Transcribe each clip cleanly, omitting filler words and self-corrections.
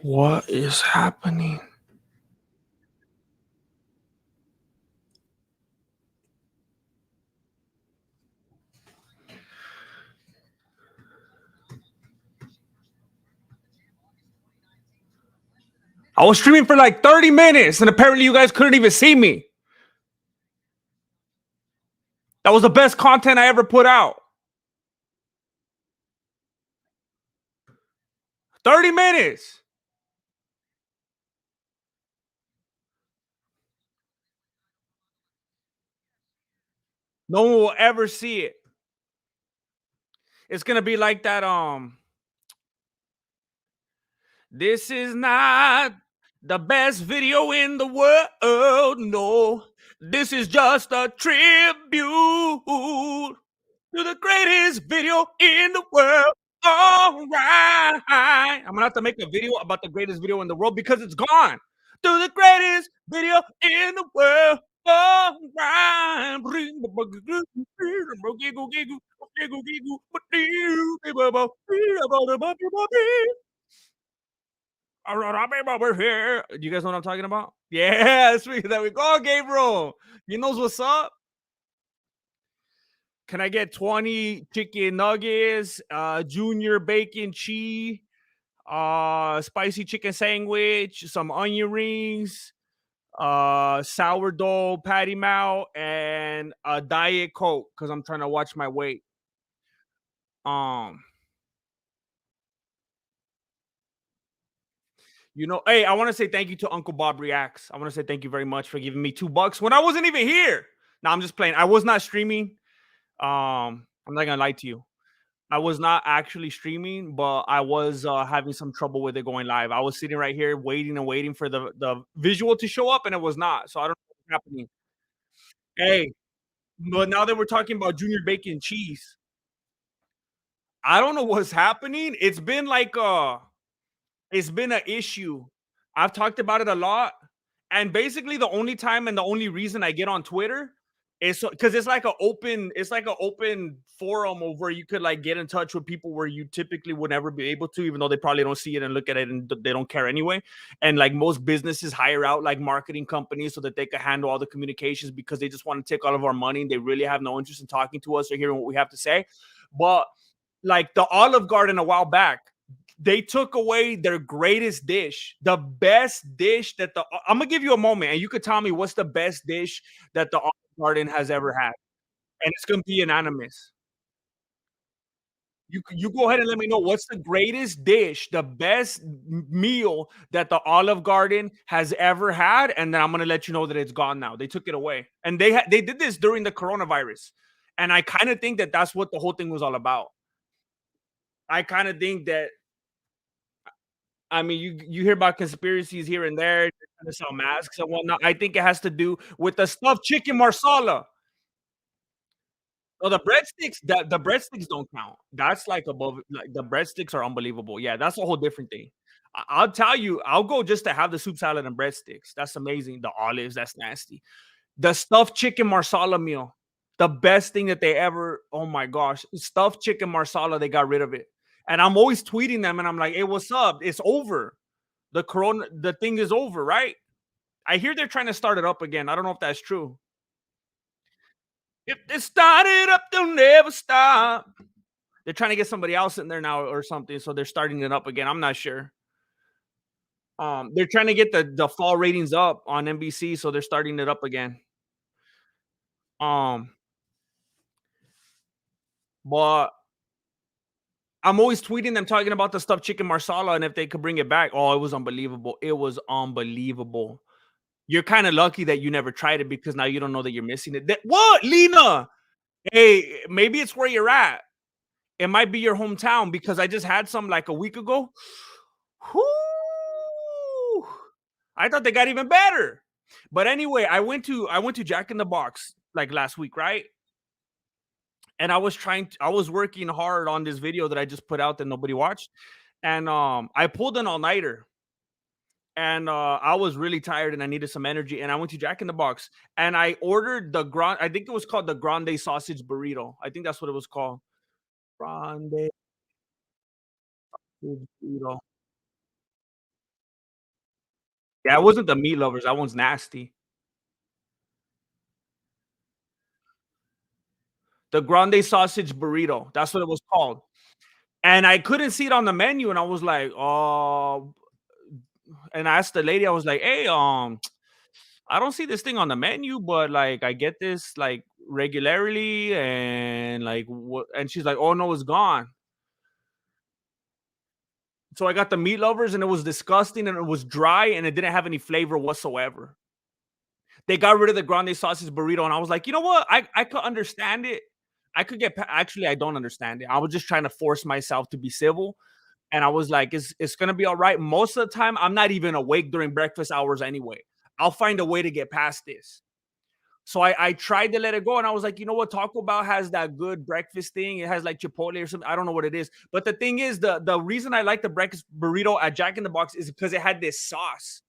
What is happening? I was streaming for like 30 minutes and apparently you guys couldn't even see me. That was the best content I ever put out. 30 minutes. No one will ever see it. It's gonna be like that. This is not the best video in the world. No, this is just a tribute to the greatest video in the world. All right. I'm gonna have to make a video about the greatest video in the world because it's gone. To the greatest video in the world. All right. We're here. Do you guys know what I'm talking about? Yeah, sweet. There we go, Gabriel. He knows what's up. Can I get 20 chicken nuggets, junior bacon cheese, spicy chicken sandwich, some onion rings, sourdough patty melt, and a diet coke because I'm trying to watch my weight. Um, hey, I want to say thank you to Uncle Bob Reacts. I want to say thank you very much for giving me $2 when I wasn't even here. No, I'm just playing. I was not streaming. I'm not gonna lie to you. I was not actually streaming, but I was having some trouble with it going live. I was sitting right here waiting and waiting for the visual to show up, and it was not. So I don't know what's happening. Hey, but now that we're talking about junior bacon cheese, I don't know what's happening. It's been an issue. I've talked about it a lot, and basically the only time and the only reason I get on Twitter is because it's like an open forum of where you could like get in touch with people where you typically would never be able to, even though they probably don't see it and look at it and they don't care anyway. And like most businesses hire out like marketing companies so that they can handle all the communications because they just want to take all of our money and they really have no interest in talking to us or hearing what we have to say. But like the Olive Garden a while back, they took away their greatest dish, the best dish that I'm gonna give you a moment and you could tell me what's the best dish that the Olive Garden has ever had. And it's gonna be unanimous. You go ahead and let me know what's the greatest dish, the best meal that the Olive Garden has ever had, and then I'm gonna let you know that it's gone now. They took it away, and they did this during the coronavirus, and I kind of think that that's what the whole thing was all about. I kind of think that I mean, you hear about conspiracies here and there, they're trying to sell masks and whatnot. I think it has to do with the stuffed chicken marsala. Oh, the breadsticks don't count. That's like above like the breadsticks are unbelievable. Yeah, that's a whole different thing. I'll tell you, I'll go just to have the soup salad and breadsticks. That's amazing. The olives, that's nasty. The stuffed chicken marsala meal, the best thing that they ever. Oh my gosh, stuffed chicken marsala. They got rid of it, and I'm always tweeting them, and I'm like, "Hey, what's up? It's over. The thing is over, right?" I hear they're trying to start it up again. I don't know if that's true. If they started up, they'll never stop. They're trying to get somebody else in there now or something, so they're starting it up again. I'm not sure. They're trying to get the fall ratings up on NBC, so they're starting it up again. Um, but I'm always tweeting them talking about the stuffed chicken marsala and if they could bring it back. Oh, it was unbelievable. It was unbelievable. You're kind of lucky that you never tried it because now you don't know that you're missing it. What, Lena? Hey, maybe it's where you're at. It might be your hometown because I just had some like a week ago. Whoo! I thought they got even better. But anyway, I went to Jack in the Box like last week, right? And I was working hard on this video that I just put out that nobody watched. And I pulled an all-nighter and I was really tired and I needed some energy. And I went to Jack in the Box and I ordered I think it was called the Grande sausage burrito. I think that's what it was called. Grande burrito. Yeah, it wasn't the meat lovers, that one's nasty. The grande sausage burrito, that's what it was called, and I couldn't see it on the menu, and I was like, "Oh," and I asked the lady, I was like, "Hey, I don't see this thing on the menu, but, like, I get this, like, regularly, and, like, what," and she's like, "Oh, no, it's gone." So I got the meat lovers, and it was disgusting, and it was dry, and it didn't have any flavor whatsoever. They got rid of the grande sausage burrito, and I was like, "You know what? I could understand it. I could get pa" actually, I don't understand it. I was just trying to force myself to be civil, and I was like, it's gonna be alright." Most of the time, I'm not even awake during breakfast hours anyway. I'll find a way to get past this. So I tried to let it go, and I was like, "You know what? Taco Bell has that good breakfast thing. It has, like, Chipotle or something. I don't know what it is." But the thing is, the reason I like the breakfast burrito at Jack in the Box is because it had this sauce,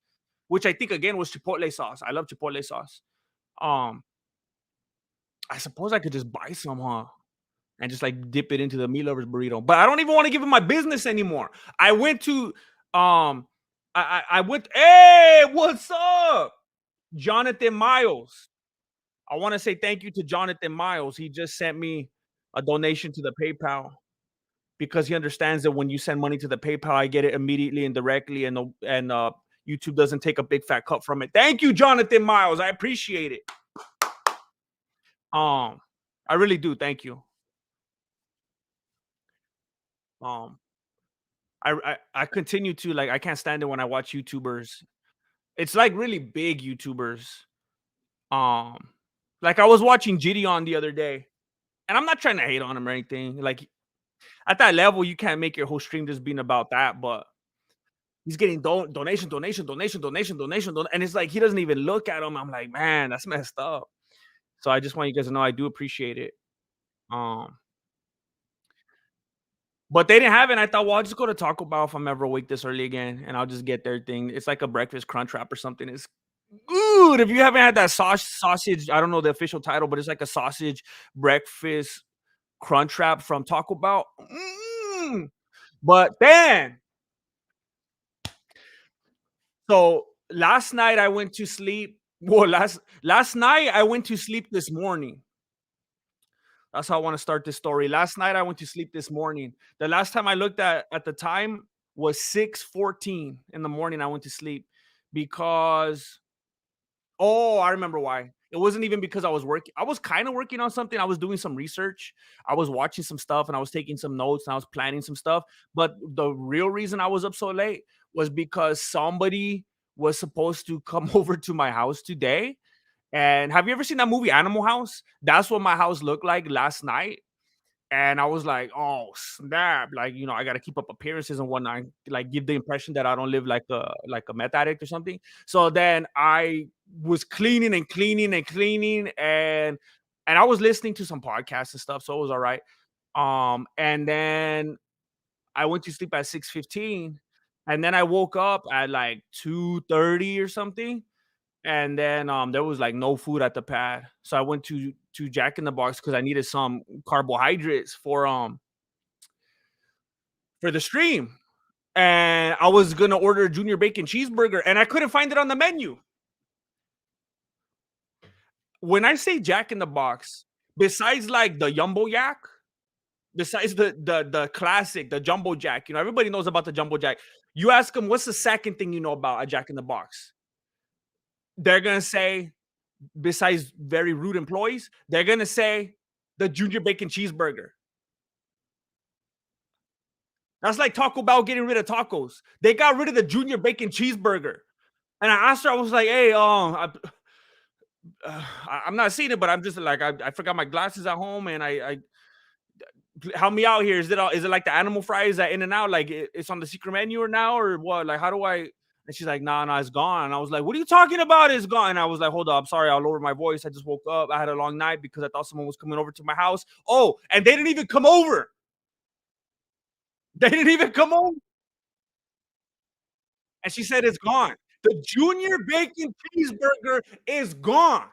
which I think, again, was Chipotle sauce. I love Chipotle sauce. Um, I suppose I could just buy some, huh? And just, like, dip it into the meat lovers burrito. But I don't even wanna give him my business anymore. I went to, I went, "Hey, what's up?" Jonathan Miles. I wanna say thank you to Jonathan Miles. He just sent me a donation to the PayPal because he understands that when you send money to the PayPal, I get it immediately and directly, and YouTube doesn't take a big fat cut from it. Thank you, Jonathan Miles. I appreciate it. Um, I really do. Thank you. Um, I continue to, like, I can't stand it when I watch YouTubers. It's like really big YouTubers. Um, like I was watching Gideon the other day, and I'm not trying to hate on him or anything. Like, at that level, you can't make your whole stream just being about that, but he's getting donation, donation, donation, donation, donation, and it's like he doesn't even look at them. I'm like, man, that's messed up. So I just want you guys to know I do appreciate it. Um, but they didn't have it. And I thought, well, I'll just go to Taco Bell if I'm ever awake this early again, and I'll just get their thing. It's like a breakfast crunch wrap or something. It's good. If you haven't had that sausage, I don't know the official title, but it's like a sausage breakfast crunch wrap from Taco Bell. But then, so last night I went to sleep. Well, last night I went to sleep this morning. That's how I want to start this story. Last night I went to sleep this morning. The last time I looked at the time was 6:14 in the morning. I went to sleep because, oh, I remember why. It wasn't even because I was working. I was kind of working on something. I was doing some research. I was watching some stuff and I was taking some notes and I was planning some stuff. But the real reason I was up so late was because somebody was supposed to come over to my house today. And have you ever seen that movie Animal House? That's what my house looked like last night. And I was like, "Oh, snap." Like, I gotta keep up appearances and whatnot, like, give the impression that I don't live like a meth addict or something. So then I was cleaning and cleaning and cleaning, and I was listening to some podcasts and stuff, so it was all right. And then I went to sleep at 6:15, and then I woke up at, like, 2:30 or something, and then, there was, like, no food at the pad. So I went to Jack in the Box because I needed some carbohydrates for the stream, and I was gonna order a junior bacon cheeseburger, and I couldn't find it on the menu. When I say Jack in the Box, besides, like, the Jumbo Yak, besides the classic, the Jumbo Jack, everybody knows about the Jumbo Jack. You ask them, "What's the second thing you know about a Jack in the Box?" They're gonna say, besides very rude employees, they're gonna say the junior bacon cheeseburger. That's like Taco Bell getting rid of tacos. They got rid of the junior bacon cheeseburger. And I asked her, I was like, "Hey, I'm not seeing it, but I'm just like, I forgot my glasses at home, and I help me out here. Is it like the animal fries at In and Out? Like it's on the secret menu or now or what? Like how do I?" And she's like, "Nah, nah, it's gone." And I was like, "What are you talking about? It's gone." And I was like, "Hold up, I'm sorry, I'll lower my voice. I just woke up. I had a long night because I thought someone was coming over to my house. Oh, and they didn't even come over. They didn't even come over." And she said it's gone. The junior bacon cheeseburger is gone.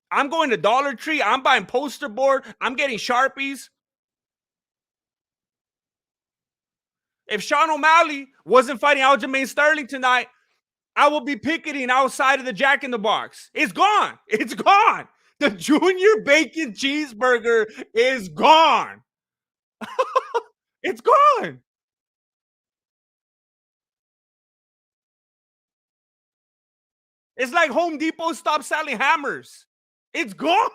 I'm going to Dollar Tree. I'm buying poster board. I'm getting Sharpies. If Sean O'Malley wasn't fighting Aljamain Sterling tonight, I will be picketing outside of the Jack in the Box. It's gone. It's gone. The Junior Bacon Cheeseburger is gone. It's gone. It's like Home Depot stopped selling hammers. It's gone.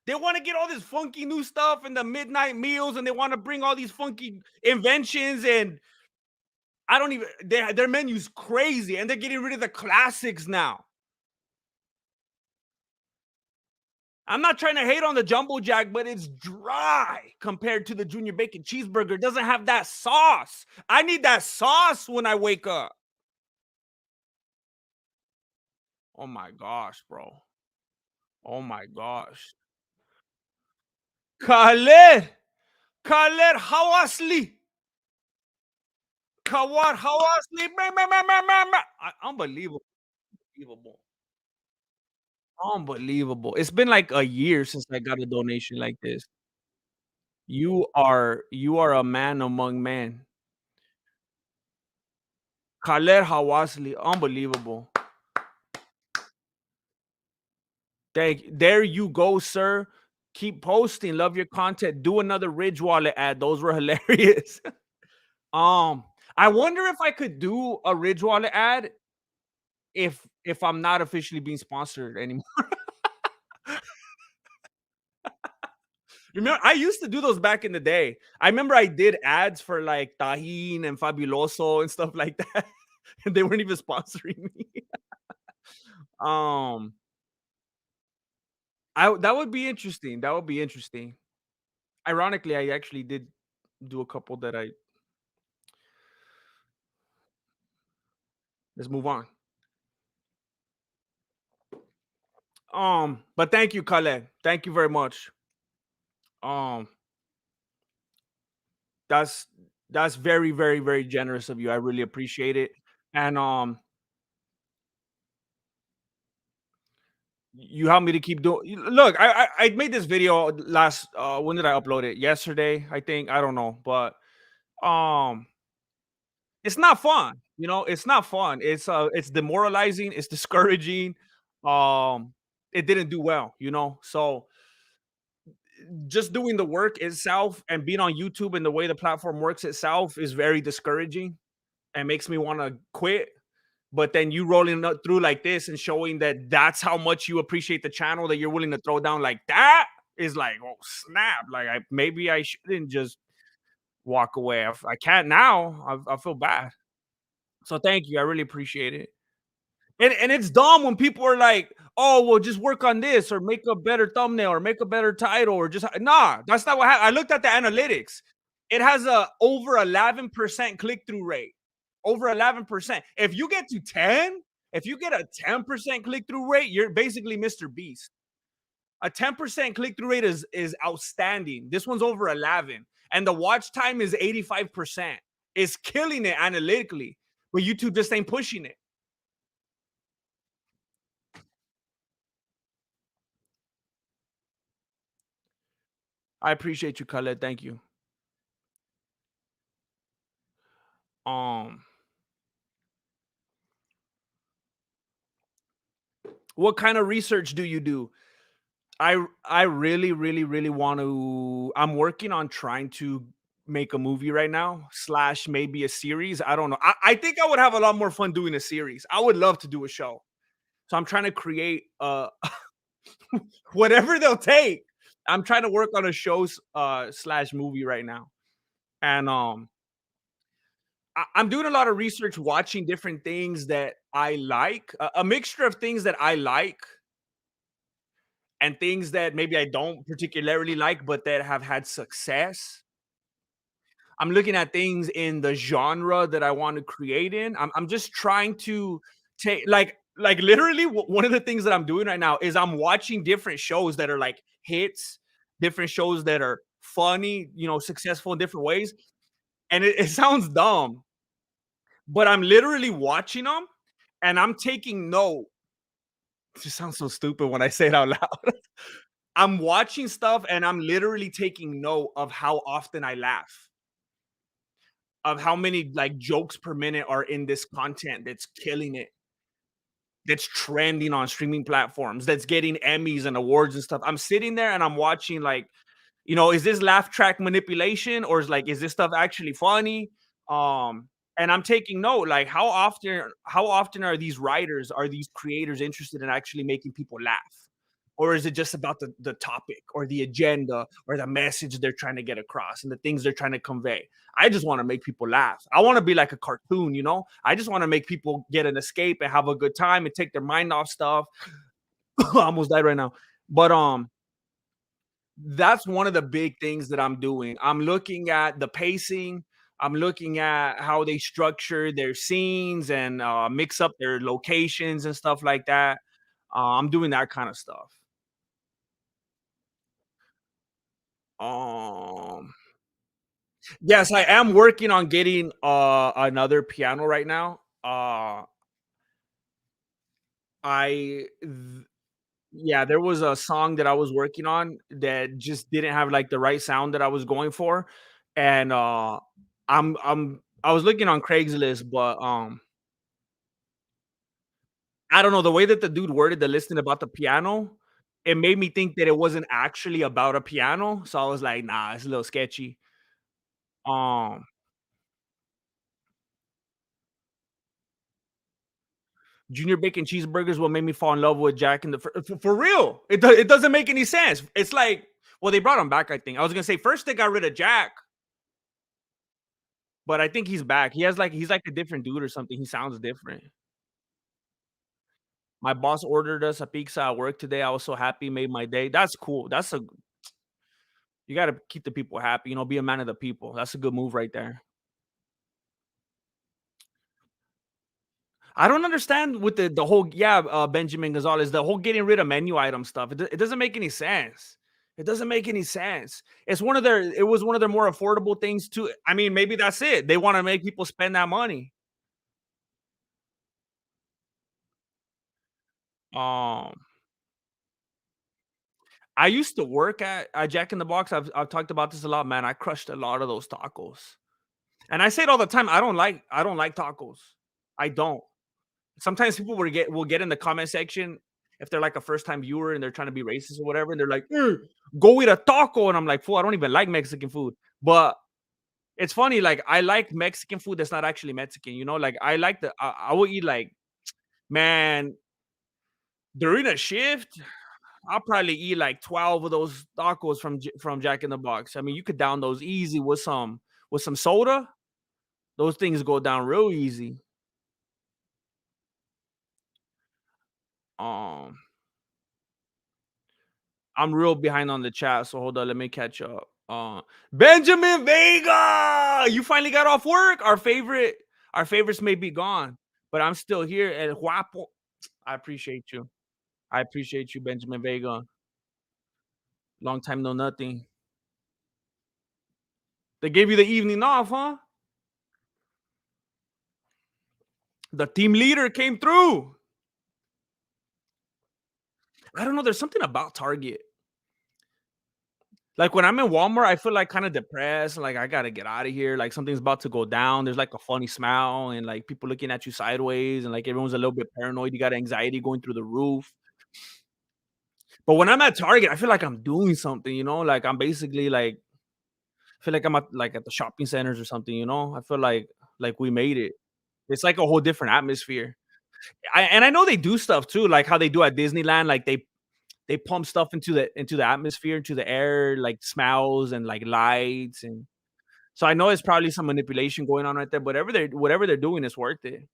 They want to get all this funky new stuff and the midnight meals, and they want to bring all these funky inventions. And I don't even, their menu's crazy, and they're getting rid of the classics now. I'm not trying to hate on the Jumbo Jack, but it's dry compared to the Junior Bacon Cheeseburger. It doesn't have that sauce. I need that sauce when I wake up. Oh my gosh, bro. Oh my gosh. Khaled. Khaled Hawasli. Kawar Hawasli. Unbelievable. Unbelievable. Unbelievable. It's been like a year since I got a donation like this. You are a man among men. Khaled Hawasli. Unbelievable. There you go, sir. Keep posting. Love your content. Do another Ridge Wallet ad. Those were hilarious. um, I wonder if I could do a Ridge Wallet ad if I'm not officially being sponsored anymore. Remember, I used to do those back in the day. I remember I did ads for like Tahin and Fabuloso and stuff like that, and they weren't even sponsoring me. Um, I that would be interesting. That would be interesting. Ironically, I actually did do a couple that I let's move on. But thank you, Khaled. Thank you very much. Um, that's that's very, very, very generous of you. I really appreciate it. And you helped me to keep doing. Look, I made this video last. When did I upload it? Yesterday, I think. I don't know, but um, it's not fun. It's not fun. It's demoralizing. It's discouraging. Um, it didn't do well. So just doing the work itself and being on YouTube and the way the platform works itself is very discouraging and makes me want to quit. But then you rolling up through like this and showing that that's how much you appreciate the channel, that you're willing to throw down like that is like, oh snap! Like maybe I shouldn't just walk away. I can't now. I feel bad. So thank you. I really appreciate it. And it's dumb when people are like, "Oh, well, just work on this or make a better thumbnail or make a better title or just nah." That's not what happened. I looked at the analytics. It has a over 11% click through rate. Over 11%. If you get to 10, if you get a 10% click through rate, you're basically Mr. Beast. A 10% click through rate is outstanding. This one's over 11, and the watch time is 85%. It's killing it analytically, but YouTube just ain't pushing it. I appreciate you, Khaled. Thank you. Um, what kind of research do you do? I really, really, really want to. I'm working on trying to make a movie right now, slash maybe a series. I don't know. I think I would have a lot more fun doing a series. I would love to do a show. So I'm trying to create whatever they'll take. I'm trying to work on a show slash movie right now. And I'm doing a lot of research, watching different things that I like, a mixture of things that I like and things that maybe I don't particularly like, but that have had success. I'm looking at things in the genre that I want to create in. I'm just trying to take literally one of the things that I'm doing right now is I'm watching different shows that are like hits, different shows that are funny, successful in different ways. And it sounds dumb, but I'm literally watching them and I'm taking note. It just sounds so stupid when I say it out loud. I'm watching stuff and I'm literally taking note of how often I laugh. of how many like jokes per minute are in this content that's killing it, that's trending on streaming platforms, that's getting Emmys and awards and stuff. I'm sitting there and I'm watching like, is this laugh track manipulation or is this stuff actually funny? Um, and I'm taking note, like how often are these writers, are these creators interested in actually making people laugh? Or is it just about the topic or the agenda or the message they're trying to get across and the things they're trying to convey? I just want to make people laugh. I want to be like a cartoon, you know? I just want to make people get an escape and have a good time and take their mind off stuff. I almost died right now. But that's one of the big things that I'm doing. I'm looking at the pacing. I'm looking at how they structure their scenes and mix up their locations and stuff like that. I'm doing that kind of stuff. Um, yes, I am working on getting another piano right now. I Yeah, there was a song that I was working on that just didn't have, like, the right sound that I was going for, and, I was looking on Craigslist, but, I don't know, the way that the dude worded the listing about the piano, it made me think that it wasn't actually about a piano, so I was like, "Nah, it's a little sketchy." Um, Junior bacon cheeseburgers what made me fall in love with Jack in the for real, it doesn't make any sense. It's like, well, they brought him back, I think. I was gonna say first they got rid of Jack, but I think he's back. He's like a different dude or something. He sounds different. My boss ordered us a pizza at work today. I was so happy, made my day. That's cool. You gotta keep the people happy, be a man of the people. That's a good move right there. I don't understand with the whole Benjamin Gonzalez, the whole getting rid of menu item stuff. It doesn't make any sense. It doesn't make any sense. It was one of their more affordable things too. I mean, maybe that's it. They want to make people spend that money. Um, I used to work at Jack in the Box. I've talked about this a lot, man. I crushed a lot of those tacos. And I say it all the time. I don't like tacos. I don't. Sometimes people will get in the comment section if they're like a first time viewer and they're trying to be racist or whatever, and they're like, go eat a taco. And I'm like, fool, I don't even like Mexican food. But it's funny, like I like Mexican food that's not actually Mexican, Like I like I will eat like, man, during a shift, I'll probably eat like 12 of those tacos from Jack in the Box. I mean, you could down those easy with some soda. Those things go down real easy. Um, I'm real behind on the chat, so hold on, let me catch up. Benjamin Vega, you finally got off work. Our favorites may be gone, but I'm still here. El Guapo, I appreciate you. I appreciate you, Benjamin Vega. Long time no nothing. They gave you the evening off, huh? The team leader came through. I don't know. There's something about Target. Like when I'm in Walmart, I feel like kind of depressed. Like I gotta get out of here. Like something's about to go down. There's like a funny smile and like people looking at you sideways, and like everyone's a little bit paranoid. You got anxiety going through the roof. But when I'm at Target, I feel like I'm doing something. Like I'm basically like I feel like I'm at the shopping centers or something. I feel like we made it. It's like a whole different atmosphere. And I know they do stuff too, like how they do at Disneyland. Like they pump stuff into the atmosphere, into the air, like smells and like lights, and so I know it's probably some manipulation going on right there. Whatever they're doing is worth it.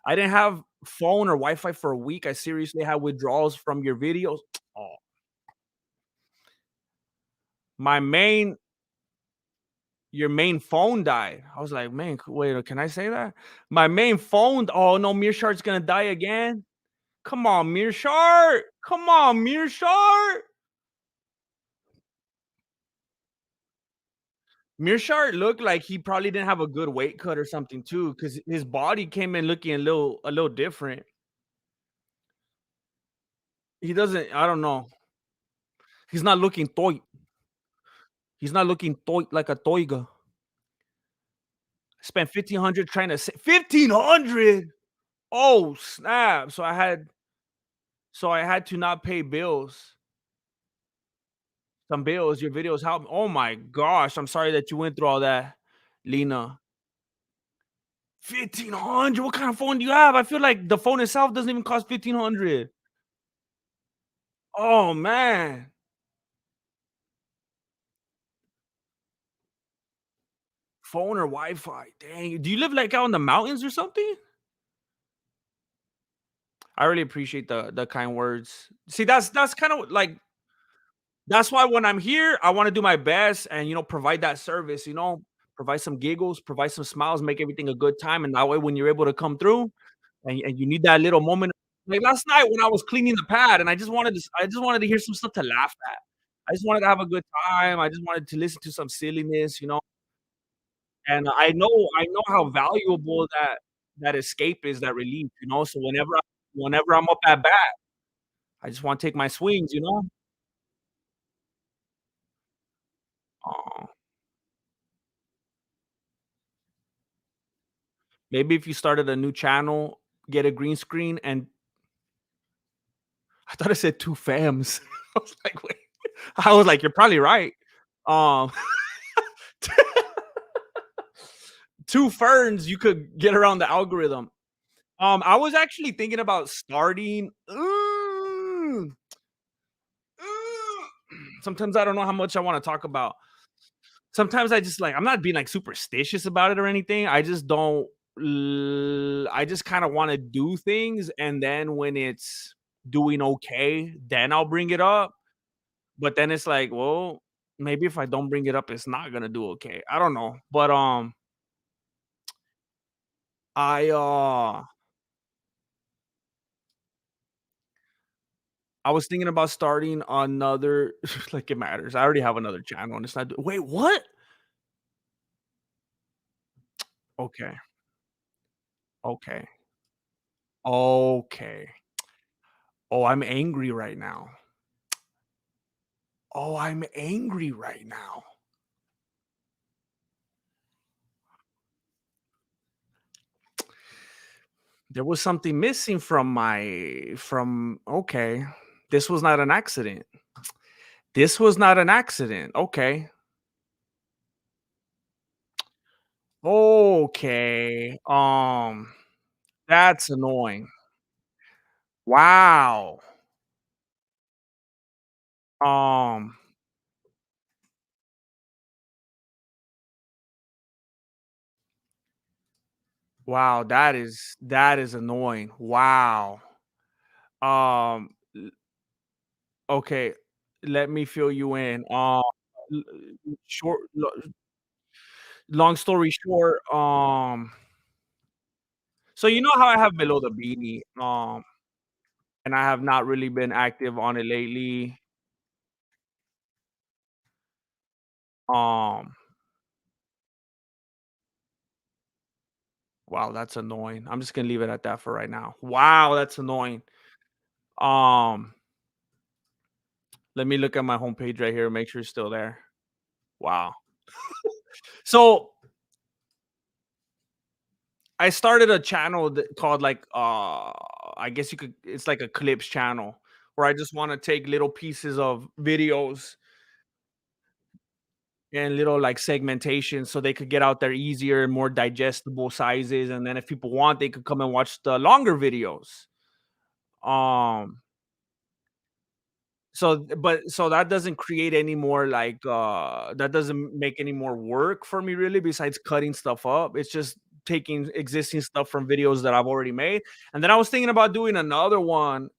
I didn't have phone or Wi-Fi for a week. I seriously had withdrawals from your videos. Oh, my main your main phone died. I was like, man, wait, can I say that? My main phone. Oh no, Mearshart's gonna die again. Come on, Mearshart. Come on, Mearshart. Mearshart looked like he probably didn't have a good weight cut or something too, because his body came in looking a little different. He doesn't. I don't know. He's not looking toy. He's not looking toy like a toiga. Spent 1,500 trying to sa 1,500! Oh, snap. So I had to not pay bills. Some bills, your videos help oh my gosh, I'm sorry that you went through all that, Lena. 1,500, what kind of phone do you have? I feel like the phone itself doesn't even cost 1,500. Oh, man. Phone or Wi-Fi, dang. Do you live, like, out in the mountains or something? I really appreciate the kind words. See, that's kinda like that's why when I'm here, I wanna do my best and, provide that service, provide some giggles, provide some smiles, make everything a good time, and that way when you're able to come through and you need that little moment like last night when I was cleaning the pad and I just wanted to hear some stuff to laugh at. I just wanted to have a good time, I just wanted to listen to some silliness, and I know how valuable that escape is, that relief, so whenever I'm up at bat, I just wanna take my swings. Aw. Maybe if you started a new channel, get a green screen, and I thought it said 2 fams. I was like, "Wait." I was like, "You're probably right." Um, 2 ferns, you could get around the algorithm. I was actually thinking about starting sometimes I don't know how much I wanna talk about. Sometimes I just, like I'm not being, like, superstitious about it or anything, I just don't I just kinda wanna do things, and then when it's doing okay, then I'll bring it up, but then it's like, well, maybe if I don't bring it up, it's not gonna do okay. I don't know, but, I, uh I was thinking about starting another like, it matters, I already have another channel, and it's not wait, what? Okay, okay, okay. Oh, I'm angry right now. Oh, I'm angry right now. There was something missing from okay. This was not an accident. This was not an accident. Okay. Okay. That's annoying. Wow. Um, wow, that is annoying. Wow. Um, okay, let me fill you in. L short lo long story short, so you know how I have below the beanie, and I have not really been active on it lately. Um, wow, that's annoying. I'm just gonna leave it at that for right now. Wow, that's annoying. Um, let me look at my homepage right here, make sure it's still there. Wow. So I started a channel called like I guess you could it's like a clips channel where I just want to take little pieces of videos and little like segmentation so they could get out there easier and more digestible sizes, and then if people want they could come and watch the longer videos. Um so that doesn't create any more like that doesn't make any more work for me really besides cutting stuff up. It's just taking existing stuff from videos that I've already made. And then I was thinking about doing another one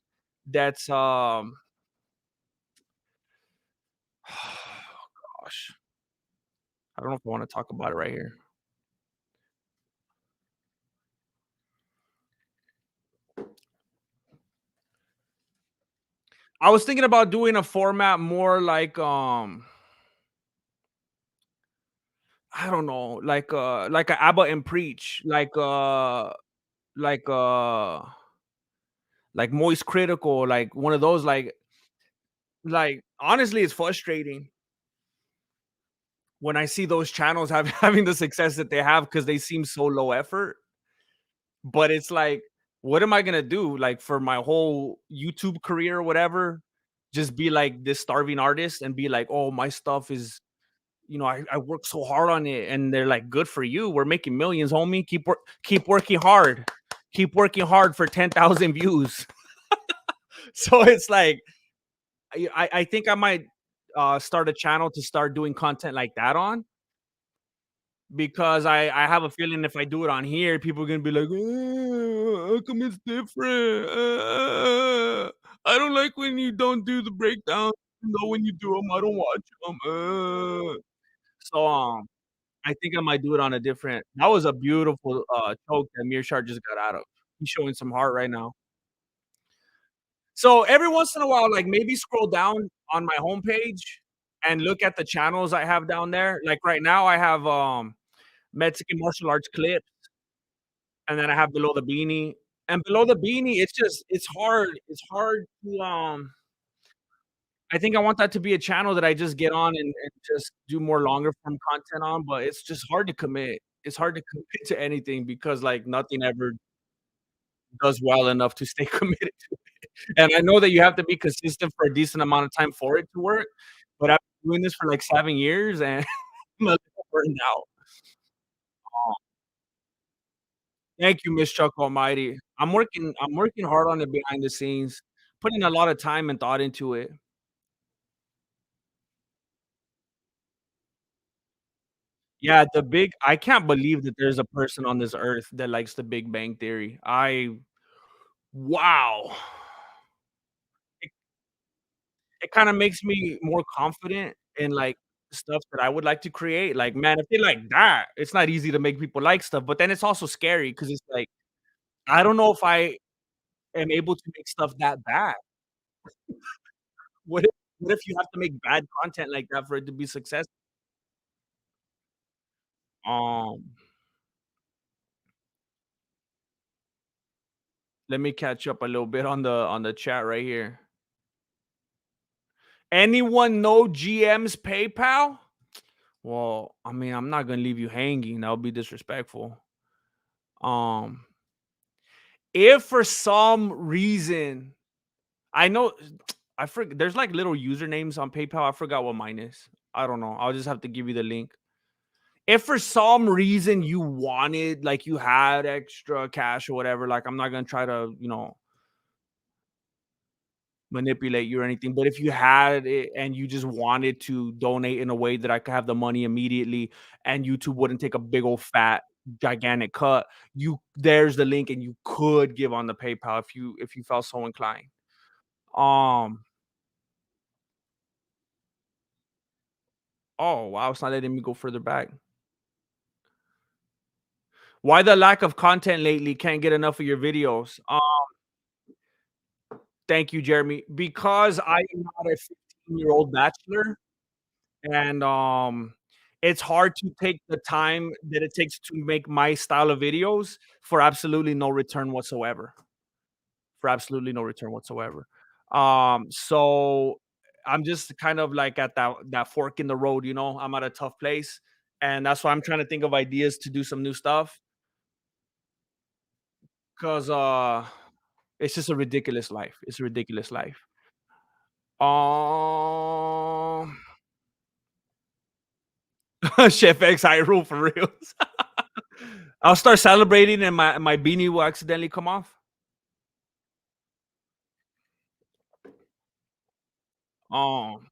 that's gosh, I don't know if I want to talk about it right here. I was thinking about doing a format more like I don't know, like a Abba and Preach, like like Moist Critical, like one of those like honestly it's frustrating. when I see those channels having the success that they have because they seem so low effort, but it's like, what am I gonna do? Like for my whole YouTube career or whatever, just be like this starving artist and be like, oh, my stuff is, I work so hard on it. And they're like, good for you. We're making millions, homie. Keep working hard. Keep working hard for 10,000 views. So it's like, I think I might start a channel to start doing content like that on, because I have a feeling if I do it on here, people are gonna be like, how come it's different? I don't like when you don't do the breakdown. When you do them, I don't watch them. So I think I might do it on a different. That was a beautiful choke that Mearshart just got out of. He's showing some heart right now. So every once in a while, like maybe scroll down on my homepage and look at the channels I have down there. Like right now, I have Mexican martial arts clips, and then I have below the beanie. And below the beanie, it's hard. It's hard to I think I want that to be a channel that I just get on and just do more longer form content on, but it's just hard to commit. It's hard to commit to anything because like nothing ever does well enough to stay committed to it. And I know that you have to be consistent for a decent amount of time for it to work, but I've been doing this for like 7 years and I'm a little burned out. Oh, thank you, Miss Chuck Almighty. I'm working hard on it behind the scenes, putting a lot of time and thought into it. Yeah, I can't believe that there's a person on this earth that likes The Big Bang Theory. Wow. It it kinda makes me more confident in, like, stuff that I would like to create. Like, man, if they like that, it's not easy to make people like stuff, but then it's also scary because it's like, I don't know if I am able to make stuff that bad. What if you have to make bad content like that for it to be successful? Um, Let me catch up a little bit on the chat right here. Anyone know GM's PayPal? Well, I mean, I'm not gonna leave you hanging. That would be disrespectful. Um, if for some reason I know I forget there's like little usernames on PayPal. I forgot what mine is. I don't know. I'll just have to give you the link. If for some reason you wanted, like you had extra cash or whatever, like I'm not gonna try to, manipulate you or anything. But if you had it and you just wanted to donate in a way that I could have the money immediately and YouTube wouldn't take a big old fat gigantic cut, there's the link and you could give on the PayPal if you felt so inclined. Um oh wow, it's not letting me go further back. Why the lack of content lately? Can't get enough of your videos. Thank you, Jeremy. Because I am not a 15-year-old bachelor. And it's hard to take the time that it takes to make my style of videos for absolutely no return whatsoever. For absolutely no return whatsoever. So I'm just kind of like at that fork in the road, I'm at a tough place, and that's why I'm trying to think of ideas to do some new stuff because it's just a ridiculous life. It's a ridiculous life. Um, Chef X I rule for reals. I'll start celebrating and my beanie will accidentally come off. Um,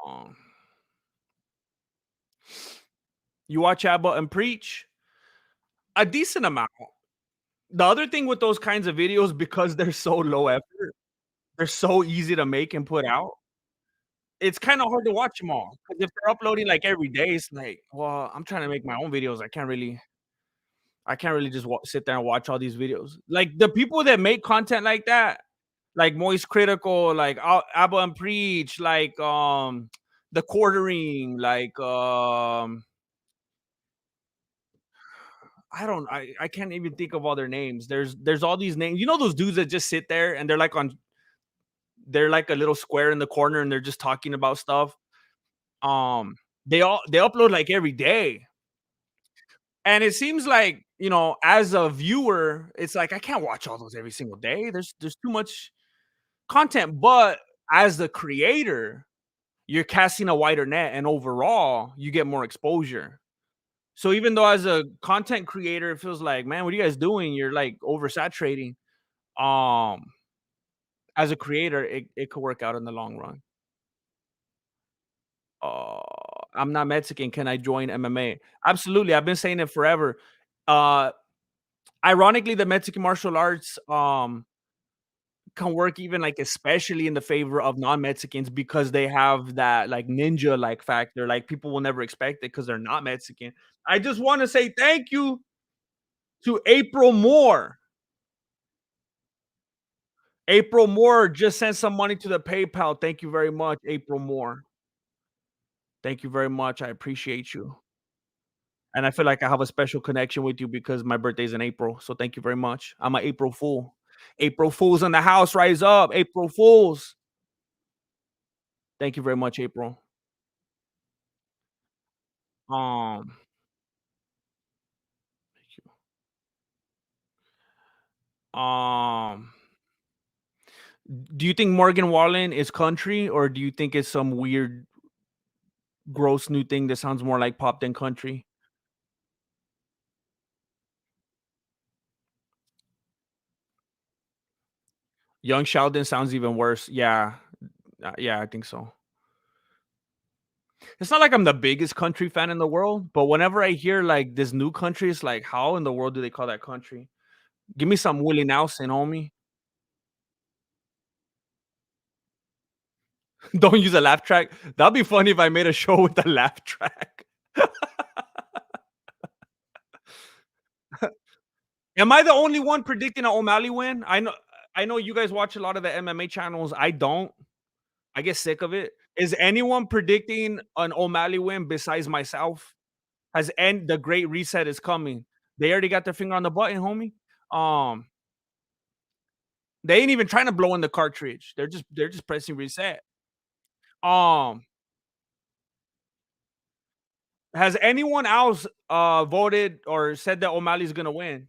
um, you watch Abba and Preach? A decent amount. The other thing with those kinds of videos, because they're so low effort, they're so easy to make and put out, it's kinda hard to watch them all. Because if they're uploading, like, every day, it's like, well, I'm trying to make my own videos. I can't really just sit there and watch all these videos. Like, the people that make content like that, like Moist Critical, like Abba and Preach, like The Quartering, like I can't even think of all their names. There's all these names. You know those dudes that just sit there and they're like on they're like a little square in the corner and they're just talking about stuff. Um, they upload like every day. And it seems like, as a viewer, it's like I can't watch all those every single day. There's too much content. But as the creator, you're casting a wider net and overall you get more exposure. So even though as a content creator, it feels like, man, what are you guys doing? You're like oversaturating. Um, as a creator, it could work out in the long run. Uh, I'm not Mexican. Can I join MMA? Absolutely. I've been saying it forever. Uh, Ironically, the Mexican martial arts can work even like especially in the favor of non-Mexicans because they have that like ninja like factor. Like people will never expect it because they're not Mexican. I just want to say thank you to April Moore. April Moore just sent some money to the PayPal. Thank you very much, April Moore. Thank you very much. I appreciate you. And I feel like I have a special connection with you because my birthday's in April. So thank you very much. I'm an April Fool. April Fools in the house, rise up. April Fools. Thank you very much, April. Um, um, do you think Morgan Wallen is country, or do you think it's some weird, gross new thing that sounds more like pop than country? Young Sheldon sounds even worse. Yeah, yeah, I think so. It's not like I'm the biggest country fan in the world, but whenever I hear like this new country, it's like, how in the world do they call that country? Give me some Willie Nelson, homie. Don't use a laugh track. That'd be funny if I made a show with a laugh track. Am I the only one predicting an O'Malley win? I know you guys watch a lot of the MMA channels. I don't. I get sick of it. Is anyone predicting an O'Malley win besides myself? The great reset is coming. They already got their finger on the button, homie. Um, they ain't even trying to blow in the cartridge. They're just pressing reset. Um, has anyone else voted or said that O'Malley's gonna win?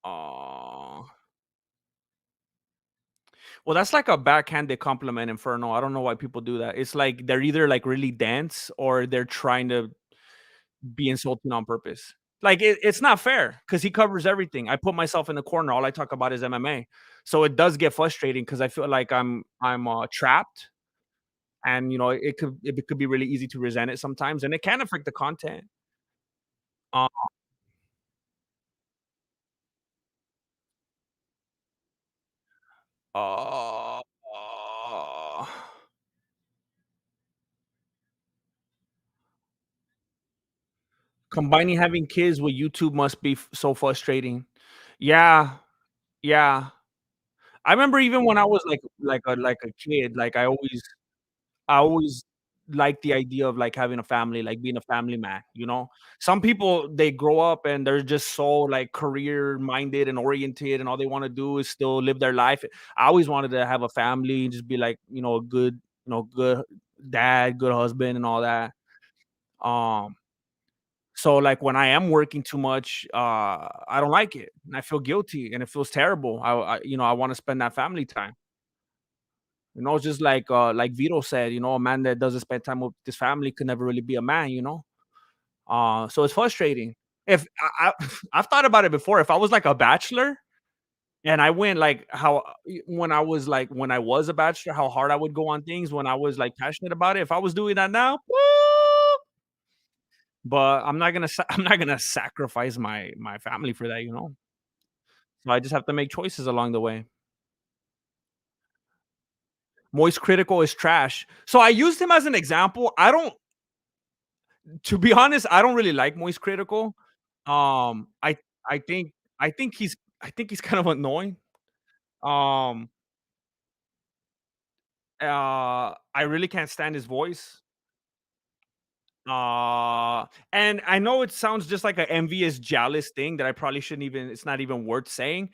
Uh well, that's like a backhanded compliment, Inferno. I don't know why people do that. It's like they're either like really dense or they're trying to be insulting on purpose. Like it's not fair because he covers everything. I put myself in the corner. All I talk about is MMA, so it does get frustrating because I feel like I'm trapped, and it could be really easy to resent it sometimes, and it can affect the content. Uh, uh, uh, Combining having kids with YouTube must be so frustrating. Yeah, yeah. I remember even when I was like a kid, like I always liked the idea of, like, having a family, like, being a family man, you know? Some people, they grow up and they're just so, like, career-minded and oriented, and all they wanna do is still live their life. I always wanted to have a family and just be, like, a good dad, good husband, and all that. Um, so, like, when I am working too much, I don't like it, and I feel guilty, and it feels terrible. I wanna spend that family time. Just like Vito said, a man that doesn't spend time with his family could never really be a man. So it's frustrating. If I've thought about it before. If I was like a bachelor and I went like when I was a bachelor, how hard I would go on things when I was like passionate about it. If I was doing that now, woo! But I'm not gonna sacrifice my family for that. So I just have to make choices along the way. Moist Critical is trash. So I used him as an example. To be honest, I don't really like Moist Critical. Um, I I think I think he's kind of annoying. Um, I really can't stand his voice. And I know it sounds just like an envious, jealous thing that I probably shouldn't even. It's not even worth saying,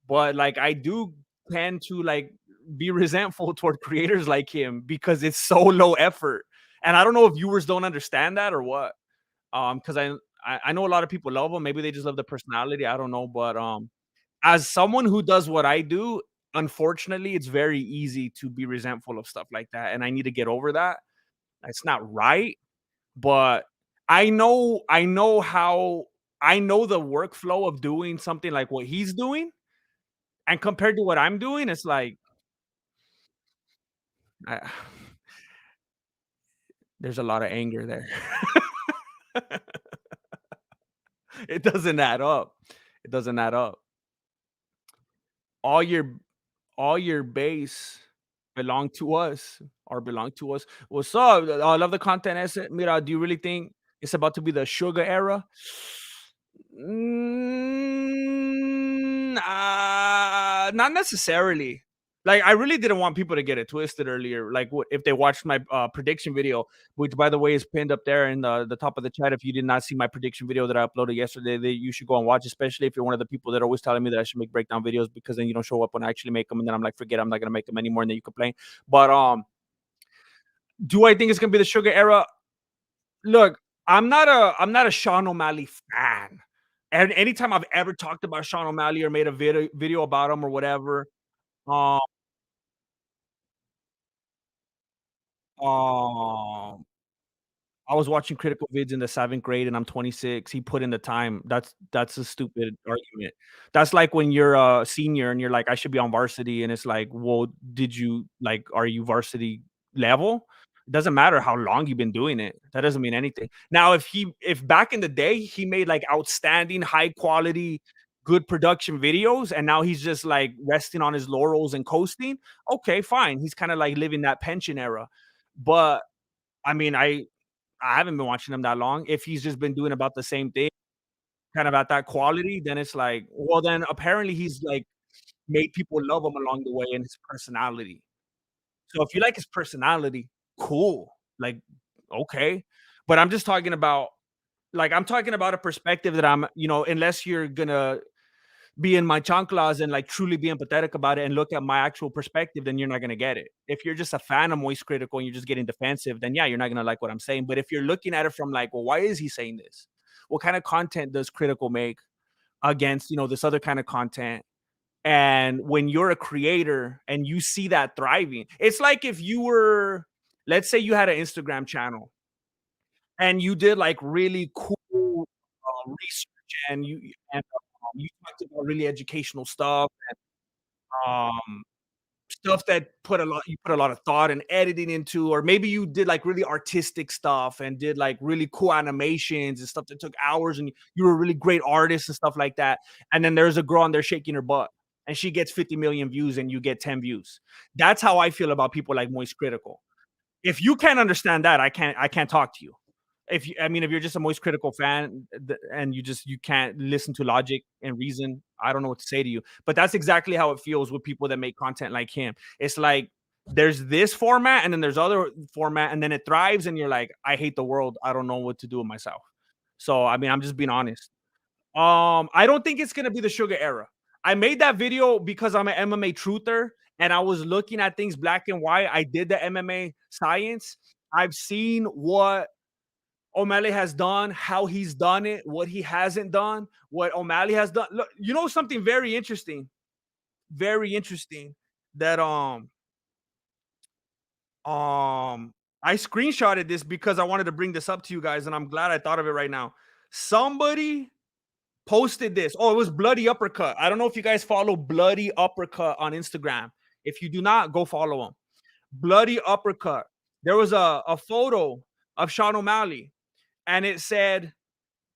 but like I do tend to like be resentful toward creators like him because it's so low effort. And I don't know if viewers don't understand that or what. Because I know a lot of people love him. Maybe they just love the personality. I don't know, but as someone who does what I do, unfortunately, it's very easy to be resentful of stuff like that, and I need to get over that. It's not right, but I know the workflow of doing something like what he's doing, and compared to what I'm doing, it's like I, there's a lot of anger there. It doesn't add up. It doesn't add up. All your all your base belong to us or belong to us. What's up? I love the content. Ese. Mira, do you really think it's about to be the sugar era? Not necessarily. Like, I really didn't want people to get it twisted earlier. Like, what if they watched my prediction video, which by the way is pinned up there in the top of the chat. If you did not see my prediction video that I uploaded yesterday, you should go and watch, especially if you're one of the people that are always telling me that I should make breakdown videos because then you don't show up when I actually make them, and then I'm like, forget, I'm not gonna make them anymore, and then you complain. But do I think it's gonna be the sugar era? Look, I'm not a Sean O'Malley fan. And anytime I've ever talked about Sean O'Malley or made a video about him or whatever, um, um, I was watching critical vids in the 7th grade and I'm 26. He put in the time. That's a stupid argument. That's like when you're a senior and you're like, "I should be on varsity," and it's like, "Well, did you like, are you varsity level?" It doesn't matter how long you've been doing it. That doesn't mean anything. Now, if back in the day he made like outstanding, high quality, good production videos, and now he's just like resting on his laurels and coasting, okay, fine. He's kinda like living that pension era. But I mean, I haven't been watching him that long. If he's just been doing about the same thing, kind of at that quality, then it's like, well, then apparently he's like made people love him along the way and his personality. So if you like his personality, cool. Like, okay. But I'm just talking about I'm talking about a perspective that unless you're gonna be in my chanclas and like truly be empathetic about it and look at my actual perspective, then you're not gonna get it. If you're just a fan of Moist Critical and you're just getting defensive, then yeah, you're not gonna like what I'm saying. But if you're looking at it from like, well, why is he saying this? What kind of content does Critical make against this other kind of content? And when you're a creator and you see that thriving, it's like if you were, let's say you had an Instagram channel and you did like really cool research and you talked about really educational stuff um, stuff that you put a lot of thought and editing into, or maybe you did like really artistic stuff and did like really cool animations and stuff that took hours, and you were a really great artist and stuff like that. And then there's a girl on there shaking her butt, and she gets 50 million views, and you get 10 views. That's how I feel about people like Moist Critical. If you can't understand that, I can't talk to you. If you're just a Moist Critical fan and you can't listen to logic and reason, I don't know what to say to you. But that's exactly how it feels with people that make content like him. It's like there's this format and then there's other format and then it thrives and you're like, I hate the world. I don't know what to do with myself. So I'm just being honest. I don't think it's gonna be the sugar era. I made that video because I'm an MMA truther and I was looking at things black and white. I did the MMA science. I've seen what O'Malley has done, how he's done it, what he hasn't done, what O'Malley has done. Look, something very interesting that I screenshotted this because I wanted to bring this up to you guys, and I'm glad I thought of it right now. Somebody posted this. Oh, it was Bloody Uppercut. I don't know if you guys follow Bloody Uppercut on Instagram. If you do not, go follow him. Bloody Uppercut. There was a photo of Sean O'Malley, and it said,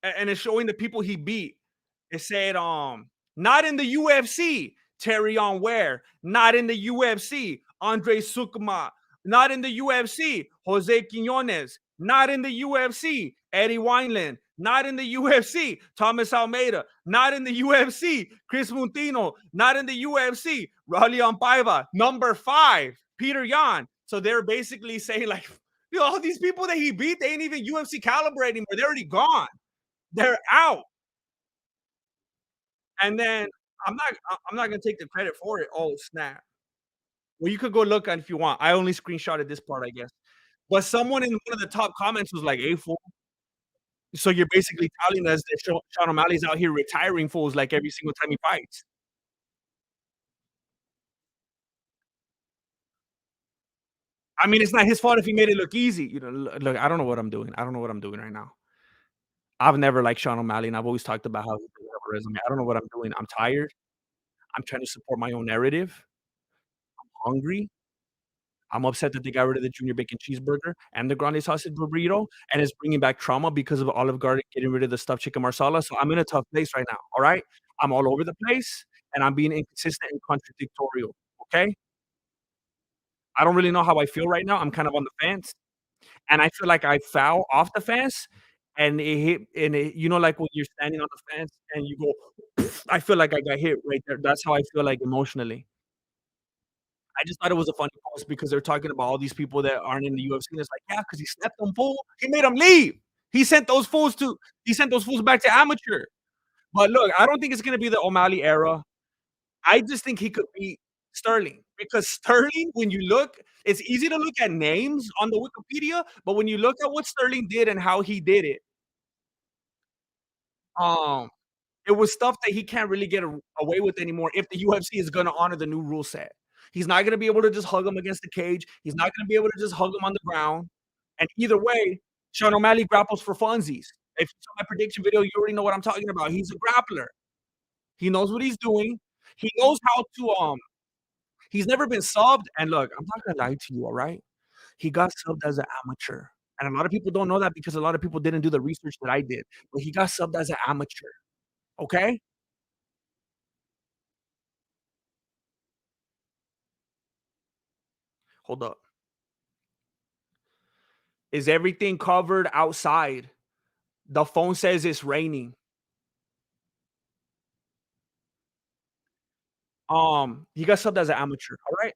and it's showing the people he beat. It said, not in the UFC, Terry on Ware, not in the UFC, Andre Sukma, not in the UFC, Jose Quinones, not in the UFC, Eddie Wineland, not in the UFC, Thomas Almeida, not in the UFC, Chris Montino, not in the UFC, Raleigh Paiva, number 5, Peter Yan. So they're basically saying like Yo, all these people that he beat, they ain't even UFC caliber anymore. They're already gone. They're out. And then I'm not gonna take the credit for it. Oh, snap. Well, you could go look at it if you want. I only screenshotted this part, I guess. But someone in one of the top comments was like, "Hey, fool, so you're basically telling us that Sean O'Malley's out here retiring fools like every single time he fights." I mean, it's not his fault if he made it look easy. You know, look, I don't know what I'm doing. I don't know what I'm doing right now. I've never liked Sean O'Malley, and I've always talked about how he doesn't have a resume. I don't know what I'm doing. I'm tired. I'm trying to support my own narrative. Hungry. I'm upset that they got rid of the junior bacon cheeseburger and the grande sausage burrito, and it's bringing back trauma because of Olive Garden getting rid of the stuffed chicken marsala. So I'm in a tough place right now. All right, I'm all over the place, and I'm being inconsistent and contradictorial. Okay, I don't really know how I feel right now. I'm kind of on the fence, and I feel like I fell off the fence, and it hit, and you know, like when you're standing on the fence and you go, I feel like I got hit right there. That's how I feel like emotionally. I just thought it was a funny post because they're talking about all these people that aren't in the UFC, and it's like, "Yeah, because he slept them, fool. He made them leave. He sent those fools back to amateur." But look, I don't think it's gonna be the O'Malley era. I just think he could beat Sterling because Sterling, when you look, it's easy to look at names on the Wikipedia, but when you look at what Sterling did and how he did it, um, it was stuff that he can't really get away with anymore if the UFC is gonna honor the new rule set. He's not gonna be able to just hug him against the cage. He's not gonna be able to just hug him on the ground. And either way, Sean O'Malley grapples for funsies. If you saw my prediction video, you already know what I'm talking about. He's a grappler. He knows what he's doing. He knows how to he's never been subbed. And look, I'm not gonna lie to you, all right? He got subbed as an amateur. And a lot of people don't know that because a lot of people didn't do the research that I did. But he got subbed as an amateur. Okay? Hold up. Is everything covered outside? The phone says it's raining. He got subbed as an amateur, all right?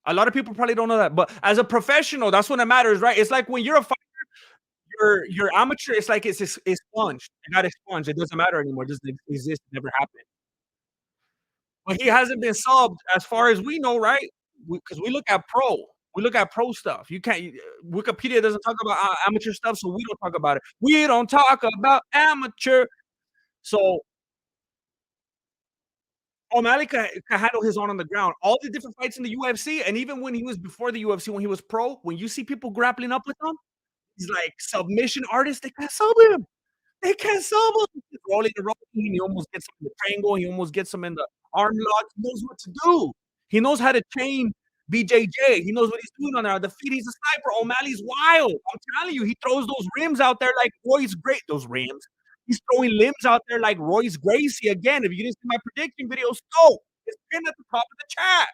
A lot of people probably don't know that, but as a professional, that's when it matters, right? It's like when you're a fighter, you're amateur, it's like it's expunged. It got expunged. It doesn't matter anymore. It doesn't exist. It never happened. But he hasn't been subbed as far as we know, right? Because we look at pro. We look at pro stuff. You can't Wikipedia doesn't talk about amateur stuff, so we don't talk about it. We don't talk about amateur. So O'Malley can handle his own on the ground. All the different fights in the UFC, and even when he was before the UFC, when he was pro, when you see people grappling up with him, he's like submission artist. They can't sub him. They can't sub him. He's rolling and rolling. He almost gets him in the triangle. He almost gets him in the arm lock. He knows what to do. He knows how to chain BJJ. He knows what he's doing on there. The feet, he's a sniper. O'Malley's wild. I'm telling you, he throws those rims out there like Royce Great. Those rims. He's throwing limbs out there like Royce Gracie again. If you didn't see my prediction video, so it's pinned at the top of the chat.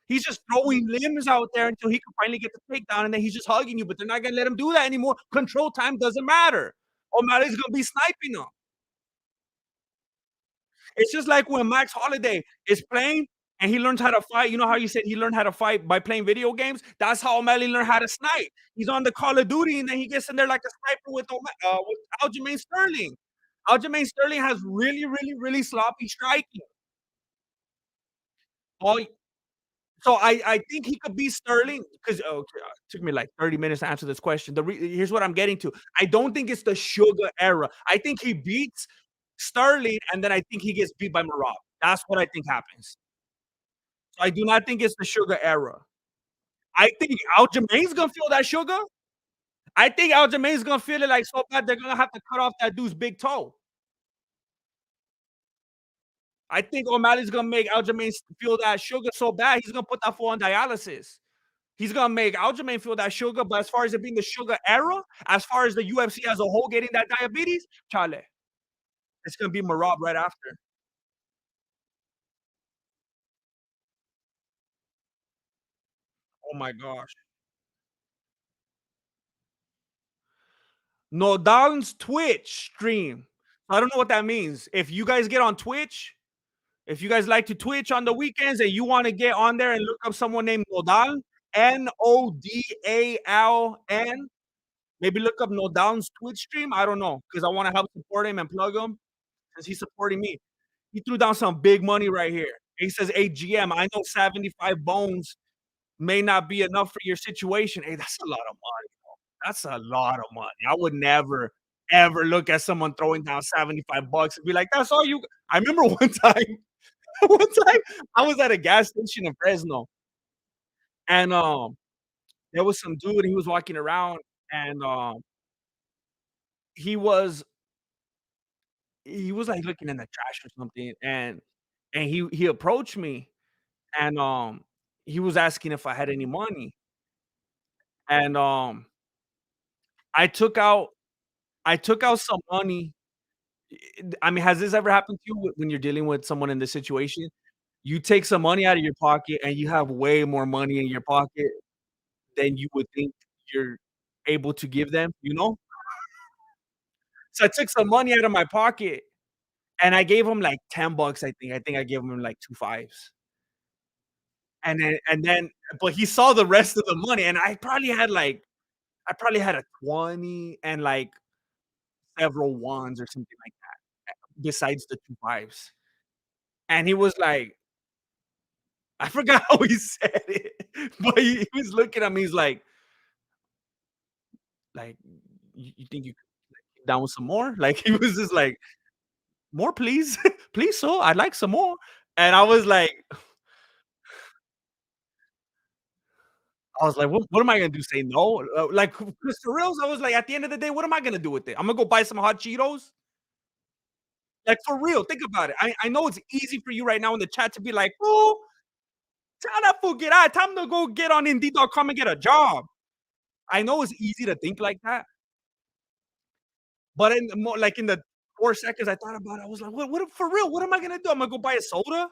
He's just throwing limbs out there until he can finally get the takedown, and then he's just hugging you. But they're not gonna let him do that anymore. Control time doesn't matter. O'Malley's gonna be sniping them. It's just like when Max Holiday is playing and he learns how to fight. You know how you said he learned how to fight by playing video games? That's how O'Malley learned how to snipe. He's on the Call of Duty and then he gets in there like a sniper with Aljamain Sterling. Aljamain Sterling has really, really, really sloppy striking. All So I think he could beat Sterling because okay, it took me like 30 minutes to answer this question. Here's what I'm getting to. I don't think it's the Sugar era. I think he beats Sterling, and then I think he gets beat by Marab. That's what I think happens. So I do not think it's the Sugar era. I think Aljamain's gonna feel that sugar. I think Aljamain's gonna feel it like so bad they're gonna have to cut off that dude's big toe. I think O'Malley's gonna make Aljamain feel that sugar so bad he's gonna put that fool on dialysis. He's gonna make Aljamain feel that sugar, but as far as it being the sugar era, as far as the UFC as a whole getting that diabetes, chale, it's gonna be Marab right after. Oh my gosh. No Nodal's Twitch stream. I don't know what that means. If you guys get on Twitch, if you guys like to Twitch on the weekends and you want to get on there and look up someone named Nodal, Nodaln. Maybe look up No Down's Twitch stream. I don't know because I want to help support him and plug him since he's supporting me. He threw down some big money right here. He says, "Hey GM, I know 75 bones may not be enough for your situation." Hey, that's a lot of money. That's a lot of money. I would never, ever look at someone throwing down 75 bucks and be like, "That's all you." I remember one time, one time I was at a gas station in Fresno, and there was some dude. He was walking around, and he was he was like looking in the trash or something, and he approached me, and he was asking if I had any money, and I took out I took out some money. I mean, has this ever happened to you when you're dealing with someone in this situation? You take some money out of your pocket and you have way more money in your pocket than you would think you're able to give them, you know? So I took some money out of my pocket and I gave him like 10 bucks, I think. I think I gave him like 2 fives. And then but he saw the rest of the money and I probably had a 20 and like several ones or something like that besides the 2 fives. And he was like, I forgot how he said it, but he was looking at me, he's like, "You think you could down with some more?" Like, he was just like, "More, please? Please, sir, I'd like some more." And I was like, "What am I gonna do? Say no?" Like, 'cause for reals, I was like, at the end of the day, what am I gonna do with it? I'm gonna go buy some hot Cheetos? Like, for real, think about it. I know it's easy for you right now in the chat to be like, "Fool, tell that fool get out. Time to go get on Indeed.com and get a job." I know it's easy to think like that, but in the more like in the 4 seconds I thought about it, I was like, "What for real, what am I gonna do? I'm gonna go buy a soda?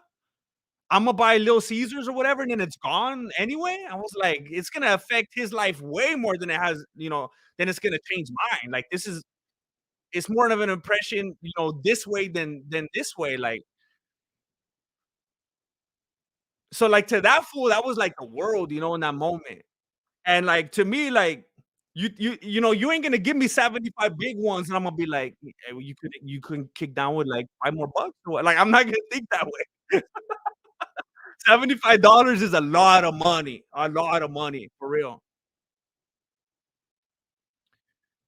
Imma buy Little Caesars or whatever, and then it's gone anyway?" I was like, "It's gonna affect his life way more than it has, than it's gonna change mine." Like, it's more of an impression, this way than this way, like so, like, to that fool, that was like the world, in that moment. And, like, to me, like, you ain't gonna give me 75 big ones, and I'm gonna be like, "Hey, well, you couldn't kick down with, like, 5 more bucks or what?" Like, I'm not gonna think that way. $75 is a lot of money, for real.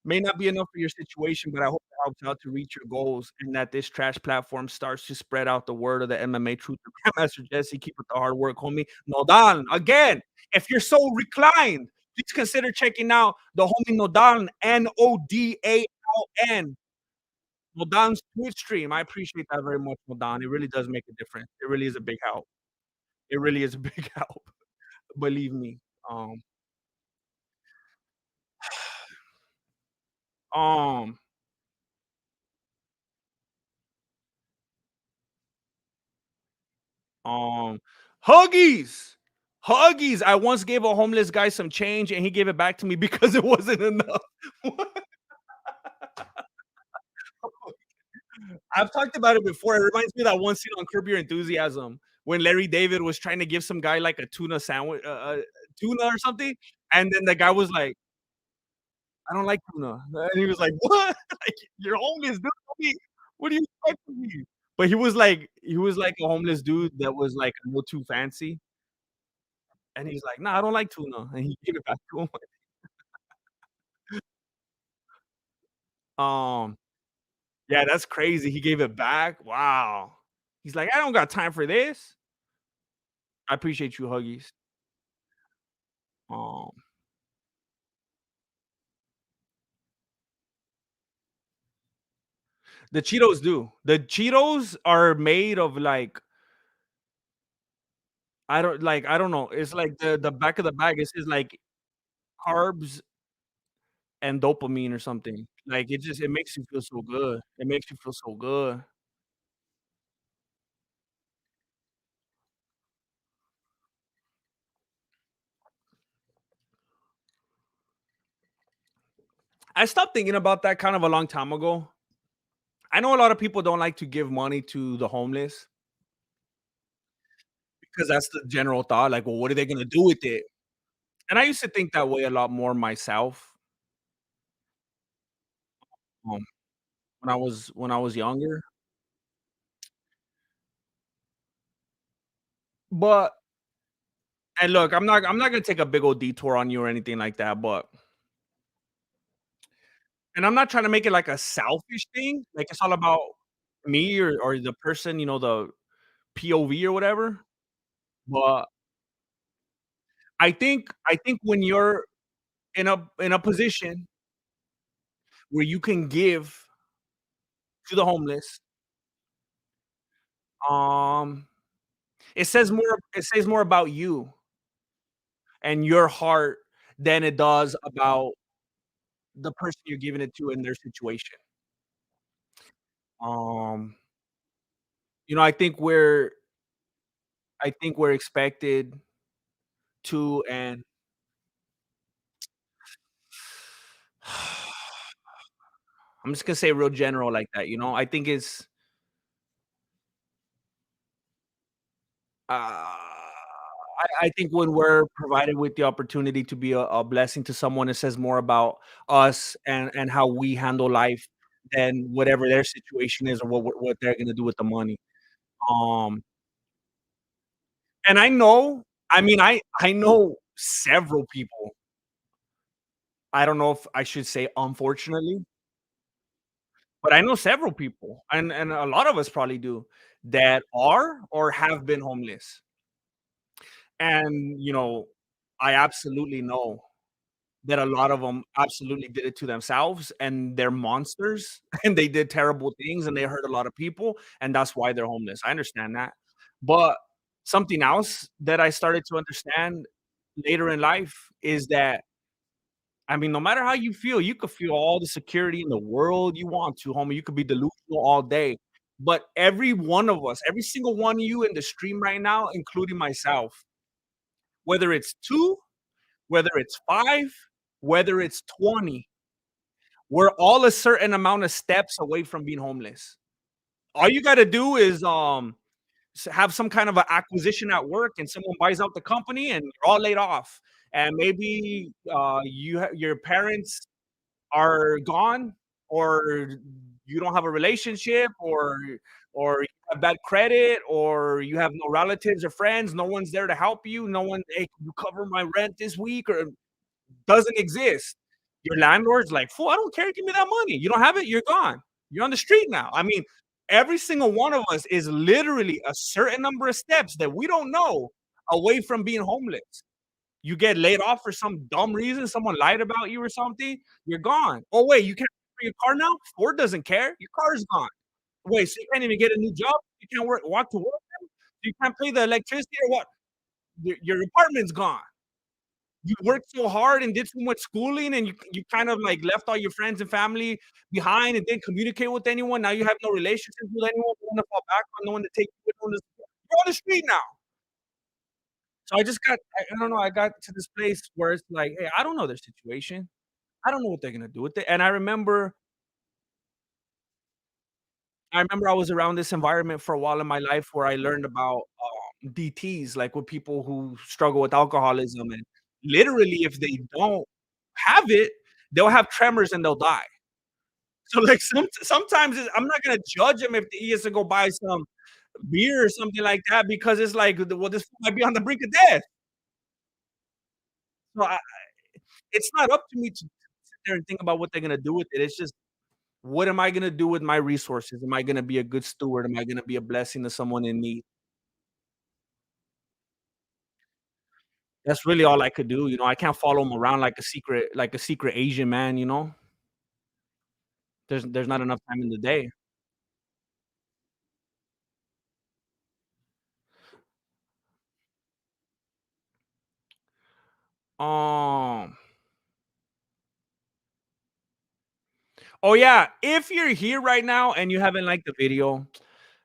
May not be enough for your situation, but I hope it helps out to reach your goals and that this trash platform starts to spread out the word of the MMA truth. Grandmaster Jesse, keep up the hard work, homie. Nodan, again, if you're so reclined, please consider checking out the homie Nodan, Nodaln. Nodan's Twitch stream. I appreciate that very much, Nodan. It really does make a difference. It really is a big help. It really is a big help. Believe me. Um, um, Um, Huggies, Huggies. I once gave a homeless guy some change, and he gave it back to me because it wasn't enough. I've talked about it before. It reminds me of that one scene on Curb Your Enthusiasm when Larry David was trying to give some guy like a tuna sandwich, tuna or something, and then the guy was like, "I don't like tuna," and he was like, "What? Like you're homeless, dude. What do you expect from me?" But he was like a homeless dude that was like a little too fancy. And he's like, "No, I don't like tuna," and he gave it back to him. Um, yeah, that's crazy. He gave it back. Wow. He's like, "I don't got time for this." I appreciate you, Huggies. Um, the Cheetos do. The Cheetos are made of like I don't know. It's like the back of the bag, it says like carbs and dopamine or something. Like it makes you feel so good. It makes you feel so good. I stopped thinking about that kind of a long time ago. I know a lot of people don't like to give money to the homeless. Because that's the general thought, like, "Well, what are they gonna do with it?" And I used to think that way a lot more myself, um, when I was younger. But and look, I'm not gonna take a big old detour on you or anything like that, but and I'm not trying to make it like a selfish thing, like it's all about me or the person, the POV or whatever. But I think when you're in a position where you can give to the homeless, um, it says more about you and your heart than it does about the person you're giving it to in their situation. Um, I think we're expected to, and I'm just gonna say real general like that. I think it's I think when we're provided with the opportunity to be a blessing to someone, it says more about us and how we handle life than whatever their situation is or what they're gonna do with the money. Um, and I know several people. I don't know if I should say unfortunately, but I know several people, and a lot of us probably do, that are or have been homeless. And, I absolutely know that a lot of them absolutely did it to themselves, and they're monsters, and they did terrible things, and they hurt a lot of people, and that's why they're homeless. I understand that. But something else that I started to understand later in life is that, no matter how you could feel all the security in the world you want to, homie. You could be delusional all day. But every one of us, every single one of you in the stream right now, including myself, whether it's 2, whether it's 5, whether it's 20, we're all a certain amount of steps away from being homeless. All you gotta do is, have some kind of a acquisition at work, and someone buys out the company, and you're all laid off. And maybe, your parents are gone, or you don't have a relationship, or you have bad credit, or you have no relatives or friends, no one's there to help you, no one, "Hey, can you cover my rent this week?" Or doesn't exist. Your landlord's like, "Fool, I don't care, give me that money. You don't have it, you're gone. You're on the street now." Every single one of us is literally a certain number of steps that we don't know away from being homeless. You get laid off for some dumb reason, someone lied about you or something, you're gone. Oh, wait, you can't pay for your car now? Ford doesn't care, your car is gone. Wait, so you can't even get a new job? You can't walk to work now? You can't pay the electricity or what? Your apartment's gone. You worked so hard and did so much schooling, and you kind of, like, left all your friends and family behind and didn't communicate with anyone. Now you have no relationships with anyone, no one to fall back on, no one to take you with, you're on the street now. So I don't know, I got to this place where it's like, "Hey, I don't know their situation. I don't know what they're gonna do with it." And I remember I was around this environment for a while in my life where I learned about, DTs, like, with people who struggle with alcoholism, and literally, if they don't have it, they'll have tremors and they'll die. So, like, sometimes I'm not gonna judge him if he has to go buy some beer or something like that, because it's like, well, this fool might be on the brink of death. So, it's not up to me to sit there and think about what they're gonna do with it. It's just, what am I gonna do with my resources? Am I gonna be a good steward? Am I gonna be a blessing to someone in need? That's really all I could do. I can't follow him around like a secret Asian man. There's not enough time in the day. Um, oh, yeah, if you're here right now and you haven't liked the video,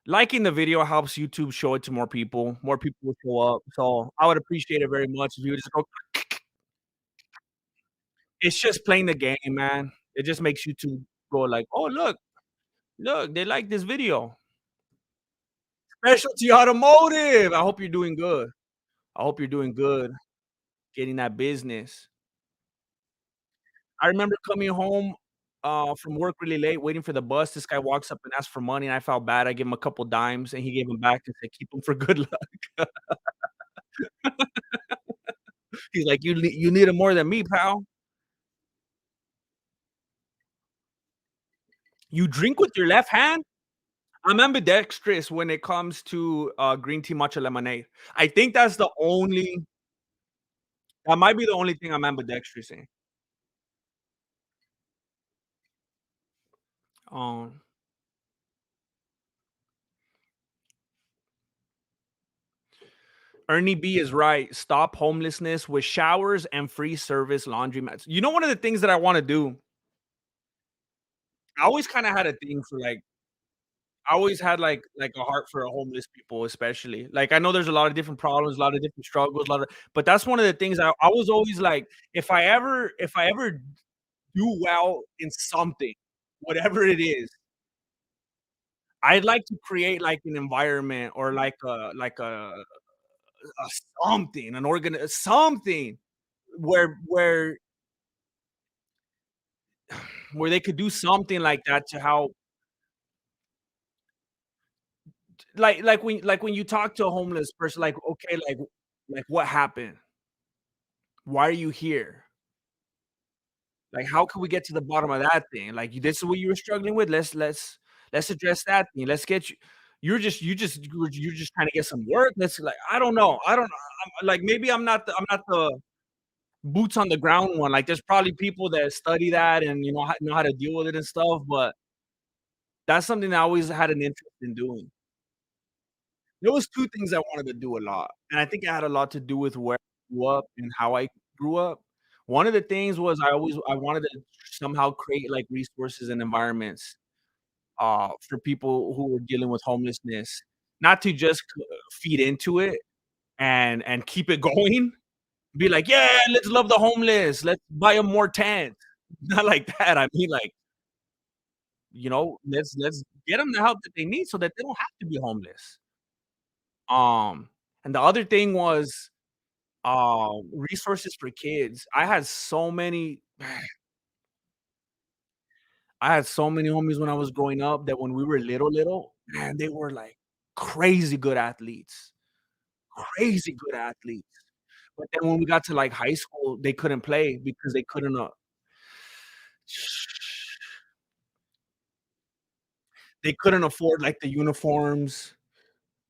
liking the video helps YouTube show it to more people. More people will show up. So I would appreciate it very much if you would just go. It's just playing the game, man. It just makes YouTube go like, "Oh, look, they like this video." Specialty Automotive. I hope you're doing good. I hope you're doing good. getting that business. I remember coming home, from work really late, waiting for the bus. This guy walks up and asks for money, and I felt bad. I gave him a couple dimes, and he gave them back and said, "Keep them for good luck." He's like, You need it more than me, pal. You drink with your left hand?" I'm ambidextrous when it comes to, green tea matcha lemonade. I think that's the only that might be the only thing I'm ambidextrous in. Um, Ernie B is right. Stop homelessness with showers and free service laundromats. You know, one of the things that I wanna do, I always kinda had a thing for, like I always had, like, a heart for homeless people, especially. Like, I know there's a lot of different problems, a lot of different struggles, a lot of but that's one of the things I was always like, if I ever do well in something, whatever it is, I'd like to create, like, an environment or like a something, an organ something where where they could do something like that to help like when you talk to a homeless person, like, "Okay, like, what happened? Why are you here? Like, how can we get to the bottom of that thing? Like, this is what you were struggling with? Let's address that thing. Let's get you you're just trying to get some work. Let's like I don't know. Like, maybe I'm not the boots on the ground one. Like, there's probably people that study that and, know how to deal with it and stuff, but that's something I always had an interest in doing. There was 2 things I wanted to do a lot, and I think it had a lot to do with where I grew up and how I grew up. One of the things was I wanted to somehow create, like, resources and environments, for people who were dealing with homelessness, not to just feed into it and keep it going, be like, "Yeah, let's love the homeless, let's buy 'em more tents." Not like that, I mean, like, let's get them the help that they need so that they don't have to be homeless. Um, and the other thing was, resources for kids. I had so many homies when I was growing up that when we were little, man, they were, like, crazy good athletes, crazy good athletes. But then when we got to, like, high school, they couldn't play because they couldn't afford, like, the uniforms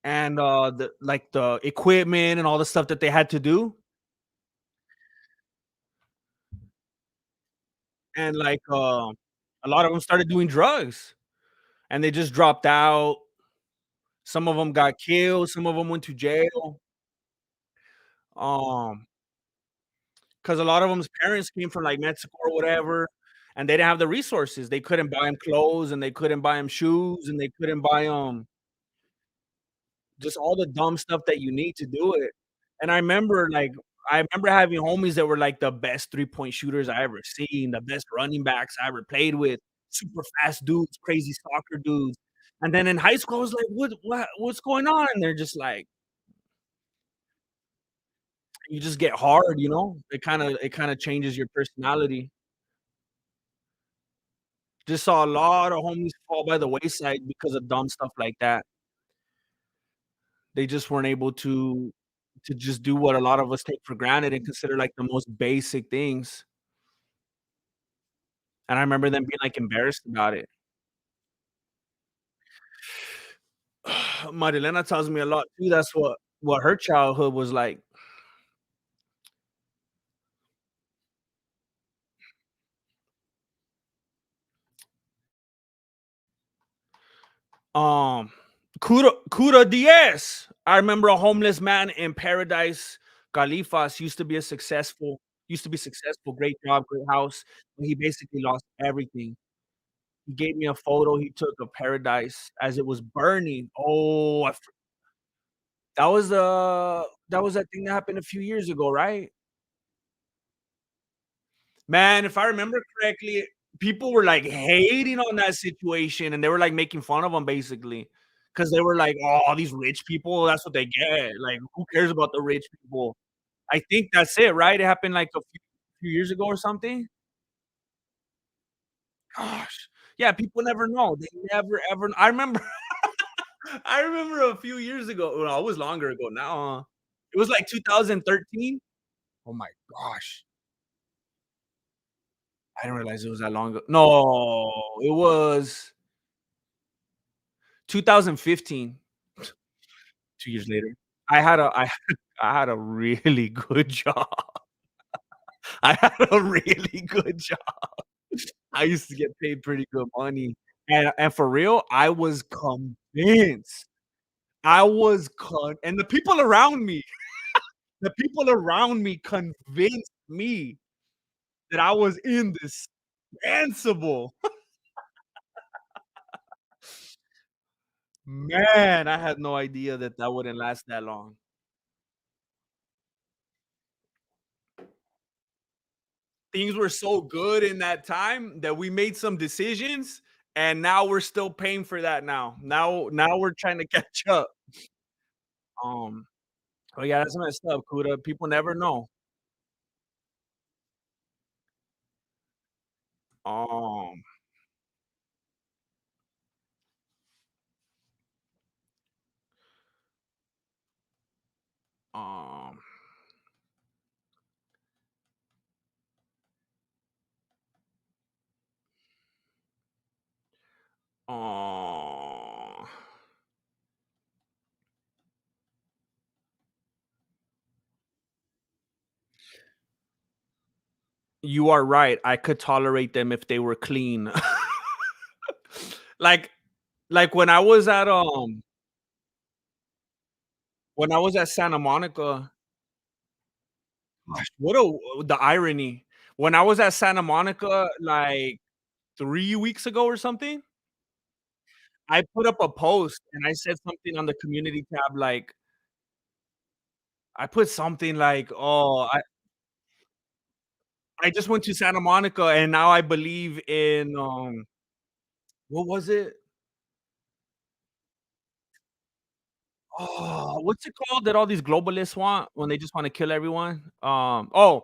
and, the equipment and all the stuff that they had to do, and, like, a lot of them started doing drugs, and they just dropped out. Some of them got killed, some of them went to jail, um, 'cause a lot of 'em's parents came from, like, Mexico or whatever, and they didn't have the resources. They couldn't buy them clothes, and they couldn't buy them shoes, and they couldn't buy them just all the dumb stuff that you need to do it. And I remember having homies that were, like, the best three-point shooters I ever seen, the best running backs I ever played with, super fast dudes, crazy soccer dudes. And then in high school, I was like, what's going on?" And they're just like you just get hard, you know? It kinda changes your personality. Just saw a lot of homies fall by the wayside because of dumb stuff like that. They just weren't able to just do what a lot of us take for granted and consider, like, the most basic things. And I remember them being, like, embarrassed about it. Marilena tells me a lot too, that's what her childhood was like. Um, Cura Diaz. I remember a homeless man in Paradise, Califas, used to be successful, great job, great house, but he basically lost everything. He gave me a photo he took of Paradise as it was burning. Oh, that was that thing that happened a few years ago, right? Man, if I remember correctly, people were, like, hating on that situation, and they were, like, making fun of him basically, because they were like, "Oh, these rich people, that's what they get, like, who cares about the rich people?" I think that's it, right? It happened like a few years ago or something? Gosh. Yeah, people never know. They never ever I remember I remember a few years ago, well, it was longer ago now, it was like 2013? Oh my gosh. I didn't realize it was that long ago. No, it was 2015, 2 years later. I had a I I had a really good job. I had a really good job. I used to get paid pretty good money, and for real, I was convinced. I was con and the people around me convinced me that I was indispensable. Man, I had no idea that that wouldn't last that long. Things were so good in that time that we made some decisions, and now we're still paying for that now. Now we're trying to catch up. Um, oh yeah, that's messed up, Kuda. People never know. Um, um, uh, you are right. I could tolerate them if they were clean. Like like when I was at Santa Monica, gosh, what a the irony. When I was at Santa Monica, like 3 weeks ago or something, I put up a post and I said something on the community tab, like, I put something like, "Oh, I just went to Santa Monica and now I believe in, what was it? Oh, what's it called that all these globalists want when they just wanna kill everyone? Oh,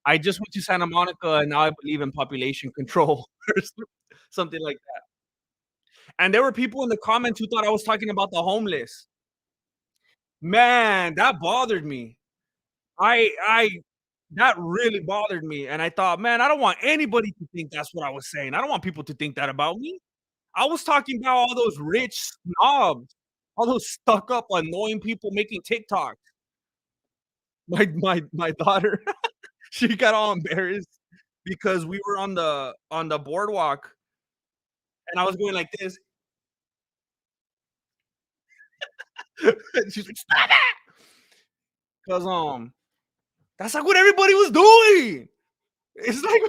I just went to Santa Monica and now I believe in population control or something like that. And there were people in the comments who thought I was talking about the homeless. Man, that bothered me. I that really bothered me, and I thought, "Man, I don't want anybody to think that's what I was saying. I don't want people to think that about me." I was talking about all those rich snobs, all those stuck up, annoying people making TikTok. My daughter, she got all embarrassed because we were on the boardwalk, and I was going like this, and she's like, "Stop it!" 'Cause, that's like what everybody was doing. It's like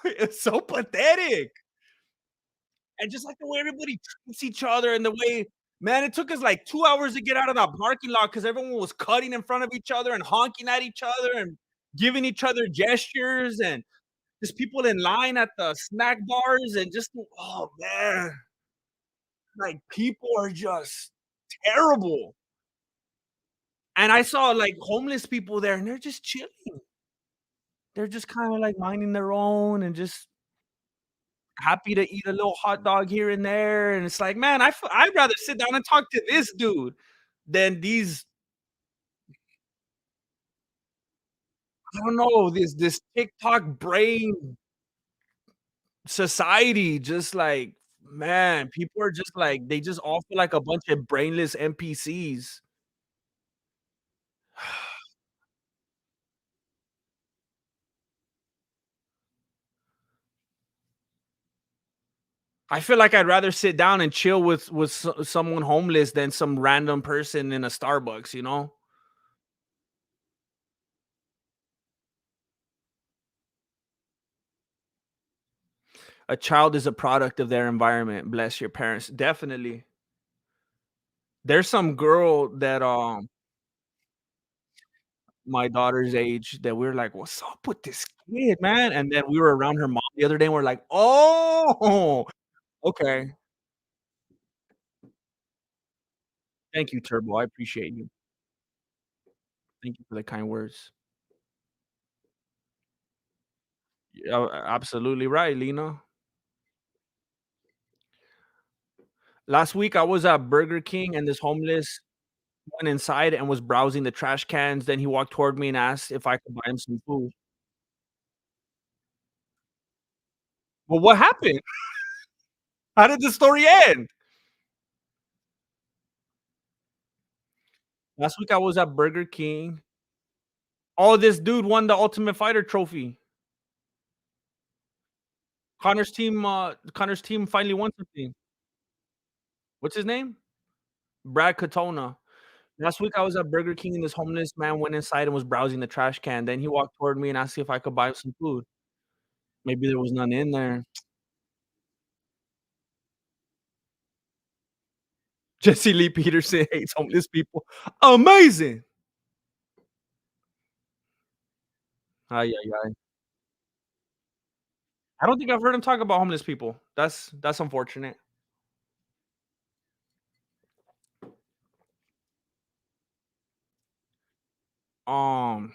it's so pathetic. And just like the way everybody treats each other and the way man, it took us like 2 hours to get out of that parking lot because everyone was cutting in front of each other and honking at each other and giving each other gestures and just people in line at the snack bars and just oh man, like people are just terrible. And I saw like homeless people there and they're just chilling. They're just kind of like minding their own and just happy to eat a little hot dog here and there, and it's like, man, I'd rather sit down and talk to this dude than these I don't know, this TikTok brain society, just like, man, people are just like they just all feel like a bunch of brainless NPCs. I feel like I'd rather sit down and chill with someone homeless than some random person in a Starbucks, you know? A child is a product of their environment, bless your parents, definitely. There's some girl that, my daughter's age that we were like, "What's up with this kid, man?" And then we were around her mom the other day and we're like, "Oh, okay. Thank you, Turbo. I appreciate you." Thank you for the kind words. Yeah, absolutely right, Lena. Last week, I was at Burger King, and this homeless went inside and was browsing the trash cans. Then he walked toward me and asked if I could buy him some food. Well, what happened? How did the story end? Last week, I was at Burger King. Oh, this dude won the Ultimate Fighter trophy. Connor's team finally won something. What's his name? Brad Katona. Last week, I was at Burger King, and this homeless man went inside and was browsing the trash can. Then he walked toward me and asked if I could buy him some food. Maybe there was none in there. Jesse Lee Peterson hates homeless people. Amazing. Ay, ay, ay. I don't think I've heard him talk about homeless people. That's unfortunate. Um,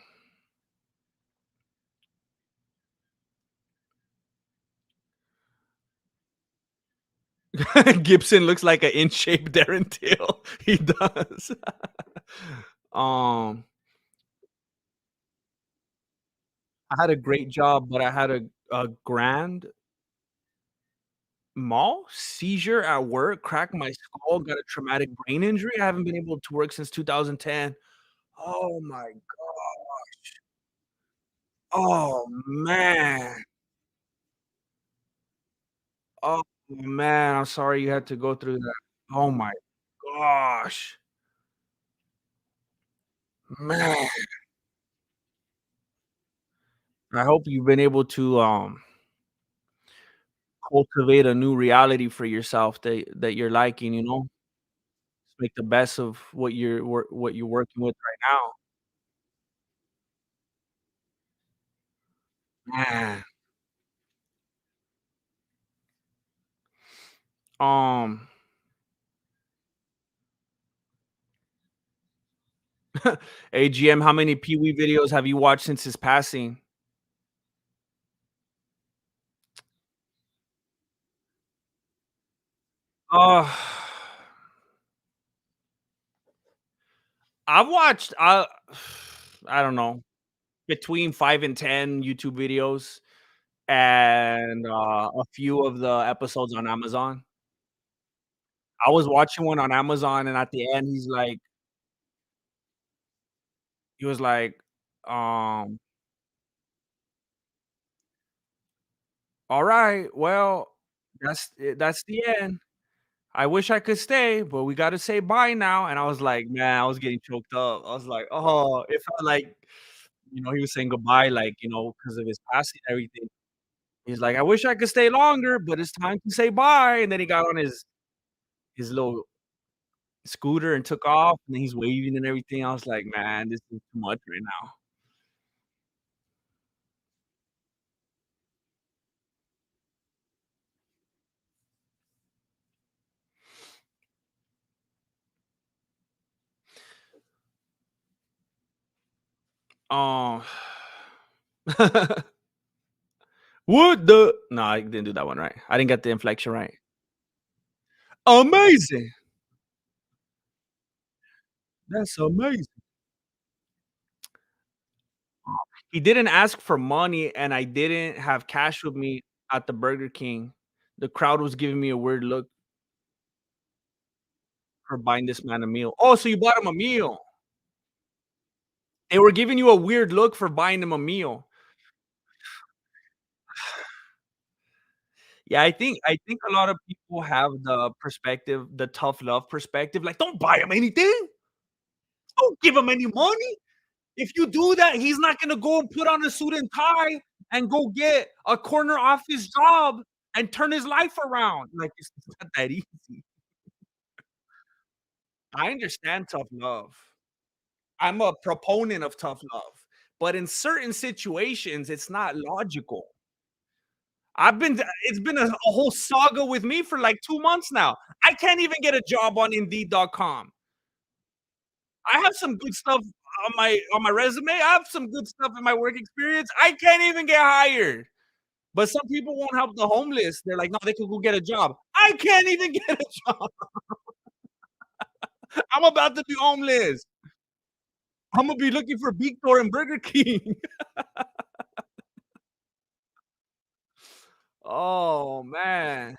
Gibson looks like an in shape Darren Till. He does. um, I had a great job, but I had a grand mal seizure at work, cracked my skull, got a traumatic brain injury. I haven't been able to work since 2010. Oh my gosh. Oh man. Oh man, I'm sorry you had to go through that. Oh my gosh. Man, I hope you've been able to, cultivate a new reality for yourself that you're liking, you know? Just make the best of what you're working with right now. Man. Um, AGM, how many Pee Wee videos have you watched since his passing? Uh, I've watched, I don't know, between 5 and 10 YouTube videos and, a few of the episodes on Amazon. I was watching one on Amazon, and at the end, he was like, um, "Alright, well, that's the end. I wish I could stay, but we gotta say bye now," and I was like, man, I was getting choked up. I was like, "Oh," it felt like, he was saying goodbye, like, because of his passing and everything. He's like, "I wish I could stay longer, but it's time to say bye," and then he got on his little scooter and took off, and then he's waving and everything. I was like, "Man, this is too much right now." Um, what the No, I didn't do that one right. I didn't get the inflection right. Amazing. That's amazing. He didn't ask for money, and I didn't have cash with me at the Burger King. The crowd was giving me a weird look for buying this man a meal. Oh, so you bought him a meal. They were giving you a weird look for buying him a meal. Yeah, I think a lot of people have the perspective, the tough love perspective, like, "Don't buy him anything. Don't give him any money. If you do that, he's not gonna go and put on a suit and tie and go get a corner office job and turn his life around." Like, it's not that easy. I understand tough love. I'm a proponent of tough love, but in certain situations, it's not logical. It's been a whole saga with me for like 2 months now. I can't even get a job on Indeed.com. I have some good stuff on my resume. I have some good stuff in my work experience. I can't even get hired. But some people won't help the homeless. They're like, "No, they could go get a job." I can't even get a job. I'm about to be homeless. Imma be looking for Victor and Burger King. Oh, man.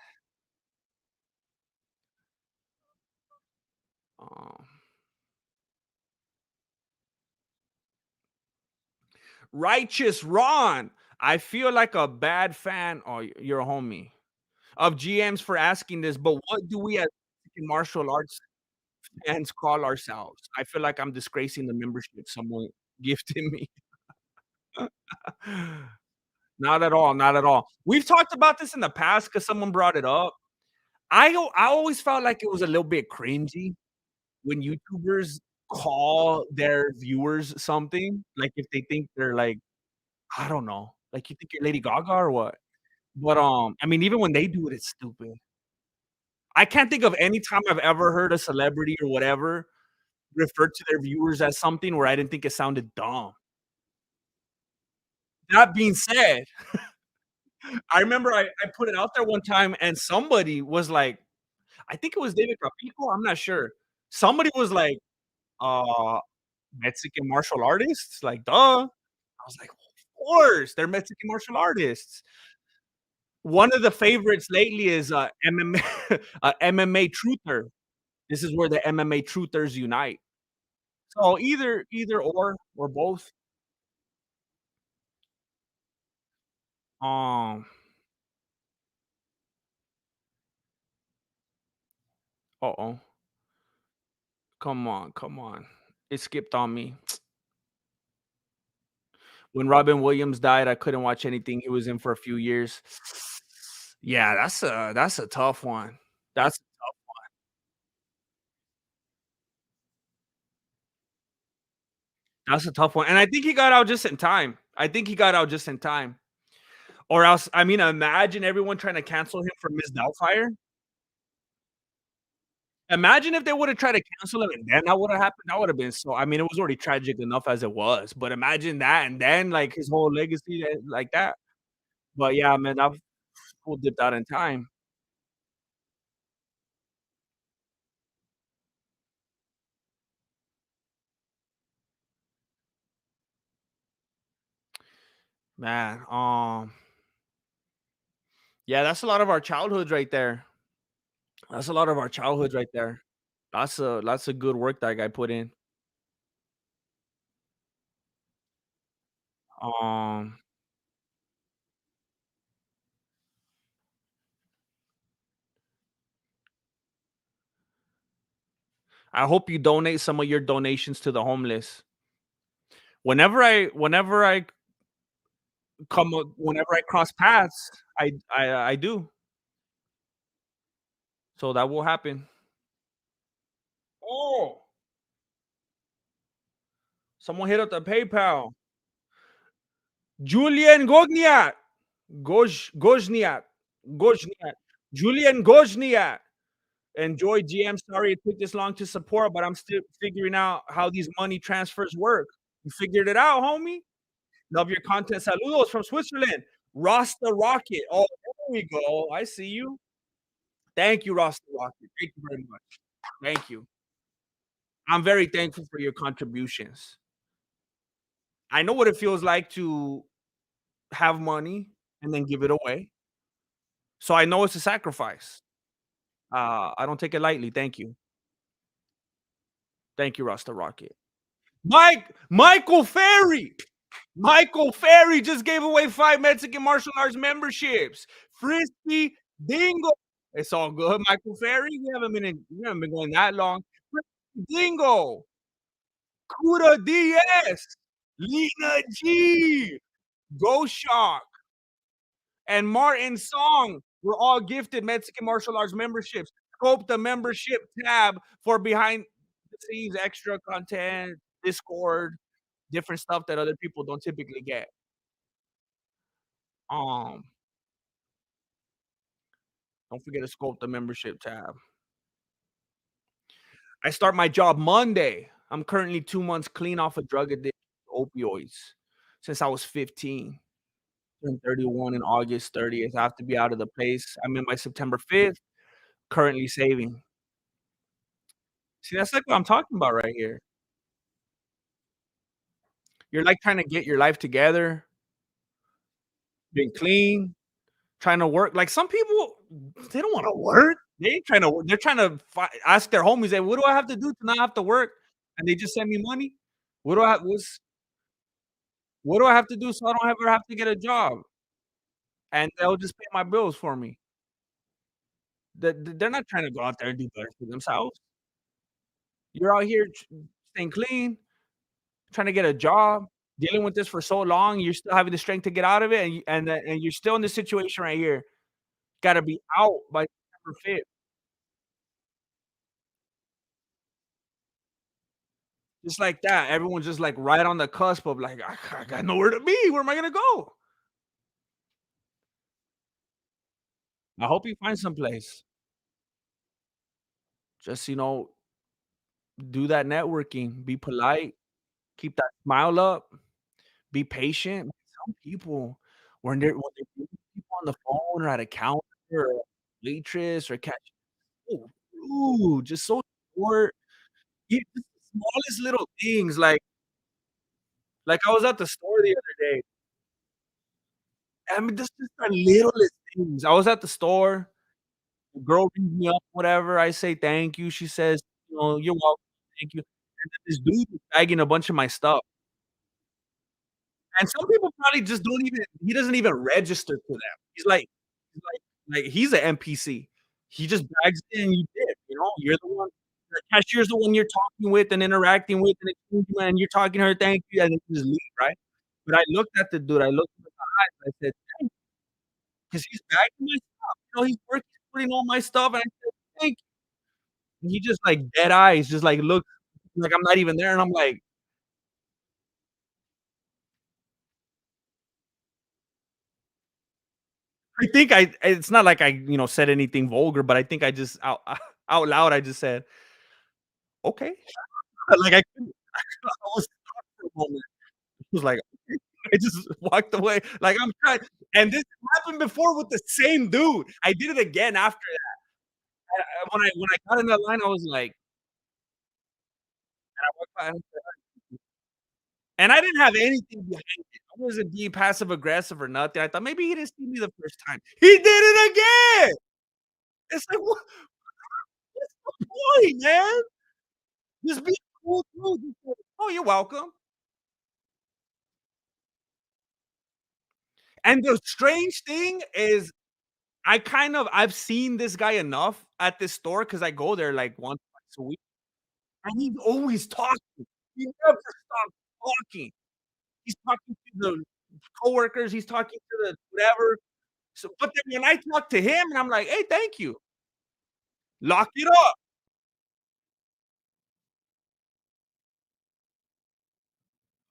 Oh. Righteous Ron. I feel like a bad fan. Oh, you're a homie. Of GMs for asking this, but what do we as martial arts fans call ourselves? I feel like I'm disgracing the membership someone gifted me. Not at all, not at all. We've talked about this in the past because someone brought it up. I always felt like it was a little bit cringy when YouTubers call their viewers something, like, if they think they're, like, I don't know, like, you think you're Lady Gaga or what? But, I mean, even when they do it, it's stupid. I can't think of any time I've ever heard a celebrity or whatever refer to their viewers as something where I didn't think it sounded dumb. That being said, I remember I put it out there one time and somebody was like, I think it was David Capico, I'm not sure. Somebody was like, uh, "Mexican martial artists?" Like, "Duh." I was like, "Of course, they're Mexican martial artists." One of the favorites lately is, MMA MMA truther. This is where the MMA truthers unite. So either or both. Um, uh-oh. Come on, come on. It skipped on me. When Robin Williams died, I couldn't watch anything he was in for a few years. Yeah, that's a tough one. That's that's a tough one, and I think he got out just in time. I think he got out just in time, or else, I mean, imagine everyone trying to cancel him for Miss Doubtfire. Imagine if they woulda tried to cancel him and then that woulda happened, that woulda been so I mean, it was already tragic enough as it was, but imagine that and then, like, his whole legacy, like that. But yeah, man, that fool dipped out in time. Man, yeah, that's a lot of our childhoods right there. That's a lot of our childhoods right there. That's a good work that guy put in. Um, I hope you donate some of your donations to the homeless. Whenever I whenever I cross paths, I do. So that will happen. Oh, someone hit up the PayPal. Julian Gogniat. Gojniak. Gojniak. Julian Gojniak. Enjoy GM. Sorry it took this long to support, but I'm still figuring out how these money transfers work. You figured it out, homie? Love your content. Saludos from Switzerland. Rasta Rocket. Oh, there we go. I see you. Thank you, Rasta Rocket. Thank you very much. Thank you. I'm very thankful for your contributions. I know what it feels like to have money and then give it away. So I know it's a sacrifice. I don't take it lightly. Thank you. Thank you, Rasta Rocket. Michael Ferry. Michael Ferry just gave away 5 Mexican martial arts memberships. Frisky Dingo. It's all good, Michael Ferry. You haven't been going that long. Frisky Dingo, Kuda DS, Lena G, Go Shock, and Martin Song were all gifted Mexican martial arts memberships. Scope the membership tab for behind the scenes extra content, Discord, different stuff that other people don't typically get. Um, don't forget to scope the membership tab. I start my job Monday. I'm currently 2 months clean off of drug addiction, opioids, since I was 15. Turned 31 in August 30th. I have to be out of the place. I'm in my September 5th, currently saving. See, that's like what I'm talking about right here. You're, like, trying to get your life together, being clean, trying to work. Like, some people, they don't wanna work. They ain't trying to work. They're trying to ask their homies, "Hey, what do I have to do to not have to work?" And they just send me money. What do I have to do so I don't ever have to get a job? And they'll just pay my bills for me. They're not trying to go out there and do better for themselves. You're out here staying clean, trying to get a job, dealing with this for so long, you're still having the strength to get out of it, and you're still in this situation right here. Gotta be out by September 5th. Just like that, everyone's just, like, right on the cusp of, like, I got nowhere to be. Where am I gonna go?" I hope you find some place. Just, do that networking, be polite, keep that smile up, be patient. Some people, when they're meeting people on the phone or at a counter or a waitress or catch so rude, just so short. Just the smallest little things, like I was at the store the other day. I mean, just the littlest things. I was at the store, the girl rings me up, whatever, I say, "Thank you," she says, "You're welcome, thank you." And then this dude is bagging a bunch of my stuff. And some people probably just don't even he doesn't even register to them. He's a NPC. He just bags it and you dip, you're the one the cashier's the one you're talking with and interacting with and exchanging and you're talking to her, "Thank you," and then you just leave, right? But I looked at the dude, I looked him in the eyes, I said, "Thank you," 'cause he's bagging my stuff, he's working, he's putting all my stuff, and I said, "Thank you." And he just, like, dead eyes, just, like, look like I'm not even there, and I'm like I think it's not like I, said anything vulgar, but I think I just out loud, I just said, "Okay." Like, I couldn't I was stuck for a moment. I was like, "Okay." I just walked away, like, I'm trying and this happened before with the same dude. I did it again after that. When I got in that line, I was like and I walked by and I didn't have anything behind it. I wasn't being passive aggressive or nothing. I thought maybe he didn't see me the first time. He did it again! It's like, what's the point, man? Just be cool too. Just say, "Oh, you're welcome." And the strange thing is I've seen this guy enough at this store because I go there, like, once, twice a week, and he's always talking. He never stops talking. He's talking to the coworkers, he's talking to the whatever. So but then when I talk to him and I'm like, "Hey, thank you." Lock it up.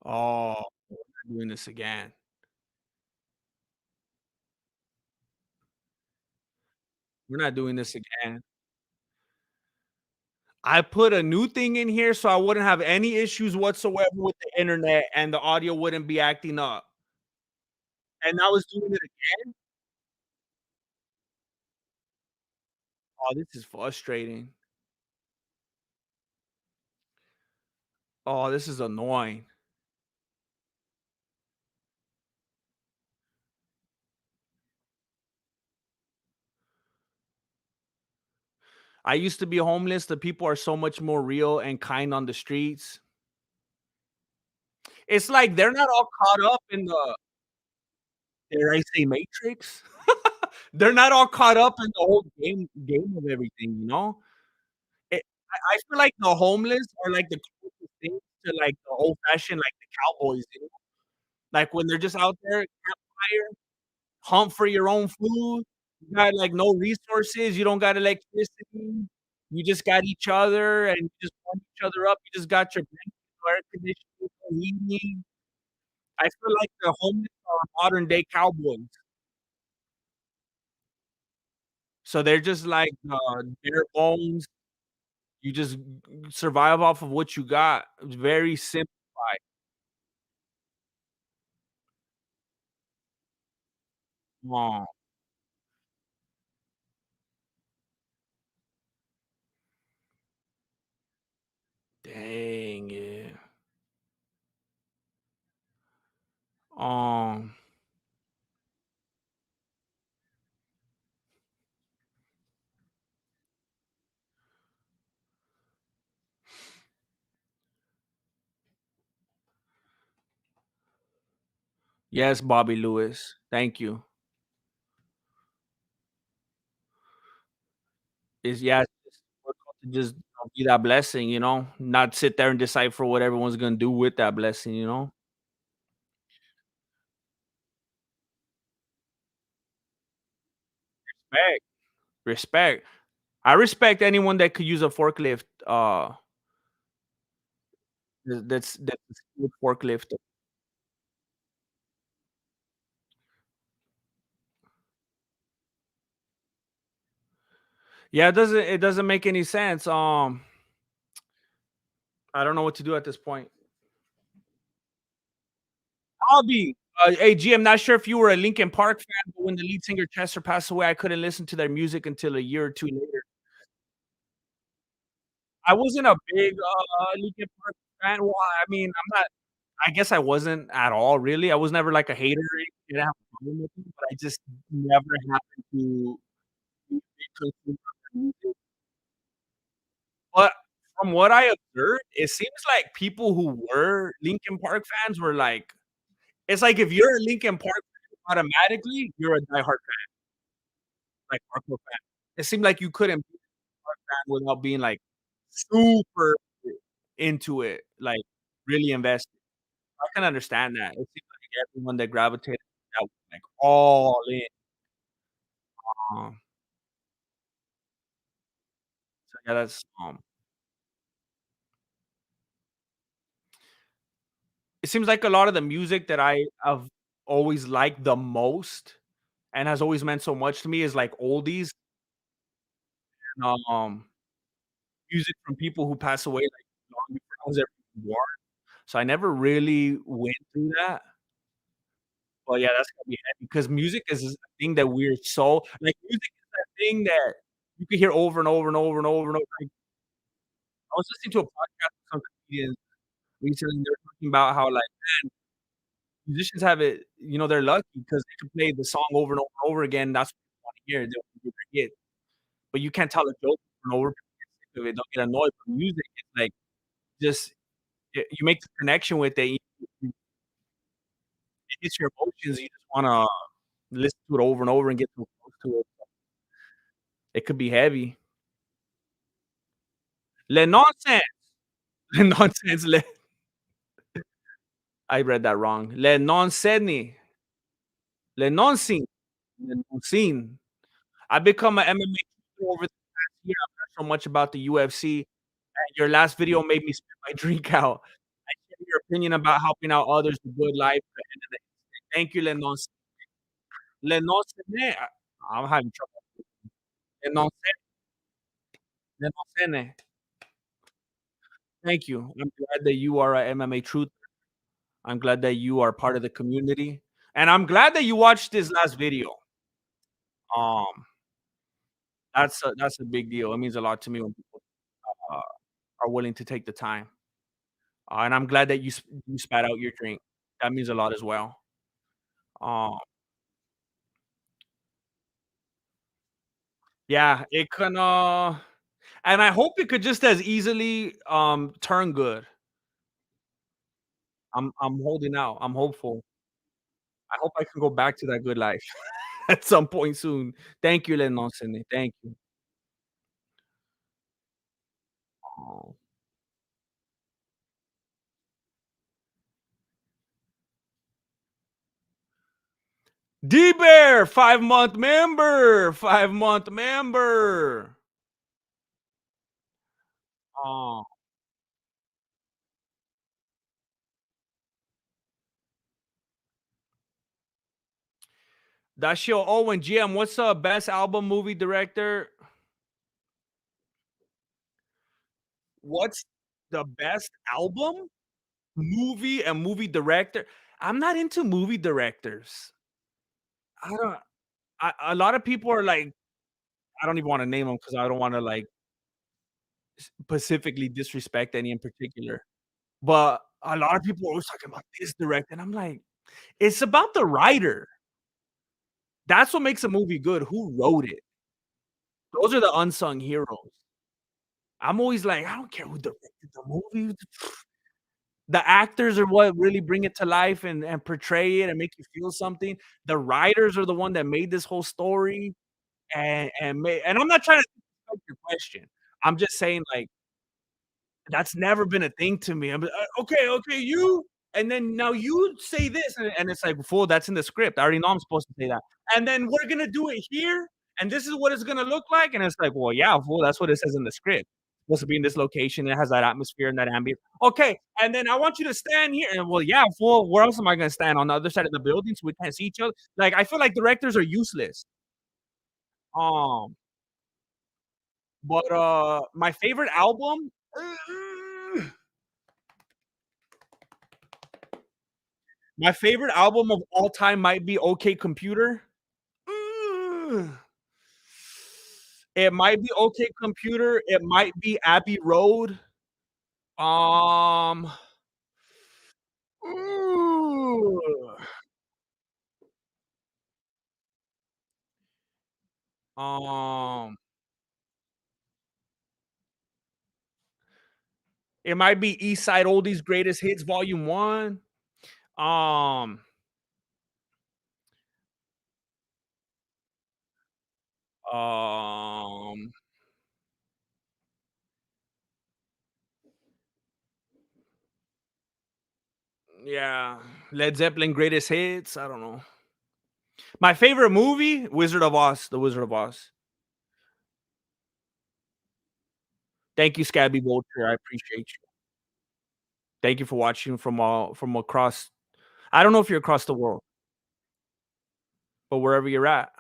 Oh, we're not doing this again. We're not doing this again. I put a new thing in here so I wouldn't have any issues whatsoever with the internet and the audio wouldn't be acting up. And I was doing it again. Oh, this is frustrating. Oh, this is annoying. I used to be homeless. The people are so much more real and kind on the streets. It's like they're not all caught up in the dare I say matrix? They're not all caught up in the whole game of everything, you know? I feel like the homeless are like the closest thing to like the old fashioned like the cowboys, like when they're just out there, campfire, hunt for your own food. You got, like, no resources, you don't got electricity, you just got each other, and you just warm each other up, you just got your blanket, air conditioning, heating. I feel like the homeless are modern day cowboys. So they're just like, bare bones. You just survive off of what you got. It's very simplified. Oh, dang it. Um, yes, Bobby Lewis. Thank you. Is yeah, it's difficult to just be that blessing, not sit there and decipher what everyone's gonna do with that blessing. Respect, respect. I respect anyone that could use a forklift. That's a skilled forklift. Yeah, it doesn't make any sense. I don't know what to do at this point. Hobby. Hey, G, I'm not sure if you were a Linkin Park fan, but when the lead singer Chester passed away, I couldn't listen to their music until a year or two later. I wasn't a big Linkin Park fan. Well, I mean, I guess I wasn't at all, really. I was never like a hater or anything. I didn't have a problem with them, but I just never happened to be a big consumer of their music. But from what I observed, it seems like people who were Linkin Park fans were like, it's like if you're a Linkin Park fan, automatically you're a diehard fan, like hardcore fan. It seemed like you couldn't be a Park fan without being like super into it, like really invested. I can understand that. It seems like everyone that gravitated to that was like all in. Um, so yeah, it seems like a lot of the music that I have always liked the most and has always meant so much to me is like oldies and, music from people who pass away, like, long before I was ever born. So I never really went through that. But yeah, that's gonna be heavy because music is a thing that we're so like, music is that thing that you can hear over and over and over and over and over. Like, I was listening to a podcast with some comedians recently, and they were talking about how, like, musicians have it they're lucky because they can play the song over and over and over again. That's what you wanna hear. They want to hear their hit. But you can't tell a joke over and over, people get sick of it, they'll get annoyed. But music, it's like, just you make the connection with it, it hits your emotions, you just wanna listen to it over and over and get so close to it. It could be heavy. Le nonsense, le nonsense, le I read that wrong. Le nonsense, le nonsense, le nonsense. I've become a MMA truther over the past year. I've learned so much about the UFC, and your last video made me spit my drink out. I share your opinion about helping out others with good life. Thank you, le nonsense. Le nonsense. I'm having trouble. Le nonsense, le nonsense. Thank you. I'm glad that you are a MMA truther. I'm glad that you are part of the community, and I'm glad that you watched this last video. Um, that's a big deal. It means a lot to me when people, uh, are willing to take the time, and I'm glad that you spat out your drink. That means a lot as well. Um, yeah, it can, and I hope it could just as easily, turn good. I'm holding out. I'm hopeful. I hope I can go back to that good life at some point soon. Thank you, Lenonsene. Thank you. Oh. D Bear, 5-month member, 5-month member. Oh, that's your Owen GM. What's up? Best album, movie director? What's the best album, movie, and movie director? I'm not into movie directors. I don't a lot of people are like I don't even wanna name them because I don't wanna, like, specifically disrespect any in particular, but a lot of people are always talking about this director, and I'm like, "It's about the writer." That's what makes a movie good, who wrote it. Those are the unsung heroes. I'm always like, "I don't care who directed the movie." The actors are what really bring it to life and portray it and make you feel something. The writers are the one that made this whole story and I'm not trying to disrespect your question. I'm just saying, like, that's never been a thing to me. I'm "Okay, okay, you and then now you say this," and it's like, "Fool, that's in the script. I already know I'm supposed to say that. And then we're gonna do it here, and this is what it's gonna look like," and it's like, "Well, yeah, fool, that's what it says in the script. It's supposed to be in this location, it has that atmosphere and that ambience. Okay, and then I want you to stand here," and well, yeah, fool, where else am I gonna stand? On the other side of the building so we can't see each other? Like, I feel like directors are useless. Um, but my favorite album my favorite album of all time might be OK Computer. Mm. It might be OK Computer, it might be Abbey Road. Um, ooh, um, it might be East Side Oldies Greatest Hits Volume 1. Um, um, yeah, Led Zeppelin Greatest Hits, I don't know. My favorite movie, Wizard of Oz, The Wizard of Oz. Thank you, Scabby Vulture, I appreciate you. Thank you for watching from across I don't know if you're across the world, but wherever you're at.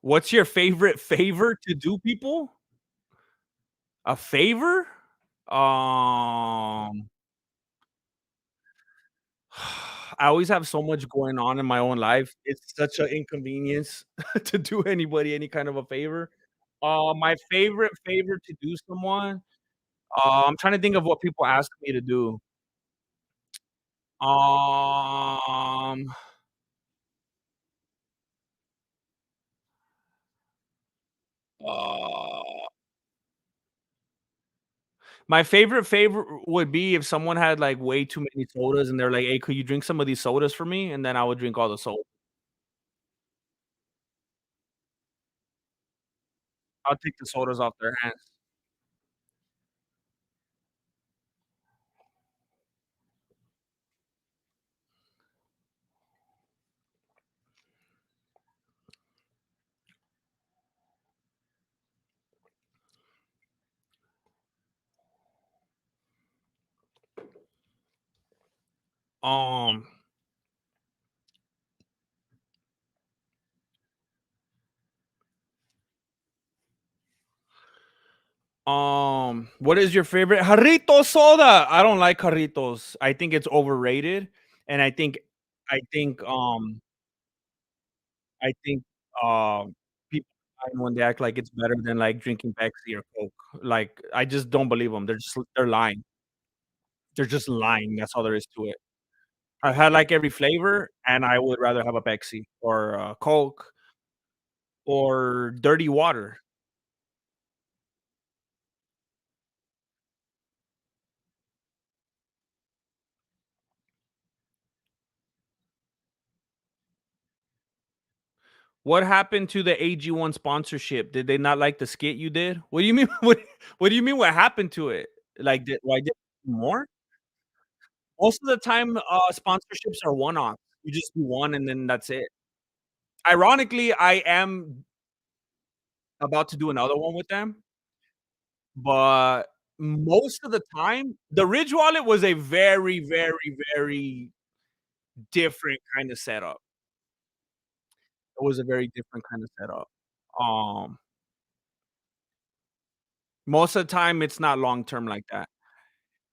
What's your favorite favor to do people? A favor? Um, I always have so much going on in my own life. It's such an inconvenience to do anybody any kind of a favor. My favorite favor to do someone, I'm trying to think of what people ask me to do. Um, uh My favorite favor would be if someone had, like, way too many sodas and they're like, "Hey, could you drink some of these sodas for me?" And then I would drink all the soda. I'll take the sodas off their hands. Um, what is your favorite Jarrito soda? I don't like Jarritos. I think it's overrated, and I think, people lying when they act like it's better than, like, drinking Pepsi or Coke. Like, I just don't believe them. They're lying. They're just lying. That's all there is to it. I've had, like, every flavor, and I would rather have a Pepsi or a Coke or dirty water. What happened to the AG1 sponsorship? Did they not like the skit you did? What do you mean what do you mean what happened to it? Like, did why did more? Most of the time, sponsorships are one-off. You just do one and then that's it. Ironically, I am about to do another one with them, but most of the time the Ridge Wallet was a very, very, very different kind of setup. It was a very different kind of setup. Um Most of the time, it's not long term like that.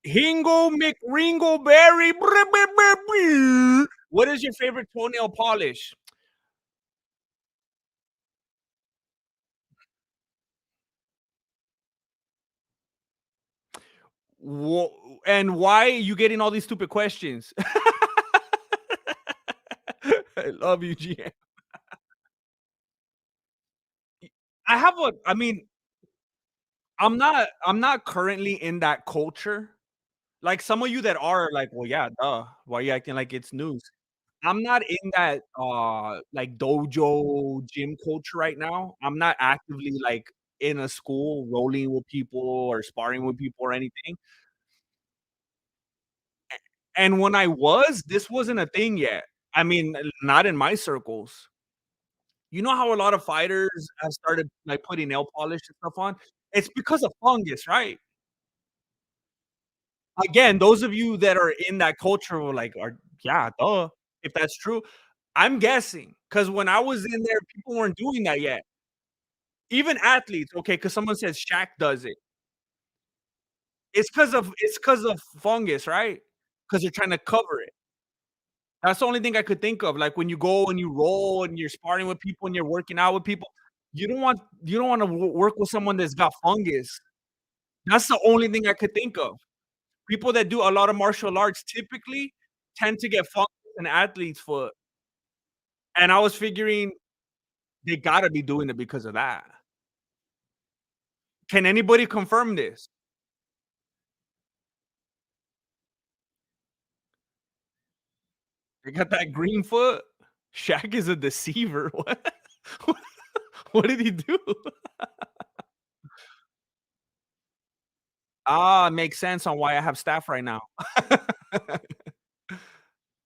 Hingo McRingleberry. What is your favorite toenail polish? Wha and why are you getting all these stupid questions? I love you, GM. I mean, I'm not currently in that culture. Like, some of you that are like, "Well, yeah, duh. Why are you acting like it's news?" I'm not in that, like, dojo gym culture right now. I'm not actively, like, in a school rolling with people or sparring with people or anything, and when I was, this wasn't a thing yet. I mean, not in my circles. You know how a lot of fighters have started, like, putting nail polish and stuff on? It's because of fungus, right? Again, those of you that are in that culture were like, "Are yeah, duh," if that's true. I'm guessing because when I was in there, people weren't doing that yet. Even athletes, okay, because someone says Shaq does it. It's because of fungus, right? Because 'Cause they're trying to cover it. That's the only thing I could think of, like, when you go and you roll and you're sparring with people and you're working out with people, you don't wanna work with someone that's got fungus. That's the only thing I could think of. People that do a lot of martial arts typically tend to get fungus in athlete's foot, and I was figuring they gotta be doing it because of that. Can anybody confirm this? They got that green foot? Shaq is a deceiver. What? What did he do? Ah, makes sense on why I have staff right now.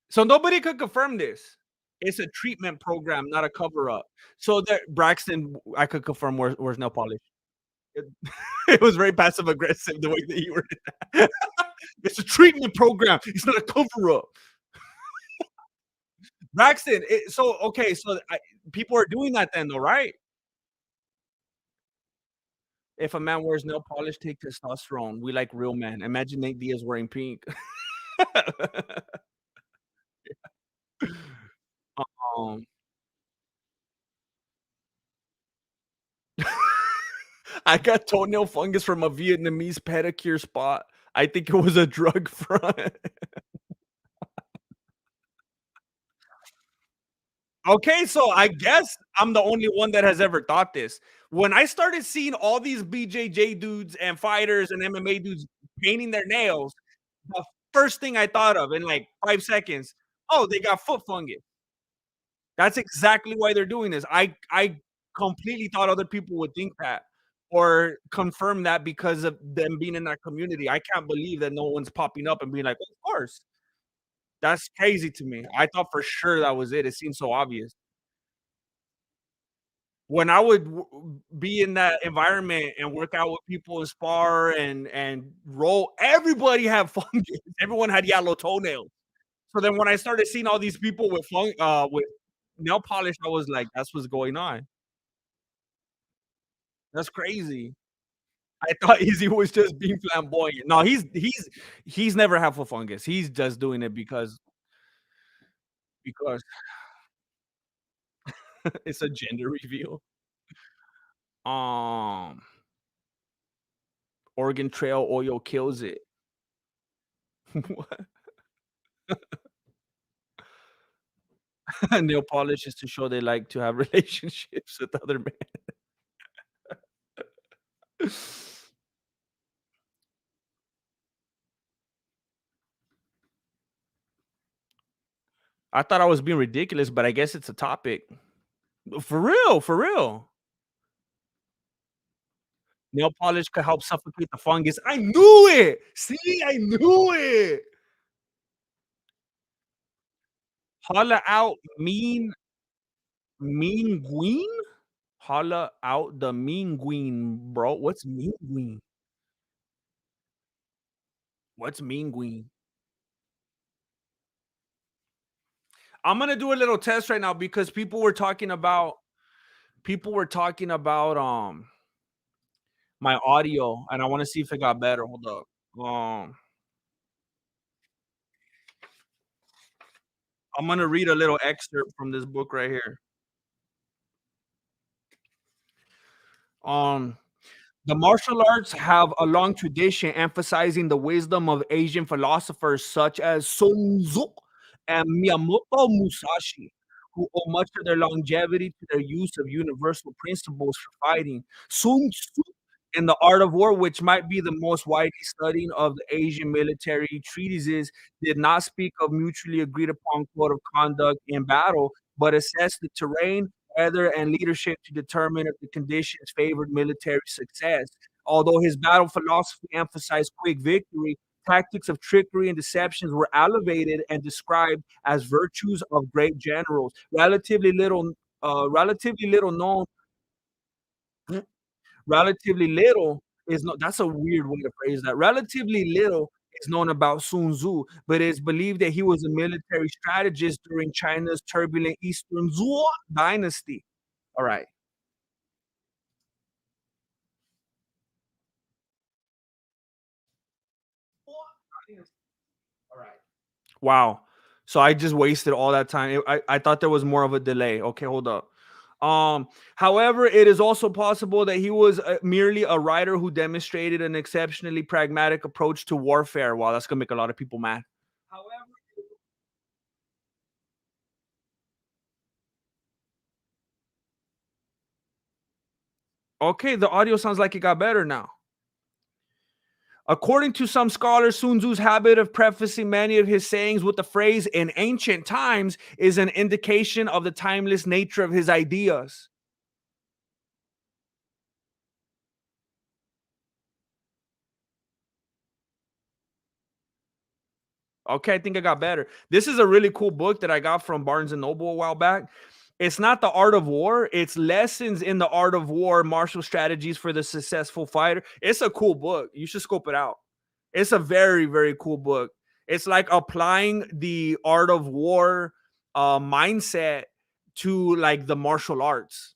So nobody could confirm this. It's a treatment program, not a cover up. So there Braxton, I could confirm where's nail polish. It it was very passive aggressive the way that you worded that. It's a treatment program. It's not a cover up. Braxton, so okay, so people are doing that then though, right? If a man wears nail polish, take testosterone. We like real men. Imagine Nate Diaz wearing pink. Um, I got toenail fungus from a Vietnamese pedicure spot. I think it was a drug front. Okay, so I guess I'm the only one that has ever thought this. When I started seeing all these BJJ dudes and fighters and MMA dudes painting their nails, the first thing I thought of in like 5 seconds, "Oh, they got foot fungus." That's exactly why they're doing this. I completely thought other people would think that or confirm that because of them being in that community. I can't believe that no one's popping up and being like, "Of course." That's crazy to me. I thought for sure that was it. It seems so obvious. When I would be in that environment and work out with people and spar and roll, everybody had fungus. Everyone had yellow toenails. So then when I started seeing all these people with nail polish, I was like, "That's what's going on." That's crazy. I thought Easy was just being flamboyant. No, he's never had foot fungus. He's just doing it because it's a gender reveal. Um, Oregon Trail oil kills it. What? Nail polish is to show they like to have relationships with other men. I thought I was being ridiculous, but I guess it's a topic. For real, for real. Nail polish could help suffocate the fungus. I knew it. See, I knew it. Holla out mean queen? Holla out the mean queen, bro. What's mean queen? What's mean queen? I'm gonna do a little test right now because people were talking about my audio, and I wanna see if it got better. Hold up. I'm gonna read a little excerpt from this book right here. Um The martial arts have a long tradition emphasizing the wisdom of Asian philosophers such as Sun Tzu and Miyamoto Musashi, who owe much of their longevity to their use of universal principles for fighting. Sun Tzu, in The Art of War, which might be the most widely studied of the Asian military treatises, did not speak of mutually agreed upon code of conduct in battle, but assessed the terrain, weather, and leadership to determine if the conditions favored military success. Although his battle philosophy emphasized quick victory, tactics of trickery and deceptions were elevated and described as virtues of great generals. Relatively little known Relatively little is no that's a weird way to phrase that. Relatively little is known about Sun Tzu, but it's believed that he was a military strategist during China's turbulent Eastern Zhou dynasty. All right. All right. Wow. So I just wasted all that time. I thought there was more of a delay. Okay, hold up. However, it is also possible that he was merely a writer who demonstrated an exceptionally pragmatic approach to warfare. Wow, that's gonna make a lot of people mad. However, okay, the audio sounds like it got better now. According to some scholars, Sun Tzu's habit of prefacing many of his sayings with the phrase in ancient times is an indication of the timeless nature of his ideas. Okay, I think I got better. This is a really cool book that I got from Barnes and Noble a while back. It's not the art of war, it's lessons in the art of war, martial strategies for the successful fighter. It's a cool book. You should scope it out. It's a very, very cool book. It's like applying the art of war mindset to like the martial arts.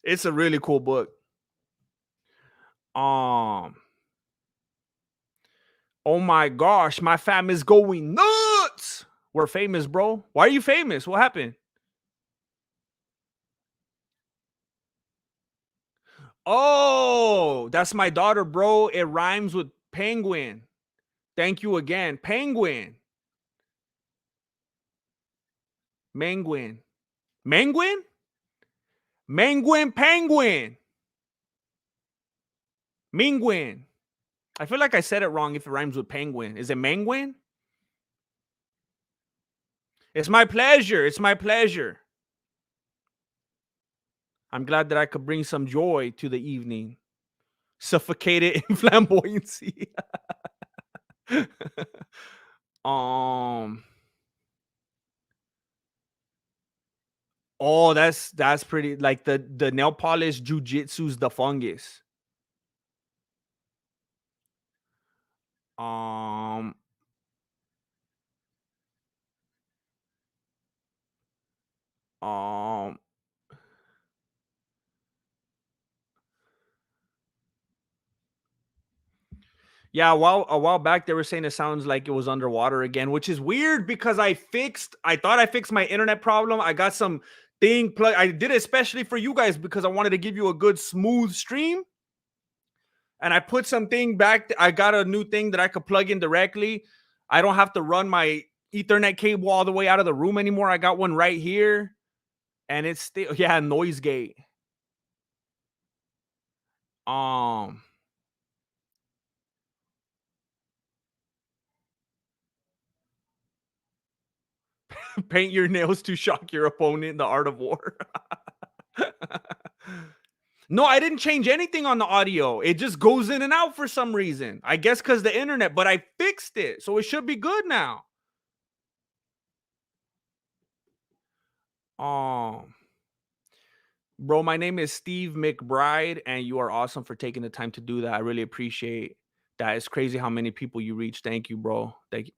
It's a really cool book. Um, oh my gosh, my fam is going nuts. We're famous, bro. Why are you famous? What happened? Oh, that's my daughter, bro. It rhymes with penguin. Thank you again. Penguin. Menguin. Menguin? Menguin penguin. Menguin. I feel like I said it wrong if it rhymes with penguin. Is it menguin? It's my pleasure. It's my pleasure. I'm glad that I could bring some joy to the evening. Suffocated in flamboyancy. um oh, that's pretty like the nail polish jujitsu's the fungus. Um um yeah, a while back they were saying it sounds like it was underwater again, which is weird because I thought I fixed my internet problem. I got some thing plug. I did it especially for you guys because I wanted to give you a good smooth stream. And I put something back. I got a new thing that I could plug in directly. I don't have to run my Ethernet cable all the way out of the room anymore. I got one right here, and it's still noise gate. Um, paint your nails to shock your opponent. The art of war. No, I didn't change anything on the audio. It just goes in and out for some reason. I guess because the internet, but I fixed it, so it should be good now. Um, Bro, my name is Steve McBride, and you are awesome for taking the time to do that. I really appreciate that. It's crazy how many people you reach. Thank you, bro. Thank you.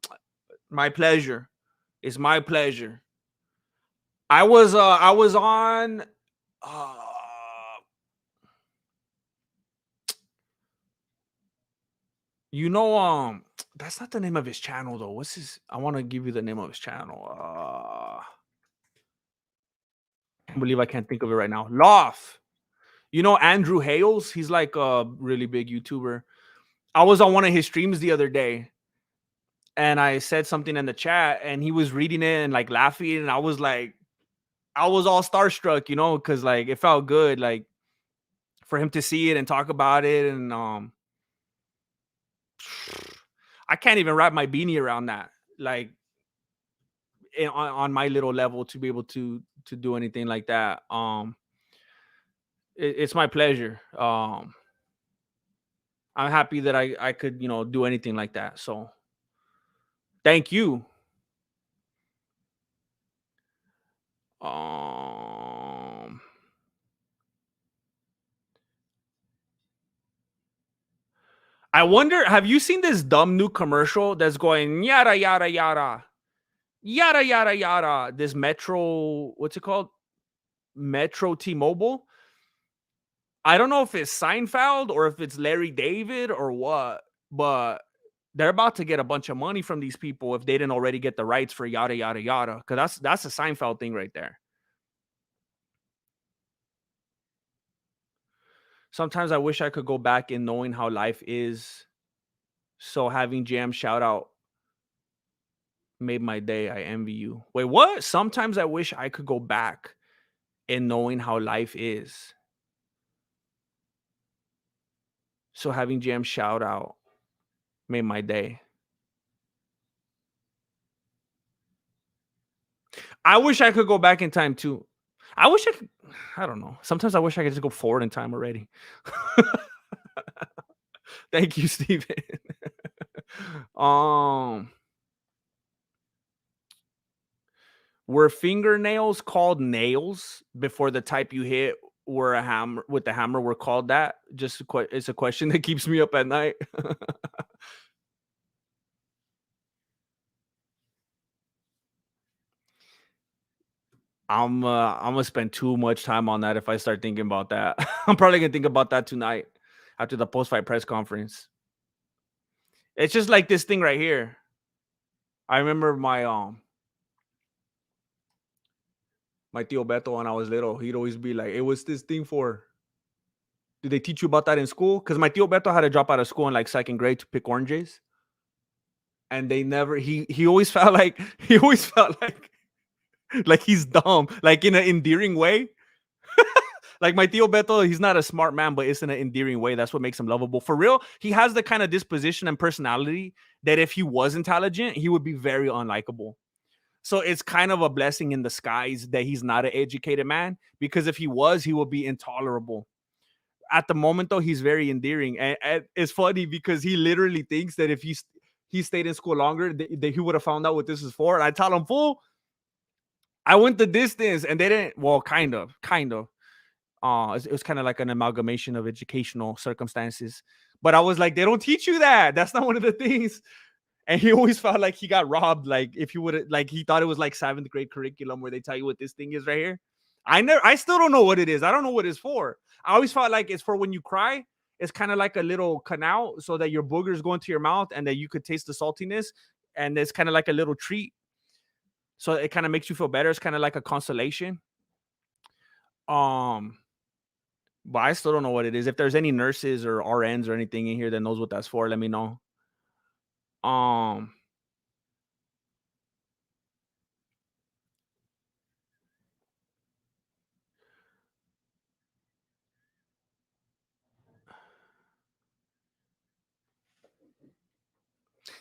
My pleasure. It's my pleasure. I was on uh You know, that's not the name of his channel though. What's his? I want to give you the name of his channel. I believe I can't think of it right now. Loft. You know Andrew Hales? He's like a really big YouTuber. I was on one of his streams the other day, and I said something in the chat, and he was reading it and like laughing, and I was all starstruck, you know, because like it felt good, like for him to see it and talk about it, and I can't even wrap my beanie around that. Like on my little level to be able to do anything like that. It's my pleasure. I'm happy that I could, you know, do anything like that. So thank you. Um, I wonder, have you seen this dumb new commercial that's going yada yada yada yada yada yada? This Metro, what's it called? Metro T-Mobile. I don't know if it's Seinfeld or if it's Larry David or what, but they're about to get a bunch of money from these people if they didn't already get the rights for yada yada yada. Because that's a Seinfeld thing right there. Sometimes I wish I could go back in knowing how life is. So having Jam shout out made my day. I envy you. Wait, what? Sometimes I wish I could go back in knowing how life is. So having Jam shout out made my day. I wish I could go back in time too. I wish I could. I don't know. Sometimes I wish I could just go forward in time already. Thank you, Steven. um, were fingernails called nails before the type you hit were a hammer with the hammer were called that? Just it's a question that keeps me up at night. I'm gonna spend too much time on that if I start thinking about that. I'm probably gonna think about that tonight after the post fight press conference. It's just like this thing right here. I remember my tío Beto when I was little. He'd always be like, "Hey, what's this thing for? Did they teach you about that in school?" Because my tío Beto had to drop out of school in like second grade to pick oranges, and they never. He always felt like he always felt like he's dumb, like in an endearing way. Like my tío Beto, he's not a smart man, but it's in an endearing way. That's what makes him lovable. For real, he has the kind of disposition and personality that if he was intelligent, he would be very unlikable. So it's kind of a blessing in disguise that he's not an educated man, because if he was, he would be intolerable. At the moment, though, he's very endearing, and it's funny because he literally thinks that if he stayed in school longer, that he would have found out what this is for. And I tell him, fool, I went the distance, and they didn't. Well, kind of. It was kind of like an amalgamation of educational circumstances. But I was like, they don't teach you that. That's not one of the things. And he always felt like he got robbed. Like if you would like he thought it was like seventh grade curriculum where they tell you what this thing is right here. I still don't know what it is. I don't know what it's for. I always felt like it's for when you cry. It's kind of like a little canal so that your boogers go into your mouth and that you could taste the saltiness. And it's kind of like a little treat. So it kind of makes you feel better. It's kind of like a consolation. Um, but I still don't know what it is. If there's any nurses or RNs or anything in here that knows what that's for, let me know. Um,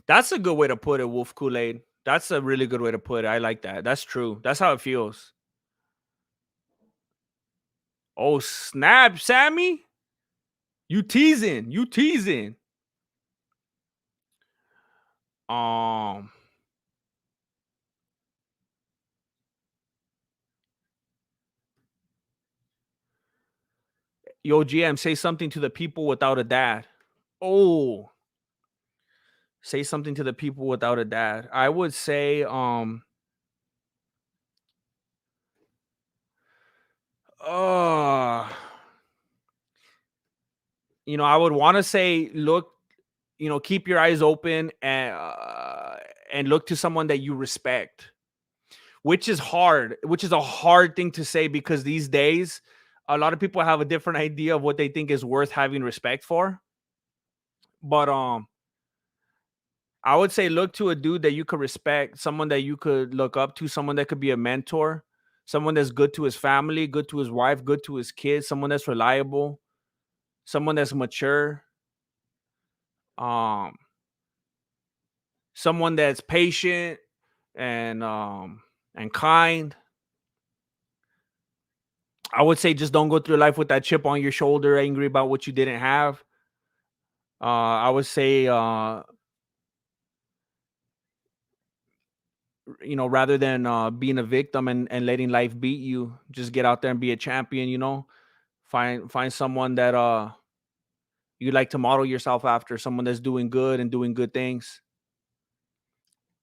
that's a good way to put it, Wolf Kool-Aid. That's a really good way to put it. I like that. That's true. That's how it feels. Oh, snap, Sammy. You teasing. You teasing. Um, yo, GM, say something to the people without a dad. Oh, say something to the people without a dad. I would say, uh, I would want to say, look, keep your eyes open and look to someone that you respect, which is hard, which is a hard thing to say because these days a lot of people have a different idea of what they think is worth having respect for. But I would say look to a dude that you could respect, someone that you could look up to, someone that could be a mentor, someone that's good to his family, good to his wife, good to his kids, someone that's reliable, someone that's mature, um, someone that's patient and kind. I would say just don't go through life with that chip on your shoulder, angry about what you didn't have. I would say rather than being a victim and letting life beat you, just get out there and be a champion. Find someone that you like to model yourself after, someone that's doing good and doing good things,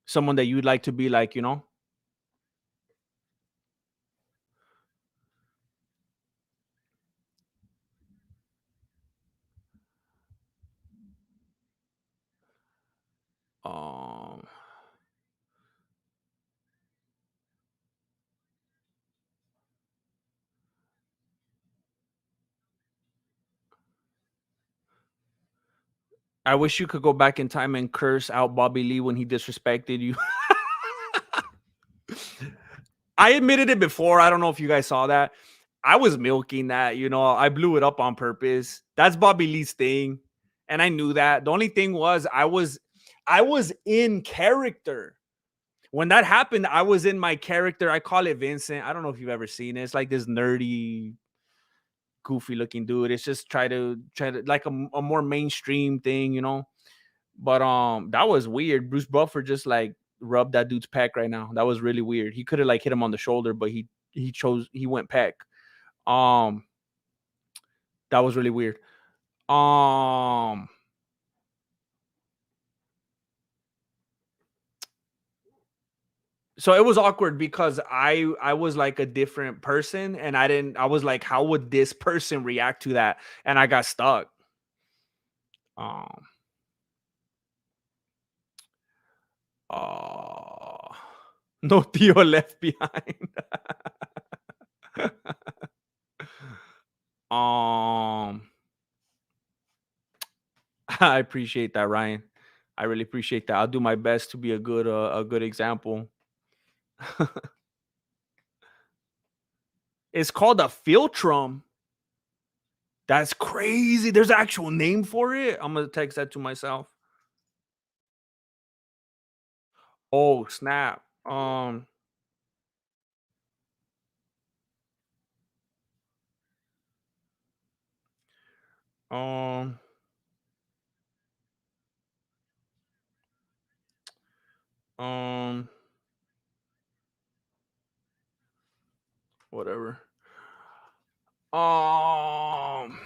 someone that you'd like to be like. um I wish you could go back in time and curse out Bobby Lee when he disrespected you. I admitted it before. I don't know if you guys saw that. I was milking that. I blew it up on purpose. That's Bobby Lee's thing. And I knew that. The only thing was I was in character. When that happened, I was in my character. I call it Vincent. I don't know if you've ever seen it. It's like this nerdy, goofy looking dude. It's just try to like a more mainstream thing. But that was weird. Bruce Buffer just like rubbed that dude's peck right now. That was really weird. He could have like hit him on the shoulder, but he went peck. Um, that was really weird. Um, so it was awkward because I was like a different person, and I was like, how would this person react to that? And I got stuck. Um, uh, no Theo left behind. um, I appreciate that, Ryan. I really appreciate that. I'll do my best to be a good example. It's called a philtrum. That's crazy. There's an actual name for it. I'm gonna text that to myself. Oh snap. Um, um, whatever. Um,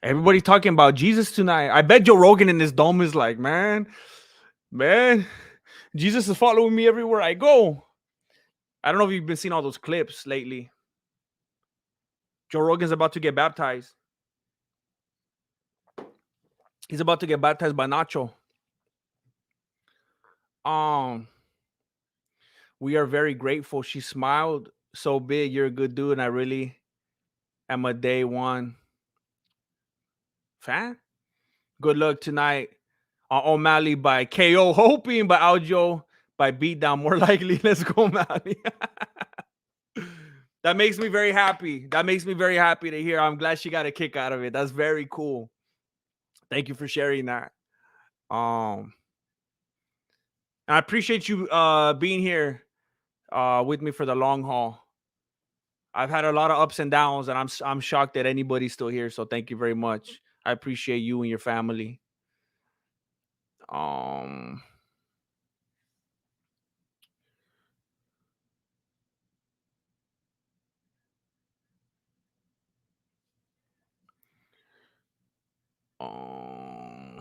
Everybody talking about Jesus tonight. I bet Joe Rogan in this dome is like, man, Jesus is following me everywhere I go. I don't know if you've been seeing all those clips lately. Joe Rogan's about to get baptized. He's about to get baptized by Nacho. Um, we are very grateful. She smiled so big. You're a good dude, and I really am a day one fan. Good luck tonight on O'Malley by KO, hoping by Aljo by beatdown. More likely, let's go, O'Malley. That makes me very happy. That makes me very happy to hear. I'm glad she got a kick out of it. That's very cool. Thank you for sharing that. Um, I appreciate you being here with me for the long haul. I've had a lot of ups and downs, and I'm shocked that anybody's still here. So thank you very much. I appreciate you and your family. Um, um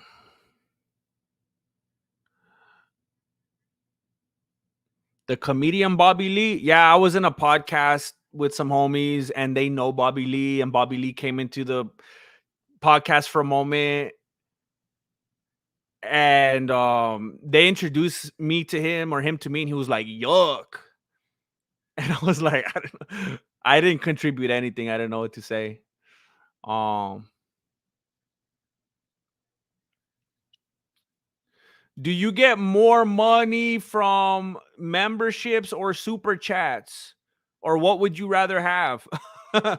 The comedian Bobby Lee. Yeah, I was in a podcast with some homies and they know Bobby Lee, and Bobby Lee came into the podcast for a moment, and they introduced me to him or him to me, and he was like, yuck. And I was like, I don't know. I didn't contribute anything. I don't know what to say. Um do you get more money from memberships or super chats? Or what would you rather have? Do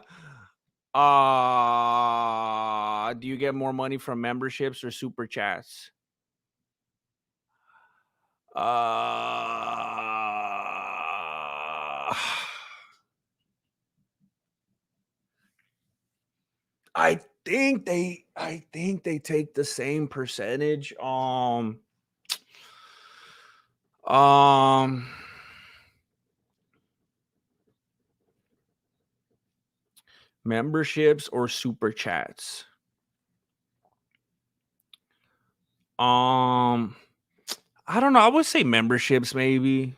you get more money from memberships or super chats? Uh I think they take the same percentage. Um Memberships or super chats. Um I don't know. I would say memberships maybe,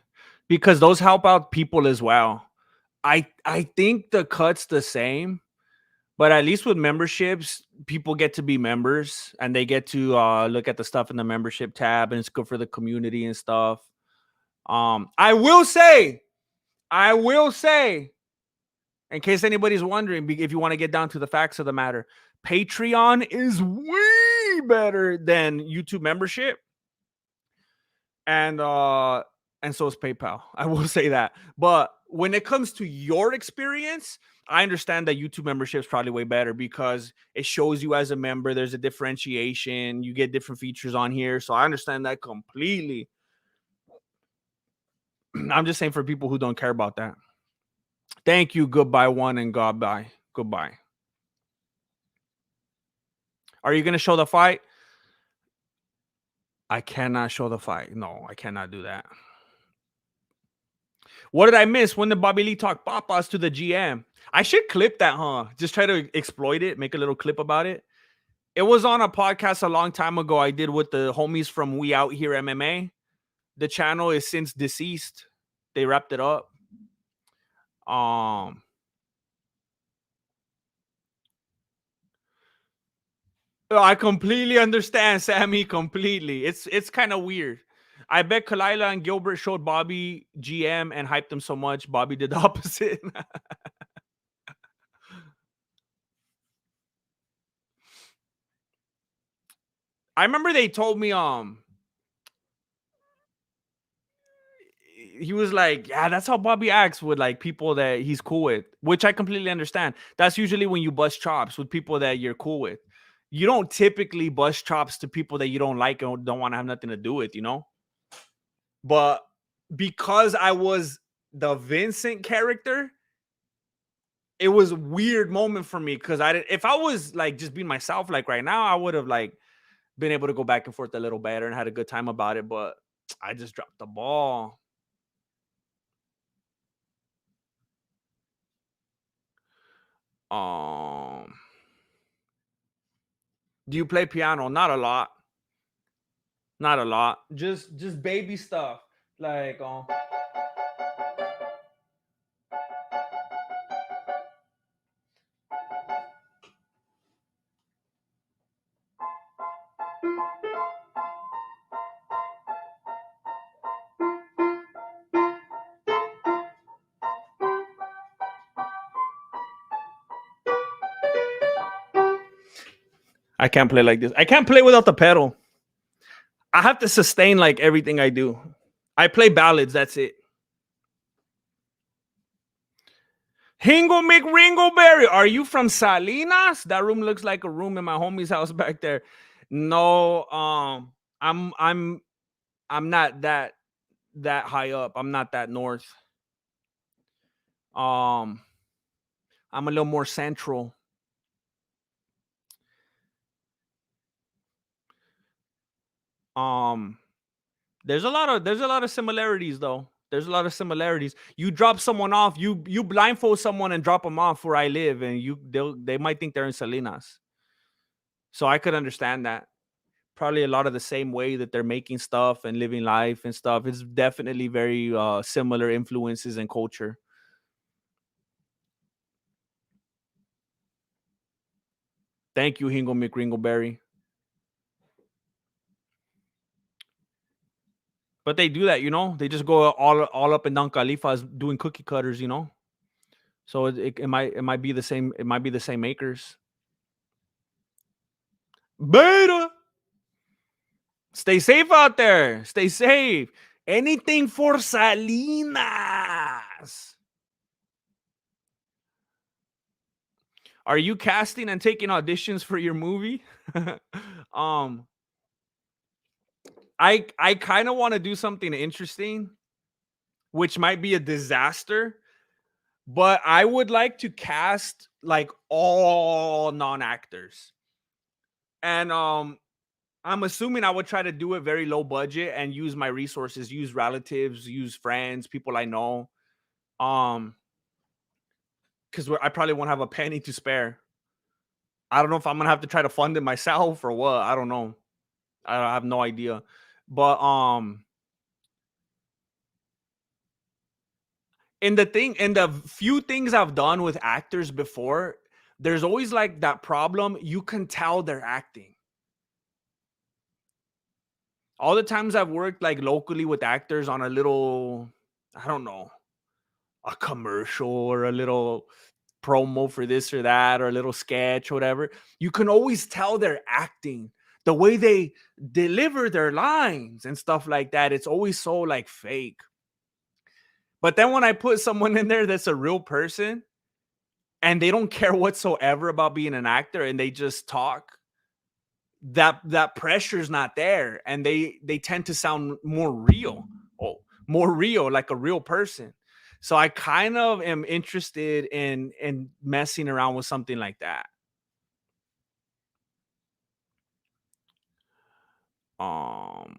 because those help out people as well. I think the cut's the same, but at least with memberships, people get to be members and they get to look at the stuff in the membership tab, and it's good for the community and stuff. I will say, in case anybody's wondering, if you want to get down to the facts of the matter, Patreon is way better than YouTube membership, and so is PayPal. I will say that. But when it comes to your experience, I understand that YouTube membership is probably way better because it shows you as a member. There's a differentiation. You get different features on here, so I understand that completely. I'm just saying for people who don't care about that. Thank you. Goodbye, one, and goodbye. Goodbye. Are you gonna show the fight? I cannot show the fight. No, I cannot do that. What did I miss? When did Bobby Lee talk papas to the GM? I should clip that, huh? Just try to exploit it, make a little clip about it. It was on a podcast a long time ago I did with the homies from We Out Here MMA. The channel is since deceased. They wrapped it up. I completely understand, Sammy. Completely. It's kind of weird. I bet Kalila and Gilbert showed Bobby GM and hyped him so much. Bobby did the opposite. I remember they told me he was like, yeah, that's how Bobby acts with like people that he's cool with, which I completely understand. That's usually when you bust chops with people that you're cool with. You don't typically bust chops to people that you don't like and don't want to have nothing to do with, you know? But because I was the Vincent character, it was a weird moment for me because if I was like just being myself, like right now, I would have like been able to go back and forth a little better and had a good time about it. But I just dropped the ball. Um, do you play piano? Not a lot. Not a lot. Just baby stuff. Like I can't play like this. I can't play without the pedal. I have to sustain like everything I do. I play ballads, that's it. Hingle McRingleberry, are you from Salinas? That room looks like a room in my homie's house back there. No, I'm not that high up. I'm not that north. Um, I'm a little more central. Um, there's a lot of similarities though. There's a lot of similarities. You drop someone off, you blindfold someone and drop them off where I live, and they might think they're in Salinas. So I could understand that. Probably a lot of the same way that they're making stuff and living life and stuff. It's definitely very similar influences and culture. Thank you, Hingo McRingleberry. But they do that, They just go all up and down Califas doing cookie cutters. So it might be the same. It might be the same makers. Beta, stay safe out there. Stay safe. Anything for Salinas. Are you casting and taking auditions for your movie? um, I kind of want to do something interesting, which might be a disaster, but I would like to cast like all non-actors. And I'm assuming I would try to do it very low budget and use my resources, use relatives, use friends, people I know. Um, because I probably won't have a penny to spare. I don't know if I'm gonna have to try to fund it myself or what. I don't know. I have no idea. But in the few things I've done with actors before, there's always like that problem. You can tell they're acting. All the times I've worked like locally with actors on a little, I don't know, a commercial or a little promo for this or that or a little sketch or whatever, you can always tell they're acting. The way they deliver their lines and stuff like that, it's always so like fake. But then when I put someone in there that's a real person and they don't care whatsoever about being an actor and they just talk, that pressure's not there, and they tend to sound more real. Oh, more real, like a real person. So I kind of am interested in messing around with something like that. um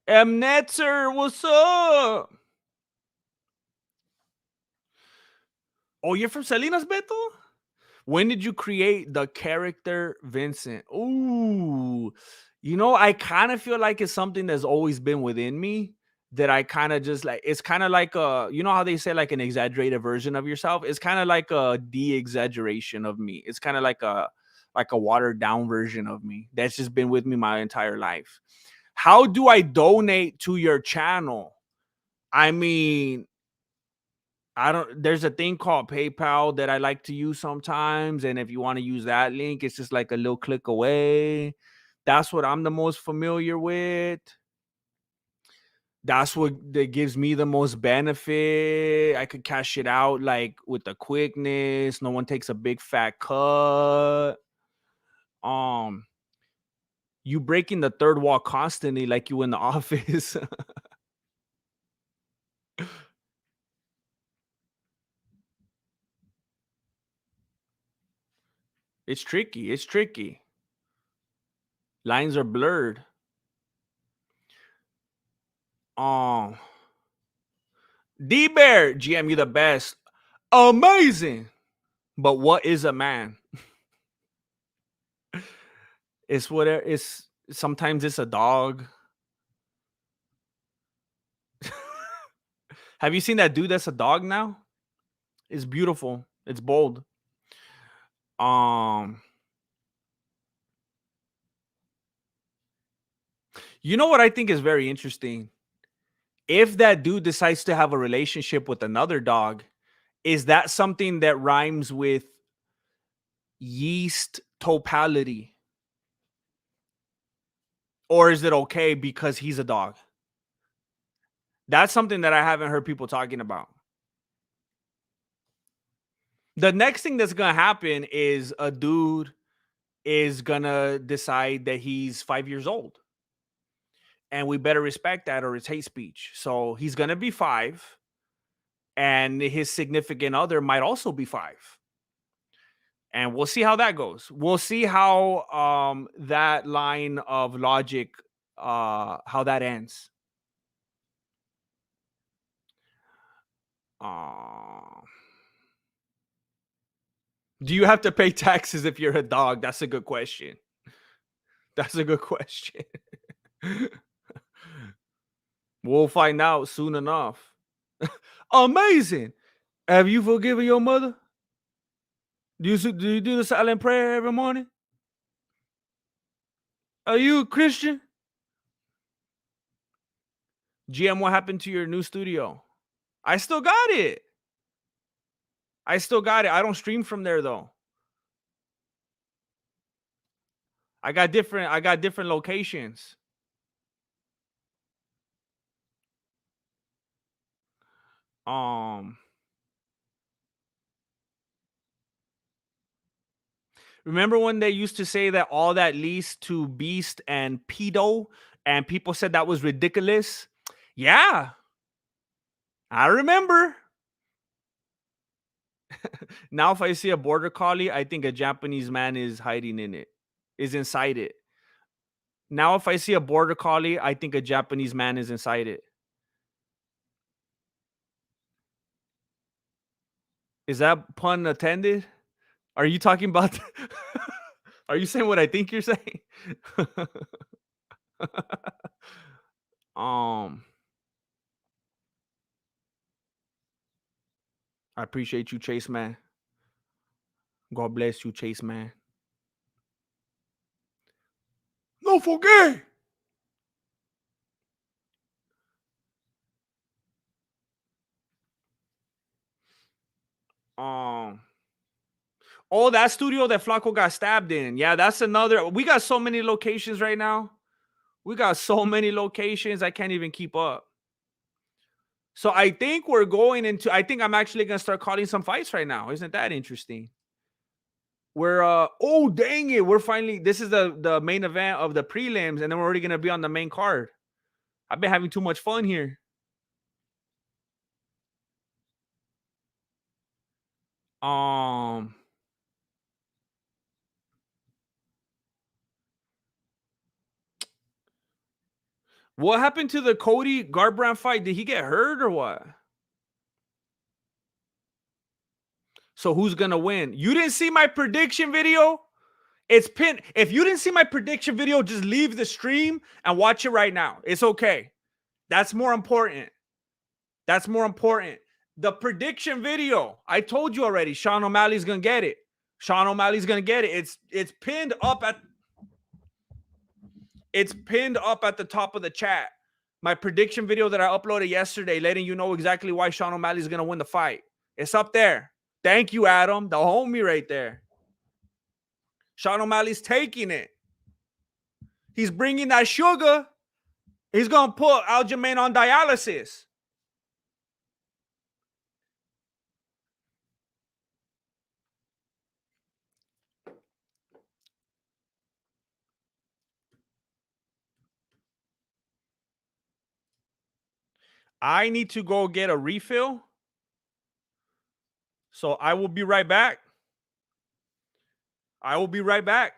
Netzer, what's up? Oh, you're from Salinas, Beto? When did you create the character Vincent? Ooh, I kind of feel like it's something that's always been within me, that I kind of just like. It's kind of like how they say like an exaggerated version of yourself. It's kind of like a de-exaggeration of me. It's kind of like a watered down version of me that's just been with me my entire life. How do I donate to your channel? I mean, I don't there's a thing called PayPal that I like to use sometimes, and if you want to use that link, it's just like a little click away. That's what I'm the most familiar with. That's what that gives me the most benefit. I could cash it out like with the quickness. No one takes a big fat cut. Um, you breaking the third wall constantly, like you in the office. It's tricky. It's tricky. Lines are blurred. Um, D Bear, GM, you the best. Amazing. But what is a man? It's whatever. It's sometimes it's a dog. Have you seen that dude that's a dog now? It's beautiful. It's bold. Um, you know what I think is very interesting? If that dude decides to have a relationship with another dog, is that something that rhymes with yeast topality? Or is it okay because he's a dog? That's something that I haven't heard people talking about. The next thing that's gonna happen is a dude is gonna decide that he's 5 years old, and we better respect that, or it's hate speech. So he's gonna be five, and his significant other might also be five, and we'll see how that goes. We'll see how that line of logic how that ends. Uh, Do you have to pay taxes if you're a dog? That's a good question. That's a good question. We'll find out soon enough. Amazing. Have you forgiven your mother? Do you do the silent prayer every morning? Are you a Christian? GM, what happened to your new studio? I still got it. I still got it. I don't stream from there though. I got different locations. Um Remember when they used to say that all that leads to beast and pedo and people said that was ridiculous? Yeah, I remember. Now if I see a border collie, I think a Japanese man is hiding in it. Is inside it. Now if I see a border collie, I think a Japanese man is inside it. Is that pun attended? Are you talking about Are you saying what I think you're saying? um I appreciate you, Chase man. God bless you, Chase man. No forget. Um Oh, that studio that Flaco got stabbed in. Yeah, that's another. We got so many locations right now. We got so many locations. I can't even keep up. So I think we're going into. I think I'm actually gonna start calling some fights right now. Isn't that interesting? We're oh dang it. We're finally this is the main event of the prelims, and then we're already gonna be on the main card. I've been having too much fun here. Um what happened to the Cody Garbrandt fight? Did he get hurt or what? So who's gonna win? You didn't see my prediction video? It's pinned. If you didn't see my prediction video, just leave the stream and watch it right now. It's okay. That's more important. That's more important. The prediction video, I told you already. Sean O'Malley's gonna get it. Sean O'Malley's gonna get it. It's pinned up at the top of the chat. My prediction video that I uploaded yesterday, letting you know exactly why Sean O'Malley's gonna win the fight. It's up there. Thank you, Adam. The homie right there. Sean O'Malley's taking it. He's bringing that sugar. He's gonna put Aljamain on dialysis. I need to go get a refill. So I will be right back. I will be right back.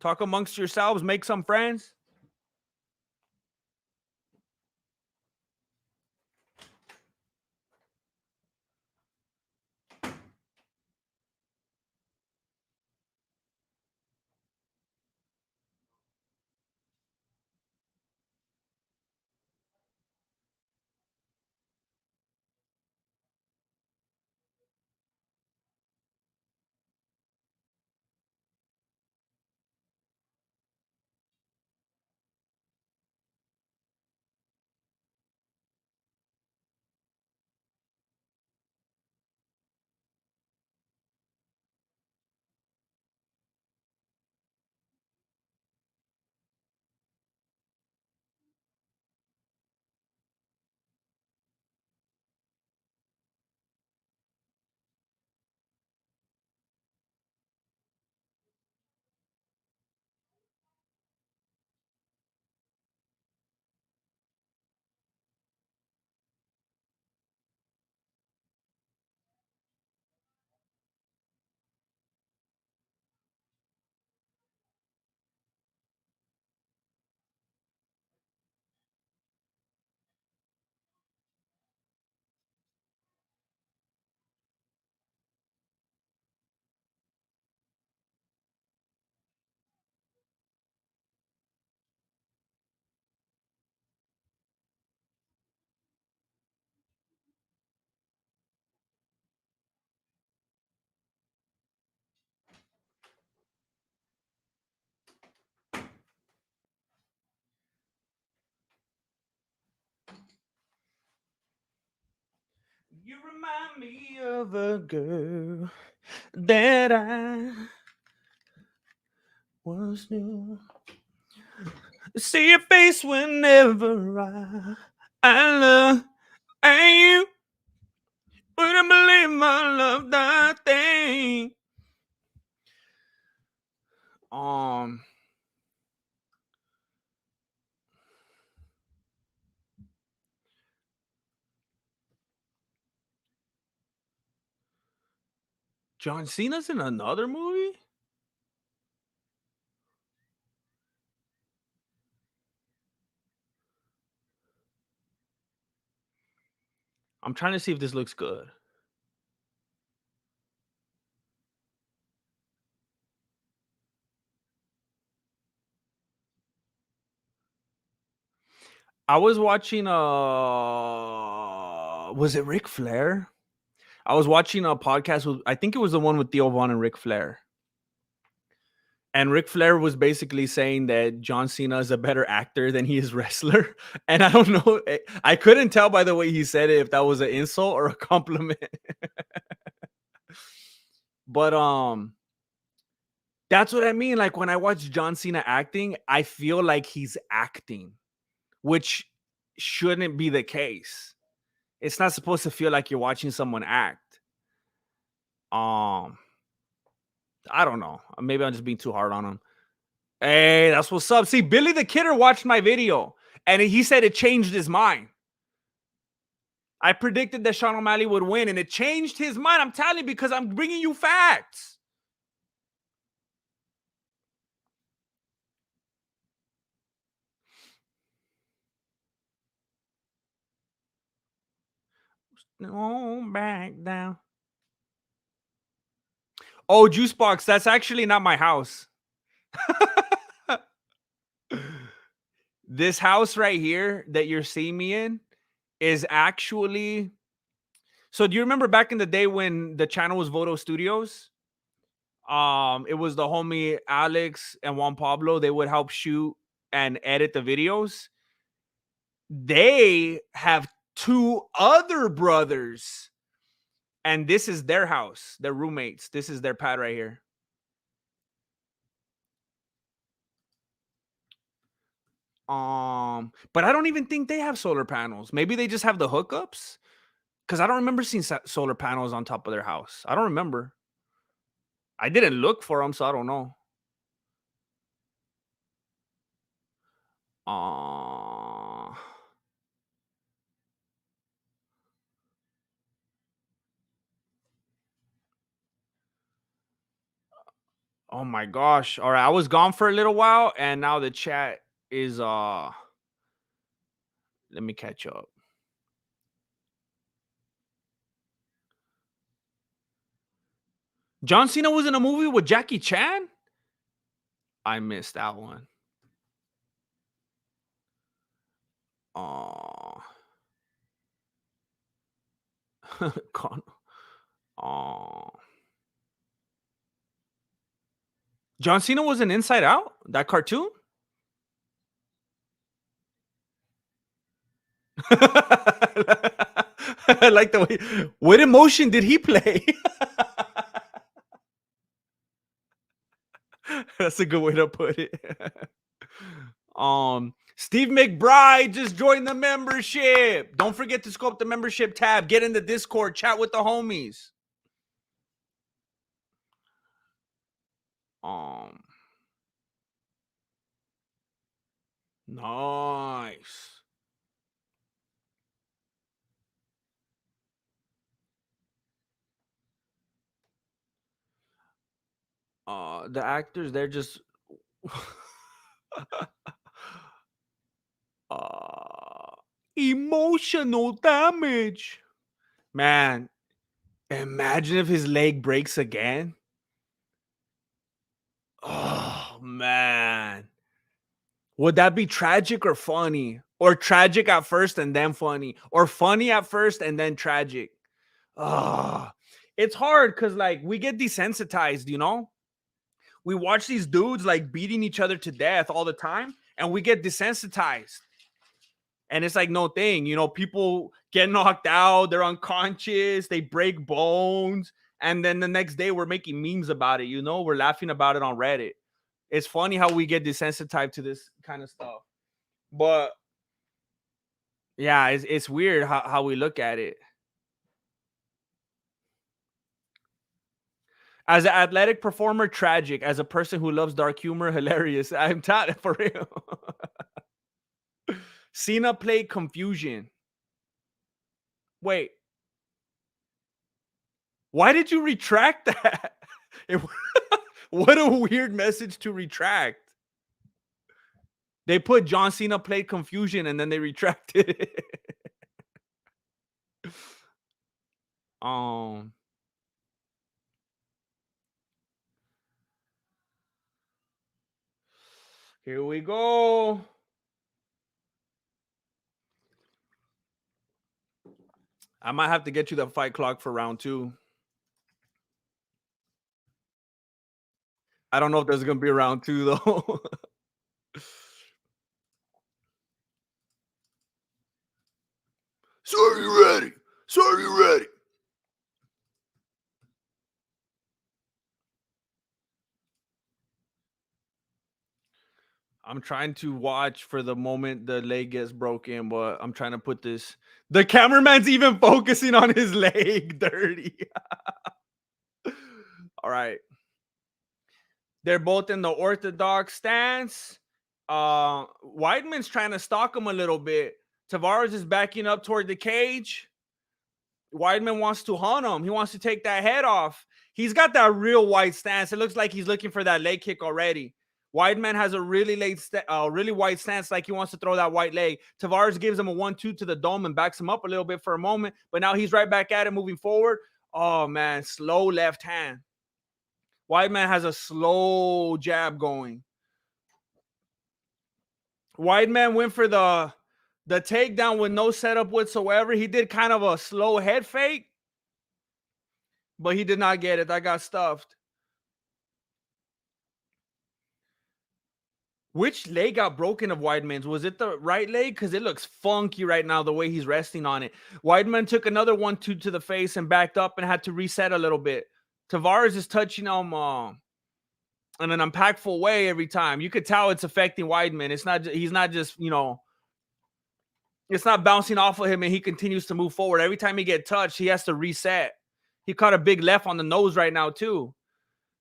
Talk amongst yourselves, make some friends. You remind me of a girl that I once knew. See your face whenever I look at you. Wouldn't believe my love that thing. Um, John Cena's in another movie? I'm trying to see if this looks good. I was watching was it Ric Flair? I was watching a podcast with I think it was the one with Theo Von and Ric Flair. And Ric Flair was basically saying that John Cena is a better actor than he is wrestler. And I don't know. I couldn't tell by the way he said it if that was an insult or a compliment. But that's what I mean. Like when I watch John Cena acting, I feel like he's acting, which shouldn't be the case. It's not supposed to feel like you're watching someone act. Um, I don't know. Maybe I'm just being too hard on him. Hey, that's what's up. See, Billy the Kidder watched my video and he said it changed his mind. I predicted that Sean O'Malley would win and it changed his mind. I'm telling you because I'm bringing you facts. No, back down. Oh, Juice Box, that's actually not my house. This house right here that you're seeing me in is actually. So do you remember back in the day when the channel was Voto Studios? It was the homie Alex and Juan Pablo. They would help shoot and edit the videos. They have two other brothers, and this is their house. Their roommates. This is their pad right here. But I don't even think they have solar panels. Maybe they just have the hookups. Because I don't remember seeing solar panels on top of their house. I don't remember. I didn't look for them, so I don't know. Uh, oh my gosh. All right. I was gone for a little while, and now the chat is let me catch up. John Cena was in a movie with Jackie Chan? I missed that one. Oh. Oh. John Cena was in Inside Out? That cartoon? I like the way. What emotion did he play? That's a good way to put it. Steve McBride just joined the membership. Don't forget to scope the membership tab. Get in the Discord, chat with the homies. Nice. The actors, they're just emotional damage. Man, imagine if his leg breaks again. Oh man. Would that be tragic or funny? Or tragic at first and then funny? Or funny at first and then tragic? It's hard because like we get desensitized, you know? We watch these dudes like beating each other to death all the time, and we get desensitized. And it's like no thing, people get knocked out, they're unconscious, they break bones, and then the next day we're making memes about it, we're laughing about it on Reddit. It's funny how we get desensitized to this kind of stuff. But yeah, it's weird how we look at it. As an athletic performer, tragic. As a person who loves dark humor, hilarious. I'm telling for real. Cena played confusion. Wait, why did you retract that? It, what a weird message to retract. They put John Cena played confusion and then they retracted it. um, Here we go. I might have to get you the fight clock for round 2. I don't know if there's gonna be a round 2 though. So are you ready? So are you ready? I'm trying to watch for the moment the leg gets broken, but I'm trying to put this. The cameraman's even focusing on his leg. Dirty. All right. They're both in the orthodox stance. Weidman's trying to stalk him a little bit. Tavares is backing up toward the cage. Weidman wants to hunt him. He wants to take that head off. He's got that real wide stance. It looks like he's looking for that leg kick already. Weidman has a really really wide stance, like he wants to throw that white leg. Tavares gives him a 1-2 to the dome and backs him up a little bit for a moment, but now he's right back at it, moving forward. Oh man, slow left hand. Weidman has a slow jab going. Weidman went for the takedown with no setup whatsoever. He did kind of a slow head fake, but he did not get it. That got stuffed. Which leg got broken of Weidman's? Was it the right leg? Because it looks funky right now, the way he's resting on it. Weidman took another 1-2 to the face and backed up and had to reset a little bit. Tavares is touching him in an impactful way every time. You could tell it's affecting Weidman. He's not just, it's not bouncing off of him and he continues to move forward. Every time he gets touched, he has to reset. He caught a big left on the nose right now, too.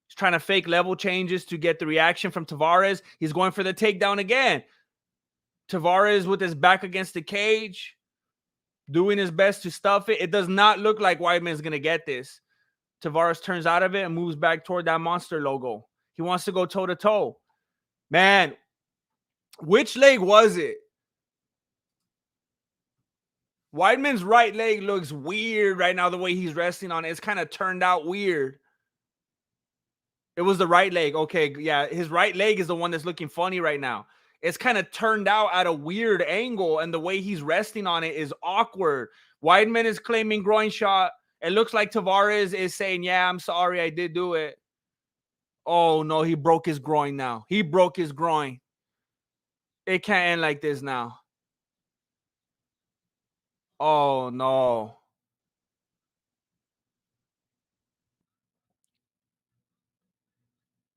He's trying to fake level changes to get the reaction from Tavares. He's going for the takedown again. Tavares with his back against the cage, doing his best to stuff it. It does not look like Weidman's going to get this. Tavares turns out of it and moves back toward that monster logo. He wants to go toe-to-toe. Man, which leg was it? Weidman's right leg looks weird right now, the way he's resting on it. It's kind of turned out weird. It was the right leg. Okay, yeah, his right leg is the one that's looking funny right now. It's kind of turned out at a weird angle, and the way he's resting on it is awkward. Weidman is claiming groin shot. It looks like Tavares is saying, yeah, I'm sorry, I did do it. Oh, no, he broke his groin now. He broke his groin. It can't end like this now. Oh, no.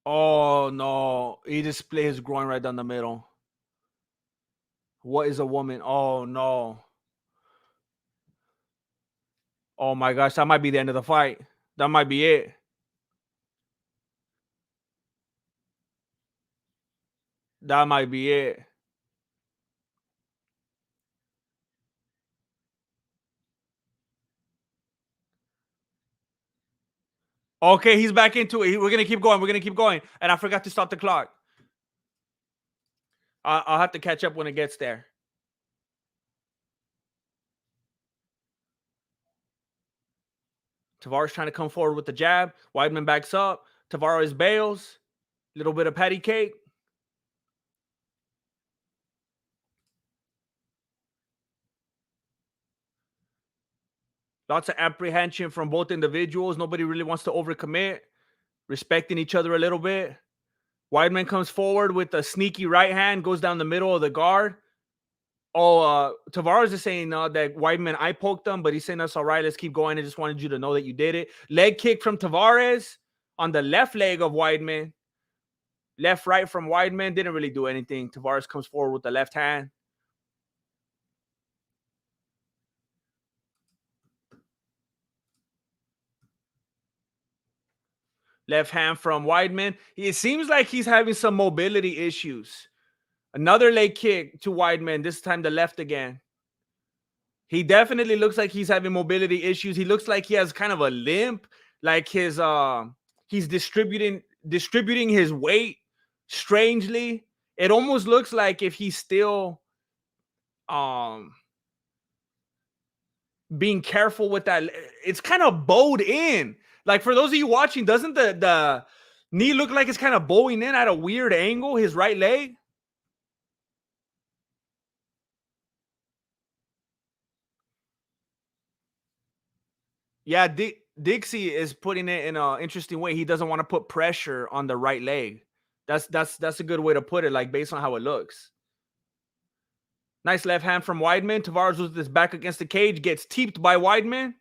Oh, no. He just split his groin right down the middle. What is a woman? Oh, no. Oh, my gosh. That might be the end of the fight. That might be it. That might be it. Okay, he's back into it. We're going to keep going. We're going to keep going. And I forgot to stop the clock. I'll have to catch up when it gets there. Tavares trying to come forward with the jab. Weidman backs up. Tavares bails. Little bit of patty cake. Lots of apprehension from both individuals. Nobody really wants to overcommit. Respecting each other a little bit. Weidman comes forward with a sneaky right hand. Goes down the middle of the guard. Oh, Tavares is saying that Weidman I poked him, but he's saying that's all right. Let's keep going. I just wanted you to know that you did it. Leg kick from Tavares on the left leg of Weidman. Left right from Weidman didn't really do anything. Tavares comes forward with the left hand. Left hand from Weidman. It seems like he's having some mobility issues. Another leg kick to Weidman. This time the left again. He definitely looks like he's having mobility issues. He looks like he has kind of a limp, like he's distributing his weight strangely. It almost looks like if he's still um being careful with that. It's kind of bowed in. Like for those of you watching, doesn't the knee look like it's kind of bowing in at a weird angle, his right leg? Yeah, Dixie is putting it in an interesting way. He doesn't want to put pressure on the right leg. That's a good way to put it, like based on how it looks. Nice left hand from Weidman. Tavares with his back against the cage, gets teeped by Weidman.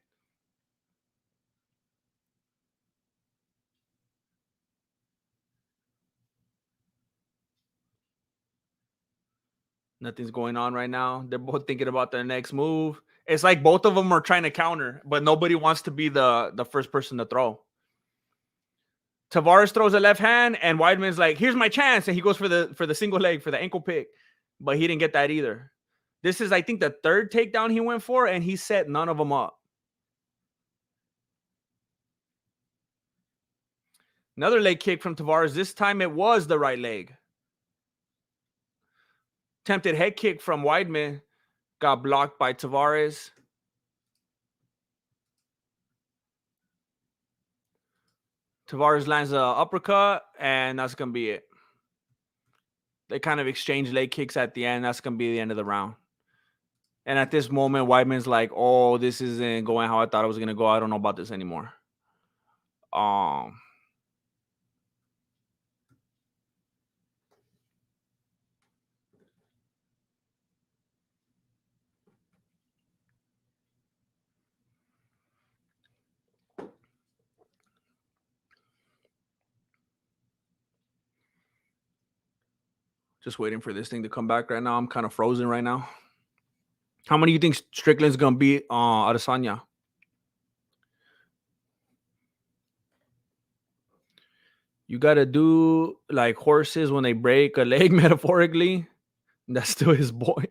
Nothing's going on right now. They're both thinking about their next move. It's like both of them are trying to counter, but nobody wants to be the first person to throw. Tavares throws a left hand, and Weidman's like, "Here's my chance," and he goes for the single leg for the ankle pick, but he didn't get that either. This is, I think, the third takedown he went for, and he set none of them up. Another leg kick from Tavares. This time it was the right leg. Attempted head kick from Weidman. Got blocked by Tavares. Tavares lands a uppercut, and that's going to be it. They kind of exchange leg kicks at the end. That's going to be the end of the round. And at this moment, Weidman's like, "Oh, this isn't going how I thought it was going to go. I don't know about this anymore." Um, just waiting for this thing to come back right now. I'm kind of frozen right now. How many do you think Strickland's going to beat Adesanya? You got to do like horses when they break a leg, metaphorically. That's still his boy.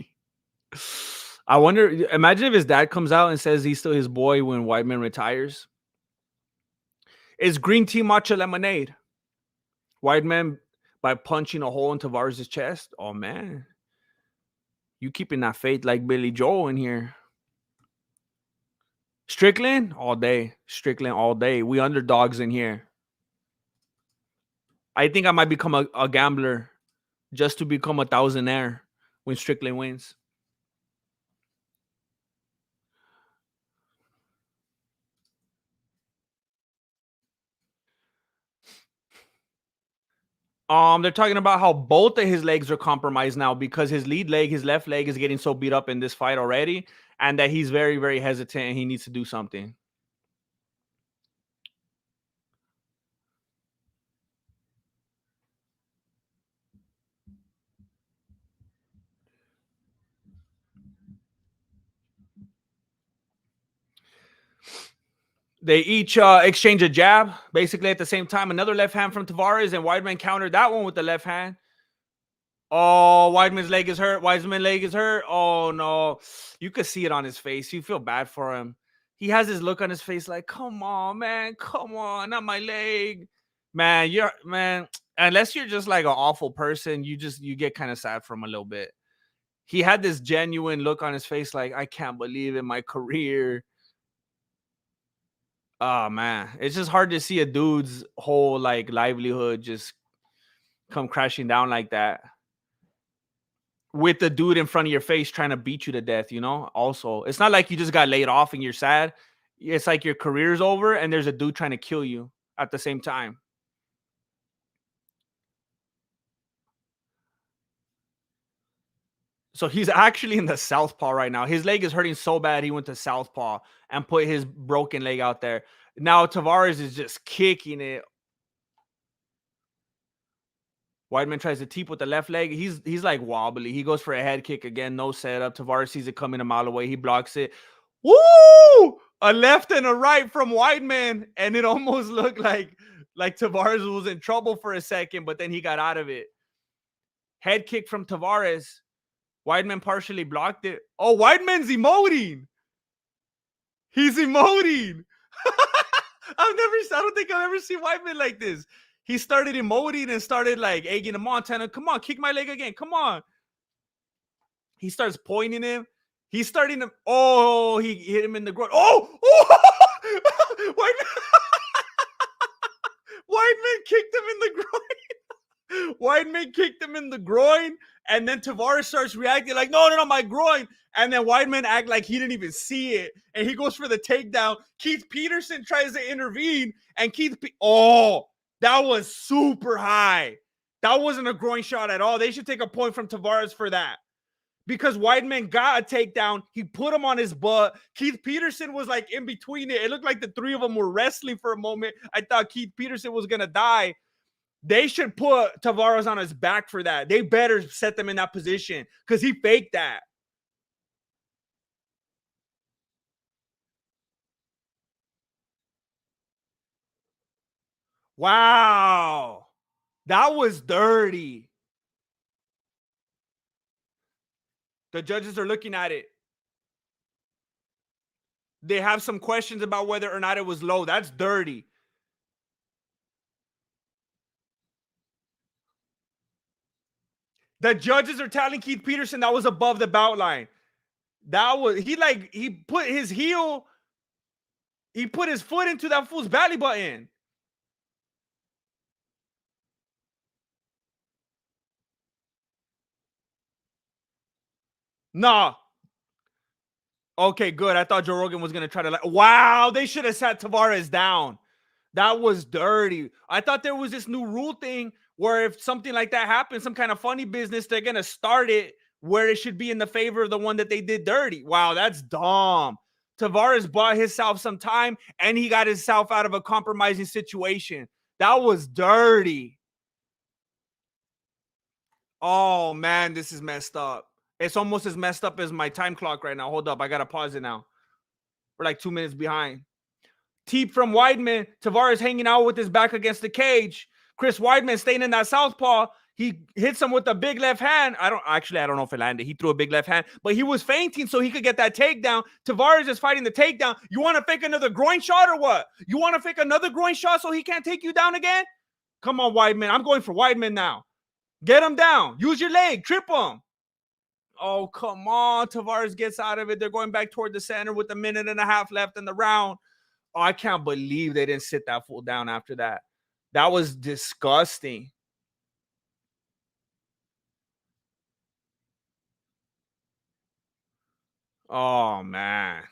I wonder, imagine if his dad comes out and says he's still his boy when Weidman retires. It's green tea matcha lemonade. Weidman by punching a hole in Tavares' chest. Oh, man. You keeping that faith like Billy Joel in here. Strickland all day. Strickland all day. We underdogs in here. I think I might become a gambler just to become a thousandaire when Strickland wins. They're talking about how both of his legs are compromised now because his lead leg, his left leg, is getting so beat up in this fight already, and that he's very, very hesitant and he needs to do something. They each exchange a jab, basically at the same time. Another left hand from Tavares, and Weidman countered that one with the left hand. Oh, Weidman's leg is hurt. Weidman's leg is hurt. Oh, no. You could see it on his face. You feel bad for him. He has his look on his face like, come on, man. Come on. Not my leg. Man, unless you're just like an awful person, you get kind of sad for him a little bit. He had this genuine look on his face like, I can't believe in my career. Oh, man. It's just hard to see a dude's whole like livelihood just come crashing down like that, with the dude in front of your face trying to beat you to death, you know? Also, it's not like you just got laid off and you're sad. It's like your career's over and there's a dude trying to kill you at the same time. So he's actually in the southpaw right now. His leg is hurting so bad he went to southpaw and put his broken leg out there. Now Tavares is just kicking it. Weidman tries to teep with the left leg. He's like wobbly. He goes for a head kick again, no setup. Tavares sees it coming a mile away. He blocks it. Woo! A left and a right from Weidman, and it almost looked like Tavares was in trouble for a second, but then he got out of it. Head kick from Tavares. Weidman partially blocked it. Oh, Weidman's emoting. He's emoting. I don't think I've ever seen Weidman like this. He started emoting and started like egging him on, telling him, come on, kick my leg again. Come on. He starts pointing him. He's starting to, oh, he hit him in the groin. Oh! Weidman kicked him in the groin. Weidman kicked him in the groin. And then Tavares starts reacting like, no, my groin. And then Weidman act like he didn't even see it. And he goes for the takedown. Keith Peterson tries to intervene. And that was super high. That wasn't a groin shot at all. They should take a point from Tavares for that. Because Weidman got a takedown. He put him on his butt. Keith Peterson was like in between it. It looked like the three of them were wrestling for a moment. I thought Keith Peterson was going to die. They should put Tavares on his back for that. They better set them in that position because he faked that. Wow. That was dirty. The judges are looking at it. They have some questions about whether or not it was low. That's dirty. The judges are telling Keith Peterson that was above the bout line. That was, he put his heel, he put his foot into that fool's belly button. Nah. Okay, good. I thought Joe Rogan was going to try to wow, they should have sat Tavares down. That was dirty. I thought there was this new rule thing where if something like that happens, some kind of funny business, they're going to start it where it should be in the favor of the one that they did dirty. Wow, that's dumb. Tavares bought himself some time and he got himself out of a compromising situation. That was dirty. Oh, man, this is messed up. It's almost as messed up as my time clock right now. Hold up. I got to pause it now. We're like 2 minutes behind. Teep from Weidman. Tavares hanging out with his back against the cage. Chris Weidman staying in that southpaw. He hits him with a big left hand. I don't know if it landed. He threw a big left hand, but he was feinting so he could get that takedown. Tavares is fighting the takedown. You want to fake another groin shot or what? You want to fake another groin shot so he can't take you down again? Come on, Weidman. I'm going for Weidman now. Get him down. Use your leg. Trip him. Oh, come on. Tavares gets out of it. They're going back toward the center with a minute and a half left in the round. Oh, I can't believe they didn't sit that fool down after that. That was disgusting. Oh, man.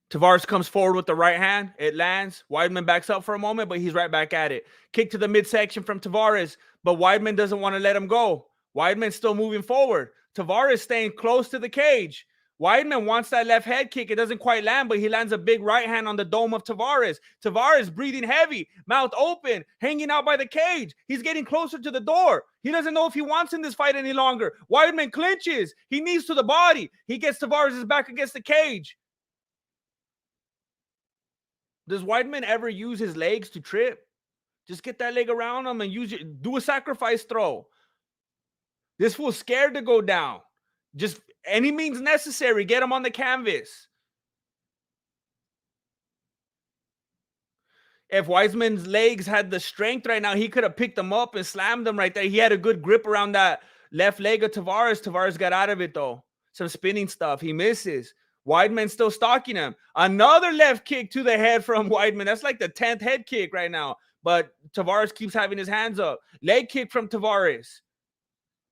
Tavares comes forward with the right hand. It lands. Weidman backs up for a moment, but he's right back at it. Kick to the midsection from Tavares, but Weidman doesn't want to let him go. Weidman's still moving forward. Tavares staying close to the cage. Weidman wants that left head kick. It doesn't quite land, but he lands a big right hand on the dome of Tavares. Tavares breathing heavy, mouth open, hanging out by the cage. He's getting closer to the door. He doesn't know if he wants in this fight any longer. Weidman clinches. He knees to the body. He gets Tavares' back against the cage. Does Weidman ever use his legs to trip? Just get that leg around him and use it. Do a sacrifice throw. This fool's scared to go down. Just any means necessary. Get him on the canvas. If Weidman's legs had the strength right now, he could have picked them up and slammed them right there. He had a good grip around that left leg of Tavares. Tavares got out of it, though. Some spinning stuff. He misses. Weidman still stalking him. Another left kick to the head from Weidman. That's like the 10th head kick right now. But Tavares keeps having his hands up. Leg kick from Tavares.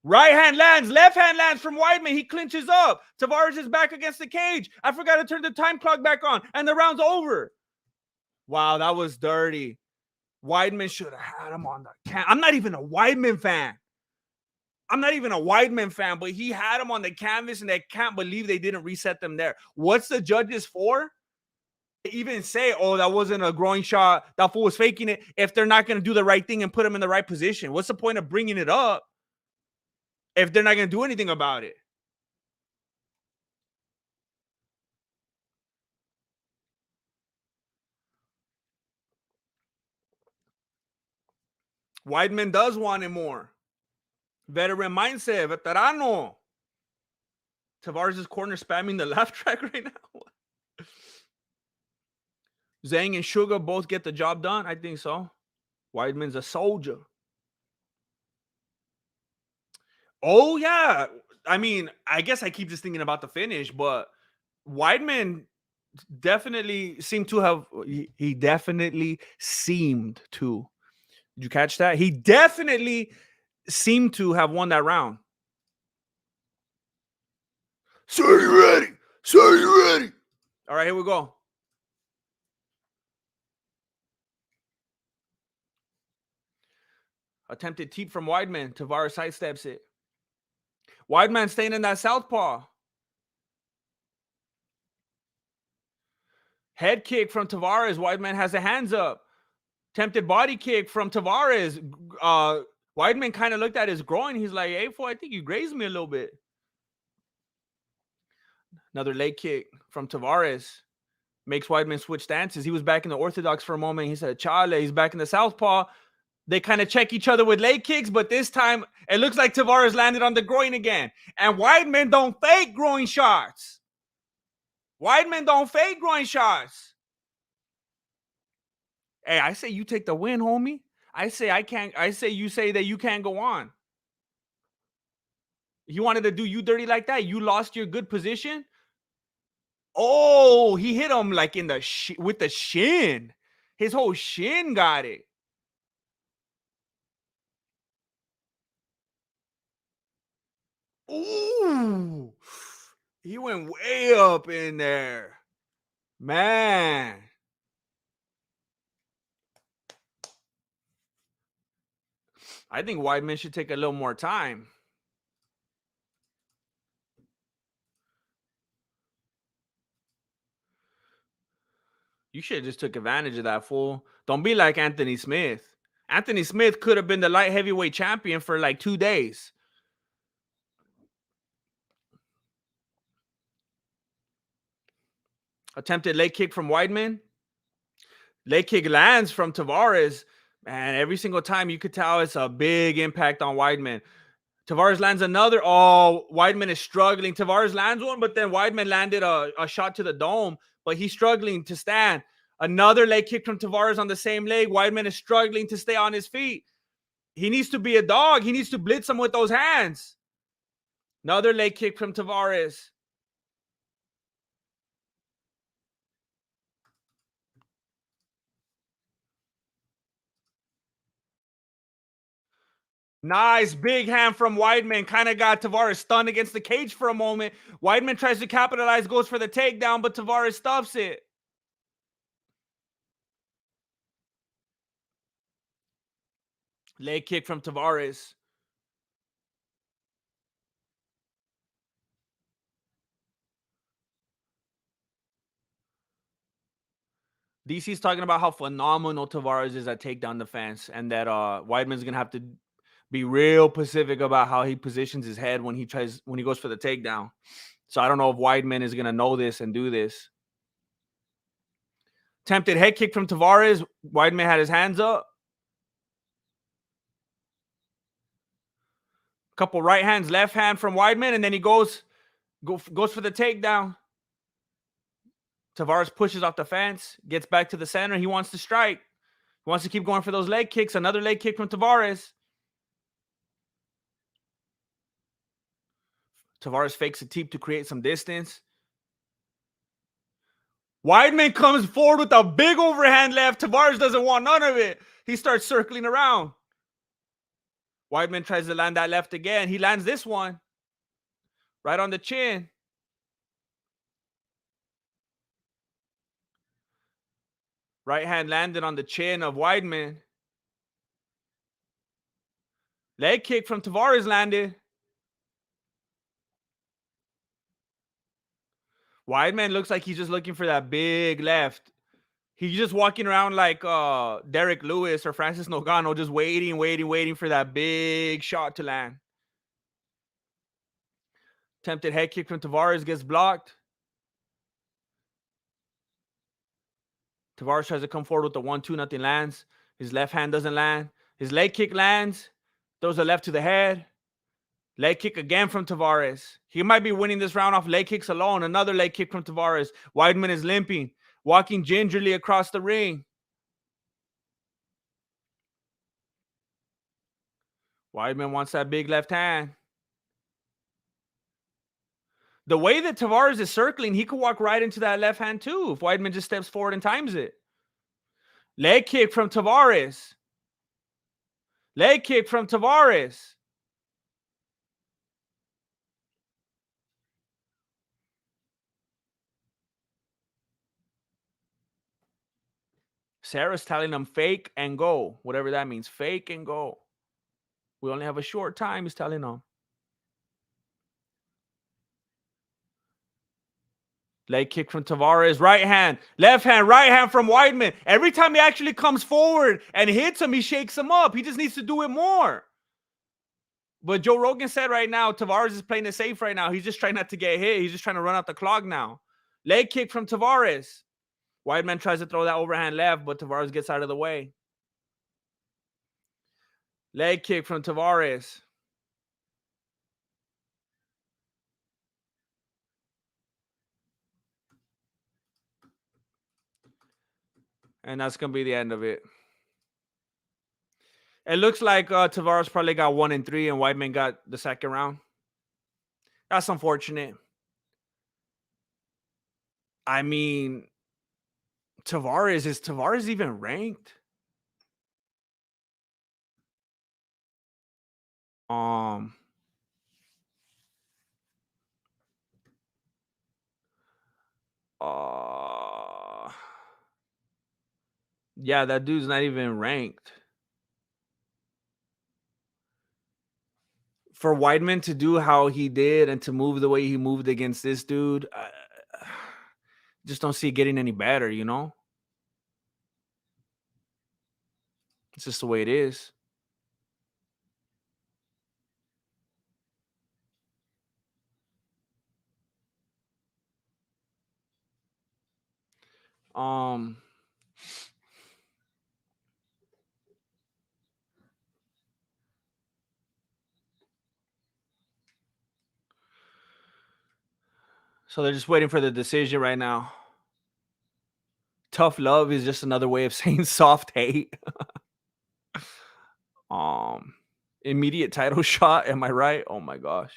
Right hand lands. Left hand lands from Weidman. He clinches up. Tavares is back against the cage. I forgot to turn the time clock back on. And the round's over. Wow, that was dirty. Weidman should have had him on the can. I'm not even a Weidman fan. I'm not even a Weidman fan, but he had him on the canvas, and I can't believe they didn't reset them there. What's the judges for? They even say, oh, that wasn't a groin shot. That fool was faking it. If they're not going to do the right thing and put him in the right position, what's the point of bringing it up if they're not going to do anything about it? Weidman does want it more. Veteran mindset, veterano. Tavares is corner spamming the left track right now. Zhang and Sugar both get the job done. I think so. Weidman's a soldier. Oh, yeah. I mean, I guess I keep just thinking about the finish, but Weidman definitely seemed to have, he definitely seemed to. Did you catch that? He definitely seemed to have won that round. Sir, you ready? Sir, you ready? All right, here we go. Attempted teep from Weidman. Tavares sidesteps it. Weidman staying in that southpaw. Head kick from Tavares. Weidman has the hands up. Tempted body kick from Tavares. Weidman kind of looked at his groin. He's like, hey, fool, I think you grazed me a little bit. Another leg kick from Tavares. Makes Weidman switch stances. He was back in the orthodox for a moment. He said, Chale. He's back in the southpaw. They kind of check each other with leg kicks, but this time it looks like Tavares landed on the groin again. And Weidman don't fake groin shots. Weidman don't fake groin shots. Hey, I say you take the win, homie. I say you say that you can't go on. He wanted to do you dirty like that. You lost your good position. Oh, he hit him like in the with the shin. His whole shin got it. Ooh, he went way up in there, man. I think Weidman should take a little more time. You should have just took advantage of that, fool. Don't be like Anthony Smith. Anthony Smith could have been the light heavyweight champion for like 2 days. Attempted leg kick from Weidman. Leg kick lands from Tavares. Man, every single time you could tell it's a big impact on Weidman. Tavares lands another. Oh, Weidman is struggling. Tavares lands one, but then Weidman landed a shot to the dome, but he's struggling to stand. Another leg kick from Tavares on the same leg. Weidman is struggling to stay on his feet. He needs to be a dog. He needs to blitz him with those hands. Another leg kick from Tavares. Nice big hand from Weidman. Kind of got Tavares stunned against the cage for a moment. Weidman tries to capitalize, goes for the takedown, but Tavares stuffs it. Leg kick from Tavares. DC's talking about how phenomenal Tavares is at takedown defense, and that Weidman's gonna have to be real specific about how he positions his head when he goes for the takedown. So I don't know if Weidman is gonna know this and do this. Tempted head kick from Tavares. Weidman had his hands up. Couple right hands, left hand from Weidman, and then he goes for the takedown. Tavares pushes off the fence, gets back to the center. He wants to strike. He wants to keep going for those leg kicks. Another leg kick from Tavares. Tavares fakes a teep to create some distance. Weidman comes forward with a big overhand left. Tavares doesn't want none of it. He starts circling around. Weidman tries to land that left again. He lands this one right on the chin. Right hand landed on the chin of Weidman. Leg kick from Tavares landed. Weidman looks like he's just looking for that big left. He's just walking around like Derek Lewis or Francis Ngannou, just waiting for that big shot to land. Attempted head kick from Tavares gets blocked. Tavares tries to come forward with the 1-2, nothing lands. His left hand doesn't land. His leg kick lands. Throws a left to the head. Leg kick again from Tavares. He might be winning this round off leg kicks alone. Another leg kick from Tavares. Weidman is limping, walking gingerly across the ring. Weidman wants that big left hand. The way that Tavares is circling, he could walk right into that left hand too if Weidman just steps forward and times it. Leg kick from Tavares. Leg kick from Tavares. Sarah's telling him fake and go. Whatever that means. Fake and go. We only have a short time, he's telling them. Leg kick from Tavares. Right hand. Left hand. Right hand from Weidman. Every time he actually comes forward and hits him, he shakes him up. He just needs to do it more. But Joe Rogan said right now, Tavares is playing it safe right now. He's just trying not to get hit. He's just trying to run out the clock now. Leg kick from Tavares. Weidman tries to throw that overhand left, but Tavares gets out of the way. Leg kick from Tavares. And that's going to be the end of it. It looks like Tavares probably got 1 and 3 and Weidman got the second round. That's unfortunate. I mean, is Tavares even ranked? Yeah, that dude's not even ranked. For Weidman to do how he did and to move the way he moved against this dude, just don't see it getting any better, you know? It's just the way it is. So they're just waiting for the decision right now. Tough love is just another way of saying soft hate. Immediate title shot. Am I right? Oh my gosh.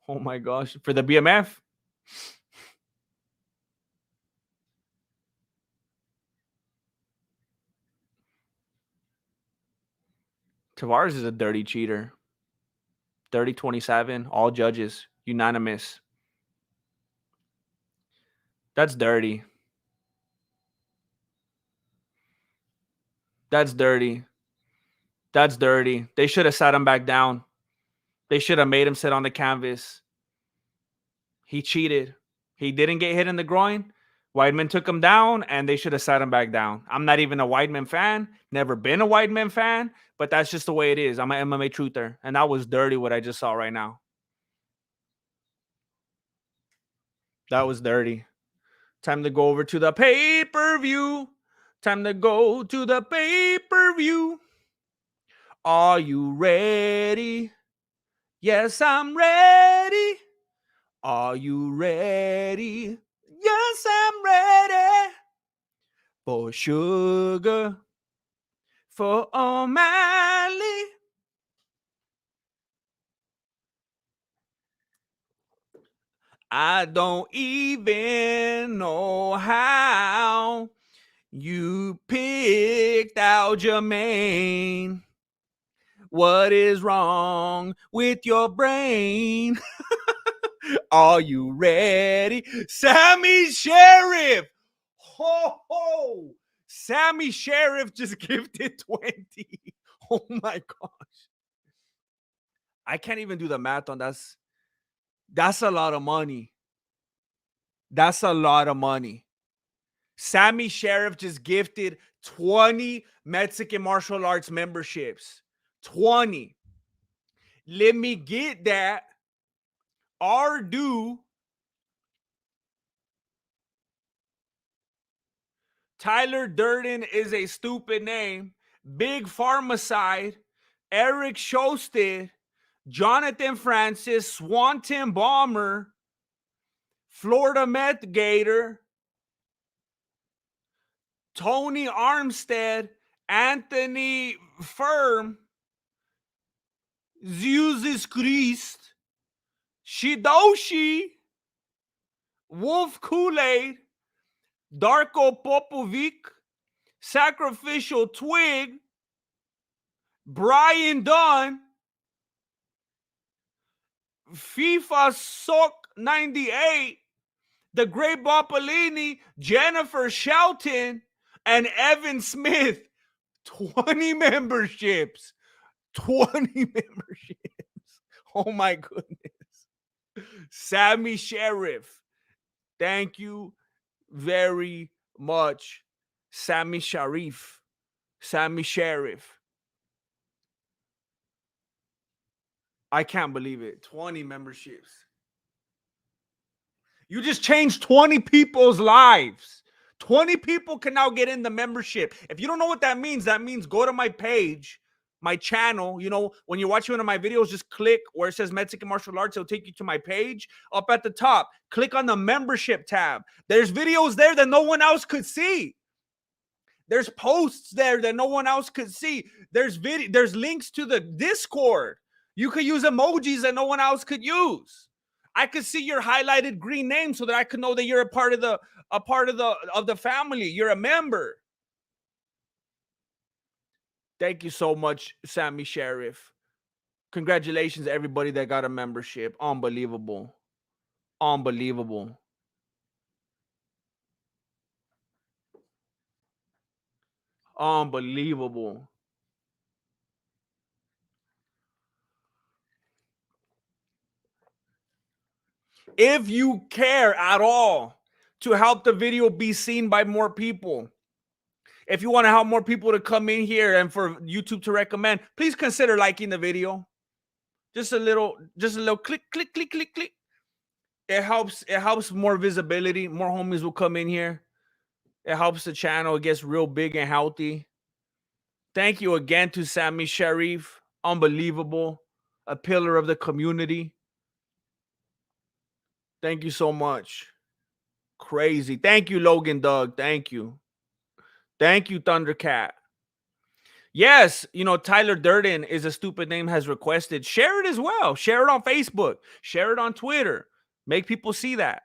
Oh my gosh. For the BMF. Tavares is a dirty cheater. 30-27. All judges. Unanimous. That's dirty. That's dirty. That's dirty. They should have sat him back down. They should have made him sit on the canvas. He cheated. He didn't get hit in the groin. Weidman took him down, and they should have sat him back down. I'm not even a Weidman fan. Never been a Weidman fan, but that's just the way it is. I'm an MMA truther, and that was dirty what I just saw right now. That was dirty. Time to go over to the pay-per-view. Time to go to the pay-per-view. Are you ready? Yes, I'm ready. Are you ready? Yes, I'm ready. For Sugar, for Omalley. I don't even know how you picked Aljamain. What is wrong with your brain? Are you ready? Sammy Sheriff! Ho ho! Sammy Sheriff just gifted 20. Oh my gosh. I can't even do the math on that. That's a lot of money. That's a lot of money. Sammy Sheriff just gifted 20 Mexican martial arts memberships. 20. Let me get that. Our due. Tyler Durden is a stupid name. Big Pharmacide. Eric Shosted. Jonathan Francis. Swanton Bomber. Florida Meth Gator. Tony Armstead. Anthony Firm. Jesus Christ. Shidoshi. Wolf Kool-Aid. Darko Popovic. Sacrificial Twig. Brian Dunn. FIFA Sock 98. The Great Boppolini. Jennifer Shelton. And Evan Smith. 20 memberships. 20 memberships. Oh my goodness. Sammy Sheriff. Thank you very much. Sammy Sharif. Sammy Sheriff. I can't believe it. 20 memberships. You just changed 20 people's lives. 20 people can now get in the membership. If you don't know what that means go to my page, my channel. You know, when you're watching one of my videos, just click where it says Mexican Martial Arts. It'll take you to my page. Up at the top, click on the membership tab. There's videos there that no one else could see. There's posts there that no one else could see. There's links to the Discord. You could use emojis that no one else could use. I could see your highlighted green name so that I could know that you're a part of the family. You're a member. Thank you so much, Sammy Sheriff. Congratulations, everybody that got a membership. Unbelievable. Unbelievable. Unbelievable. If you care at all to help the video be seen by more people, if you want to help more people to come in here and for YouTube to recommend, please consider liking the video. Just a little click, click, click, click, click. It helps more visibility. More homies will come in here. It helps the channel. It gets real big and healthy. Thank you again to Sammy Sharif. Unbelievable. A pillar of the community. Thank you so much. Crazy. Thank you, Logan Doug. Thank you. Thank you, Thundercat. Yes, you know, Tyler Durden is a stupid name has requested. Share it as well. Share it on Facebook. Share it on Twitter. Make people see that.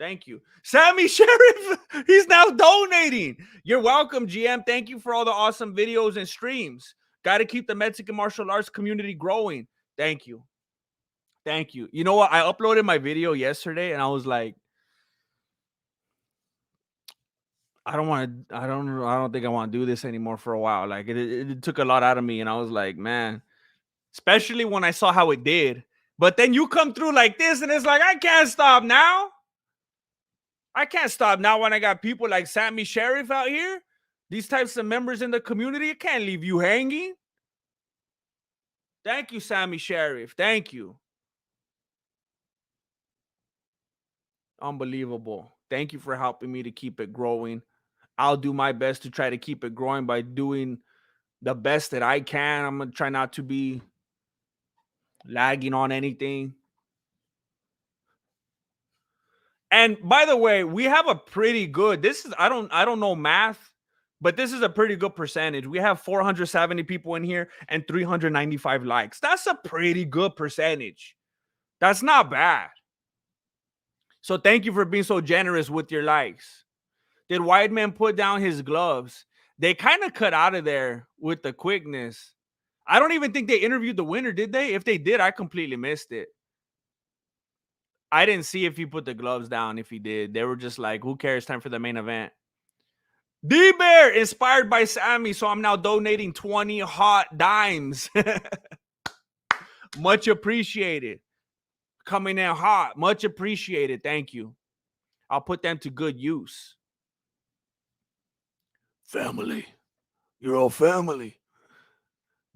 Thank you. Sammy Sheriff, he's now donating. You're welcome, GM. Thank you for all the awesome videos and streams. Got to keep the Mexican martial arts community growing. Thank you. Thank you. You know what? I uploaded my video yesterday and I was like, I don't think I want to do this anymore for a while. Like it took a lot out of me. And I was like, man, especially when I saw how it did. But then you come through like this and it's like, I can't stop now. I can't stop now when I got people like Sammy Sheriff out here. These types of members in the community, it can't leave you hanging. Thank you, Sammy Sheriff. Thank you. Unbelievable. Thank you for helping me to keep it growing. I'll do my best to try to keep it growing by doing the best that I can. I'm going to try not to be lagging on anything. And by the way, we have a pretty good, I don't know math, but this is a pretty good percentage. We have 470 people in here and 395 likes. That's a pretty good percentage. That's not bad. So thank you for being so generous with your likes. Did Weidman put down his gloves? They kind of cut out of there with the quickness. I don't even think they interviewed the winner, did they? If they did, I completely missed it. I didn't see if he put the gloves down. If he did, they were just like, who cares? Time for the main event. D-Bear, inspired by Sammy. So I'm now donating 20 hot dimes. Much appreciated. Coming in hot. Much appreciated. Thank you. I'll put them to good use. Family. You're all family.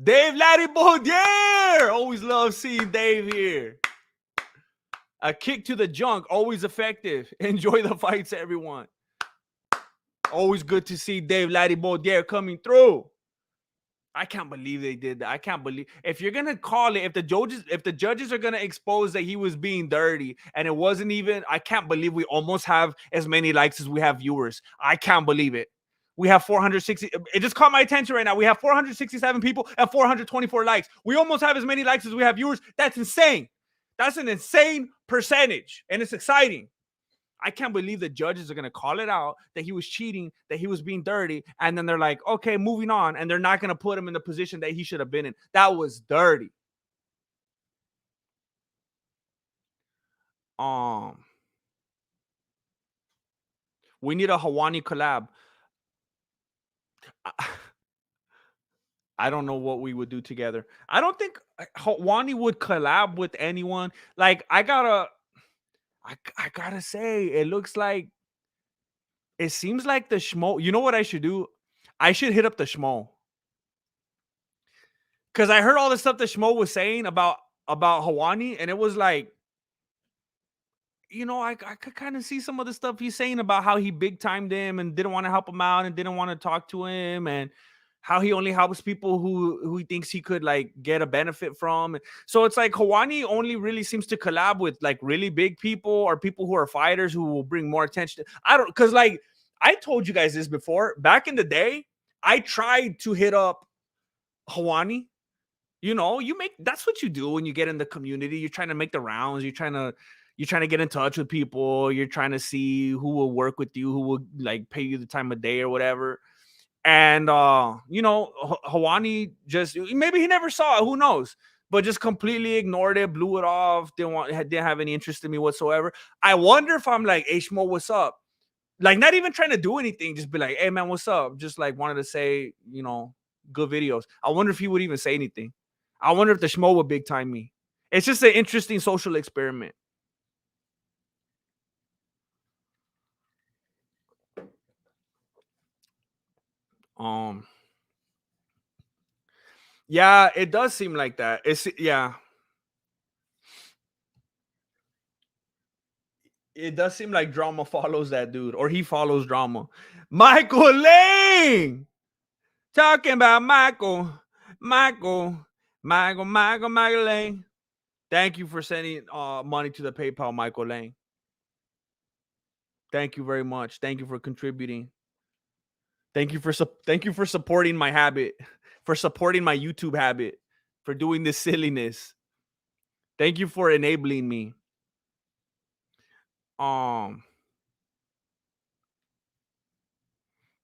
Dave Laddie Baudier! Always love seeing Dave here. A kick to the junk, always effective. Enjoy the fights, everyone. Always good to see Dave Laddie Baudier coming through. I can't believe they did that. I can't believe if you're gonna call it, if the judges are gonna expose that he was being dirty and it wasn't even, I can't believe we almost have as many likes as we have viewers. I can't believe it. We have 460. It just caught my attention right now. We have 467 people and 424 likes. We almost have as many likes as we have viewers. That's insane. That's an insane percentage, and it's exciting. I can't believe the judges are going to call it out that he was cheating, that he was being dirty. And then they're like, okay, moving on. And they're not going to put him in the position that he should have been in. That was dirty. We need a Hawani collab. I don't know what we would do together. I don't think Hawani would collab with anyone. Like, I gotta say, it seems like the Schmo. You know what I should do? I should hit up the Schmo. Because I heard all the stuff that Schmo was saying about Hawani, and it was like, I could kind of see some of the stuff he's saying about how he big timed him and didn't want to help him out and didn't want to talk to him, and how he only helps people who he thinks he could like get a benefit from. So it's like Hawani only really seems to collab with like really big people or people who are fighters who will bring more attention. Because like I told you guys this before, back in the day, I tried to hit up Hawani. That's what you do when you get in the community. You're trying to make the rounds. You're trying to get in touch with people. You're trying to see who will work with you, who will like pay you the time of day or whatever. And Hawani just, maybe he never saw it, who knows, but just completely ignored it, blew it off, didn't have any interest in me whatsoever. I wonder if I'm like, hey Shmo, what's up? Like, not even trying to do anything, just be like, hey man, what's up? Just like wanted to say, good videos. I wonder if he would even say anything. I wonder if the Schmo would big time me. It's just an interesting social experiment. Um, yeah, it does seem like that. It does seem like drama follows that dude, or he follows drama. Michael Lane, talking about Michael Lane. Thank you for sending money to the PayPal, Michael Lane. Thank you very much. Thank you for contributing. Thank you for supporting my habit, for supporting my YouTube habit, for doing this silliness. Thank you for enabling me.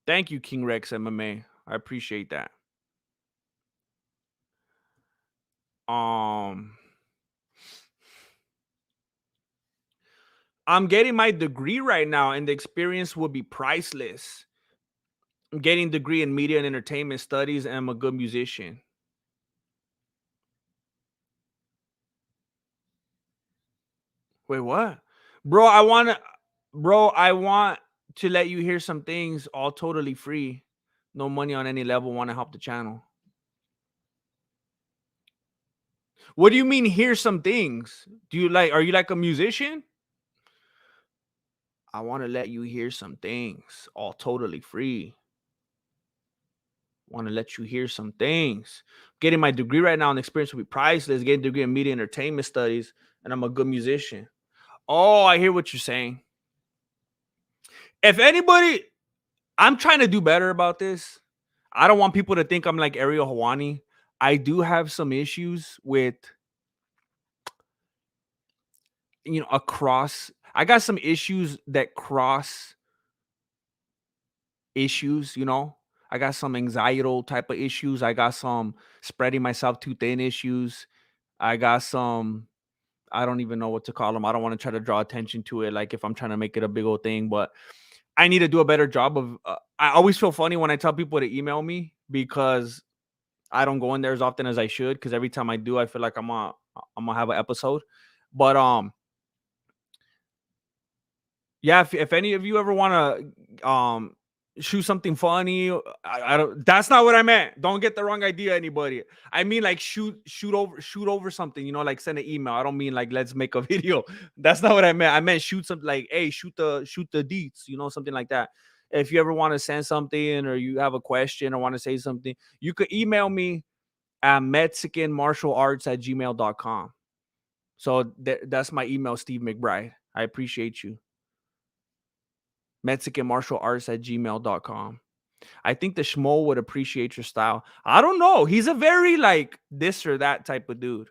Thank you, King Rex MMA. I appreciate that. I'm getting my degree right now, and the experience will be priceless. I'm getting a degree in media and entertainment studies, and I'm a good musician. Wait, what? Bro, I want to let you hear some things all totally free. No money on any level. Want to help the channel. What do you mean hear some things? Are you like a musician? I want to let you hear some things all totally free. Want to let you hear some things. Getting my degree right now and experience will be priceless. Getting a degree in media and entertainment studies, and I'm a good musician. Oh, I hear what you're saying. If anybody, I'm trying to do better about this. I don't want people to think I'm like Ariel Hawani. I do have some issues with, I got some issues that cross issues, I got some anxietal type of issues. I got some spreading myself too thin issues. I got some, I don't even know what to call them. I don't want to try to draw attention to it, like if I'm trying to make it a big old thing, but I need to do a better job of, I always feel funny when I tell people to email me because I don't go in there as often as I should, because every time I do, I feel like I'm gonna have an episode. But Yeah, if any of you ever want to shoot something funny, I don't. That's not what I meant. Don't get the wrong idea, anybody. I mean like shoot over something. You know, like send an email. I don't mean like let's make a video. That's not what I meant. I meant shoot something like, hey, shoot the deets. You know, something like that. If you ever want to send something or you have a question or want to say something, you could email me at mexicanmartialarts@gmail.com. So that's my email, Steve McBride. I appreciate you. MexicanMartialArts@gmail.com. I think the schmo would appreciate your style. I don't know. He's a very like this or that type of dude.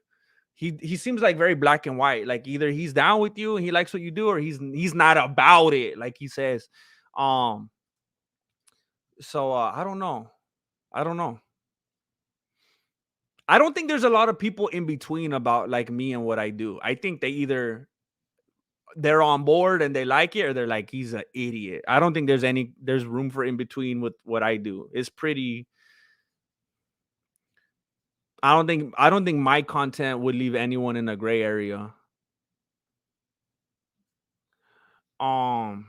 He seems like very black and white. Like either he's down with you and he likes what you do, or he's not about it, like he says. Um, so I don't know. I don't know. I don't think there's a lot of people in between about like me and what I do. I think they either they're on board and they like it, or they're like, he's an idiot. I don't think there's room for in between with what I do. It's pretty. I don't think my content would leave anyone in a gray area. Um,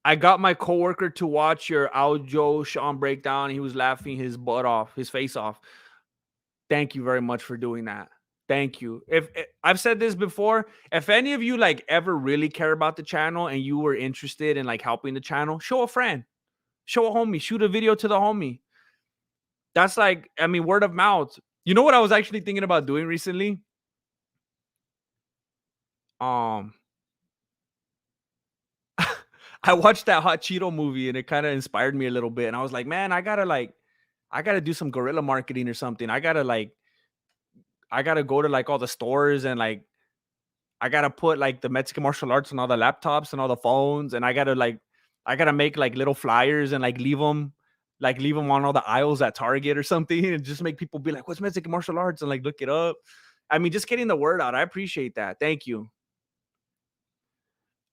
I got my coworker to watch your Aljo Sean breakdown. He was laughing his butt off, his face off. Thank you very much for doing that. Thank you. If I've said this before, if any of you like ever really care about the channel and you were interested in like helping the channel, show a friend, show a homie, shoot a video to the homie. That's like, I mean, word of mouth. You know what I was actually thinking about doing recently? Um, I watched that Hot Cheeto movie and it kind of inspired me a little bit. And I was like, man, I gotta do some guerrilla marketing or something. I gotta go to like all the stores and like I gotta put like the Mexican martial arts on all the laptops and all the phones, and I gotta make like little flyers and leave them on all the aisles at Target or something, and just make people be like, "What's Mexican martial arts?" and like look it up. I mean, just getting the word out. I appreciate that. Thank you.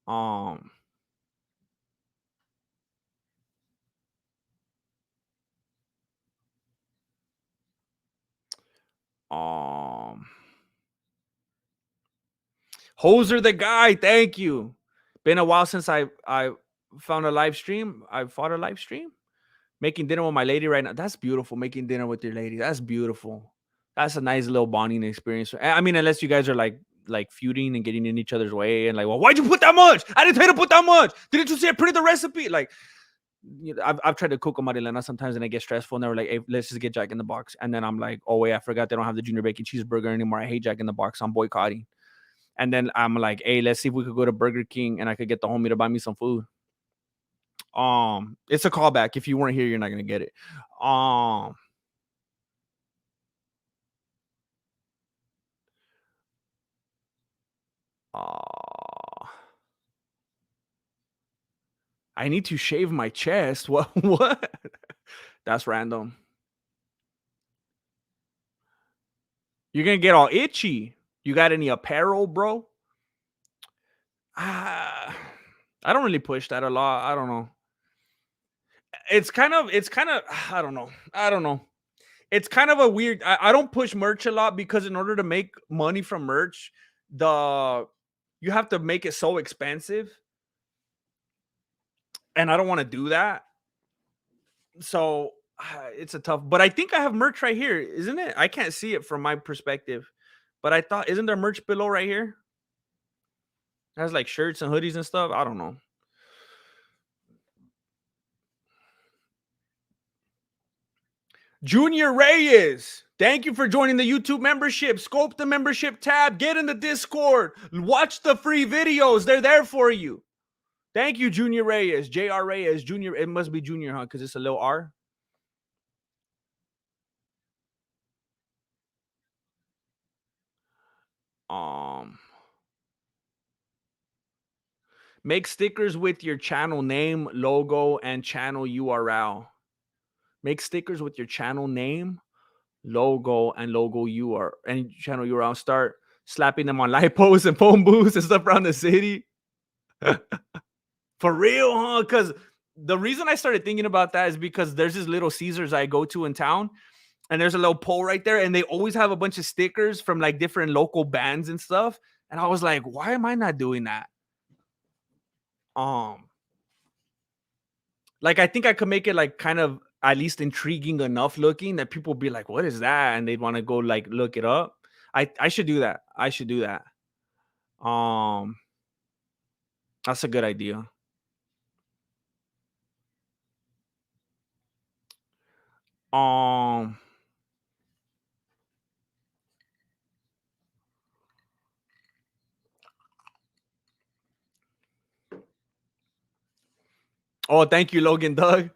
Um, um, Hoser the guy. Thank you. Been a while since I found a live stream. I fought a live stream. Making dinner with my lady right now. That's beautiful. Making dinner with your lady. That's beautiful. That's a nice little bonding experience. I mean, unless you guys are like feuding and getting in each other's way and like, well, why'd you put that much? I didn't tell you to put that much. Didn't you see I printed the recipe? Like, you know, I've tried to cook a Marilena sometimes and I get stressful and they're like, hey, let's just get Jack in the Box. And then I'm like, oh wait, I forgot they don't have the junior bacon cheeseburger anymore. I hate Jack in the Box. I'm boycotting. And then I'm like, hey, let's see if we could go to Burger King and I could get the homie to buy me some food. It's a callback. If you weren't here, you're not gonna get it. Um, uh, I need to shave my chest. What? What? That's random. You're gonna get all itchy. You got any apparel, bro? Ah, I don't really push that a lot. I don't know. It's kind of. I don't know. I don't know. It's kind of a weird. I don't push merch a lot because in order to make money from merch, the you have to make it so expensive, and I don't want to do that. So it's a tough. But I think I have merch right here, isn't it? I can't see it from my perspective, but I thought isn't there merch below right here? It has like shirts and hoodies and stuff. I don't know. Junior Reyes, thank you for joining the YouTube membership. Scope the membership tab. Get in the Discord. Watch the free videos. They're there for you. Thank you, Junior Reyes. J.R. Reyes, Junior. It must be Junior, huh? Because it's a little R. Um, Make stickers with your channel name, logo, and channel URL. Make stickers with your channel name, logo, and logo URL and channel URL. Start slapping them on light posts and phone booths and stuff around the city. For real, huh? Because the reason I started thinking about that is because there's this Little Caesars I go to in town, and there's a little pole right there, and they always have a bunch of stickers from like different local bands and stuff. And I was like, why am I not doing that? Um, like I think I could make it like kind of at least intriguing enough looking that people be like, what is that? And they'd want to go like look it up. I should do that. I should do that. Um, that's a good idea. Um, oh, thank you, Logan Doug.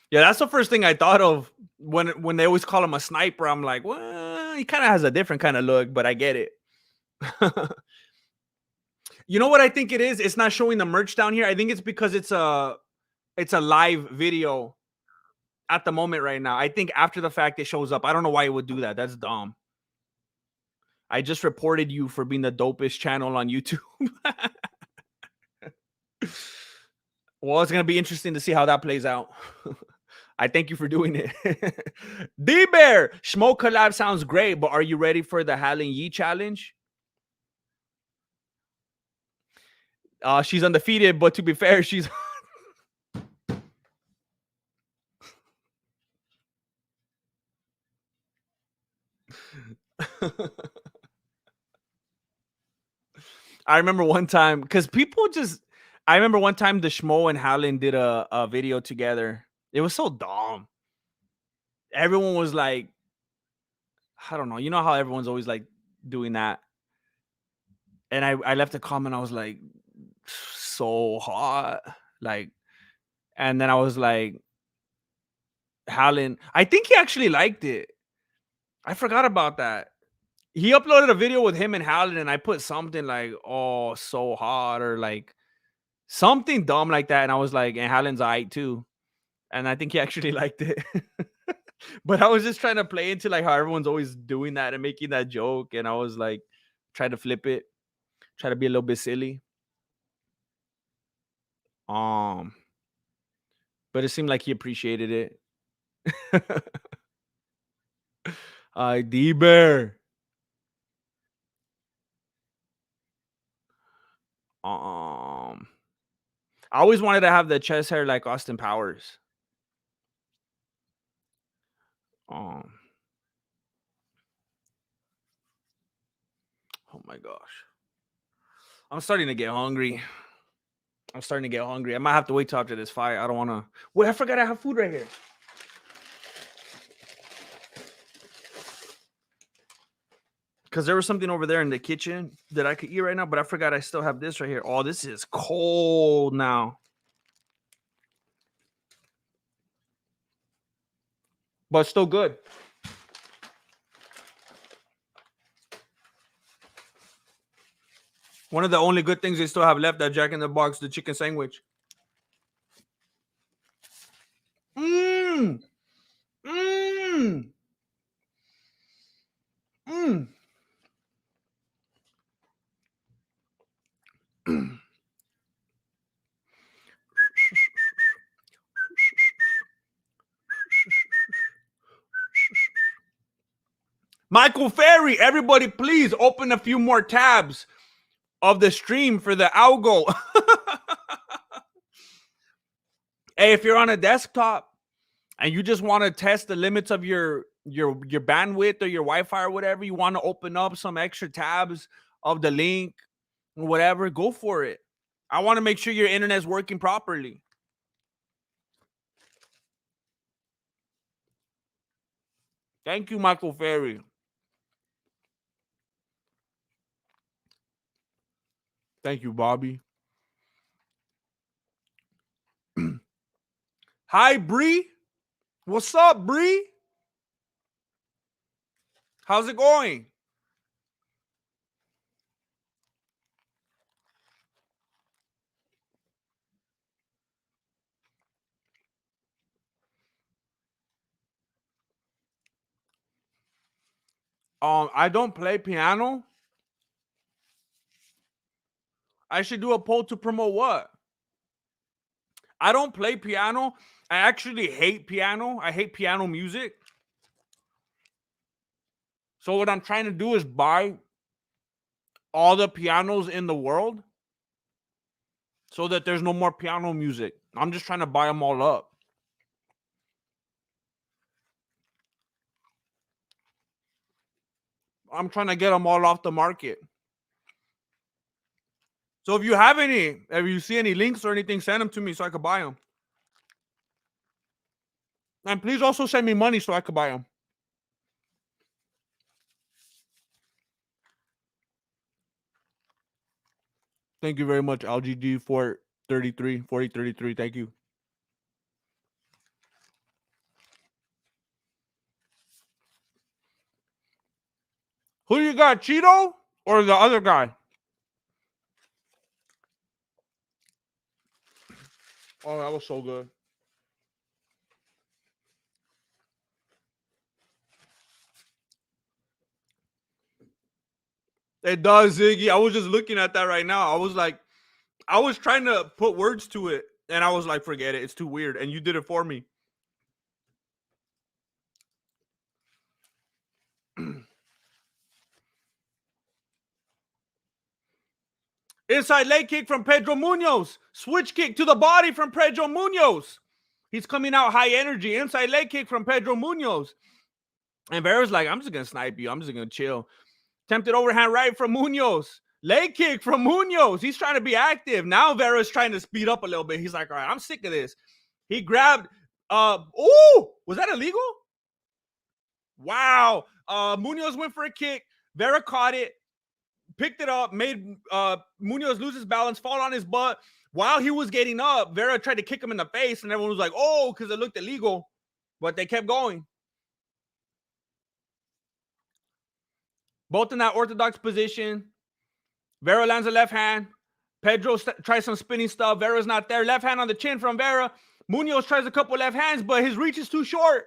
Yeah, that's the first thing I thought of when they always call him a sniper. I'm like, well, he kind of has a different kind of look, but I get it. You know what I think it is? It's not showing the merch down here. I think it's because it's a live video at the moment right now. I think after the fact it shows up. I don't know why it would do that. That's dumb. I just reported you for being the dopest channel on YouTube. Well, it's gonna be interesting to see how that plays out. I thank you for doing it. D Bear, Schmo collab sounds great, but are you ready for the Halen Yi challenge? She's undefeated, but to be fair, she's I remember one time because people just I remember one time the Schmo and Howlin did a video together. It was so dumb. Everyone was like, I don't know. You know how everyone's always like doing that. And I left a comment. I was like, so hot. Like, and then I was like, Howlin. I think he actually liked it. I forgot about that. He uploaded a video with him and Howlin, and I put something like, oh, so hot, or like something dumb like that. And I was like, and Howlin's aight too. And I think he actually liked it. But I was just trying to play into like how everyone's always doing that and making that joke. And I was like, try to flip it, try to be a little bit silly. Um, but it seemed like he appreciated it. D Bear. Um, I always wanted to have the chest hair like Austin Powers. Um, oh my gosh. I'm starting to get hungry. I might have to wait till after this fight. I don't want to. Wait, I forgot I have food right here. Because there was something over there in the kitchen that I could eat right now, but I forgot I still have this right here. Oh, this is cold now. But still good. One of the only good things they still have left at Jack in the Box, the chicken sandwich. Mmm. Mmm. Mmm. Michael Ferry, everybody, please open a few more tabs of the stream for the algo. Hey, if you're on a desktop and you just want to test the limits of your bandwidth or your Wi-Fi or whatever, you want to open up some extra tabs of the link, whatever, go for it. I want to make sure your internet's working properly. Thank you, Michael Ferry. Thank you, Bobby. Hi, Bree. What's up, Bree? How's it going? I don't play piano. I should do a poll to promote what? I don't play piano. I actually hate piano. I hate piano music. So what I'm trying to do is buy all the pianos in the world so that there's no more piano music. I'm just trying to buy them all up. I'm trying to get them all off the market. So if you see any links or anything, send them to me so I could buy them. And please also send me money so I could buy them. Thank you very much, LGD 4033. Thank you. Who do you got, Cheeto or the other guy? Oh, that was so good. It does, Ziggy. I was just looking at that right now. I was trying to put words to it, and I was like, forget it. It's too weird. And you did it for me. Inside leg kick from Pedro Munoz. Switch kick to the body from Pedro Munoz. He's coming out high energy. Inside leg kick from Pedro Munoz. And Vera's like, I'm just going to snipe you. I'm just going to chill. Tempted overhand right from Munoz. Leg kick from Munoz. He's trying to be active. Now Vera's trying to speed up a little bit. He's like, all right, I'm sick of this. He grabbed, was that illegal? Wow. Munoz went for a kick. Vera caught it, picked it up, made Munoz lose his balance, fall on his butt. While he was getting up, Vera tried to kick him in the face, and everyone was like, oh, because it looked illegal. But they kept going. Both in that orthodox position. Vera lands a left hand. Pedro tries some spinning stuff. Vera's not there. Left hand on the chin from Vera. Munoz tries a couple left hands, but his reach is too short.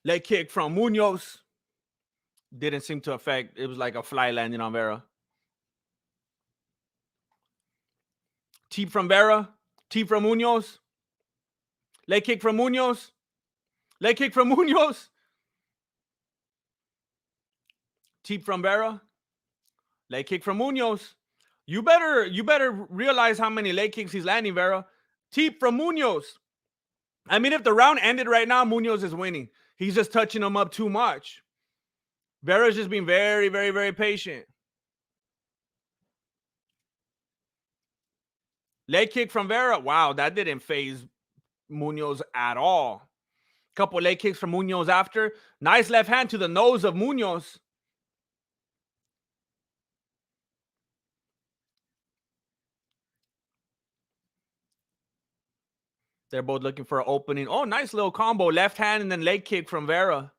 Leg kick from Munoz. Didn't seem to affect. It was like a fly landing on Vera. Teep from Vera. Teep from Munoz. Leg kick from Munoz. Leg kick from Munoz. Teep from Vera. Leg kick from Munoz. You better realize how many leg kicks he's landing, Vera. Teep from Munoz. I mean, if the round ended right now, Munoz is winning. He's just touching him up too much. Vera's just being very, very, very patient. Leg kick from Vera. Wow, that didn't phase Munoz at all. Couple leg kicks from Munoz after. Nice left hand to the nose of Munoz. They're both looking for an opening. Oh, nice little combo. Left hand and then leg kick from Vera.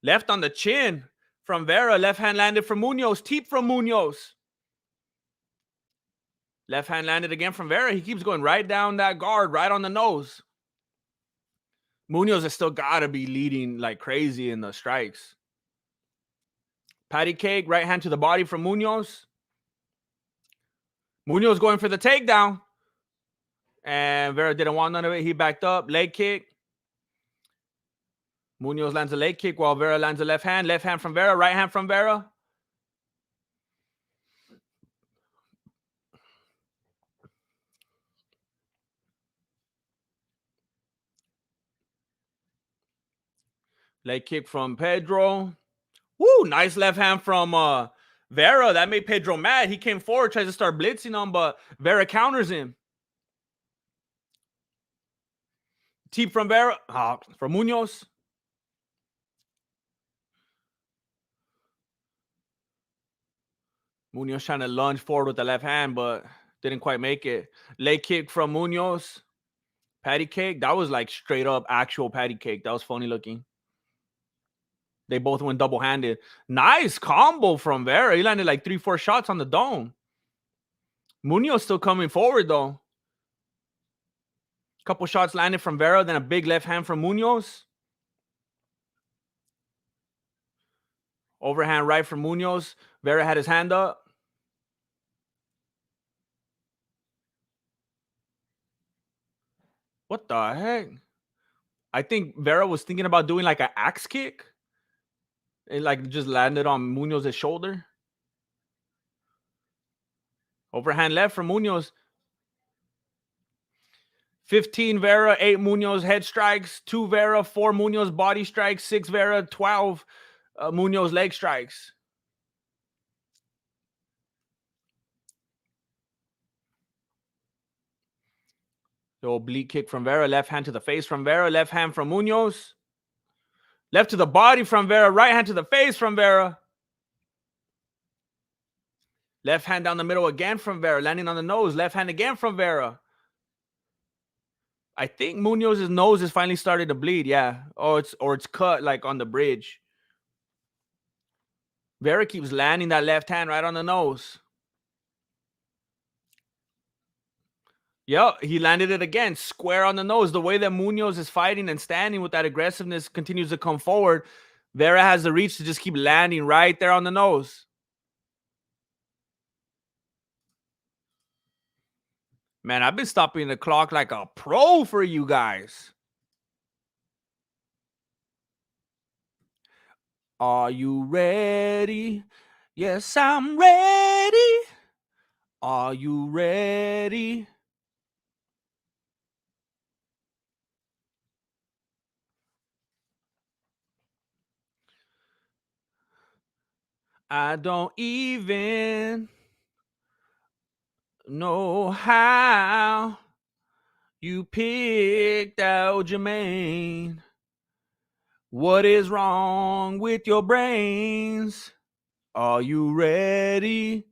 Left on the chin from Vera. Left hand landed from Munoz. Teep from Munoz. Left hand landed again from Vera. He keeps going right down that guard, right on the nose. Munoz has still got to be leading like crazy in the strikes. Patty cake, right hand to the body from Munoz. Munoz going for the takedown. And Vera didn't want none of it. He backed up. Leg kick. Munoz lands a leg kick while Vera lands a left hand. Left hand from Vera. Right hand from Vera. Leg kick from Pedro. Woo, nice left hand from Vera. That made Pedro mad. He came forward, tries to start blitzing him, but Vera counters him. Teep from Vera. From Munoz. Munoz trying to lunge forward with the left hand, but didn't quite make it. Leg kick from Munoz. Patty cake. That was like straight up actual patty cake. That was funny looking. They both went double-handed. Nice combo from Vera. He landed like 3-4 shots on the dome. Munoz still coming forward, though. Couple shots landed from Vera, then a big left hand from Munoz. Overhand right from Munoz. Vera had his hand up. What the heck? I think Vera was thinking about doing like an axe kick. It like just landed on Munoz's shoulder. Overhand left from Munoz. 15 Vera, 8 Munoz head strikes, 2 Vera, 4 Munoz body strikes, 6 Vera, 12 Munoz leg strikes. The oblique kick from Vera, left hand to the face from Vera, left hand from Munoz. Left to the body from Vera, right hand to the face from Vera. Left hand down the middle again from Vera, landing on the nose. Left hand again from Vera. I think Munoz's nose is finally starting to bleed. Yeah, or it's cut like on the bridge. Vera keeps landing that left hand right on the nose. Yep, he landed it again, square on the nose. The way that Munoz is fighting and standing with that aggressiveness continues to come forward. Vera has the reach to just keep landing right there on the nose. Man, I've been stopping the clock like a pro for you guys. Are you ready? Yes, I'm ready. Are you ready? I don't even know how you picked Aljamain. What is wrong with your brains? Are you ready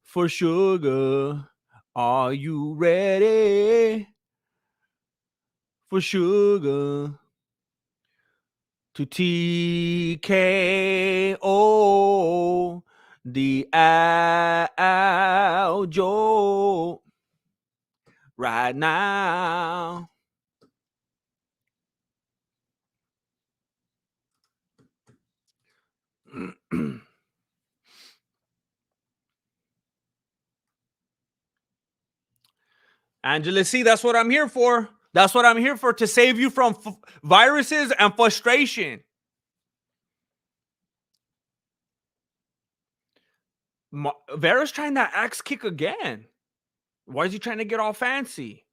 for sugar? Are you ready for sugar? To TKO the Aljo right now. Angela, see, that's what I'm here for. That's what I'm here for, to save you from viruses and frustration. Vera's trying that axe kick again. Why is he trying to get all fancy?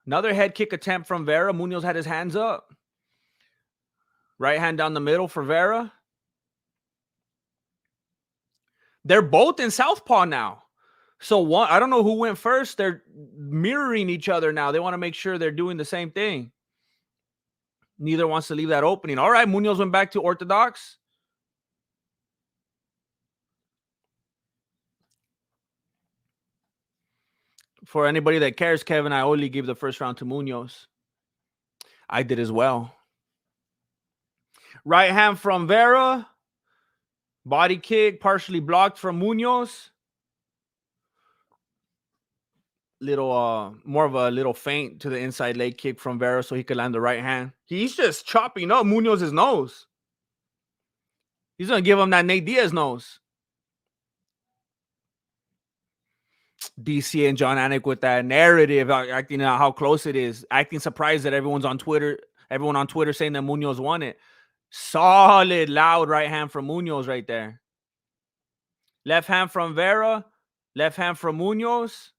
Another head kick attempt from Vera. Munoz had his hands up. Right hand down the middle for Vera. They're both in southpaw now. So one, I don't know who went first. They're mirroring each other now. They want to make sure they're doing the same thing. Neither wants to leave that opening. All right, Munoz went back to orthodox. For anybody that cares, Kevin, I only gave the first round to Munoz. I did as well. Right hand from Vera. Body kick, partially blocked from Munoz. Little more of a little feint to the inside leg kick from Vera so he could land the right hand. He's just chopping up Munoz's nose. He's gonna give him that Nate Diaz nose. DC and John Anik with that narrative, acting out how close it is, acting surprised that everyone on Twitter saying that Munoz won it. Solid, loud right hand from Munoz right there. Left hand from Vera, left hand from Munoz.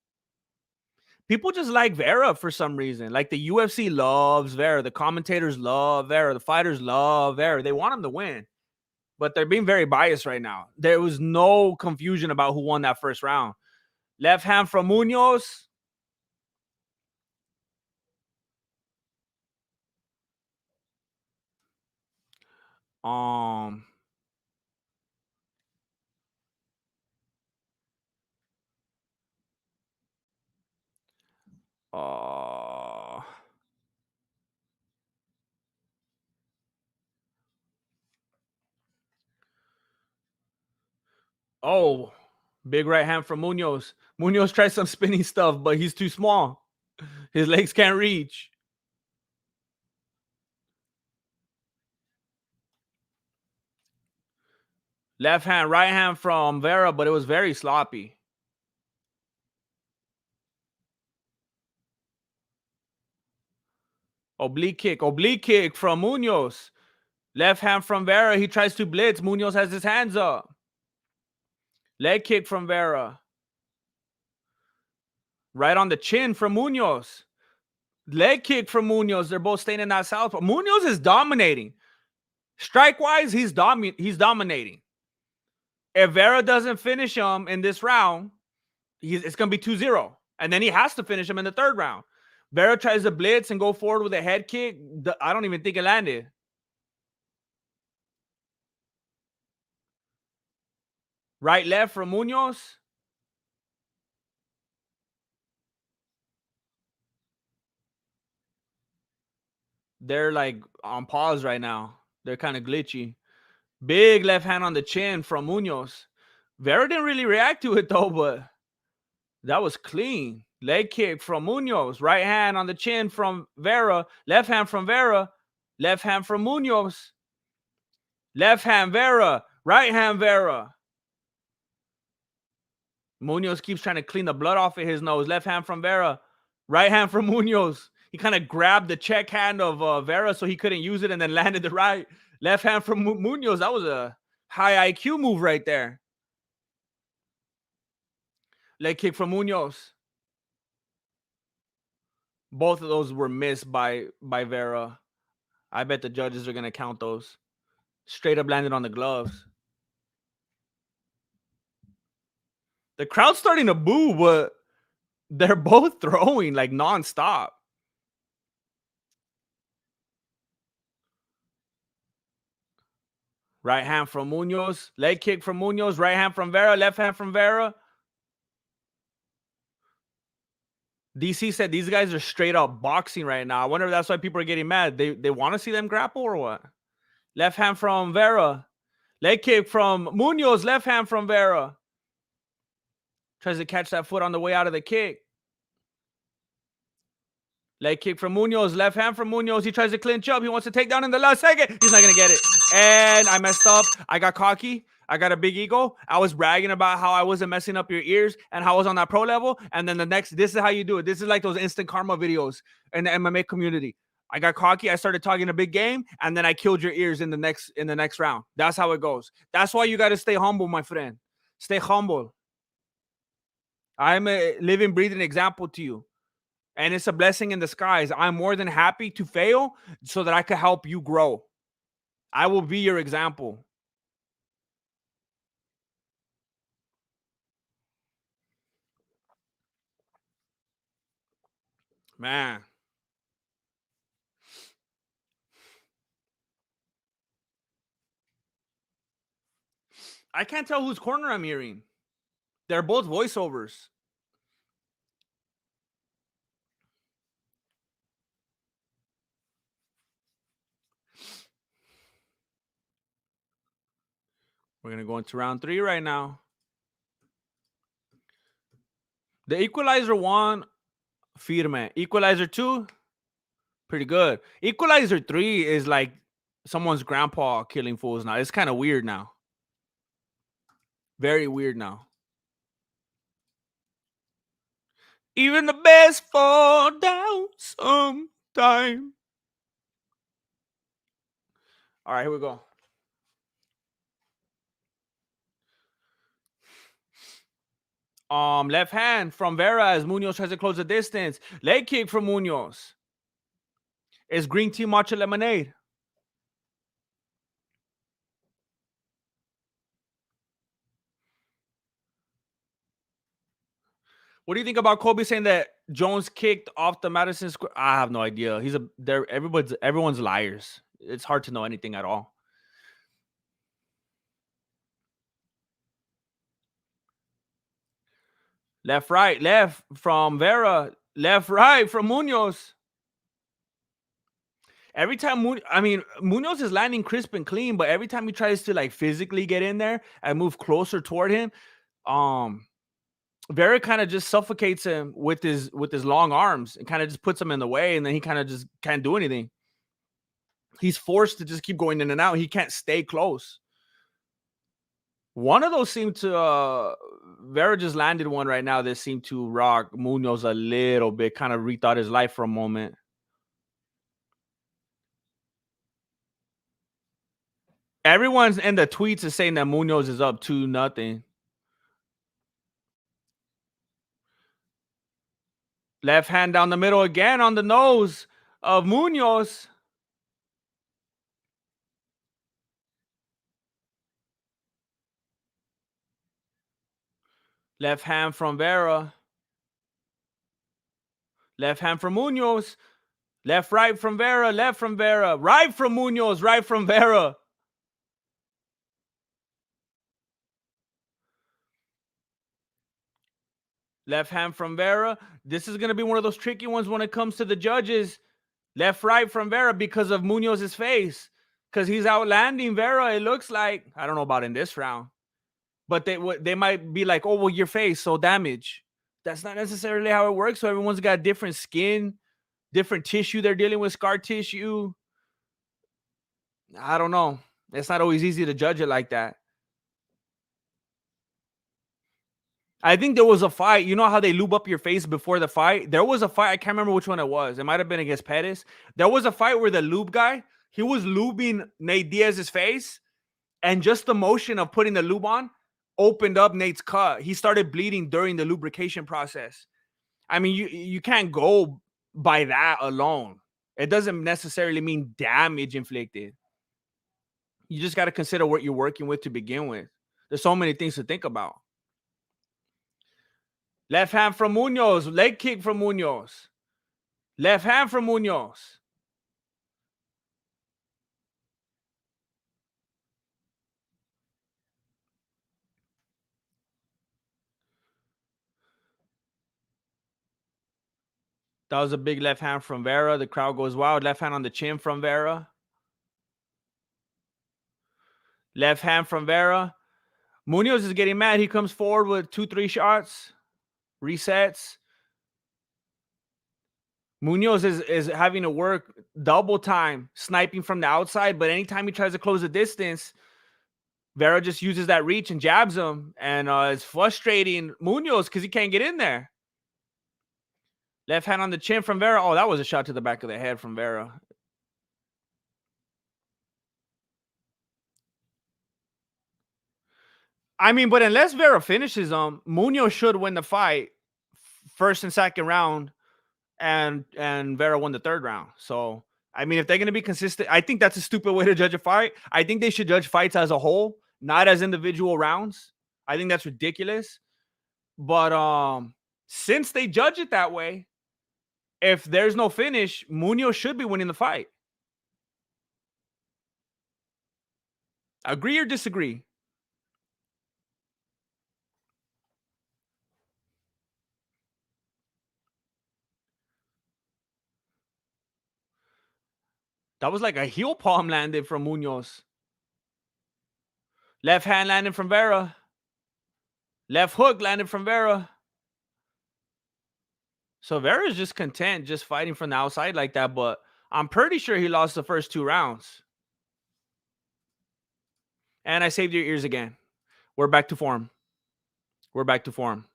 People just like Vera for some reason. Like the UFC loves Vera. The commentators love Vera. The fighters love Vera. They want him to win. But they're being very biased right now. There was no confusion about who won that first round. Left hand from Munoz. Oh, big right hand from Munoz. Munoz tried some spinning stuff, but he's too small. His legs can't reach. Left hand, right hand from Vera, but it was very sloppy. Oblique kick from Munoz. Left hand from Vera. He tries to blitz. Munoz has his hands up. Leg kick from Vera. Right on the chin from Munoz. Leg kick from Munoz. They're both staying in that southpaw. Munoz is dominating. Strike-wise, he's dominating. If Vera doesn't finish him in this round, it's going to be 2-0. And then he has to finish him in the third round. Vera tries to blitz and go forward with a head kick. I don't even think it landed. Right, left from Munoz. They're like on pause right now. They're kind of glitchy. Big left hand on the chin from Munoz. Vera didn't really react to it though, but that was clean. Leg kick from Munoz. Right hand on the chin from Vera. Left hand from Vera. Left hand from Munoz. Left hand Vera. Right hand Vera. Munoz keeps trying to clean the blood off of his nose. Left hand from Vera. Right hand from Munoz. He kind of grabbed the check hand of Vera so he couldn't use it and then landed the right. Left hand from Munoz. That was a high IQ move right there. Leg kick from Munoz. Both of those were missed by Vera. I bet the judges are going to count those. Straight up landed on the gloves. The crowd's starting to boo, but they're both throwing like nonstop. Right hand from Munoz. Leg kick from Munoz. Right hand from Vera. Left hand from Vera. DC said these guys are straight up boxing right now. I wonder if that's why people are getting mad. They want to see them grapple or what? Left hand from Vera. Leg kick from Munoz. Left hand from Vera. Tries to catch that foot on the way out of the kick. Leg kick from Munoz. Left hand from Munoz. He tries to clinch up. He wants to take down in the last second. He's not going to get it. And I messed up. I got cocky. I got a big ego. I was bragging about how I wasn't messing up your ears and how I was on that pro level. And then this is how you do it. This is like those instant karma videos in the MMA community. I got cocky. I started talking a big game, and then I killed your ears in the next round. That's how it goes. That's why you got to stay humble, my friend. Stay humble. I'm a living, breathing example to you. And it's a blessing in disguise. I'm more than happy to fail so that I can help you grow. I will be your example. Man. I can't tell whose corner I'm hearing. They're both voiceovers. We're going to go into round 3 right now. The equalizer 1, firme. Equalizer 2, pretty good. Equalizer 3 is like someone's grandpa killing fools now. It's kind of weird now. Very weird now. Even the best fall down sometime. All right, here we go. Left hand from Vera as Munoz tries to close the distance. Leg kick from Munoz. It's green tea matcha lemonade. What do you think about Kobe saying that Jones kicked off the Madison Square? I have no idea. Everyone's liars. It's hard to know anything at all. Left, right, left from Vera. Left, right from Munoz. Every time Munoz is landing crisp and clean, but every time he tries to like physically get in there and move closer toward him, Vera kind of just suffocates him with his long arms and kind of just puts him in the way, and then he kind of just can't do anything. He's forced to just keep going in and out. He can't stay close. One of those seemed to Vera just landed one right now that seemed to rock Munoz a little bit, kind of rethought his life for a moment. Everyone's in the tweets is saying that Munoz is up 2-0. Left hand down the middle again on the nose of Munoz. Left hand from Vera. Left hand from Munoz. Left, right from Vera. Left from Vera. Right from Munoz. Right from Vera. Left hand from Vera. This is going to be one of those tricky ones when it comes to the judges. Left, right from Vera because of Munoz's face. Because he's outlanding Vera, it looks like. I don't know about in this round. But they might be like, oh, well, your face, so damage. That's not necessarily how it works. So everyone's got different skin, different tissue they're dealing with, scar tissue. I don't know. It's not always easy to judge it like that. I think there was a fight. You know how they lube up your face before the fight? There was a fight. I can't remember which one it was. It might have been against Pettis. There was a fight where the lube guy, he was lubing Nate Diaz's face, and just the motion of putting the lube on opened up Nate's cut. He started bleeding during the lubrication process. I mean, you can't go by that alone. It doesn't necessarily mean damage inflicted. You just got to consider what you're working with to begin with. There's so many things to think about. Left hand from Munoz. Leg kick from Munoz. Left hand from Munoz. That was a big left hand from Vera. The crowd goes wild. Left hand on the chin from Vera. Left hand from Vera. Munoz is getting mad. He comes forward with 2-3 shots. Resets. Munoz is having to work double time sniping from the outside, but anytime he tries to close the distance, Vera just uses that reach and jabs him, and it's frustrating Munoz because he can't get in there. Left hand on the chin from Vera. Oh, that was a shot to the back of the head from Vera. I mean, but unless Vera finishes him, Munoz should win the fight first and second round, and Vera won the third round. So, I mean, if they're going to be consistent, I think that's a stupid way to judge a fight. I think they should judge fights as a whole, not as individual rounds. I think that's ridiculous. But since they judge it that way, if there's no finish, Munoz should be winning the fight. Agree or disagree? That was like a heel palm landed from Munoz. Left hand landed from Vera. Left hook landed from Vera. So Vera's just content just fighting from the outside like that, but I'm pretty sure he lost the first 2 rounds. And I saved your ears again. We're back to form. We're back to form.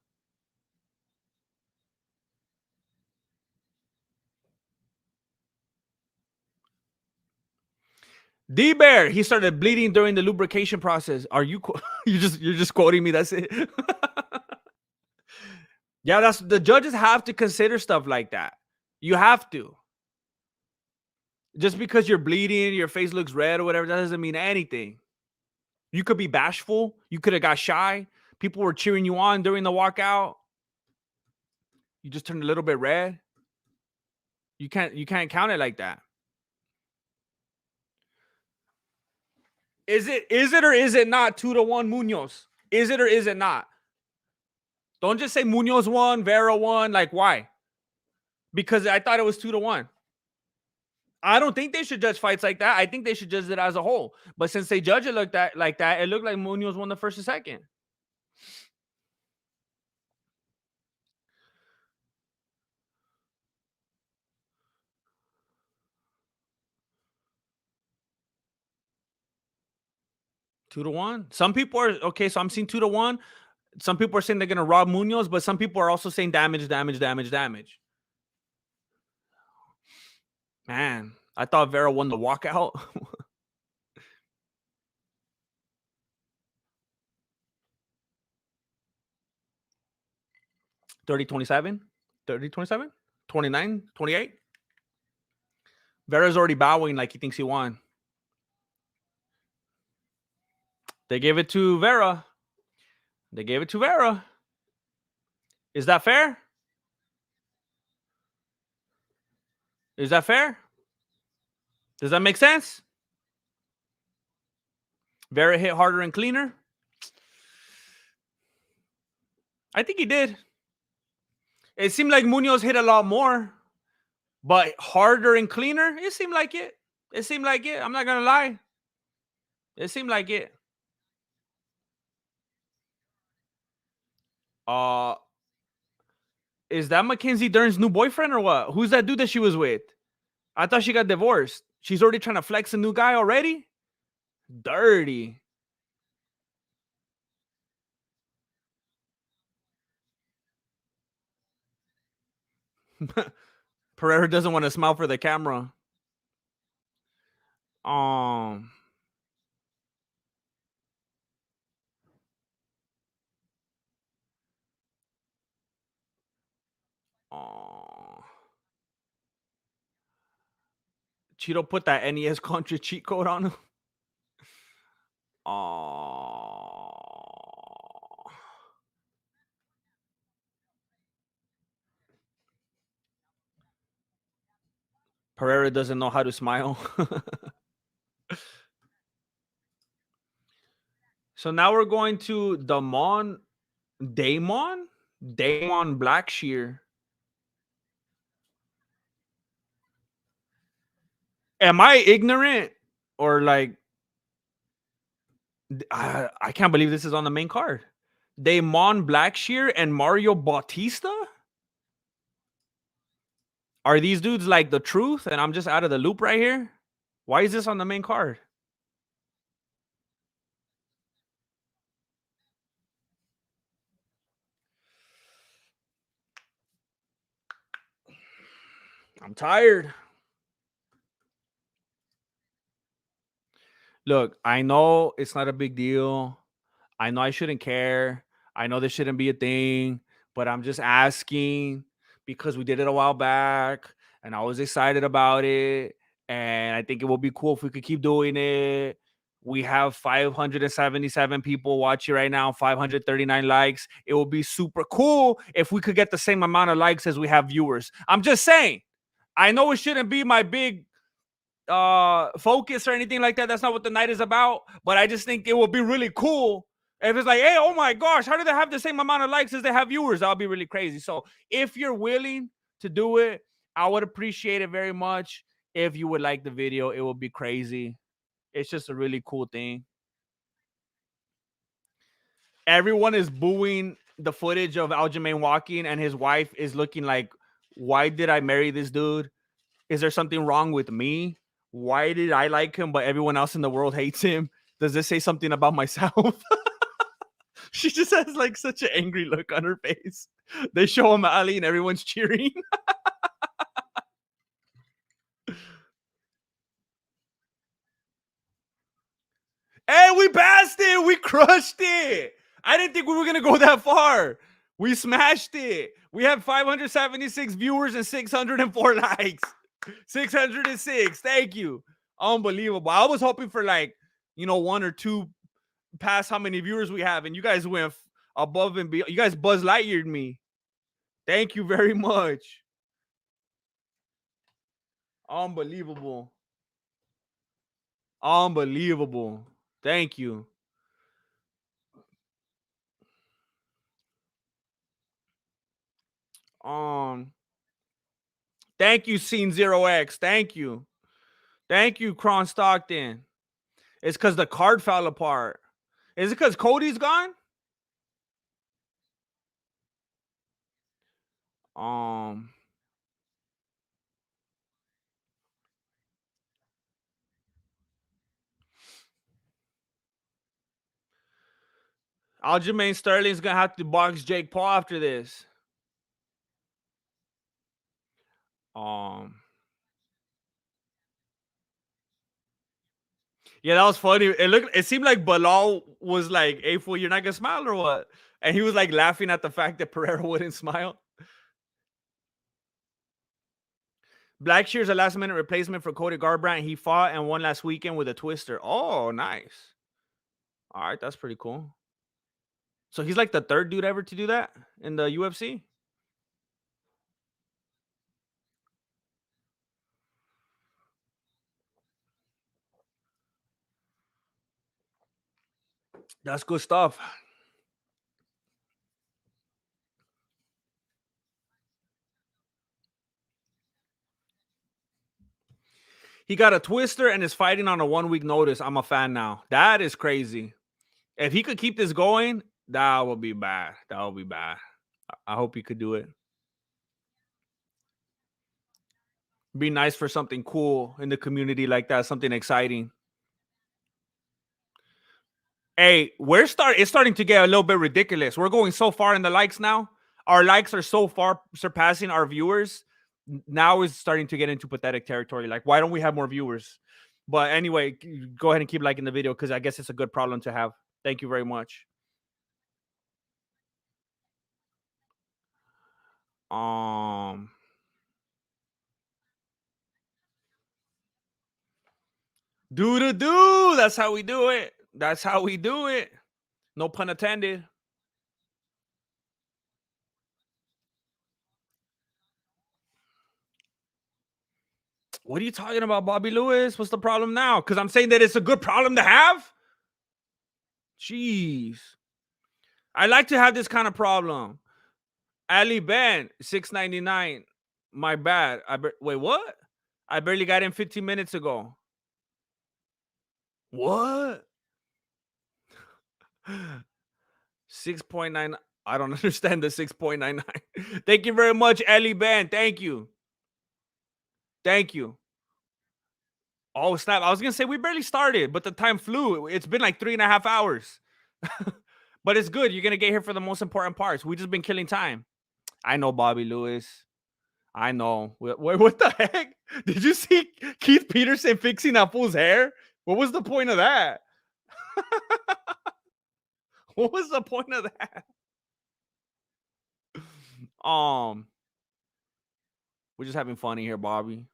D Bear, he started bleeding during the lubrication process. Are you you're just quoting me? That's it. Yeah, that's the judges have to consider stuff like that. You have to. Just because you're bleeding, your face looks red or whatever, that doesn't mean anything. You could be bashful. You could have got shy. People were cheering you on during the walkout. You just turned a little bit red. You can't count it like that. Is it or is it not 2-1 Munoz? Is it or is it not? Don't just say Munoz won, Vera won. Like, why? Because I thought it was 2-1. I don't think they should judge fights like that. I think they should judge it as a whole. But since they judge it like that, it looked like Munoz won the first and second. 2-1. Some people are okay. So I'm seeing 2-1. Some people are saying they're gonna rob Munoz, but some people are also saying damage. Man, I thought Vera won the walkout. 30, 27, 30, 27, 29, 28. Vera's already bowing like he thinks he won. They gave it to Vera. They gave it to Vera. Is that fair? Is that fair? Does that make sense? Vera hit harder and cleaner. I think he did. It seemed like Munoz hit a lot more, but harder and cleaner. It seemed like it. It seemed like it. I'm not gonna lie. It seemed like it. Uh, is that Mackenzie Dern's new boyfriend or what? Who's that dude that she was with? I thought she got divorced. She's already trying to flex a new guy already. Dirty. Pereira doesn't want to smile for the camera. Um, uh, Cheeto put that NES Contra cheat code on him. Uh, Pereira doesn't know how to smile. So now we're going to Damon Blackshear. Am I ignorant or like I can't believe this is on the main card? Damon Blackshear and Mario Bautista? Are these dudes like the truth and I'm just out of the loop right here? Why is this on the main card? I'm tired. Look, I know it's not a big deal. I know I shouldn't care. I know this shouldn't be a thing, but I'm just asking because we did it a while back and I was excited about it. And I think it would be cool if we could keep doing it. We have 577 people watching right now, 539 likes. It would be super cool if we could get the same amount of likes as we have viewers. I'm just saying, I know it shouldn't be my big focus or anything like that. That's not what the night is about. But I just think it would be really cool if it's like, hey, oh my gosh, how do they have the same amount of likes as they have viewers? That'll be really crazy. So if you're willing to do it, I would appreciate it very much. If you would like the video, it would be crazy. It's just a really cool thing. Everyone is booing the footage of Aljamain walking, and his wife is looking like, why did I marry this dude? Is there something wrong with me? Why did I like him, but everyone else in the world hates him? Does this say something about myself? She just has like such an angry look on her face. They show Omalley and everyone's cheering. Hey, we passed it. We crushed it. I didn't think we were going to go that far. We smashed it. We have 576 viewers and 604 likes. 606. Thank you. Unbelievable. I was hoping for like, one or two past how many viewers we have, and you guys went above and beyond. You guys Buzz Lightyeared me. Thank you very much. Unbelievable. Unbelievable. Thank you. Um, Thank you, Scene Zero X. Thank you. Thank you, Cron Stockton. It's because the card fell apart. Is it because Cody's gone? Um, Aljamain Sterling's gonna have to box Jake Paul after this. Um, yeah, that was funny. It seemed like Bilal was like, "Hey, fool, you're not gonna smile or what?" And he was like laughing at the fact that Pereira wouldn't smile. Blackshear's a last minute replacement for Cody Garbrandt. He fought and won last weekend with a twister. Oh, nice. All right, that's pretty cool. So he's like the third dude ever to do that in the UFC. That's good stuff. He got a twister and is fighting on a 1 week notice. I'm a fan now. That is crazy. If he could keep this going, that would be bad. That would be bad. I hope he could do it. Be nice for something cool in the community like that, something exciting. Hey, it's starting to get a little bit ridiculous. We're going so far in the likes now. Our likes are so far surpassing our viewers. Now it's starting to get into pathetic territory. Like, why don't we have more viewers? But anyway, go ahead and keep liking the video because I guess it's a good problem to have. Thank you very much. Do. That's how we do it. That's how we do it. No pun intended. What are you talking about, Bobby Lewis? What's the problem now? Because I'm saying that it's a good problem to have. Jeez. I like to have this kind of problem. Ali Ben, $6.99. My bad. Wait, what? I barely got in 15 minutes ago. What? 6.9. I don't understand the 6.99. Thank you very much, Ali Ben. Thank you. Thank you. Oh, snap. I was going to say we barely started, but the time flew. It's been like 3.5 hours. But it's good. You're going to get here for the most important parts. We just been killing time. I know, Bobby Lewis. I know. Wait, what the heck? Did you see Keith Peterson fixing that fool's hair? What was the point of that? What was the point of that? We're just having fun here, Bobby.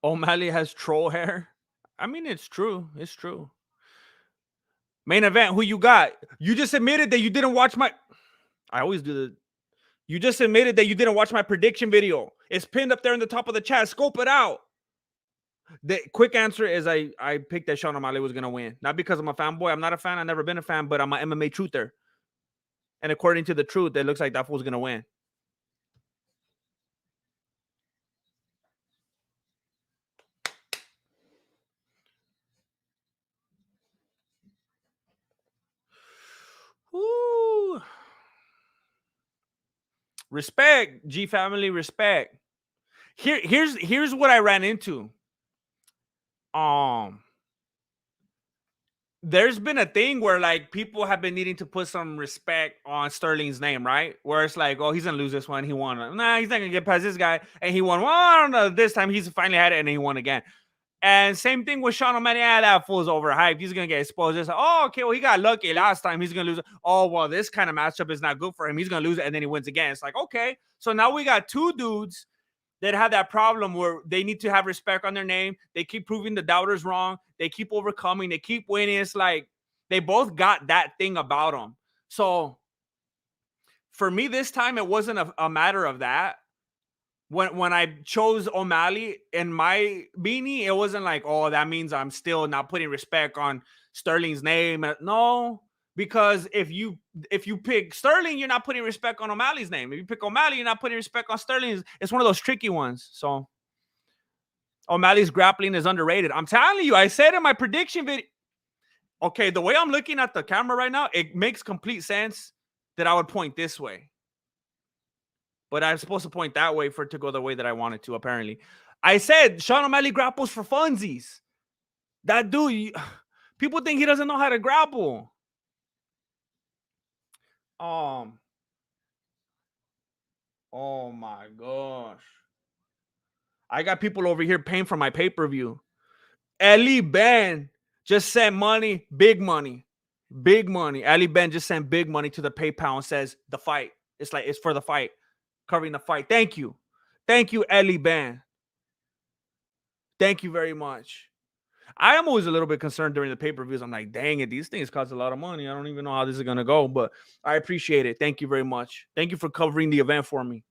O'Malley has troll hair. I mean, it's true. It's true. Main event, who you got? You just admitted that you didn't watch my. I always do the. You just admitted that you didn't watch my prediction video. It's pinned up there in the top of the chat. Scope it out. The quick answer is I picked that Sean O'Malley was gonna win. Not because I'm a fanboy. I'm not a fan. I've never been a fan, but I'm an MMA truther. And according to the truth, it looks like that fool's gonna win. Woo. Respect, G family, respect. Here's what I ran into. There's been a thing where like people have been needing to put some respect on Sterling's name, right? Where it's like, oh, he's gonna lose this one. He won. Nah, he's not gonna get past this guy, and he won. Well, I don't know. This time he's finally had it, and he won again. And same thing with Sean O'Malley. Yeah, that fool's overhyped. He's gonna get exposed. It's like, oh, okay, well, he got lucky last time. He's gonna lose. Oh, well, this kind of matchup is not good for him. He's gonna lose it, and then he wins again. It's like, okay, so now we got two dudes that have that problem where they need to have respect on their name. They keep proving the doubters wrong. They keep overcoming. They keep winning. It's like they both got that thing about them. So for me this time, it wasn't a matter of that. When I chose O'Malley in my beanie, it wasn't like, oh, that means I'm still not putting respect on Sterling's name. No, because if you pick Sterling, you're not putting respect on O'Malley's name. If you pick O'Malley, you're not putting respect on Sterling. It's one of those tricky ones. So O'Malley's grappling is underrated. I'm telling you, I said in my prediction video. Okay, the way I'm looking at the camera right now, it makes complete sense that I would point this way. But I'm supposed to point that way for it to go the way that I wanted to, apparently. I said Sean O'Malley grapples for funsies. That dude, people think he doesn't know how to grapple. Um. Oh my gosh. I got people over here paying for my pay-per-view. Ali Ben just sent money, big money, big money. Ali Ben just sent big money to the PayPal and says the fight. It's like it's for the fight, covering the fight. Thank you, Ali Ben. Thank you very much. I am always a little bit concerned during the pay-per-views. I'm like, dang it, these things cost a lot of money. I don't even know how this is gonna go, but I appreciate it. Thank you very much. Thank you for covering the event for me.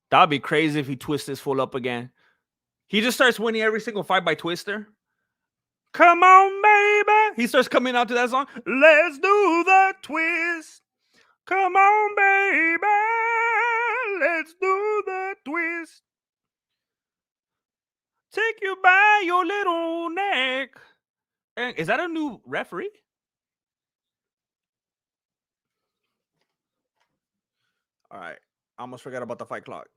That'd be crazy if he twists this fool up again. He just starts winning every single fight by Twister. Come on, baby. He starts coming out to that song. Let's do the twist. Come on, baby. Let's do the twist. Take you by your little neck. Is that a new referee? All right. I almost forgot about the fight clock.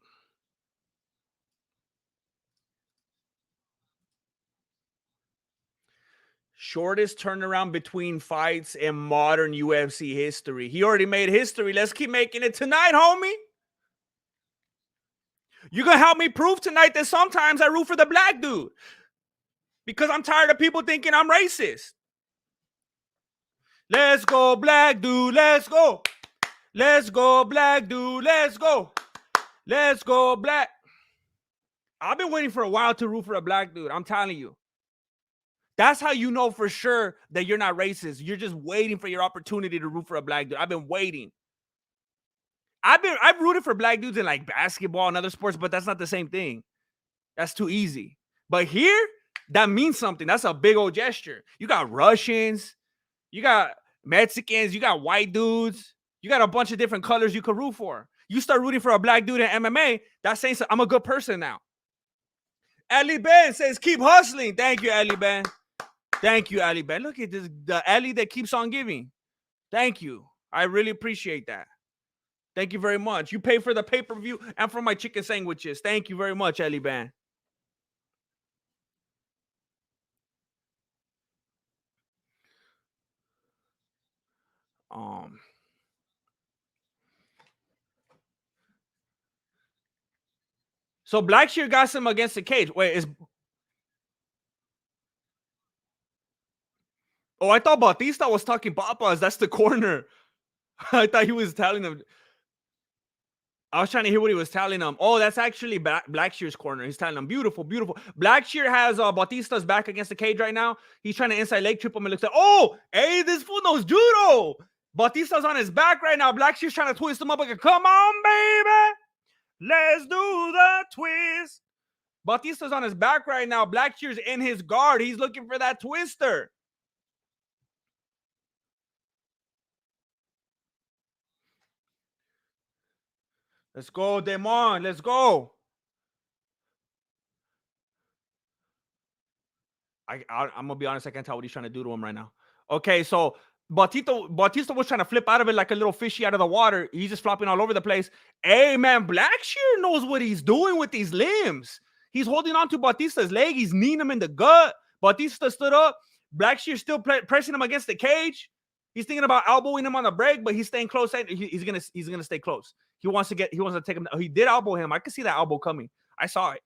Shortest turnaround between fights in modern UFC history. He already made history. Let's keep making it tonight, homie. You gonna help me prove tonight that sometimes I root for the black dude because I'm tired of people thinking I'm racist. Let's go, black dude. Let's go. Let's go, black dude. Let's go. Let's go, black. I've been waiting for a while to root for a black dude. I'm telling you. That's how you know for sure that you're not racist. You're just waiting for your opportunity to root for a black dude. I've been waiting. I've rooted for black dudes in like basketball and other sports, but that's not the same thing. That's too easy. But here, that means something. That's a big old gesture. You got Russians, you got Mexicans, you got white dudes, you got a bunch of different colors you could root for. You start rooting for a black dude in MMA, that's saying I'm a good person now. Ali Ben says, keep hustling. Thank you, Ali Ben. Thank you, Ali Ben. Look at this, the Ali that keeps on giving. Thank you. I really appreciate that. Thank you very much. You pay for the pay-per-view and for my chicken sandwiches. Thank you very much, Ali Ben. So Blackshear got him against the cage. Wait, is I thought Bautista was talking papas. That's the corner. I thought he was telling them. I was trying to hear what he was telling them. Oh, that's actually Blackshear's corner. He's telling them, beautiful, beautiful. Blackshear has Bautista's back against the cage right now. He's trying to inside leg trip him and looks like, oh, hey, this fool knows judo. Bautista's on his back right now. Blackshear's trying to twist him up like, come on, baby. Let's do the twist. Bautista's on his back right now. Blackshear's in his guard. He's looking for that twister. Let's go, Demon. Let's go. I'm gonna be honest. I can't tell what he's trying to do to him right now. Okay, so Bautista was trying to flip out of it like a little fishy out of the water. He's just flopping all over the place. Hey, man, Blackshear knows what he's doing with these limbs. He's holding on to Bautista's leg. He's kneeing him in the gut. Bautista stood up. Blackshear still pressing him against the cage. He's thinking about elbowing him on the break, but he's staying close. He's gonna stay close. He wants to take him. He did elbow him. I could see that elbow coming. I saw it.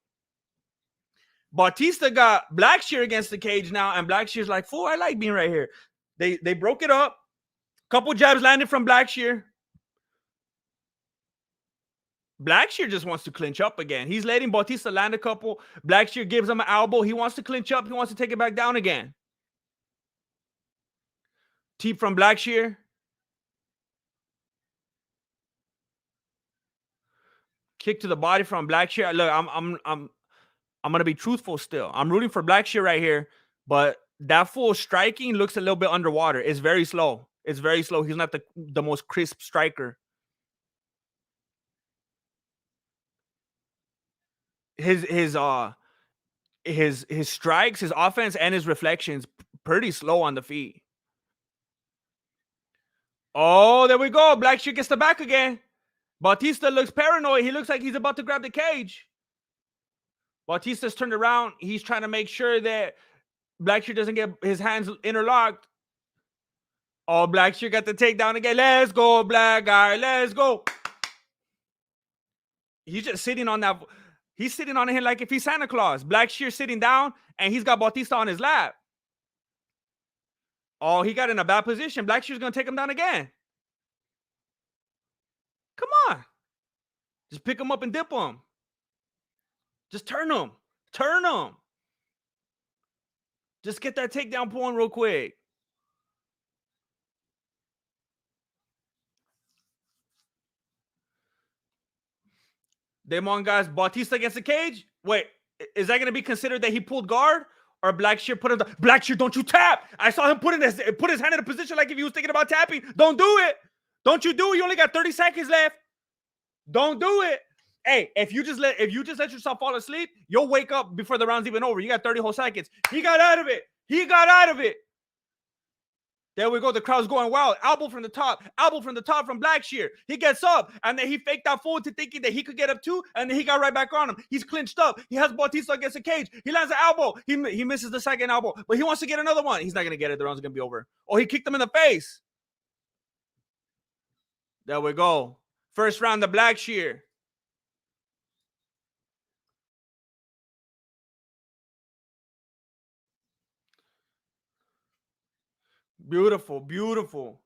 Bautista got Blackshear against the cage now, and Blackshear's like, fool, I like being right here. They broke it up. Couple jabs landed from Blackshear. Blackshear just wants to clinch up again. He's letting Bautista land a couple. Blackshear gives him an elbow. He wants to clinch up. He wants to take it back down again. Teep from Blackshear. Kick to the body from Blackshear. Look, I'm gonna be truthful still. I'm rooting for Blackshear right here, but that full striking looks a little bit underwater. It's very slow. It's very slow. He's not the most crisp striker. His strikes, his offense, and his reflections pretty slow on the feet. Oh, there we go. Blackshear gets the back again. Bautista looks paranoid. He looks like he's about to grab the cage. Bautista's turned around. He's trying to make sure that Blackshear doesn't get his hands interlocked. Oh, Blackshear got the takedown again. Let's go, black guy. Let's go. He's just sitting on that. He's sitting on him like if he's Santa Claus. Blackshear sitting down, and he's got Bautista on his lap. Oh, he got in a bad position. Blackshear's going to take him down again. Come on. Just pick him up and dip him. Just turn him. Turn him. Just get that takedown point real quick. Them on guys, Bautista against the cage. Wait, is that going to be considered that he pulled guard? Or Blackshear put him down? Blackshear, don't you tap. I saw him put his hand in a position like if he was thinking about tapping. Don't do it. Don't you do it. You only got 30 seconds left. Don't do it. Hey, if you just let yourself fall asleep, you'll wake up before the round's even over. You got 30 whole seconds. He got out of it. He got out of it. There we go. The crowd's going wild. Elbow from the top. Elbow from the top from Blackshear. He gets up, and then he faked out forward to thinking that he could get up too, and then he got right back on him. He's clinched up. He has Bautista against the cage. He lands an elbow. He misses the second elbow, but he wants to get another one. He's not going to get it. The round's going to be over. Oh, he kicked him in the face. There we go. First round to Blackshear. Beautiful, beautiful.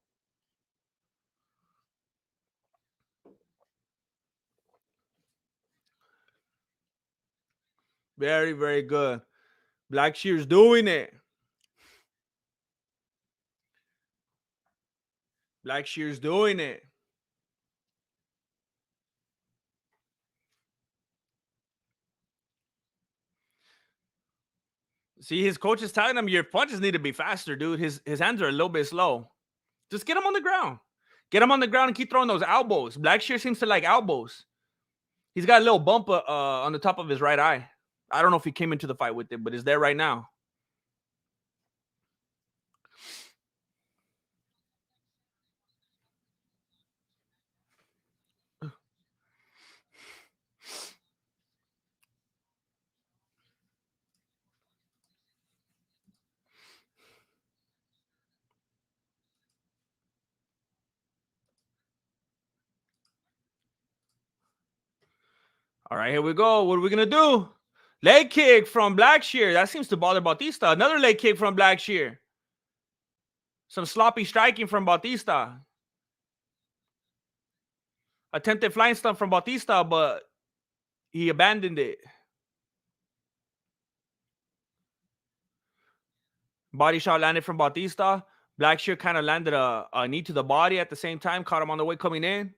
Very, very good. Blackshear's doing it. Blackshear's doing it. See, his coach is telling him your punches need to be faster, dude. His hands are a little bit slow. Just get him on the ground. Get him on the ground and keep throwing those elbows. Blackshear seems to like elbows. He's got a little bump on the top of his right eye. I don't know if he came into the fight with it, but it's there right now. All right, here we go. What are we going to do? Leg kick from Blackshear. That seems to bother Bautista. Another leg kick from Blackshear. Some sloppy striking from Bautista. Attempted flying stuff from Bautista, but he abandoned it. Body shot landed from Bautista. Blackshear kind of landed a knee to the body at the same time. Caught him on the way coming in.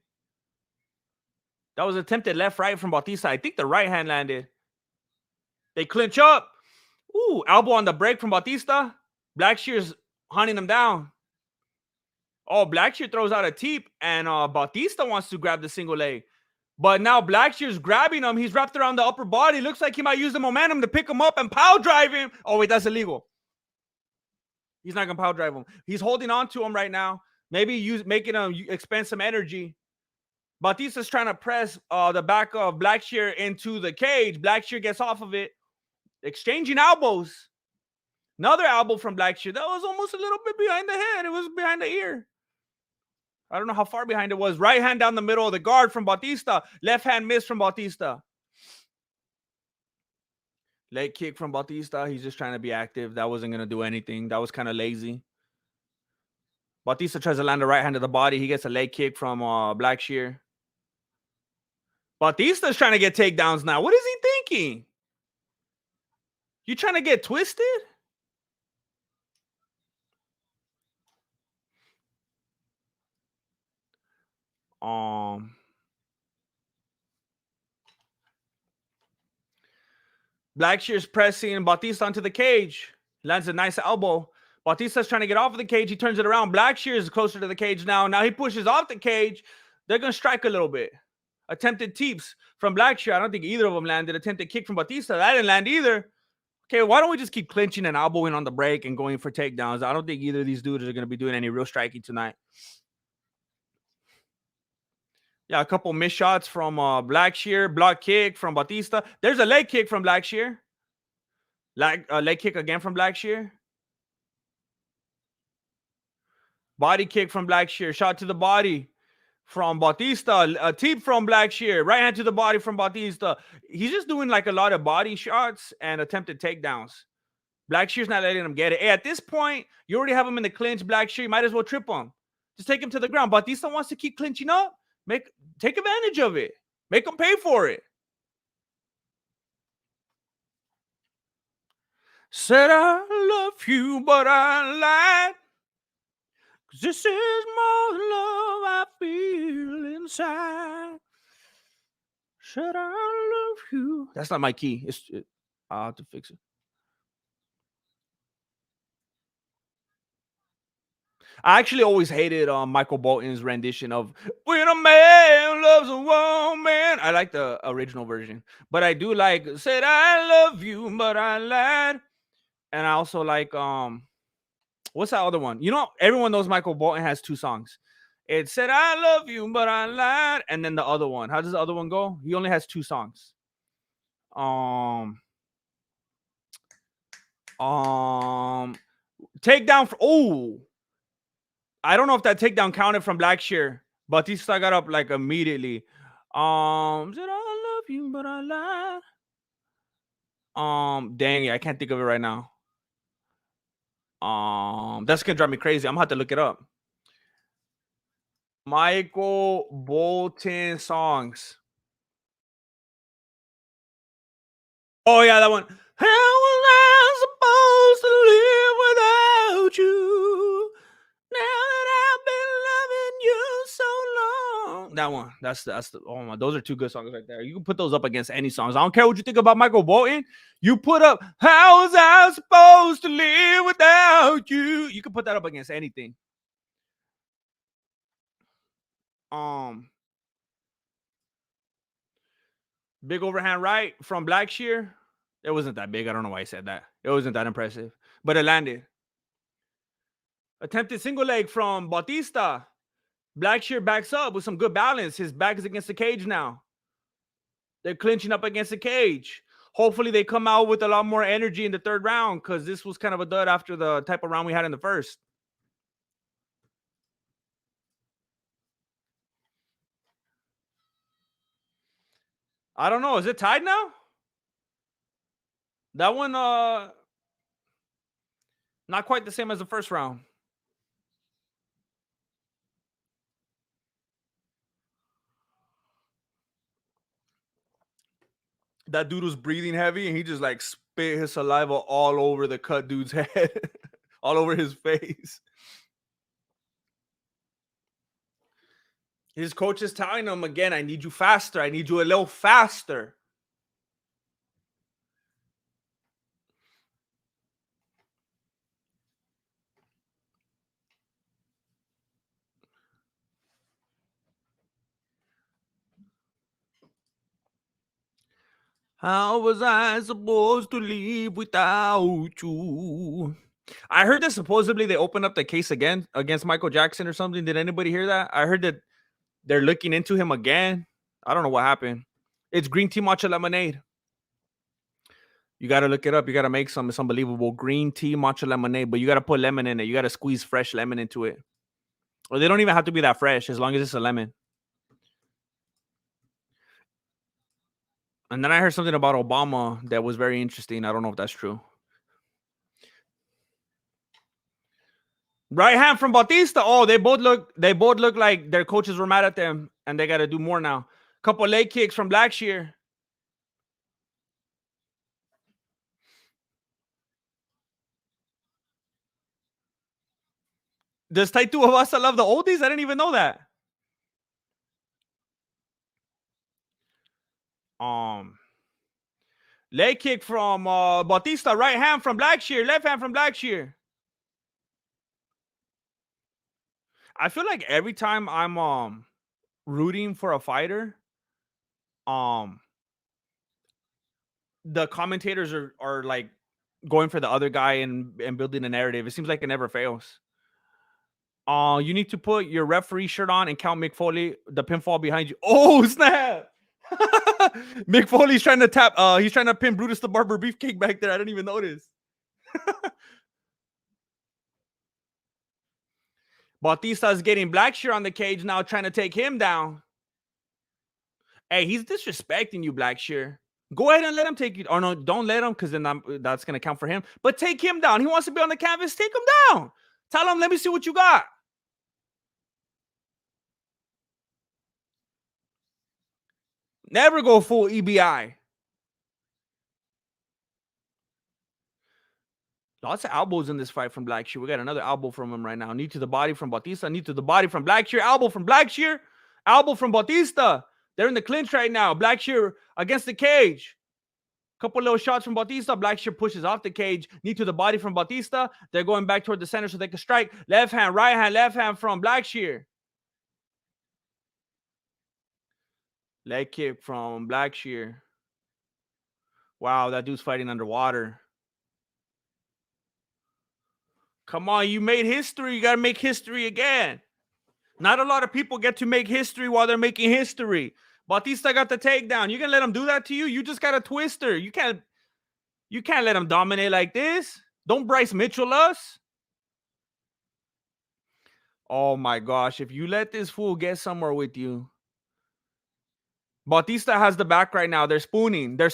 That was attempted left-right from Bautista. I think the right hand landed. They clinch up. Ooh, elbow on the break from Bautista. Blackshear's hunting him down. Oh, Blackshear throws out a teep, and Bautista wants to grab the single leg. But now Blackshear's grabbing him. He's wrapped around the upper body. Looks like he might use the momentum to pick him up and power drive him. Oh, wait, that's illegal. He's not going to power drive him. He's holding on to him right now. Maybe making him expend some energy. Bautista's trying to press the back of Blackshear into the cage. Blackshear gets off of it. Exchanging elbows. Another elbow from Blackshear. That was almost a little bit behind the head. It was behind the ear. I don't know how far behind it was. Right hand down the middle of the guard from Bautista. Left hand miss from Bautista. Leg kick from Bautista. He's just trying to be active. That wasn't going to do anything. That was kind of lazy. Bautista tries to land the right hand to the body. He gets a leg kick from Blackshear. Bautista's trying to get takedowns now. What is he thinking? You trying to get twisted? Blackshear's pressing Bautista onto the cage. Lands a nice elbow. Bautista's trying to get off of the cage. He turns it around. Blackshear is closer to the cage now. Now he pushes off the cage. They're going to strike a little bit. Attempted teeps from Blackshear. I don't think either of them landed. Attempted kick from Bautista. That didn't land either. Okay, why don't we just keep clinching and elbowing on the break and going for takedowns? I don't think either of these dudes are going to be doing any real striking tonight. Yeah, a couple missed shots from Blackshear, block kick from Batista. There's a leg kick from Blackshear. Leg kick again from Blackshear. Body kick from Blackshear. Shot to the body from Batista. A teep from Blackshear. Right hand to the body from Batista. He's just doing like a lot of body shots and attempted takedowns. Blackshear's not letting him get it. Hey, at this point, you already have him in the clinch. Blackshear, you might as well trip him. Just take him to the ground. Batista wants to keep clinching up. Take advantage of it. Make him pay for it. Said I love you, but I lied. 'Cause this is more love I feel inside. Said I love you. That's not my key. I'll have to fix it. I actually always hated Michael Bolton's rendition of "When a Man Loves a Woman." I like the original version, but I do like "Said I Love You, but I Lied," and I also like what's that other one? You know, everyone knows Michael Bolton has two songs. It said "I love you, but I lied," and then the other one. How does the other one go? He only has two songs. Um, um, takedown for I don't know if that takedown counted from Blackshear, but he still got up like immediately. Said I love you, but I lied. Dang it, I can't think of it right now. That's gonna drive me crazy. I'm gonna have to look it up. Michael Bolton songs. Oh yeah, that one. How was I supposed to live without you? Now that I've been loving you so long. That one. That's the oh my, those are two good songs right there. You can put those up against any songs. I don't care what you think about Michael Bolton. You put up How was I supposed to live without you? You can put that up against anything. Um Big overhand right from Blackshear. It wasn't that big. I don't know why I said that. It wasn't that impressive. But it landed. Attempted single leg from Bautista. Blackshear backs up with some good balance. His back is against the cage now. They're clinching up against the cage. Hopefully, they come out with a lot more energy in the third round because this was kind of a dud after the type of round we had in the first. I don't know. Is it tied now? That one, not quite the same as the first round. That dude was breathing heavy and he just like spit his saliva all over the cut dude's head, all over his face. His coach is telling him again, I need you faster. I need you a little faster. How was I supposed to live without you? I heard that supposedly they opened up the case again against Michael Jackson or something. Did anybody hear that? I heard that they're looking into him again. I don't know what happened. It's green tea matcha lemonade. You got to look it up. You got to make some. It's unbelievable. Green tea matcha lemonade, but you got to put lemon in it. You got to squeeze fresh lemon into it. Or they don't even have to be that fresh as long as it's a lemon. And then I heard something about Obama that was very interesting. I don't know if that's true. Right hand from Bautista. Oh, they both look like their coaches were mad at them and they got to do more now. Couple leg kicks from Blackshear. Does Taito Avasa love the oldies? I didn't even know that. Um Leg kick from Bautista, right hand from Blackshear, left hand from Blackshear. I feel like every time I'm rooting for a fighter, um the commentators are like going for the other guy and building a narrative. It seems like it never fails. You need to put your referee shirt on and count Mick Foley, the pinfall behind you. Oh, snap. Mick Foley's trying to tap. He's trying to pin Brutus the Barber Beefcake back there. I didn't even notice. Bautista's getting Blackshear on the cage now, trying to take him down. Hey, he's disrespecting you, Blackshear. Go ahead and let him take you. Oh, no, don't let him, because then that's going to count for him. But take him down. He wants to be on the canvas. Take him down. Tell him, let me see what you got. Never go full EBI. Lots of elbows in this fight from Blackshear. We got another elbow from him right now. Knee to the body from Bautista. Knee to the body from Blackshear. Elbow from Blackshear. Elbow from Bautista. They're in the clinch right now. Blackshear against the cage. Couple little shots from Bautista. Blackshear pushes off the cage. Knee to the body from Bautista. They're going back toward the center so they can strike. Left hand, left hand from Blackshear. Leg kick from Blackshear. Wow, that dude's fighting underwater. Come on, you made history. You got to make history again. Not a lot of people get to make history while they're making history. Bautista got the takedown. You gonna let him do that to you? You just got a twister. You can't let him dominate like this. Don't Bryce Mitchell us. Oh my gosh, if you let this fool get somewhere with you. Bautista has the back right now. They're spooning. They're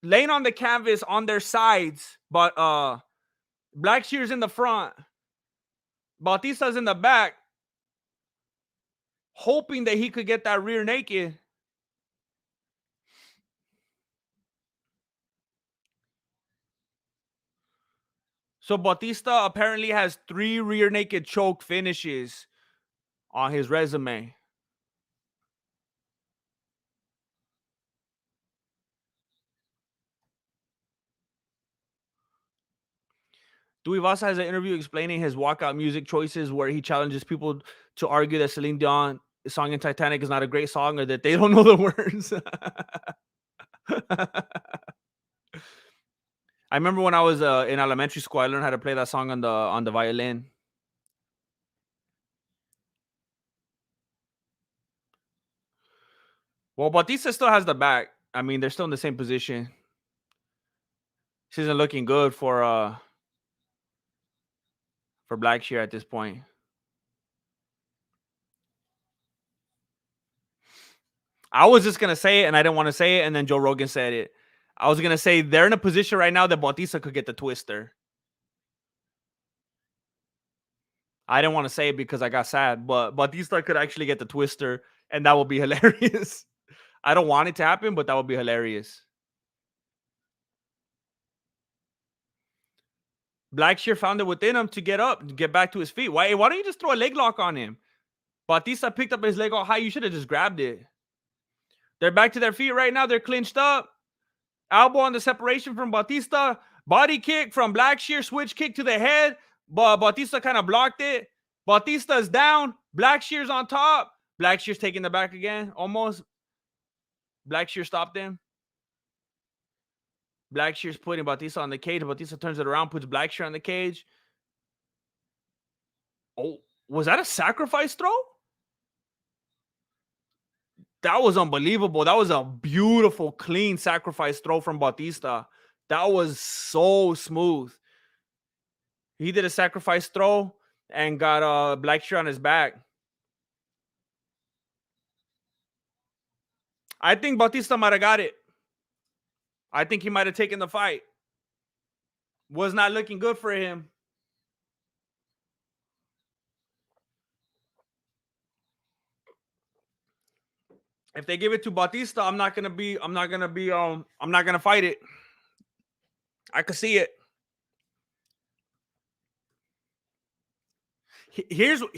laying on the canvas on their sides, but Blackshear's in the front. Bautista's in the back, hoping that he could get that rear naked. So Bautista apparently has 3 rear naked choke finishes on his resume. Tuivasa has an interview explaining his walkout music choices where he challenges people to argue that Celine Dion song in Titanic is not a great song or that they don't know the words. I remember when I was in elementary school, I learned how to play that song on the violin. Well, Bautista still has the back. I mean, they're still in the same position. This isn't looking good for Blackshear at this point. I was just gonna say it, and I didn't want to say it, and then Joe Rogan said it. I was gonna say they're in a position right now that Bautista could get the twister. I didn't want to say it because I got sad, but Bautista could actually get the twister, and that would be hilarious. I don't want it to happen, but that would be hilarious. Blackshear found it within him to get up, to get back to his feet. Why don't you just throw a leg lock on him? Bautista picked up his leg all high. You should have just grabbed it. They're back to their feet right now. They're clinched up. Elbow on the separation from Bautista. Body kick from Blackshear. Switch kick to the head. But Bautista kind of blocked it. Bautista's down. Blackshear's on top. Blackshear's taking the back again. Almost. Blackshear stopped him. Blackshear's putting Bautista on the cage. Bautista turns it around, puts Blackshear on the cage. Oh, was that a sacrifice throw? That was unbelievable. That was a beautiful, clean sacrifice throw from Bautista. That was so smooth. He did a sacrifice throw and got Blackshear on his back. I think Bautista might have got it. I think he might have taken the fight. Was not looking good for him. If they give it to Bautista, I'm not gonna fight it. I could see it. Here's what's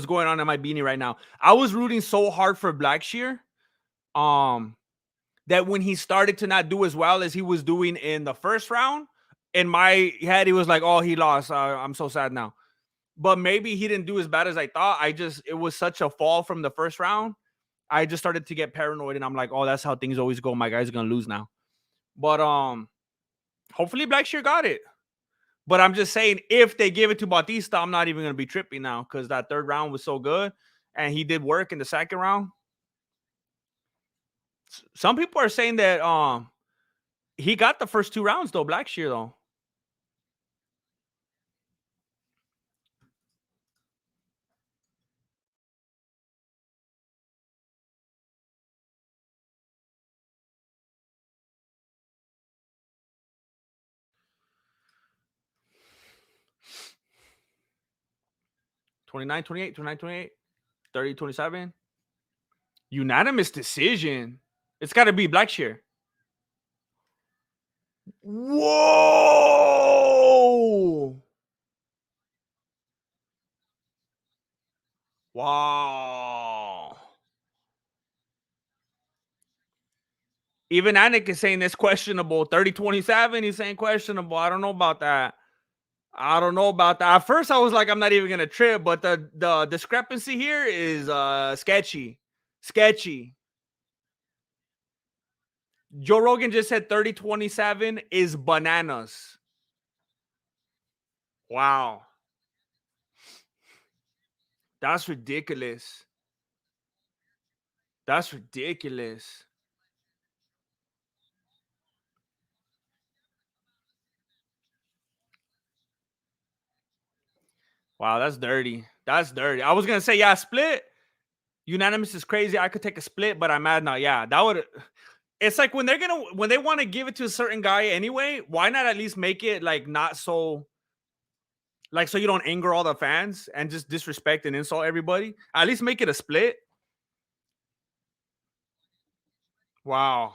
going on in my beanie right now. I was rooting so hard for Blackshear, that when he started to not do as well as he was doing in the first round, in my head he was like, "Oh, he lost. I'm so sad now." But maybe he didn't do as bad as I thought. It was such a fall from the first round. I just started to get paranoid, and I'm like, "Oh, that's how things always go. My guy's gonna lose now." But hopefully Blackshear got it. But I'm just saying, if they give it to Bautista, I'm not even gonna be tripping now because that third round was so good, and he did work in the second round. Some people are saying that he got the first two rounds though, Blackshear though. 29, 28, 29, 28, 30, 27. Unanimous decision. It's got to be Blackshear. Whoa! Wow. Even Anik is saying it's questionable. 30-27, he's saying questionable. I don't know about that. I don't know about that. At first, I was like, I'm not even gonna trip, but the discrepancy here is sketchy. Sketchy. Joe Rogan just said 30-27 is bananas. Wow. That's ridiculous. That's ridiculous. Wow, that's dirty. That's dirty. I was gonna say, yeah, split. Unanimous is crazy. I could take a split, but I'm mad now. Yeah, that would. It's like when they want to give it to a certain guy anyway, why not at least make it like not so like so you don't anger all the fans and just disrespect and insult everybody? At least make it a split. Wow.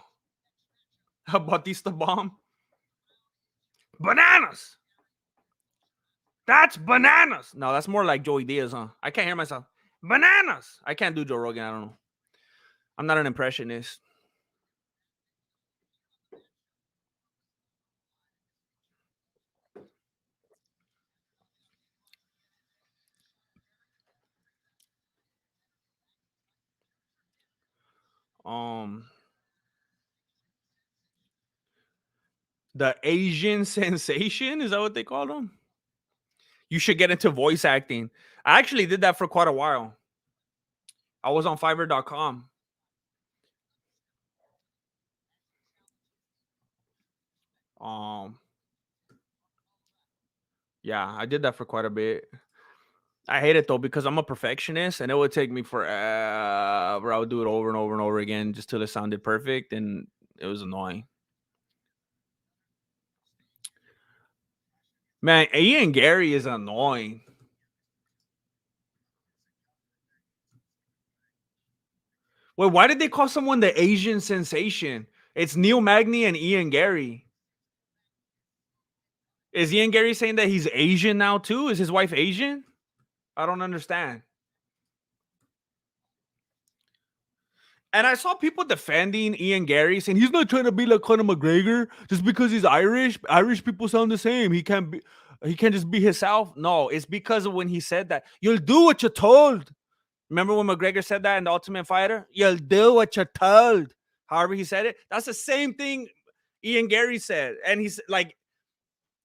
Bautista bomb. Bananas. That's bananas. No, that's more like Joey Diaz, huh? I can't hear myself. Bananas. I can't do Joe Rogan. I don't know. I'm not an impressionist. Um, the Asian sensation, is that what they call them? You should get into voice acting. I actually did that for quite a while. I was on Fiverr.com. Um, yeah, I did that for quite a bit. I hate it though because I'm a perfectionist and it would take me forever. I would do it over and over and over again just till it sounded perfect, and it was annoying. Man, Ian Gary is annoying. Wait, why did they call someone the Asian sensation? It's Neil Magny and Ian Gary. Is Ian Gary saying that he's Asian now too? Is his wife Asian? I don't understand. And I saw people defending Ian Gary saying he's not trying to be like Conor McGregor just because he's Irish. Irish people sound the same. He can't just be himself. No, it's because of when he said that. You'll do what you're told. Remember when McGregor said that in The Ultimate Fighter? You'll do what you're told. However he said it. That's the same thing Ian Gary said. And he's like,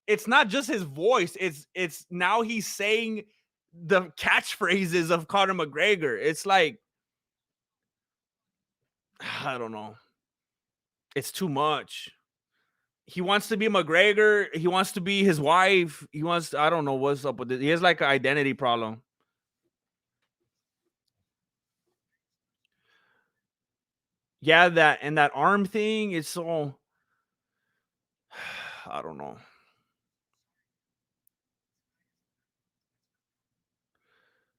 it's not just his voice. It's now he's saying the catchphrases of Conor McGregor. It's like, I don't know. It's too much. He wants to be McGregor. He wants to be his wife. He wants I don't know what's up with it. He has like an identity problem. Yeah, that and that arm thing is so I don't know.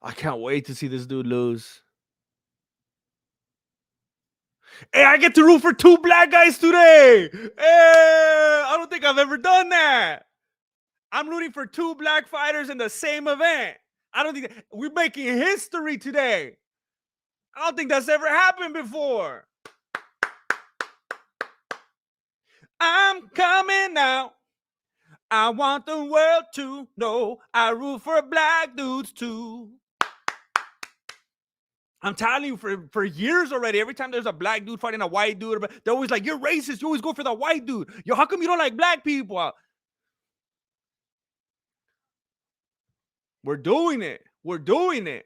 I can't wait to see this dude lose. Hey, I get to root for two black guys today. Hey, I don't think I've ever done that. I'm rooting for two black fighters in the same event. I don't think we're making history today. I don't think that's ever happened before. I'm coming out. I want the world to know I root for black dudes too. I'm telling you, for years already, every time there's a black dude fighting a white dude, they're always like, you're racist. You always go for the white dude. Yo, how come you don't like black people? We're doing it. We're doing it.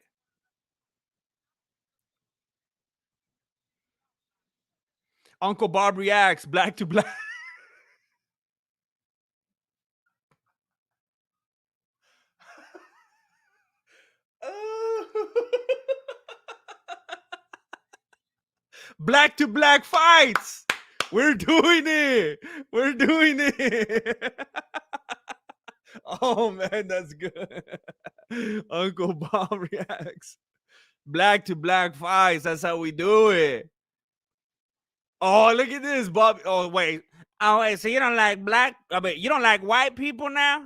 Uncle Bob reacts. Black to black. Black to black fights. We're doing it. We're doing it. Oh man, that's good. Uncle Bob reacts. Black to black fights. That's how we do it. Oh, look at this, Bob. Oh, wait. Oh, wait. So you don't like black? I mean, you don't like white people now?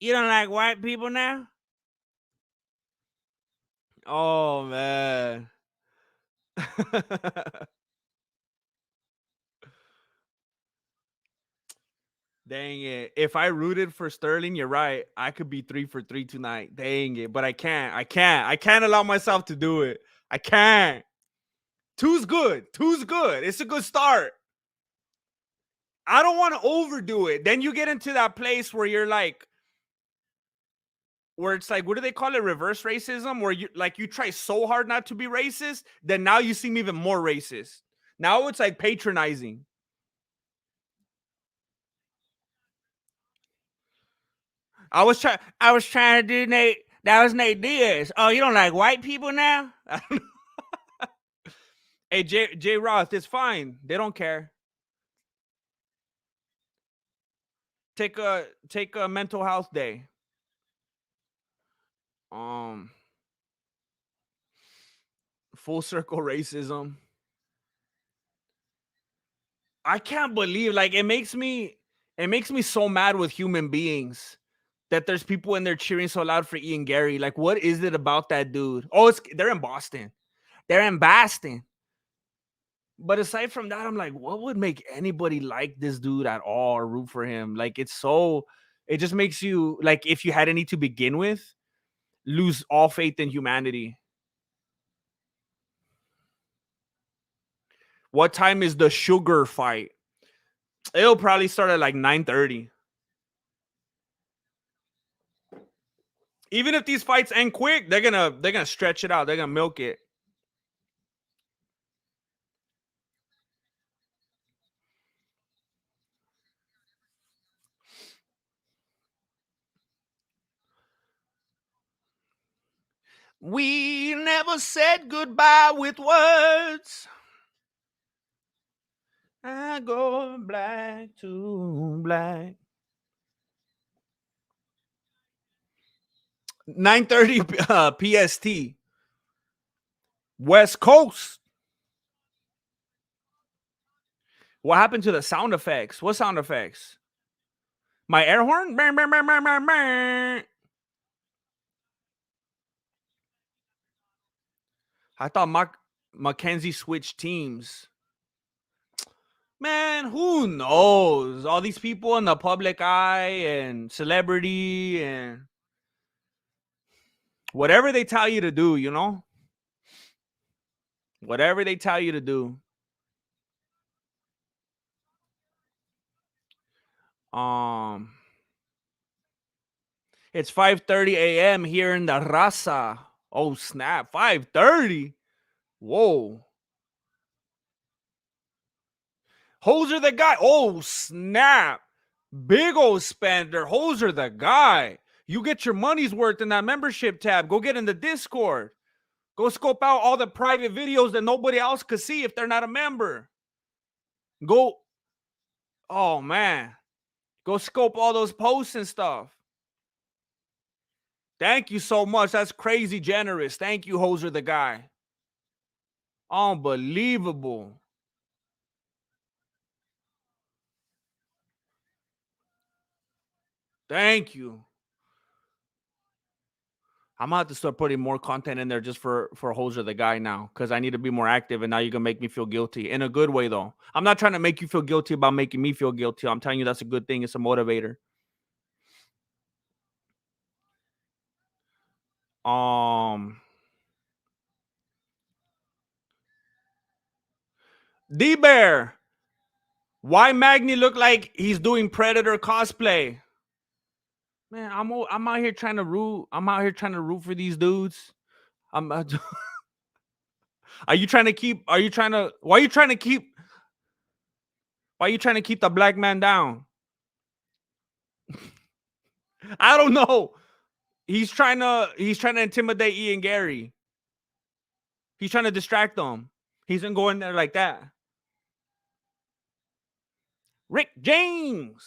You don't like white people now? Oh man. Dang it. If I rooted for Sterling, you're right. I could be 3 for 3 tonight. Dang it. But I can't. I can't. I can't allow myself to do it. I can't. Two's good. Two's good. It's a good start. I don't want to overdo it. Then you get into that place where you're like, where it's like, what do they call it? Reverse racism, where you like you try so hard not to be racist, then now you seem even more racist. Now it's like patronizing. I was trying to do Nate. That was Nate Diaz. Oh, you don't like white people now? Hey, J Roth, it's fine. They don't care. Take a mental health day. Um, full circle racism. I can't believe it makes me so mad with human beings that there's people in there cheering so loud for Ian Gary. Like, what is it about that dude? Oh, they're in Boston. They're in Boston. But aside from that, I'm like, what would make anybody like this dude at all or root for him? Like, it just makes you like, if you had any to begin with, lose all faith in humanity. What time is the sugar fight? It'll probably start at like 9:30. Even if these fights end quick, they're gonna stretch it out. They're gonna milk it. We never said goodbye with words. I go black to black. 9:30 PST. West Coast. What happened to the sound effects? What sound effects? My air horn? I thought Mackenzie switched teams. Man, who knows? All these people in the public eye and celebrity and whatever they tell you to do, you know? Whatever they tell you to do. Um, it's 5:30 a.m. here in the Raza. Oh snap, 5:30. Whoa. Hoser the guy. Oh snap. Big old spender. Hoser the guy. You get your money's worth in that membership tab. Go get in the Discord. Go scope out all the private videos that nobody else could see if they're not a member. Go. Oh man. Go scope all those posts and stuff. Thank you so much. That's crazy generous. Thank you, Hoser the guy. Unbelievable. Thank you. I'm gonna have to start putting more content in there just for Hoser the guy now, because I need to be more active. And now you're gonna make me feel guilty in a good way, though. I'm not trying to make you feel guilty about making me feel guilty. I'm telling you that's a good thing. It's a motivator. Um, D Bear, why Magni look like he's doing Predator cosplay? Man, I'm out here trying to root. I'm out here trying to root for these dudes. I'm. Are you trying to keep? Are you trying to? Why are you trying to keep? Why are you trying to keep the black man down? I don't know. He's trying to. He's trying to intimidate Ian Gary. He's trying to distract them. He's gonna go in there like that. Rick James.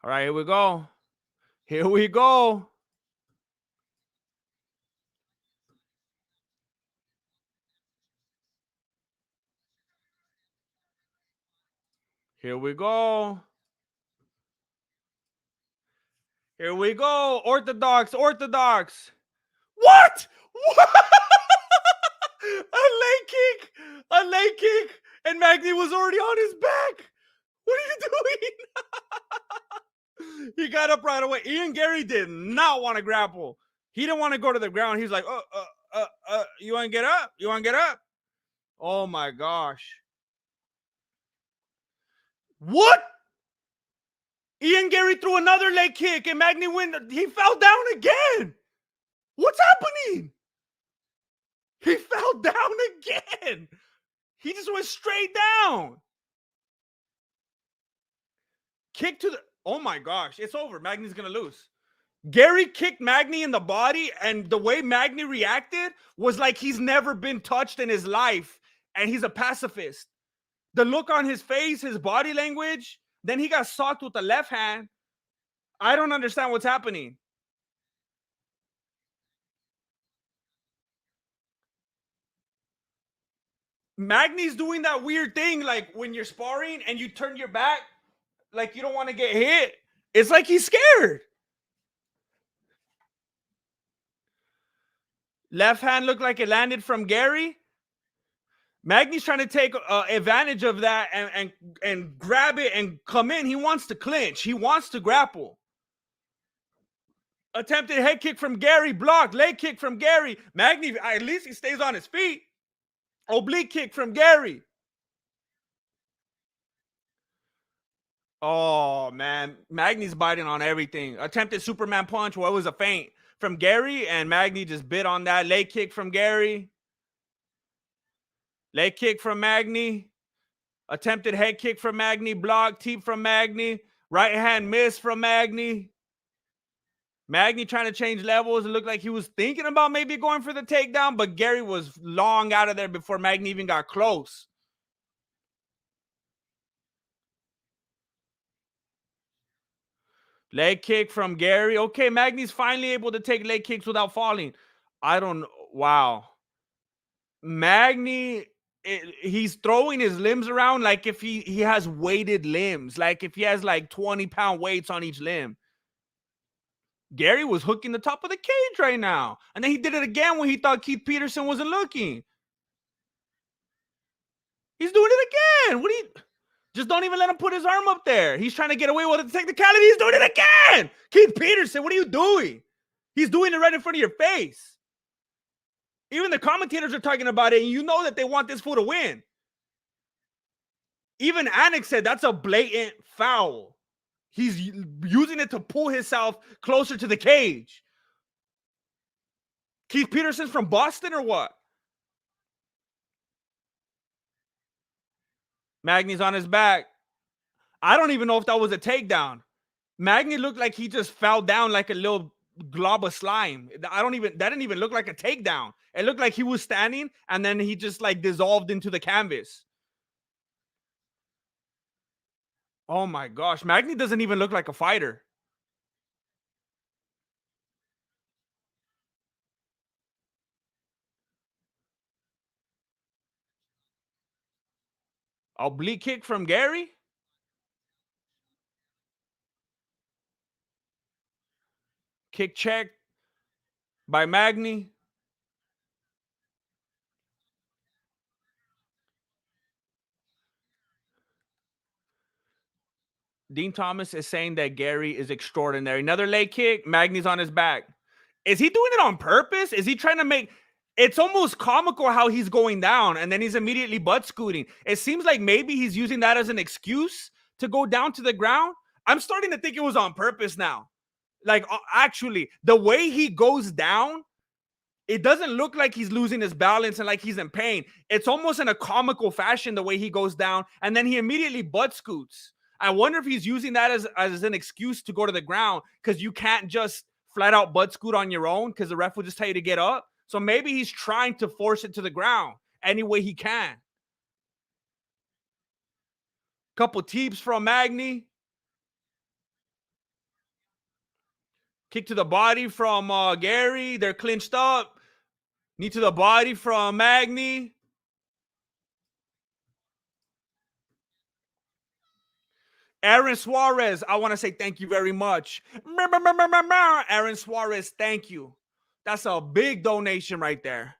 All right, here we go. Here we go. Here we go. Here we go. Orthodox. Orthodox. What? What? A leg kick. A leg kick. And Magny was already on his back. What are you doing? He got up right away. Ian Gary did not want to grapple. He didn't want to go to the ground. He's like, you want to get up? You want to get up? Oh my gosh. What? Ian Gary threw another leg kick and Magny went. He fell down again. What's happening? He fell down again. He just went straight down. Kick to the. Oh my gosh. It's over. Magny's going to lose. Gary kicked Magny in the body, and the way Magny reacted was like he's never been touched in his life, and he's a pacifist. The look on his face, his body language, then he got socked with the left hand. I don't understand what's happening. Magny's doing that weird thing like when you're sparring and you turn your back like you don't want to get hit. It's like he's scared. Left hand looked like it landed from Gary. Magny's trying to take advantage of that and grab it and come in. He wants to clinch. He wants to grapple. Attempted head kick from Gary, blocked. Leg kick from Gary. Magny, at least he stays on his feet. Oblique kick from Gary. Oh, man. Magny's biting on everything. Attempted Superman punch. Well, it was a feint from Gary, and Magny just bit on that. Leg kick from Gary. Leg kick from Magny. Attempted head kick from Magny. Block. Teep from Magny. Right hand miss from Magny. Magny trying to change levels. It looked like he was thinking about maybe going for the takedown, but Gary was long out of there before Magny even got close. Leg kick from Gary. Okay, Magny's finally able to take leg kicks without falling. I don't know. Wow. Magny, he's throwing his limbs around like if he has weighted limbs, like if he has like 20-pound weights on each limb. Gary was hooking the top of the cage right now. And then he did it again when he thought Keith Peterson wasn't looking. He's doing it again. What do you... Just don't even let him put his arm up there. He's trying to get away with the technicality. He's doing it again. Keith Peterson, what are you doing? He's doing it right in front of your face. Even the commentators are talking about it, and you know that they want this fool to win. Even Anik said that's a blatant foul. He's using it to pull himself closer to the cage. Keith Peterson's from Boston or what? Magny's on his back. I don't even know if that was a takedown. Magny looked like he just fell down like a little glob of slime. That didn't even look like a takedown. It looked like he was standing and then he just like dissolved into the canvas. Oh my gosh. Magny doesn't even look like a fighter. Oblique kick from Gary. Kick check by Magny. Dean Thomas is saying that Gary is extraordinary. Another leg kick. Magny's on his back. Is he doing it on purpose? Is he trying to make... it's almost comical how he's going down and then he's immediately butt scooting. It seems like maybe he's using that as an excuse to go down to the ground. I'm starting to think it was on purpose now. Like, actually, the way he goes down, it doesn't look like he's losing his balance and like he's in pain. It's almost in a comical fashion the way he goes down, and then he immediately butt scoots. I wonder if he's using that as an excuse to go to the ground, because you can't just flat out butt scoot on your own because the ref will just tell you to get up. So maybe he's trying to force it to the ground any way he can. Couple teeps from Magny. Kick to the body from Gary. They're clinched up. Knee to the body from Magny. Aaron Suarez, I want to say thank you very much. Aaron Suarez, thank you. That's a big donation right there.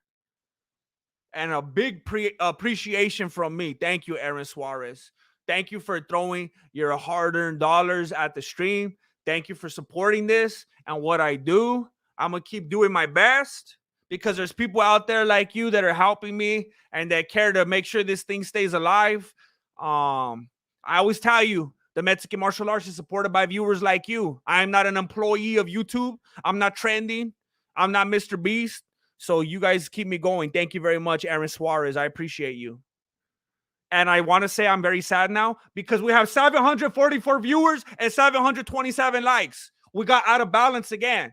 And a big appreciation from me. Thank you, Aaron Suarez. Thank you for throwing your hard-earned dollars at the stream. Thank you for supporting this and what I do. I'm going to keep doing my best because there's people out there like you that are helping me and that care to make sure this thing stays alive. I always tell you, the Mexican martial arts is supported by viewers like you. I'm not an employee of YouTube. I'm not trending. I'm not Mr. Beast. So you guys keep me going. Thank you very much, Aaron Suarez. I appreciate you. And I want to say I'm very sad now because we have 744 viewers and 727 likes. We got out of balance again.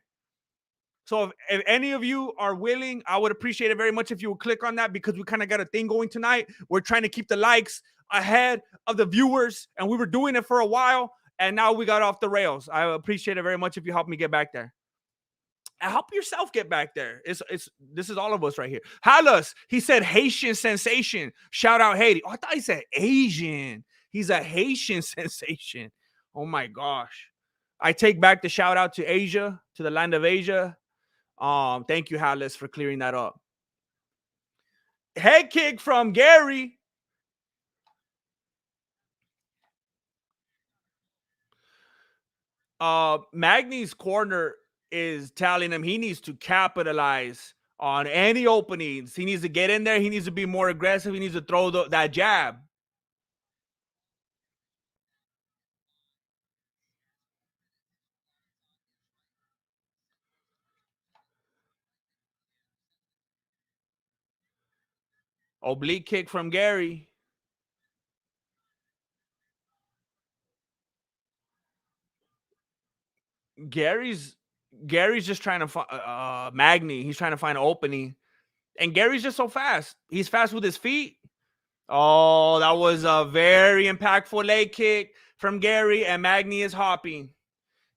So if any of you are willing, I would appreciate it very much if you would click on that, because we kind of got a thing going tonight. We're trying to keep the likes ahead of the viewers, and we were doing it for a while, and now we got off the rails. I appreciate it very much if you help me get back there. And help yourself get back there. This is all of us right here. Halas, he said Haitian sensation. Shout out Haiti. Oh, I thought he said Asian. He's a Haitian sensation. Oh my gosh. I take back the shout out to Asia, to the land of Asia. Thank you, Halas, for clearing that up. Head kick from Gary. Magny's corner is telling him he needs to capitalize on any openings. He needs to get in there. He needs to be more aggressive. He needs to throw that jab. Oblique kick from Gary. Gary's just trying to find Magny. He's trying to find an opening. And Gary's just so fast. He's fast with his feet. Oh, that was a very impactful leg kick from Gary, and Magny is hopping.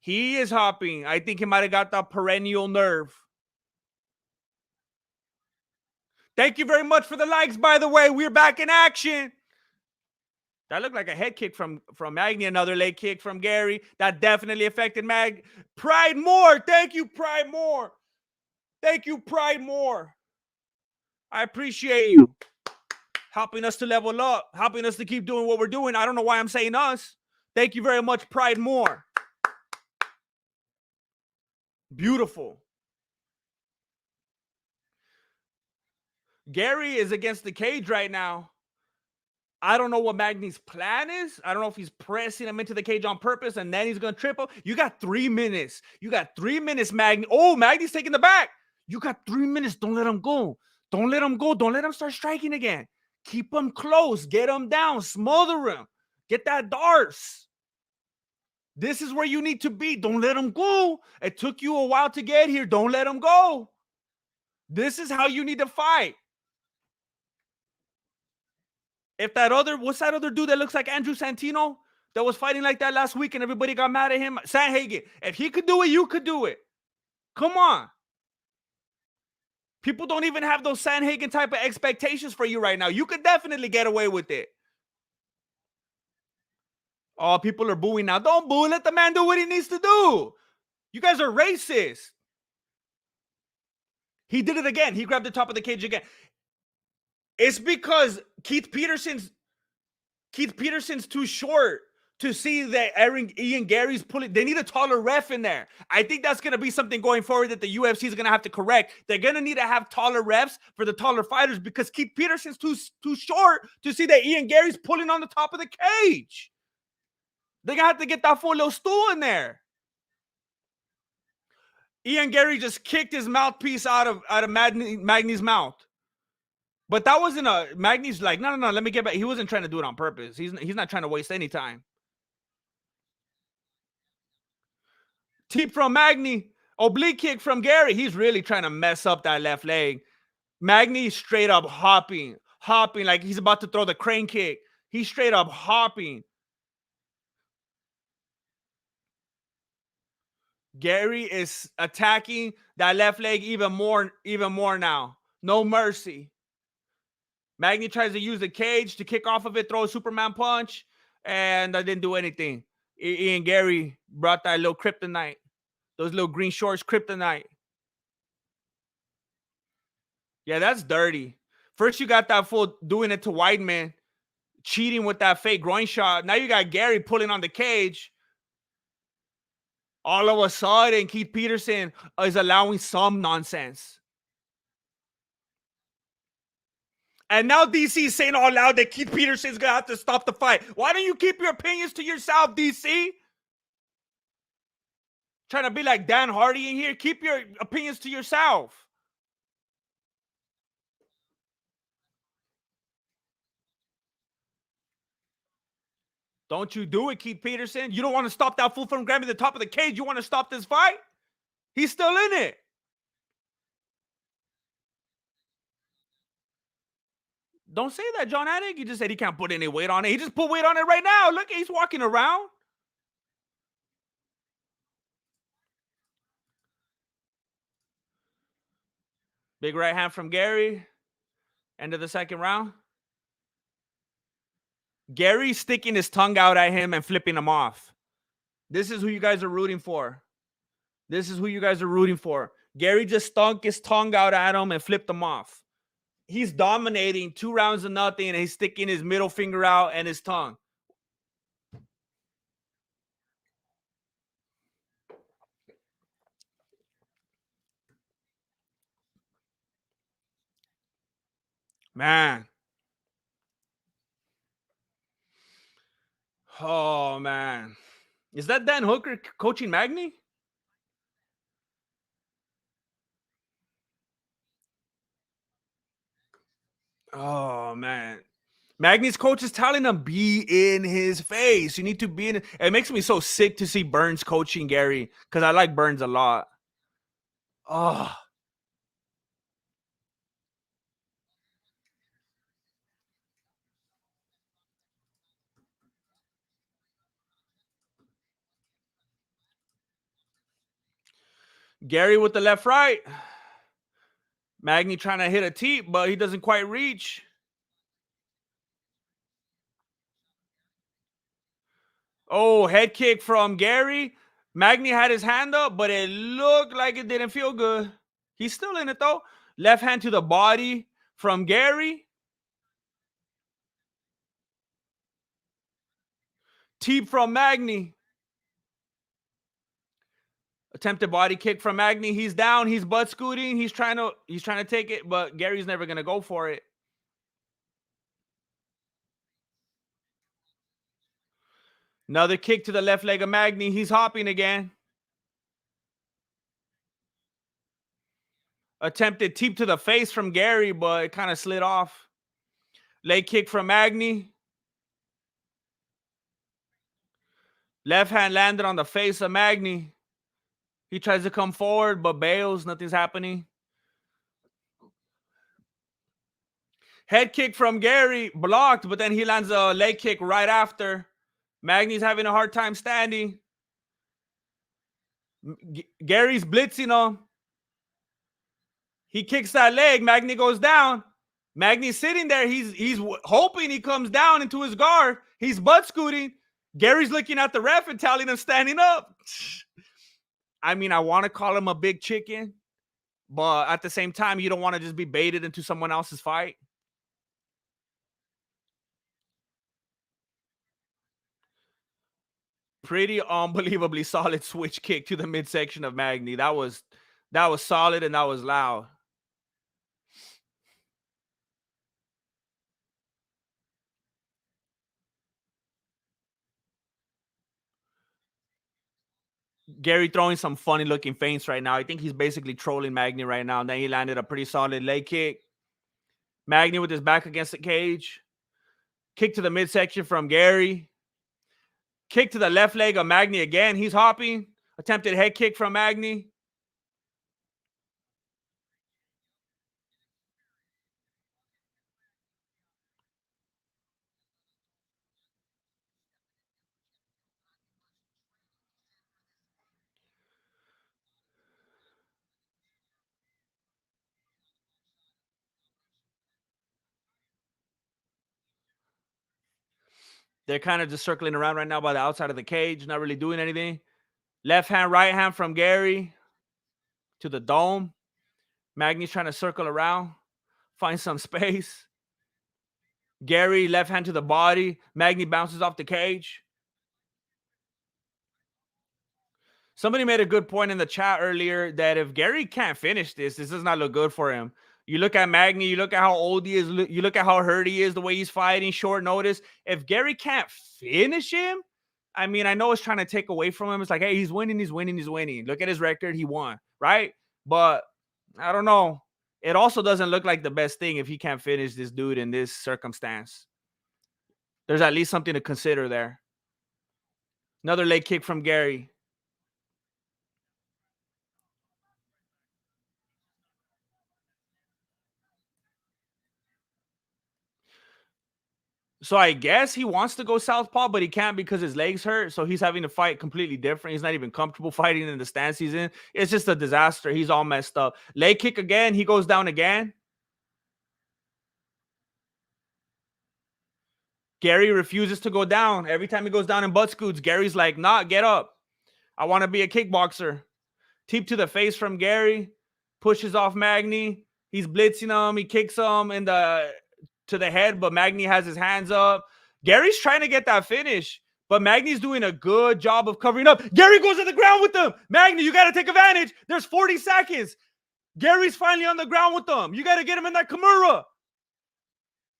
He is hopping. I think he might have got that perennial nerve. Thank you very much for the likes, by the way. We're back in action. That looked like a head kick from Magny. Another leg kick from Gary. That definitely affected Pride More. Thank you, Pride More. Thank you, Pride More. I appreciate you helping us to level up, helping us to keep doing what we're doing. I don't know why I'm saying us. Thank you very much, Pride More. Beautiful. Gary is against the cage right now. I don't know what Magny's plan is. I don't know if he's pressing him into the cage on purpose and then he's going to triple. You got 3 minutes. You got 3 minutes, Magny. Oh, Magny's taking the back. You got 3 minutes. Don't let him go. Don't let him go. Don't let him start striking again. Keep him close. Get him down. Smother him. Get that darts. This is where you need to be. Don't let him go. It took you a while to get here. Don't let him go. This is how you need to fight. If that other, what's that other dude that looks like Andrew Santino that was fighting like that last week and everybody got mad at him? Sandhagen. If he could do it, you could do it. Come on. People don't even have those Sandhagen type of expectations for you right now. You could definitely get away with it. Oh, people are booing now. Don't boo. Let the man do what he needs to do. You guys are racist. He did it again. He grabbed the top of the cage again. It's because Keith Peterson's too short to see that Ian Gary's pulling. They need a taller ref in there. I think that's going to be something going forward that the UFC is going to have to correct. They're going to need to have taller refs for the taller fighters because Keith Peterson's too short to see that Ian Gary's pulling on the top of the cage. They're going to have to get that full little stool in there. Ian Gary just kicked his mouthpiece out of Magny's mouth. But that wasn't a Magny's like, no, let me get back. He wasn't trying to do it on purpose. He's not trying to waste any time. Tip from Magny. Oblique kick from Gary. He's really trying to mess up that left leg. Magny straight up hopping like he's about to throw the crane kick. He's straight up hopping. Gary is attacking that left leg even more now. No mercy. Magny tries to use the cage to kick off of it, throw a Superman punch, and that didn't do anything. Ian Gary brought that little kryptonite. Those little green shorts, kryptonite. Yeah, that's dirty. First, you got that fool doing it to Weidman, cheating with that fake groin shot. Now you got Gary pulling on the cage. All of a sudden, Keith Peterson is allowing some nonsense. And now DC is saying all loud that Keith Peterson's going to have to stop the fight. Why don't you keep your opinions to yourself, DC? Trying to be like Dan Hardy in here. Keep your opinions to yourself. Don't you do it, Keith Peterson. You don't want to stop that fool from grabbing the top of the cage. You want to stop this fight? He's still in it. Don't say that, John Anik. He just said he can't put any weight on it. He just put weight on it right now. Look, he's walking around. Big right hand from Gary. End of the second round. Gary sticking his tongue out at him and flipping him off. This is who you guys are rooting for. This is who you guys are rooting for. Gary just stunk his tongue out at him and flipped him off. He's dominating 2 rounds to nothing, and he's sticking his middle finger out and his tongue. Man. Oh, man. Is that Dan Hooker coaching Magny? Oh, man. Magny's coach is telling him, be in his face. You need to be in it. It makes me so sick to see Burns coaching Gary because I like Burns a lot. Oh. Gary with the left right. Magny trying to hit a teep, but he doesn't quite reach. Oh, head kick from Gary. Magny had his hand up, but it looked like it didn't feel good. He's still in it, though. Left hand to the body from Gary. Teep from Magny. Attempted body kick from Magny. He's down. He's butt scooting. He's trying to take it, but Gary's never going to go for it. Another kick to the left leg of Magny. He's hopping again. Attempted teep to the face from Gary, but it kind of slid off. Leg kick from Magny. Left hand landed on the face of Magny. He tries to come forward, but bails. Nothing's happening. Head kick from Gary, blocked, but then he lands a leg kick right after. Magny's having a hard time standing. Gary's blitzing him. He kicks that leg. Magny goes down. Magny's sitting there. He's hoping he comes down into his guard. He's butt scooting. Gary's looking at the ref and telling him standing up. I mean, I want to call him a big chicken, but at the same time, you don't want to just be baited into someone else's fight. Pretty unbelievably solid switch kick to the midsection of Magny. That was solid and that was loud. Gary throwing some funny looking feints right now. I think he's basically trolling Magny right now. And then he landed a pretty solid leg kick. Magny with his back against the cage. Kick to the midsection from Gary. Kick to the left leg of Magny again. He's hopping. Attempted head kick from Magny. They're kind of just circling around right now by the outside of the cage, not really doing anything. Left hand, right hand from Gary to the dome. Magny's trying to circle around, find some space. Gary, left hand to the body. Magny bounces off the cage. Somebody made a good point in the chat earlier that if Gary can't finish this does not look good for him. You look at Magny, you look at how old he is, you look at how hurt he is, the way he's fighting, short notice. If Gary can't finish him, I mean, I know it's trying to take away from him. It's like, hey, he's winning, he's winning, he's winning. Look at his record, he won, right? But I don't know. It also doesn't look like the best thing if he can't finish this dude in this circumstance. There's at least something to consider there. Another leg kick from Gary. So I guess he wants to go southpaw, but he can't because his legs hurt. So he's having to fight completely different. He's not even comfortable fighting in the stance he's in. It's just a disaster. He's all messed up. Leg kick again. He goes down again. Gary refuses to go down. Every time he goes down in butt scoots, Gary's like, nah, get up. I want to be a kickboxer. Teep to the face from Gary. Pushes off Magny. He's blitzing him. He kicks him to the head, but Magny has his hands up. Gary's trying to get that finish, but Magny's doing a good job of covering up. Gary goes to the ground with them. Magny, you got to take advantage. There's 40 seconds. Gary's finally on the ground with them. You got to get him in that Kimura.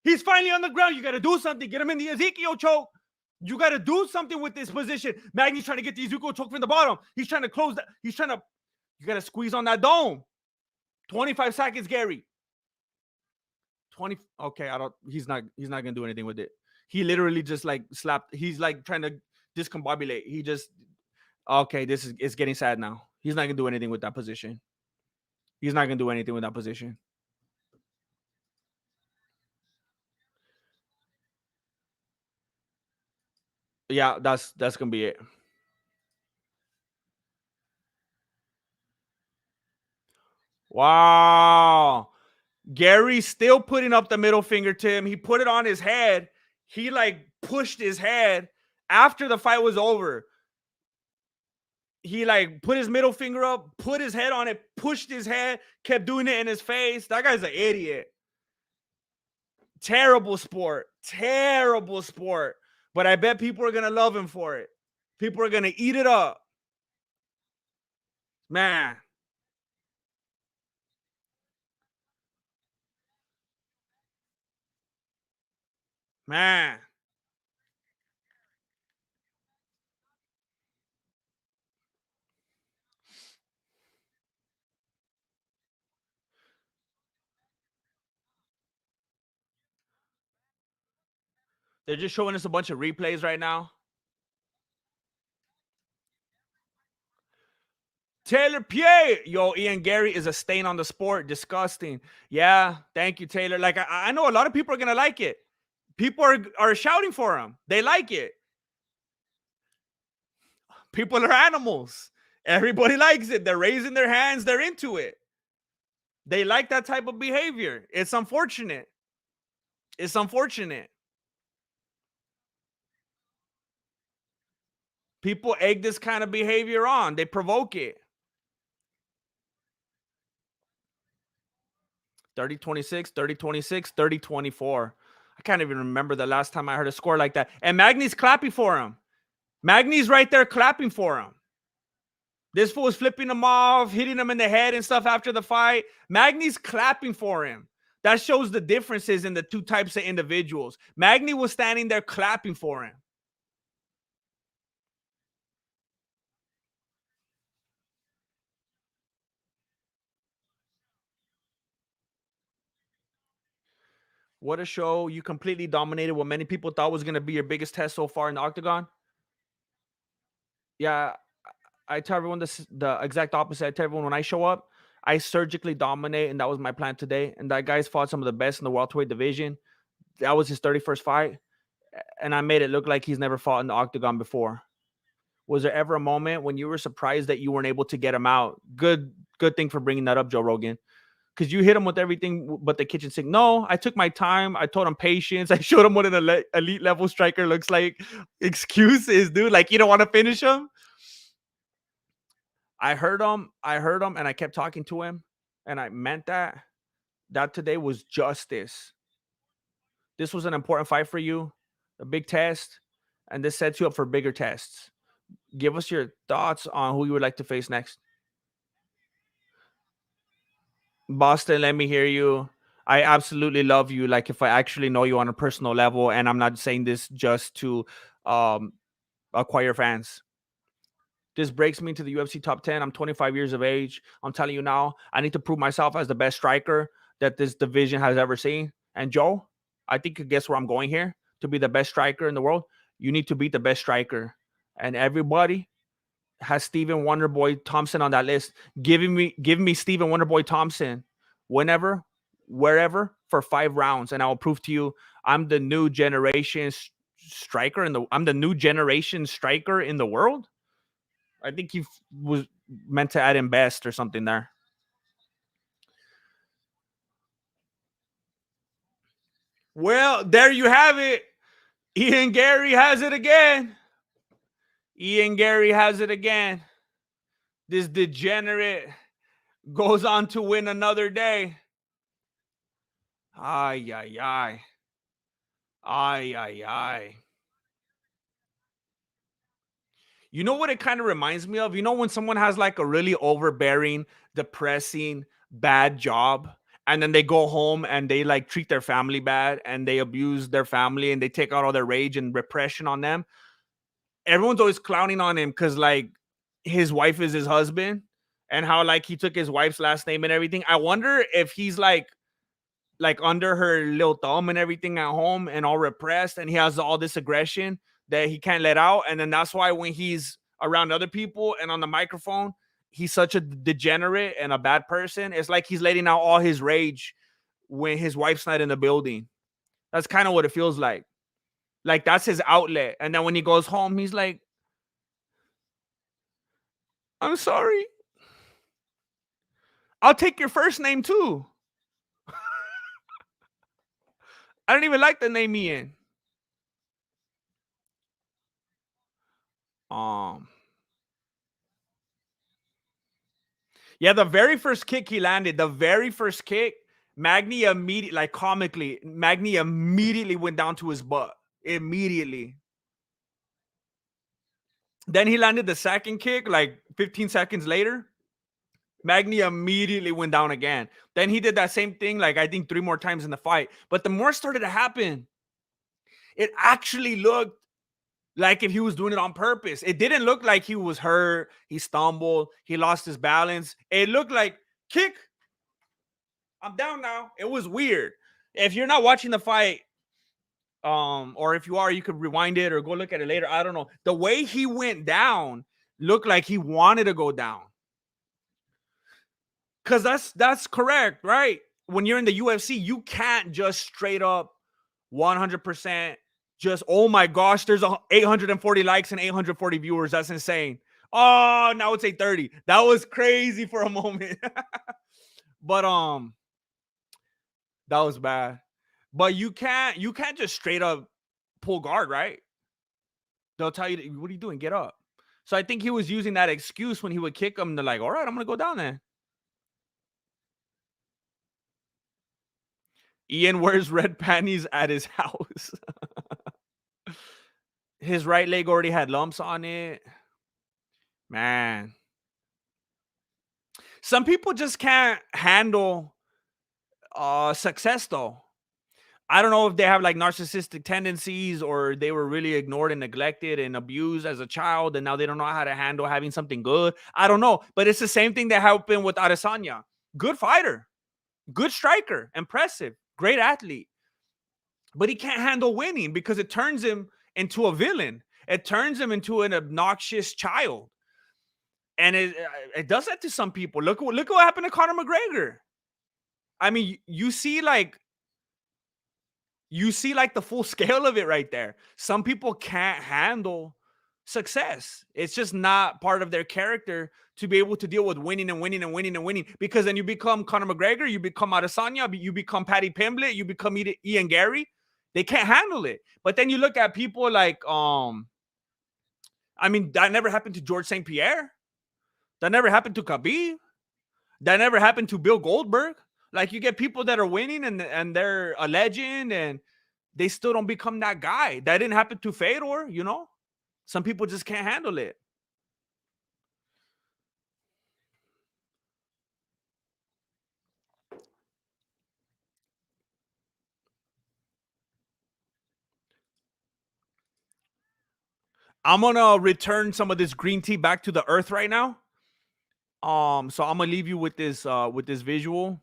He's finally on the ground. You got to do something. Get him in the Ezekiel choke. You got to do something with this position. Magny's trying to get the Ezekiel choke from the bottom. He's trying to close that. You got to squeeze on that dome. 25 seconds, Gary. 20. Okay, he's not gonna do anything with it. He literally just like slapped. He's like trying to discombobulate. He just, okay, it's getting sad now. He's not gonna do anything with that position. He's not gonna do anything with that position. Yeah, that's gonna be it. Wow. Gary's still putting up the middle finger to him. He put it on his head. He like pushed his head after the fight was over. He like put his middle finger up, put his head on it, pushed his head, kept doing it in his face. That guy's an idiot. Terrible sport. Terrible sport. But I bet people are going to love him for it. People are going to eat it up. Man. Man. They're just showing us a bunch of replays right now. Taylor Pierre. Yo, Ian Gary is a stain on the sport. Disgusting. Yeah, thank you, Taylor. Like, I know a lot of people are going to like it. People are shouting for him. They like it. People are animals. Everybody likes it. They're raising their hands. They're into it. They like that type of behavior. It's unfortunate. It's unfortunate. People egg this kind of behavior on. They provoke it. 30-26, 30-26, 30-24. I can't even remember the last time I heard a score like that. And Magny's clapping for him. Magny's right there clapping for him. This fool was flipping him off, hitting him in the head and stuff after the fight. Magny's clapping for him. That shows the differences in the two types of individuals. Magny was standing there clapping for him. What a show. You completely dominated what many people thought was going to be your biggest test so far in the octagon. Yeah, I tell everyone this the exact opposite. I tell everyone when I show up, I surgically dominate, and that was my plan today. And that guy's fought some of the best in the welterweight division. That was his 31st fight, and I made it look like he's never fought in the octagon before. Was there ever a moment when you were surprised that you weren't able to get him out? Good thing for bringing that up, Joe Rogan. Because you hit him with everything but the kitchen sink. No, I took my time. I told him patience. I showed him what an elite level striker looks like. Excuses, dude. Like you don't want to finish him. I heard him, and I kept talking to him, and I meant that. That today was justice. This was an important fight for you, a big test, and this sets you up for bigger tests. Give us your thoughts on who you would like to face next. Boston, let me hear you. I absolutely love you. Like if I actually know you on a personal level, and I'm not saying this just to um acquire fans. This breaks me into the UFC top 10. I'm 25 years of age. I'm telling you now, I need to prove myself as the best striker that this division has ever seen. And Joe, I think you guess where I'm going here. To be the best striker in the world, you need to beat the best striker. And everybody has Stephen Wonderboy Thompson on that list. Give me Stephen Wonderboy Thompson whenever, wherever for 5 rounds, and I will prove to you I'm the new generation striker in the I'm the new generation striker in the world. I think he was meant to add in best or something there. Well, there you have it. Ian Gary has it again. Ian Gary has it again. This degenerate goes on to win another day. Ay, ay, ay. Ay, ay, ay. You know what it kind of reminds me of? You know, when someone has like a really overbearing, depressing, bad job, and then they go home and they like treat their family bad and they abuse their family and they take out all their rage and repression on them. Everyone's always clowning on him because like his wife is his husband and how like he took his wife's last name and everything. I wonder if he's like under her little thumb and everything at home and all repressed, and he has all this aggression that he can't let out, and then that's why when he's around other people and on the microphone he's such a degenerate and a bad person. It's like he's letting out all his rage when his wife's not in the building. That's kind of what it feels like that's his outlet, and then when he goes home he's like, I'm sorry, I'll take your first name too. I don't even like the name Ian. um Yeah, the very first kick he landed, the very first kick, Magny immediately, like comically, Magny immediately went down to his butt. Immediately. Then he landed the second kick like 15 seconds later. Magny immediately went down again. Then he did that same thing, like I think 3 more times in the fight. But the more started to happen, it actually looked like if he was doing it on purpose. It didn't look like he was hurt, he stumbled, he lost his balance. It looked like kick, I'm down now. It was weird. If you're not watching the fight, or if you are, you could rewind it or go look at it later. I don't know. The way he went down looked like he wanted to go down. Cause that's correct, right? When you're in the UFC, you can't just straight up 100% just, oh my gosh, there's 840 likes and 840 viewers. That's insane. Oh, now it's 830. That was crazy for a moment. But that was bad. But you can't just straight up pull guard, right? They'll tell you, what are you doing? Get up. So I think he was using that excuse when he would kick him. They're like, all right, I'm gonna go down there. Ian wears red panties at his house. His right leg already had lumps on it. Man, some people just can't handle success though. I don't know if they have like narcissistic tendencies or they were really ignored and neglected and abused as a child and now they don't know how to handle having something good. I don't know, but it's the same thing that happened with Adesanya. Good fighter, good striker, impressive, great athlete, but he can't handle winning because it turns him into a villain. It turns him into an obnoxious child, and it does that to some people. Look what happened to Conor McGregor. I mean, you see like the full scale of it right there. Some people can't handle success. It's just not part of their character to be able to deal with winning and winning and winning and winning. Because then you become Conor McGregor, you become Adesanya, you become Patty Pimblett, you become Ian Gary. They can't handle it. But then you look at people like, I mean, that never happened to George St. Pierre. That never happened to Khabib. That never happened to Bill Goldberg. Like you get people that are winning and they're a legend and they still don't become that guy. That didn't happen to Fedor, you know? Some people just can't handle it. I'm gonna return some of this green tea back to the earth right now. So I'm gonna leave you with this visual.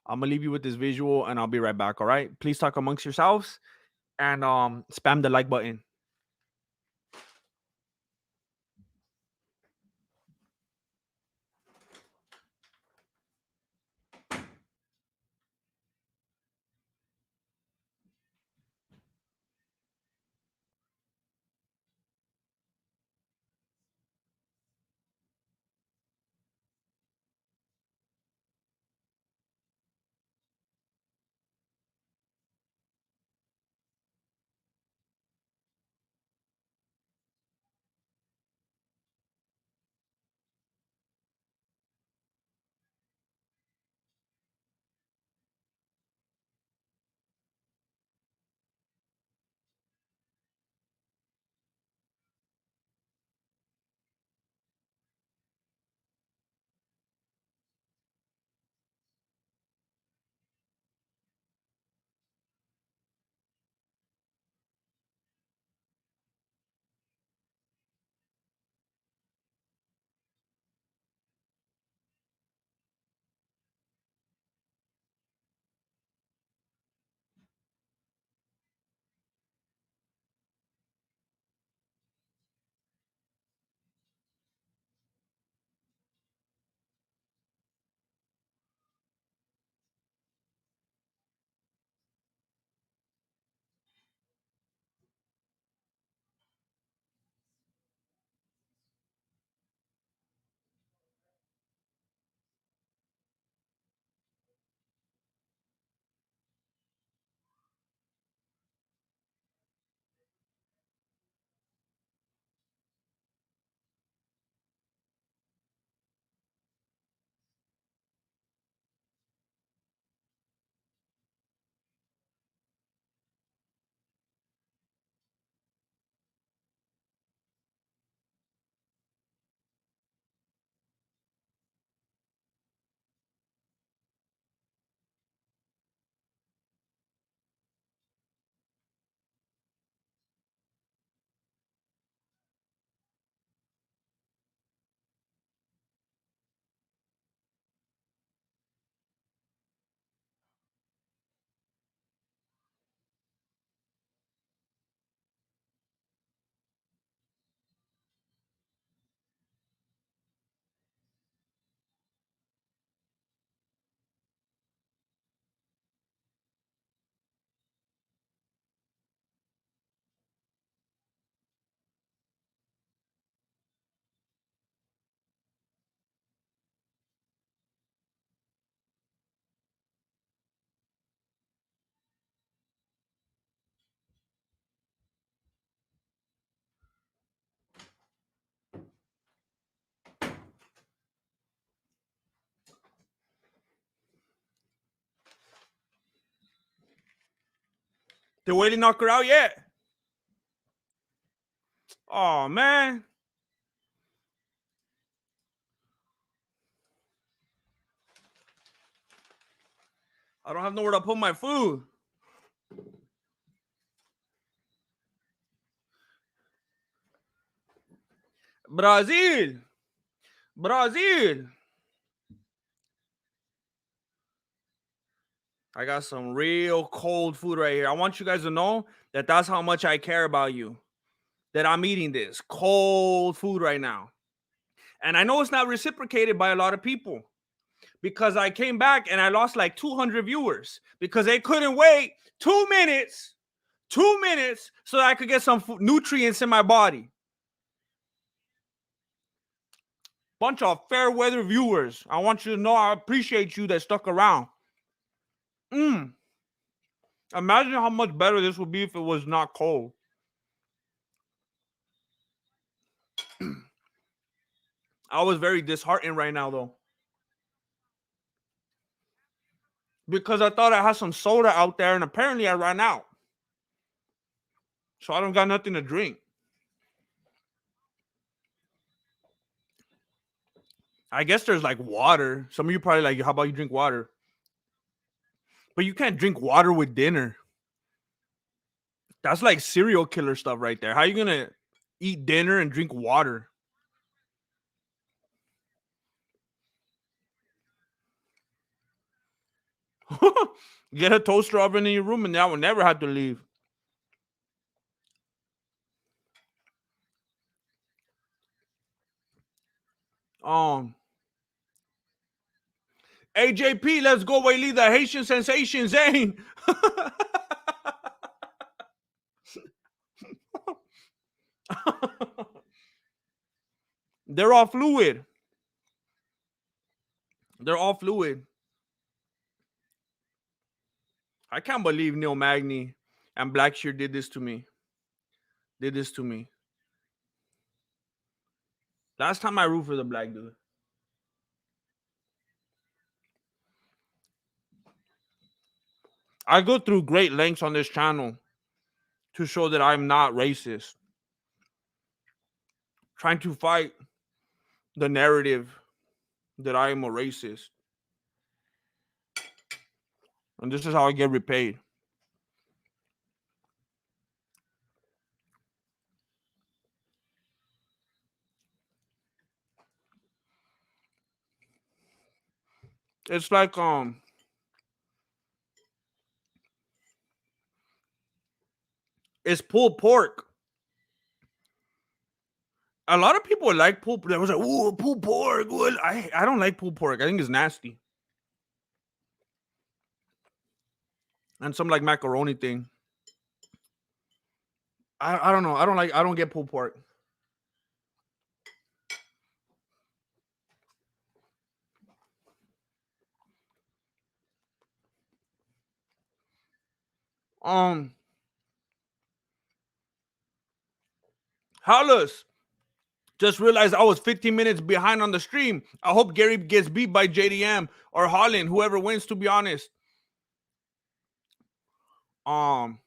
I'm gonna leave you with this visual and I'll be right back. All right. Please talk amongst yourselves and spam the like button. Did Whaley knock her out yet? Oh man. I don't have nowhere to put my food. Brazil. Brazil. I got some real cold food right here. I want you guys to know that that's how much I care about you. That I'm eating this cold food right now. And I know it's not reciprocated by a lot of people because I came back and I lost like 200 viewers because they couldn't wait 2 minutes, 2 minutes so that I could get some nutrients in my body. Bunch of fair weather viewers. I want you to know I appreciate you that stuck around. Imagine how much better this would be if it was not cold. I was very disheartened right now though. Because I thought I had some soda out there and apparently I ran out. So I don't got nothing to drink. I guess there's like water. Some of you probably like, how about you drink water? But you can't drink water with dinner. That's like serial killer stuff right there. How are you gonna eat dinner and drink water? Get a toaster oven in your room and that will never have to leave. Um AJP, let's go Whaley, the Haitian sensation Zane. They're all fluid. They're all fluid. I can't believe Neil Magny and Blackshear did this to me. Did this to me. Last time I root for the black dude. I go through great lengths on this channel to show that I'm not racist. Trying to fight the narrative that I am a racist. And this is how I get repaid. It's like it's pulled pork. A lot of people like pulled. They was like, "Ooh, pulled pork." Well, I don't like pulled pork. I think it's nasty. And some like macaroni thing. I don't know. I don't get pulled pork. Um, Hollis just realized I was 15 minutes behind on the stream. I hope Gary gets beat by JDM or Holland, whoever wins. To be honest, um,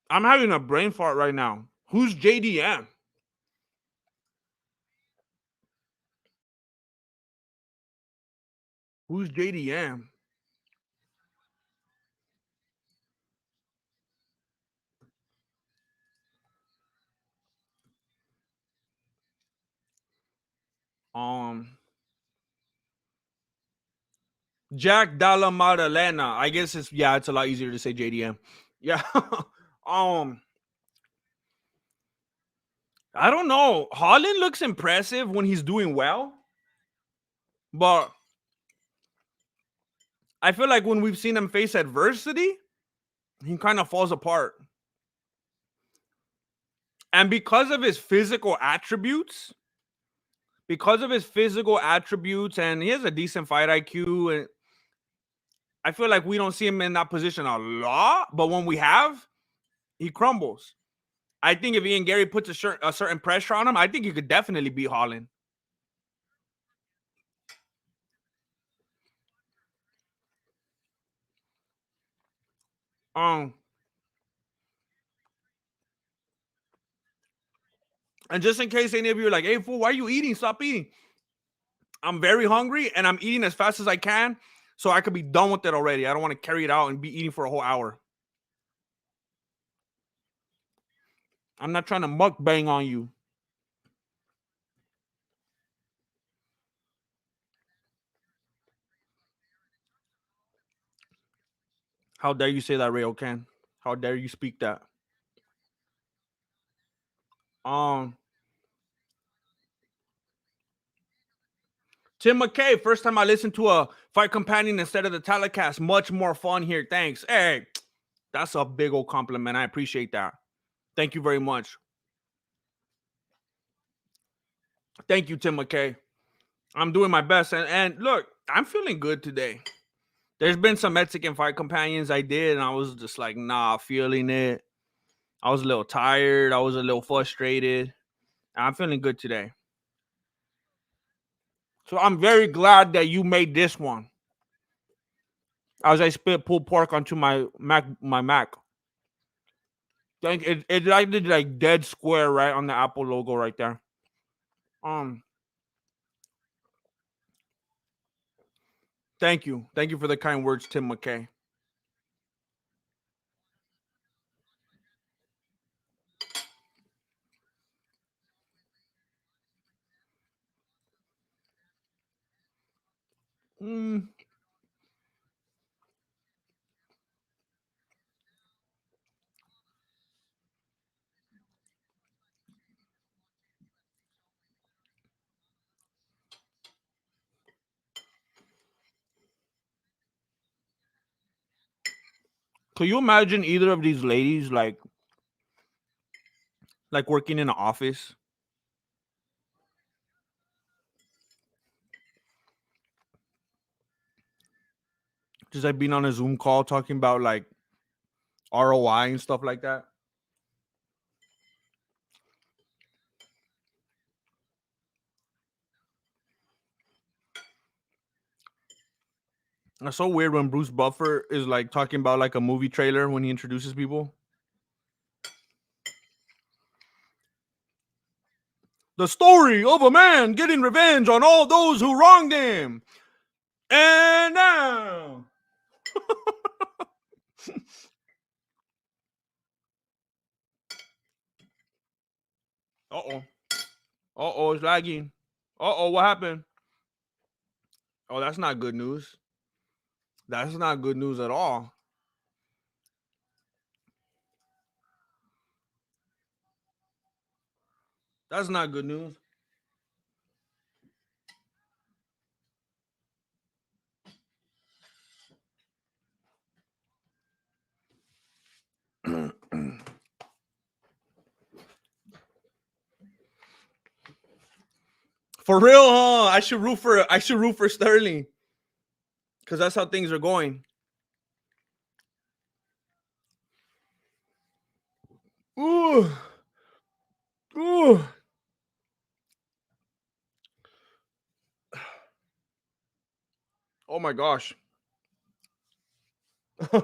I'm having a brain fart right now. Who's JDM? Who's JDM? Um, Jack Dalla Maddalena. I guess it's it's a lot easier to say JDM. Yeah. um, I don't know. Holland looks impressive when he's doing well, but I feel like when we've seen him face adversity, he kind of falls apart. And because of his physical attributes, and he has a decent fight IQ, and I feel like we don't see him in that position a lot. But when we have, he crumbles. I think if Ian Gary puts a certain pressure on him, I think he could definitely beat Holland. Um, and just in case any of you are like, "Hey, fool, why are you eating? Stop eating." I'm very hungry and I'm eating as fast as I can so I could be done with it already. I don't want to carry it out and be eating for a whole hour. I'm not trying to mukbang on you. How dare you say that, Ray O'Can? How dare you speak that? Um, Tim McKay, first time I listened to a fight companion instead of the telecast. Much more fun here. Thanks. Hey, that's a big old compliment. I appreciate that. Thank you very much. Thank you, Tim McKay. I'm doing my best. And look, I'm feeling good today. There's been some Mexican fight companions I did, and I was just like, nah, feeling it. I was a little tired. I was a little frustrated. I'm feeling good today. So I'm very glad that you made this one. As I spit pulled pork onto my Mac. Thank it. It did like dead square right on the Apple logo right there. Um, thank you for the kind words, Tim McKay. Mm. Could you imagine either of these ladies like working in an office, just like being on a Zoom call talking about like ROI and stuff like that? That's so weird when Bruce Buffer is like talking about like a movie trailer when he introduces people. The story of a man getting revenge on all those who wronged him. And now. Uh-oh. Uh-oh, it's lagging. Uh-oh, what happened? Oh, that's not good news. That's not good news at all. That's not good news. For real, huh? I should root for Sterling. Because that's how things are going. Ooh. Ooh. Oh my gosh. I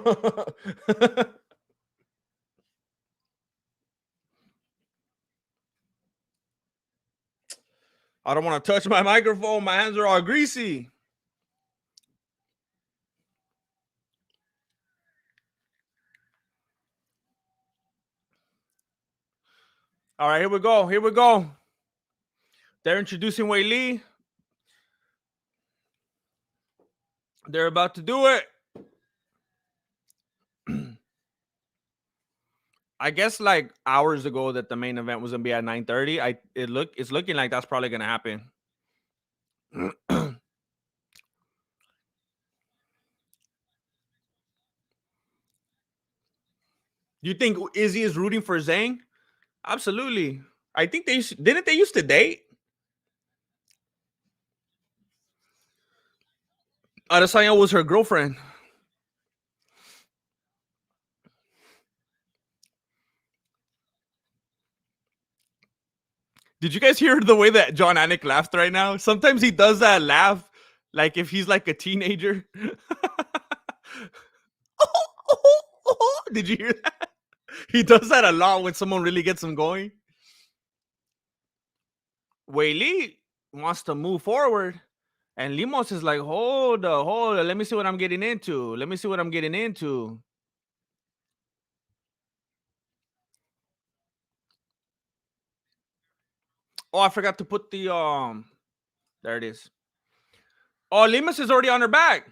don't want to touch my microphone. My hands are all greasy. All right, here we go. Here we go. They're introducing Wei Lee. They're about to do it. I guess like hours ago that the main event was gonna be at 9:30. It's looking like that's probably gonna happen. You think Izzy is rooting for Zhang? Absolutely. I think didn't they used to date? Adesanya was her girlfriend. Did you guys hear the way that John Anik laughed right now? Sometimes he does that laugh like if he's like a teenager. Did you hear that? He does that a lot when someone really gets him going. Wei Li wants to move forward, and Limos is like, hold up, let me see what I'm getting into. Let me see what I'm getting into. Oh, I forgot to put the there it is. Oh, Limos is already on her back.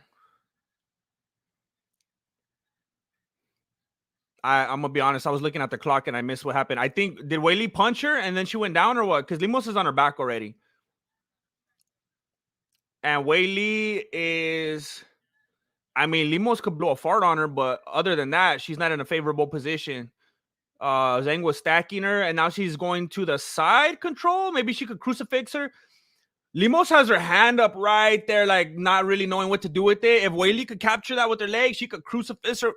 I'm gonna be honest. I was looking at the clock and I missed what happened. I think did Wei Li punch her and then she went down or what? Because Limos is on her back already, and Wei Li is. I mean, Limos could blow a fart on her, but other than that, she's not in a favorable position. Zhang was stacking her, and now she's going to the side control. Maybe she could crucifix her. Limos has her hand up right there, like not really knowing what to do with it. If Wei Li could capture that with her legs, she could crucifix her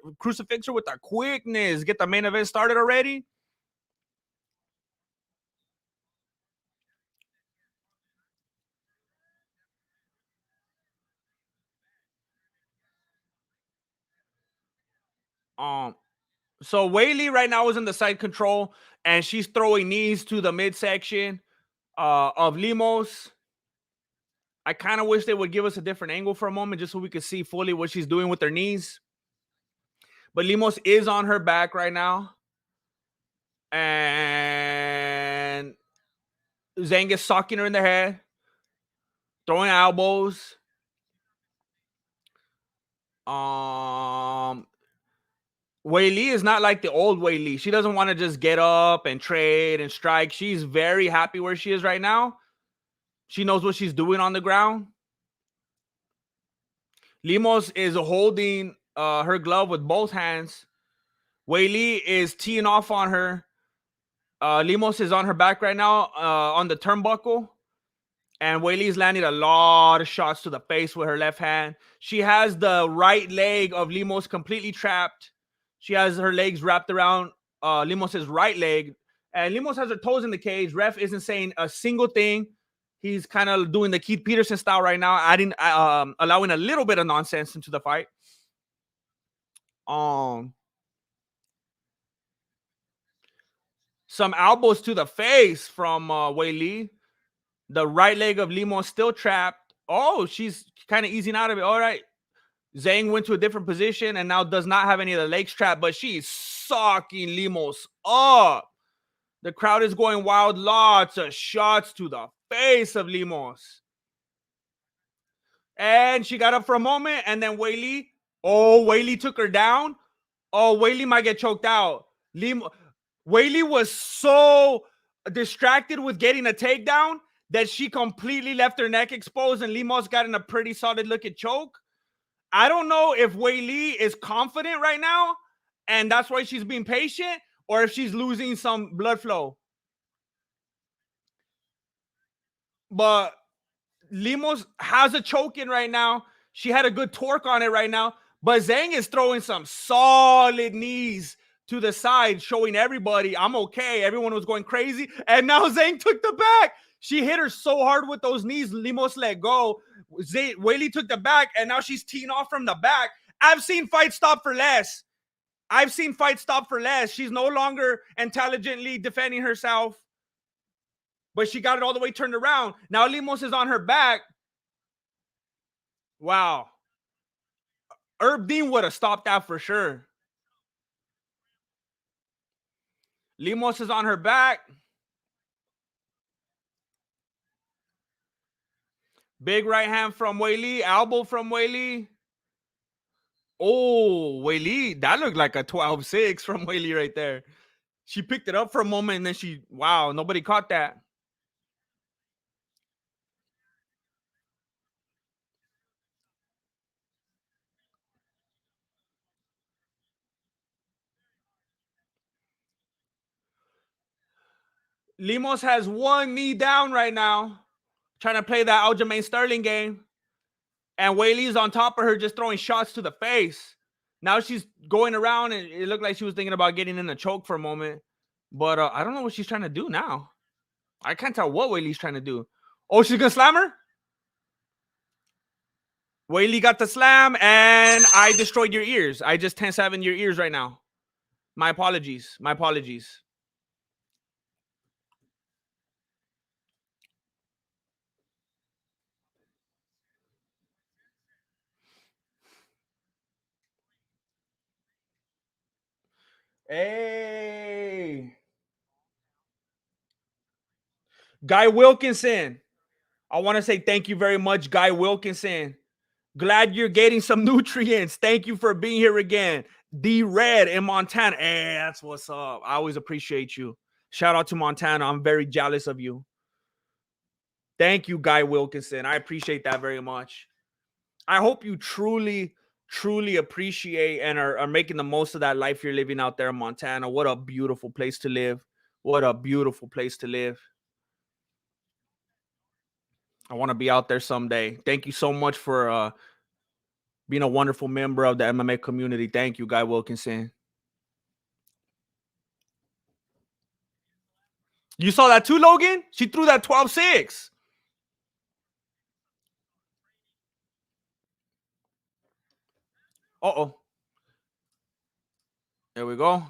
with that quickness. Get the main event started already. Um, so Wei Li right now is in the side control, and she's throwing knees to the midsection of Limos. I kind of wish they would give us a different angle for a moment just so we could see fully what she's doing with her knees. But Limos is on her back right now. And Zhang is socking her in the head, throwing elbows. Wei Li is not like the old Wei Li. She doesn't want to just get up and trade and strike. She's very happy where she is right now. She knows what she's doing on the ground. Limos is holding her glove with both hands. Wei Li is teeing off on her. Limos is on her back right now on the turnbuckle. And Wei Li's landing a lot of shots to the face with her left hand. She has the right leg of Limos completely trapped. She has her legs wrapped around Limos' right leg. And Limos has her toes in the cage. Ref isn't saying a single thing. He's kind of doing the Keith Peterson style right now, allowing a little bit of nonsense into the fight. Some elbows to the face from Wei Li. The right leg of Limos still trapped. Oh, she's kind of easing out of it. All right. Zhang went to a different position and now does not have any of the legs trapped, but she's socking Limos up. The crowd is going wild. Lots of shots to the face of Limos. And she got up for a moment, and then Wei Li. Oh, Wei Li took her down. Oh, Wei Li might get choked out. Wei Li was so distracted with getting a takedown that she completely left her neck exposed, and Limos got in a pretty solid looking choke. I don't know if Wei Li is confident right now, and that's why she's being patient, or if she's losing some blood flow. But Limos has a choke in right now. She had a good torque on it right now. But Zhang is throwing some solid knees to the side, showing everybody I'm okay. Everyone was going crazy. And now Zhang took the back. She hit her so hard with those knees, Limos let go. Wei Li took the back, and now she's teeing off from the back. I've seen fights stop for less. She's no longer intelligently defending herself, but she got it all the way turned around. Now Limos is on her back. Wow. Herb Dean would have stopped that for sure. Limos is on her back. Big right hand from Wei Li. Elbow from Wei Li. Oh, Wei Li. That looked like a 12-6 from Wei Li right there. She picked it up for a moment, and then wow, nobody caught that. Limos has one knee down right now, trying to play that Aljamain Sterling game. And Wei Li's on top of her, just throwing shots to the face. Now she's going around, and it looked like she was thinking about getting in a choke for a moment. But I don't know what she's trying to do now. I can't tell what Wei Li's trying to do. Oh, she's going to slam her? Whaley got the slam, and I destroyed your ears. I just 10-7 your ears right now. My apologies. My apologies. Hey. Guy Wilkinson. I want to say thank you very much, Guy Wilkinson. Glad you're getting some nutrients. Thank you for being here again. D Red in Montana. Hey, that's what's up. I always appreciate you. Shout out to Montana. I'm very jealous of you. Thank you, Guy Wilkinson. I appreciate that very much. I hope you truly, truly appreciate and are making the most of that life you're living out there in Montana. What a beautiful place to live. What a beautiful place to live. I want to be out there someday. Thank you so much for being a wonderful member of the MMA community. Thank you, Guy Wilkinson. You saw that too, Logan? She threw that 12-6. Uh-oh. There we go.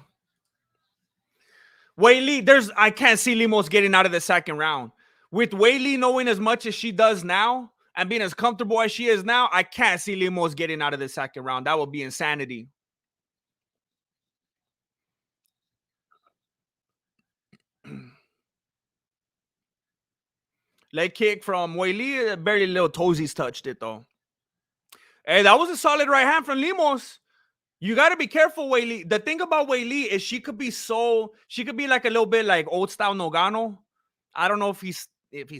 Weili, I can't see Limos getting out of the second round. With Weili knowing as much as she does now and being as comfortable as she is now, I can't see Limos getting out of the second round. That would be insanity. Leg kick from Weili, barely little toesies touched it though. Hey, that was a solid right hand from Limos. You got to be careful, Weili. The thing about Weili is she could be like a little bit like old style Nogano. I don't know if he's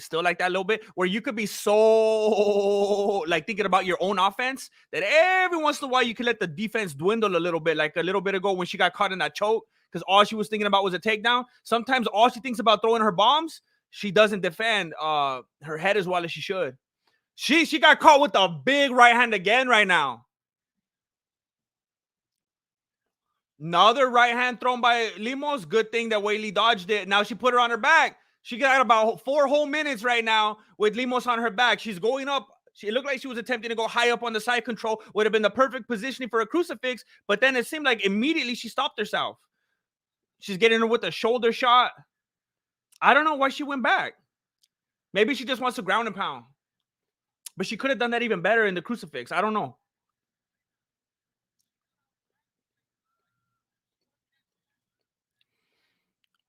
still like that a little bit, where you could be so like thinking about your own offense that every once in a while you can let the defense dwindle a little bit, like a little bit ago when she got caught in that choke because all she was thinking about was a takedown. Sometimes all she thinks about throwing her bombs, she doesn't defend her head as well as she should. She got caught with a big right hand again right now. Another right hand thrown by Limos. Good thing that Weili dodged it. Now she put her on her back. She got about 4 whole minutes right now with Limos on her back. She's going up. It looked like she was attempting to go high up on the side control. Would have been the perfect positioning for a crucifix. But then it seemed like immediately she stopped herself. She's getting her with a shoulder shot. I don't know why she went back. Maybe she just wants to ground and pound. But she could have done that even better in the crucifix. I don't know.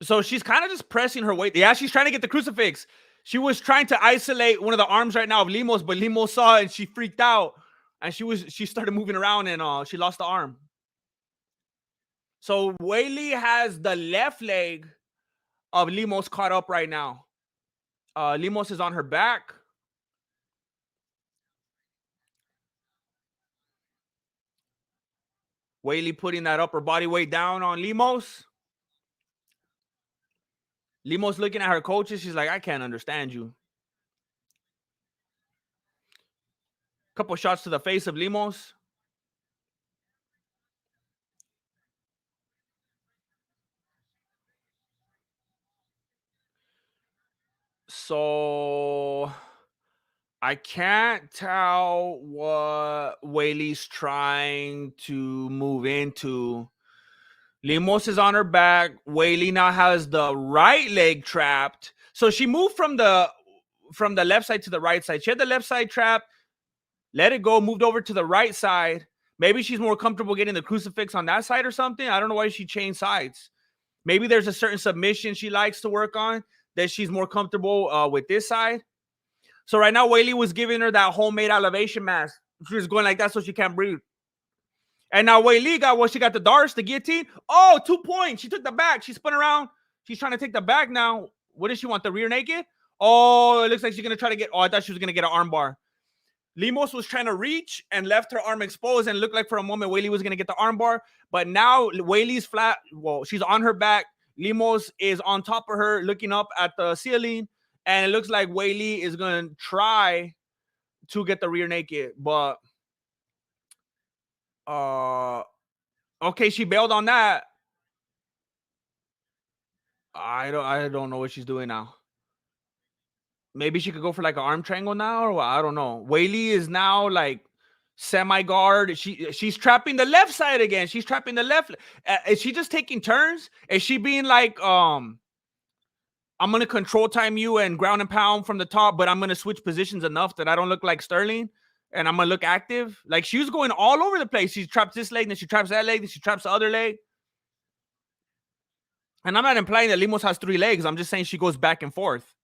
So she's kind of just pressing her weight. Yeah, she's trying to get the crucifix. She was trying to isolate one of the arms right now of Limos, but Limos saw it and she freaked out. And she started moving around and she lost the arm. So Weili has the left leg of Limos caught up right now. Limos is on her back. Weili putting that upper body weight down on Limos. Limos looking at her coaches. She's like, I can't understand you. Couple shots to the face of Limos. So I can't tell what Weili's trying to move into. Limos is on her back. Weili now has the right leg trapped. So she moved from the left side to the right side. She had the left side trapped, let it go, moved over to the right side. Maybe she's more comfortable getting the crucifix on that side or something. I don't know why she changed sides. Maybe there's a certain submission she likes to work on that she's more comfortable with this side. So right now, Weili was giving her that homemade elevation mask. She was going like that so she can't breathe. And now Weili she got the darts, the guillotine. Oh, 2 points. She took the back. She spun around. She's trying to take the back now. What does she want? The rear naked? Oh, it looks like she's going to try to get. Oh, I thought she was going to get an arm bar. Limos was trying to reach and left her arm exposed and looked like for a moment Weili was going to get the arm bar. But now Weili's flat. Well, she's on her back. Limos is on top of her looking up at the ceiling. And it looks like Weili is going to try to get the rear naked. But, okay, she bailed on that. I don't know what she's doing now. Maybe she could go for like an arm triangle now or what? I don't know. Weili is now like semi guard. She's trapping the left side again. She's trapping the left. Is she just taking turns? Is she being like, I'm gonna control time you and ground and pound from the top, but I'm gonna switch positions enough that I don't look like Sterling and I'm gonna look active? Like she was going all over the place. She traps this leg, then she traps that leg, then she traps the other leg. And I'm not implying that Limos has 3 legs. I'm just saying she goes back and forth.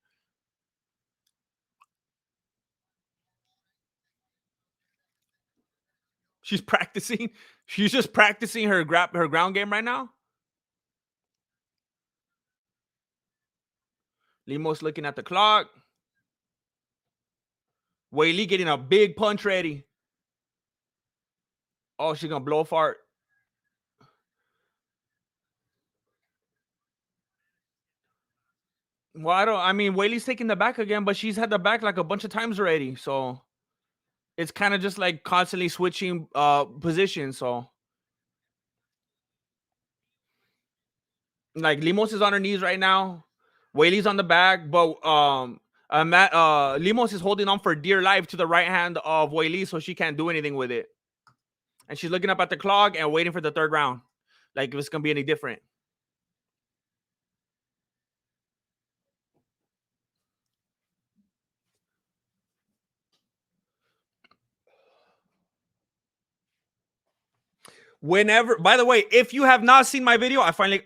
She's practicing. She's just practicing her ground game right now. Limos looking at the clock. Wei Li getting a big punch ready. Oh, she's gonna blow a fart. Well, I mean, Wei Li's taking the back again, but she's had the back like a bunch of times already. So it's kind of just like constantly switching positions. So like Limos is on her knees right now. Wei Li's on the back, but Limos is holding on for dear life to the right hand of Wei Li, so she can't do anything with it. And she's looking up at the clock and waiting for the third round. Like if it's gonna be any different. Whenever, by the way, if you have not seen my video, I finally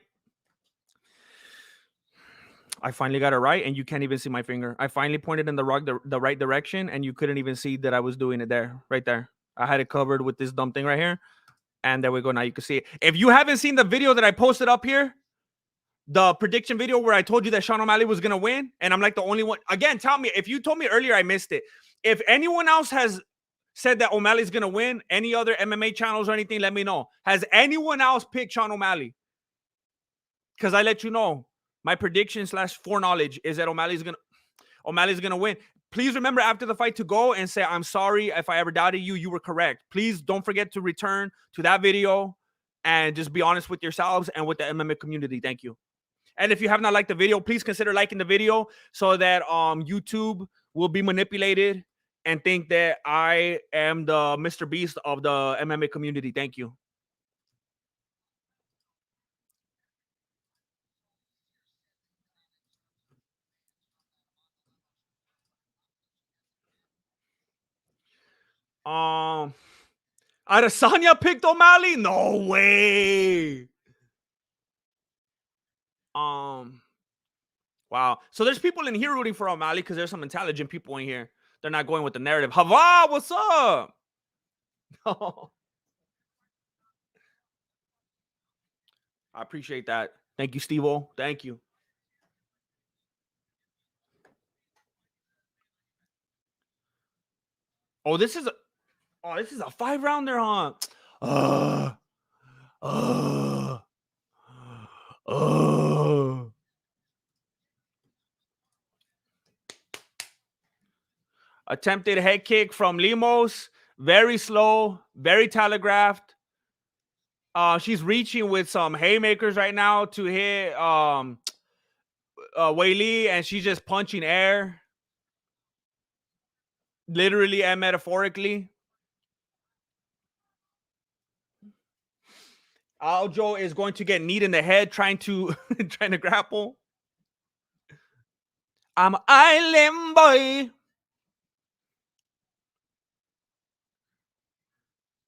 got it right, and you can't even see my finger. I finally pointed in the right direction, and you couldn't even see that I was doing it there, right there. I had it covered with this dumb thing right here, and there we go. Now you can see it. If you haven't seen the video that I posted up here, the prediction video where I told you that Sean O'Malley was gonna win, and I'm like the only one. Again, tell me if you told me earlier, I missed it. If anyone else has said that O'Malley's gonna win, any other MMA channels or anything, let me know. Has anyone else picked Sean O'Malley? Because I let you know my prediction / foreknowledge is that O'Malley's gonna win. Please remember after the fight to go and say, I'm sorry if I ever doubted you. You were correct. Please don't forget to return to that video and just be honest with yourselves and with the MMA community. Thank you. And if you have not liked the video, please consider liking the video so that YouTube will be manipulated and think that I am the Mr. Beast of the MMA community. Thank you. Um, Adesanya picked O'Malley? No way. Um, wow. So there's people in here rooting for O'Malley because there's some intelligent people in here. They're not going with the narrative. Hava, what's up? I appreciate that. Thank you, Steve-O. Thank you. Oh, this is a 5-rounder, huh? Uh, uh, uh. Attempted head kick from Limos. Very slow, very telegraphed. She's reaching with some haymakers right now to hit Wei Li, and she's just punching air, literally and metaphorically. Aljo is going to get kneed in the head trying to grapple. I'm island boy.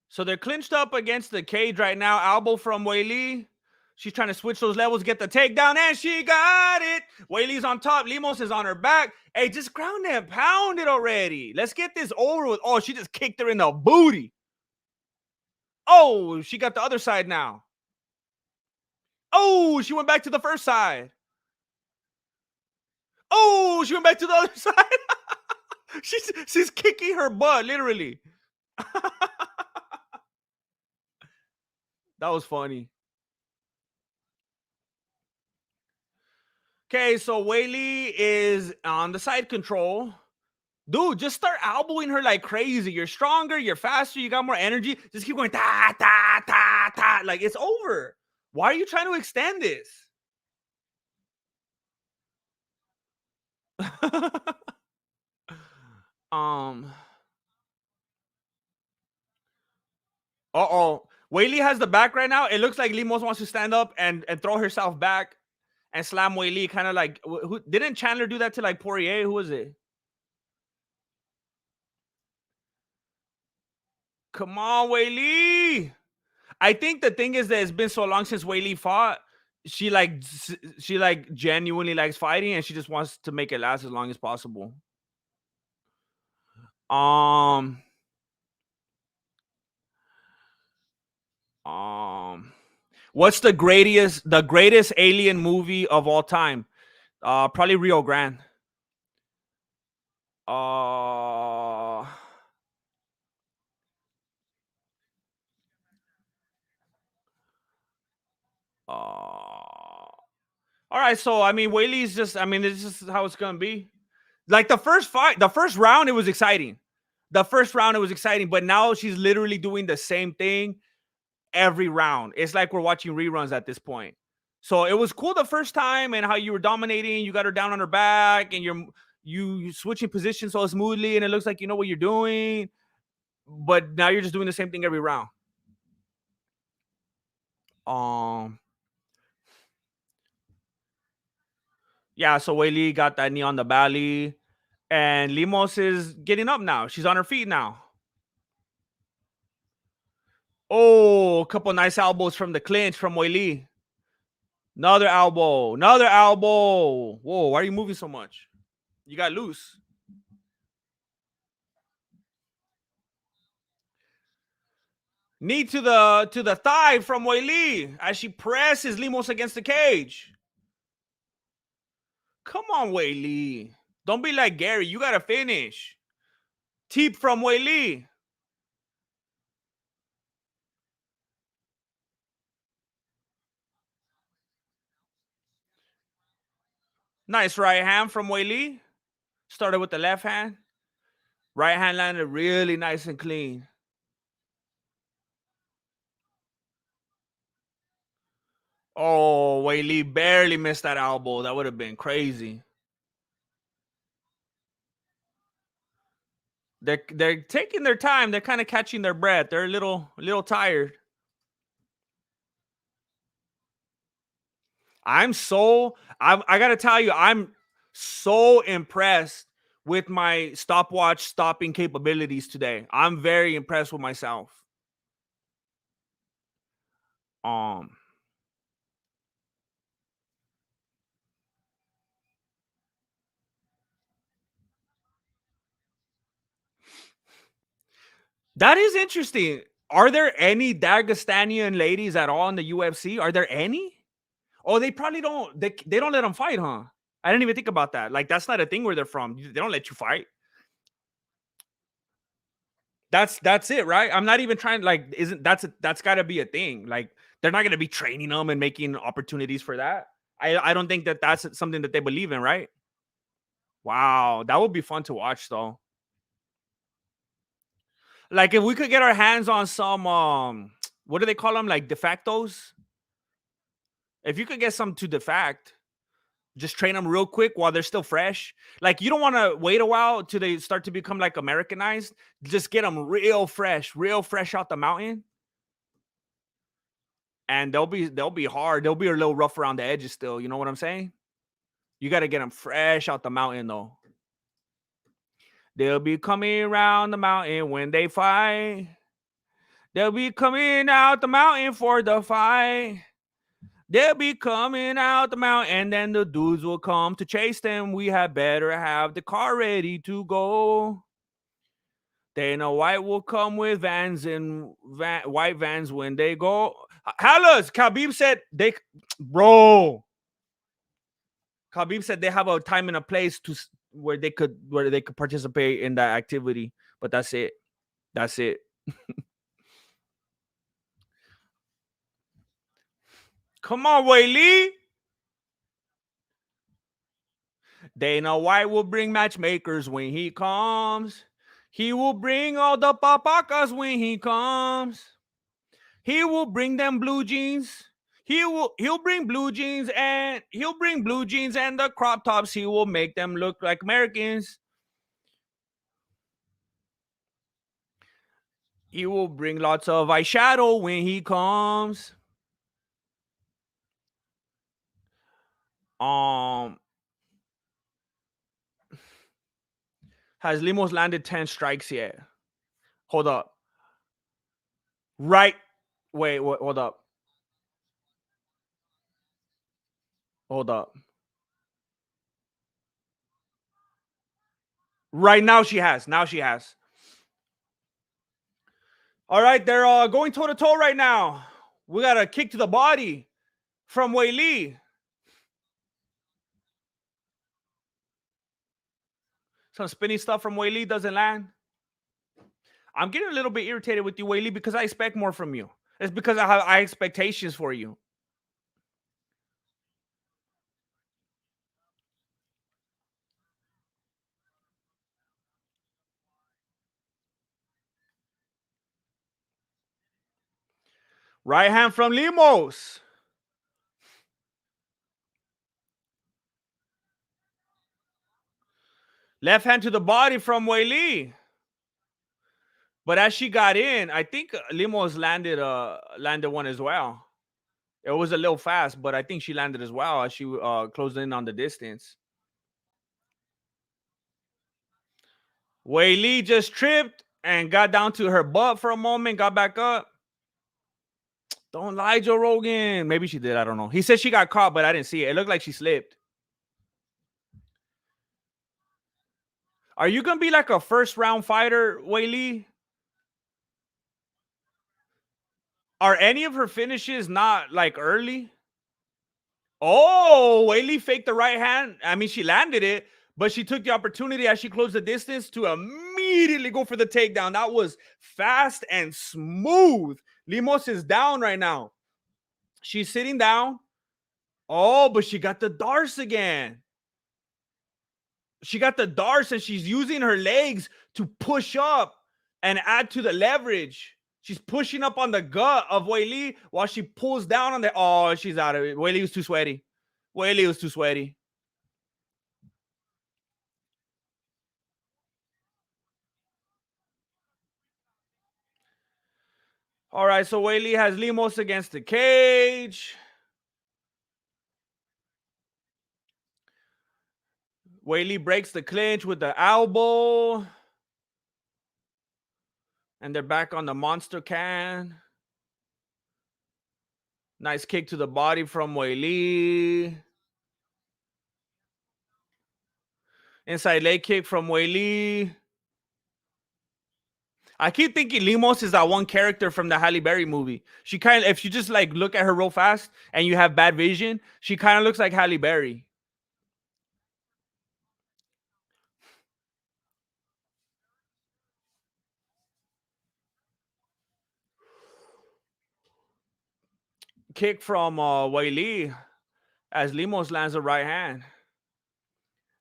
So they're clinched up against the cage right now. Elbow from Wei Li. She's trying to switch those levels, get the takedown, and she got it. Wei Li's on top. Limos is on her back. Hey, just ground and pound it already. Let's get this over with. Oh, she just kicked her in the booty. Oh, she got the other side now. Oh, she went back to the first side. Oh, she went back to the other side. she's kicking her butt, literally. That was funny. Okay, so Wei Li is on the side control. Dude, just start elbowing her like crazy. You're stronger, you're faster, you got more energy. Just keep going, ta, ta, ta, ta. Like, it's over. Why are you trying to extend this? um, Uh-oh. Whaley has the back right now. It looks like Limos wants to stand up and throw herself back and slam Whaley. Kind of like, who didn't Chandler do that to like Poirier? Who was it? Come on, Whaley. I think the thing is that it's been so long since Whaley fought. She genuinely likes fighting and she just wants to make it last as long as possible. Um, um, what's the greatest alien movie of all time? Probably Rio Grande. Uh, all right. So I mean, Whaley's just. I mean, this is how it's gonna be. Like the first fight, the first round, it was exciting. The first round, it was exciting, but now she's literally doing the same thing every round. It's like we're watching reruns at this point. So it was cool the first time and how you were dominating. You got her down on her back and you switching positions so smoothly, and it looks like you know what you're doing. But now you're just doing the same thing every round. Um, yeah. So Whaley got that knee on the belly, and Limos is getting up now. She's on her feet now. Oh, a couple nice elbows from the clinch from Whaley. Another elbow. Another elbow. Whoa, why are you moving so much? You got loose. Knee to the thigh from Whaley as she presses Limos against the cage. Come on, Whaley. Don't be like Gary. You gotta finish. Teep from Whaley. Nice right hand from Whaley. Started with the left hand. Right hand landed really nice and clean. Oh, Whaley barely missed that elbow. That would have been crazy. They're taking their time. They're kind of catching their breath. They're a little tired. I gotta tell you, I'm so impressed with my stopwatch stopping capabilities today. I'm very impressed with myself. Um, that is interesting. Are there any Dagestanian ladies at all in the UFC? Are there any? Oh, they probably don't. They don't let them fight, huh? I didn't even think about that. Like that's not a thing where they're from. They don't let you fight. That's it, right? I'm not even trying. Like, isn't that's got to be a thing? Like they're not gonna be training them and making opportunities for that. I don't think that that's something that they believe in, right? Wow, that would be fun to watch though. Like if we could get our hands on some what do they call them? Like de factos. If you could get some to defact, just train them real quick while they're still fresh. Like you don't want to wait a while till they start to become like Americanized. Just get them real fresh out the mountain, and they'll be hard. They'll be a little rough around the edges still. You know what I'm saying? You got to get them fresh out the mountain though. They'll be coming around the mountain when they fight. They'll be coming out the mountain for the fight. They'll be coming out the mountain, and then the dudes will come to chase them. We had better have the car ready to go. Dana White will come with vans and white vans when they go. Hellas, Khabib said bro. Khabib said they have a time and a place where they could participate in that activity, but that's it. That's it. Come on, Whaley. Dana White will bring matchmakers when he comes. He will bring all the papacas when he comes. He will bring them blue jeans. He'll bring blue jeans and the crop tops. He will make them look like Americans. He will bring lots of eyeshadow when he comes. Um, has Limos landed 10 strikes yet? Hold up. Right. Wait, hold up. Hold up. Right now she has. Now she has. All right, they're going toe to toe right now. We got a kick to the body from Wei Li. Some spinny stuff from Wei Li doesn't land. I'm getting a little bit irritated with you, Wei Li, because I expect more from you. It's because I have high expectations for you. Right hand from Limos. Left hand to the body from Wei Li. But as she got in, I think Limos landed one as well. It was a little fast, but I think she landed as well as she closed in on the distance. Wei Li just tripped and got down to her butt for a moment, got back up. Don't lie, Joe Rogan. Maybe she did. I don't know. He said she got caught, but I didn't see it. It looked like she slipped. Are you gonna be like a first round fighter, Wei Li? Are any of her finishes not like early? Oh, Wei Li faked the right hand. I mean, she landed it, but she took the opportunity as she closed the distance to immediately go for the takedown. That was fast and smooth. Limos is down right now. She's sitting down. Oh, but she got the darts again. She got the darts and she's using her legs to push up and add to the leverage. She's pushing up on the gut of Wei Li while she pulls down on the. Oh, she's out of it. Wei Li was too sweaty. Wei Li was too sweaty. All right, so Wei Li has Limos against the cage. Wei Li breaks the clinch with the elbow. And they're back on the monster can. Nice kick to the body from Wei Li. Inside leg kick from Wei Li. I keep thinking Limos is that one character from the Halle Berry movie. She kind of, if you just like look at her real fast and you have bad vision, she kind of looks like Halle Berry. Kick from Wei Li as Limos lands a right hand.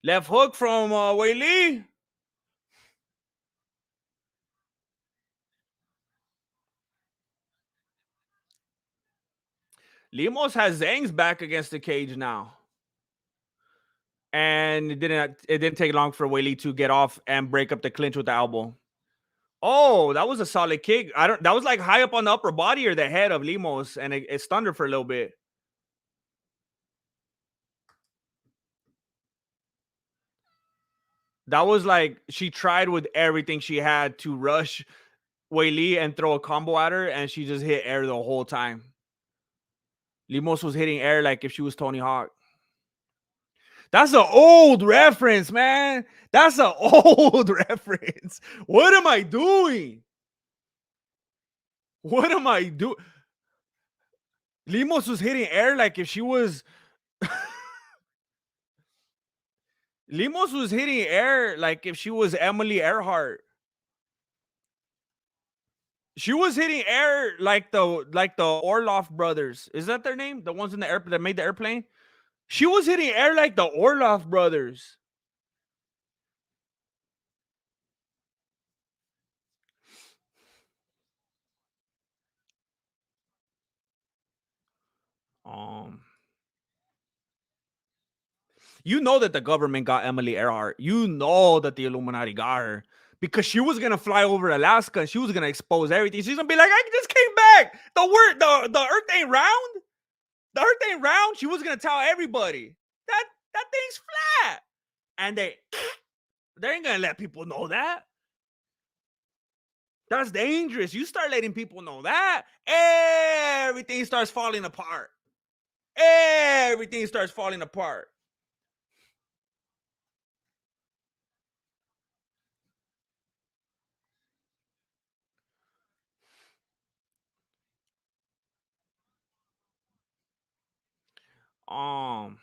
Left hook from Wei Li. Limos has Zhang's back against the cage now. And it didn't take long for Wei Li to get off and break up the clinch with the elbow. Oh, that was a solid kick. I don't that was like high up on the upper body or the head of Limos, and it stunned her for a little bit. That was like she tried with everything she had to rush Wei Li and throw a combo at her, and she just hit air the whole time. Limos was hitting air like if she was Tony Hawk. That's an old reference, man. That's an old reference. What am I doing? What am I doing? Limos was hitting air like if she was. Limos was hitting air like if she was Emily Earhart. She was hitting air like the Orloff brothers. Is that their name? The ones in the air that made the airplane? She was hitting air like the Orloff brothers. Um, you know that the government got Emily Earhart. You know that the Illuminati got her because she was gonna fly over Alaska and she was gonna expose everything. She's gonna be like, I just came back. The Earth ain't round. The Earth ain't round. She was gonna tell everybody that thing's flat, and they ain't gonna let people know that. That's dangerous. You start letting people know that, everything starts falling apart. Everything starts falling apart. Um,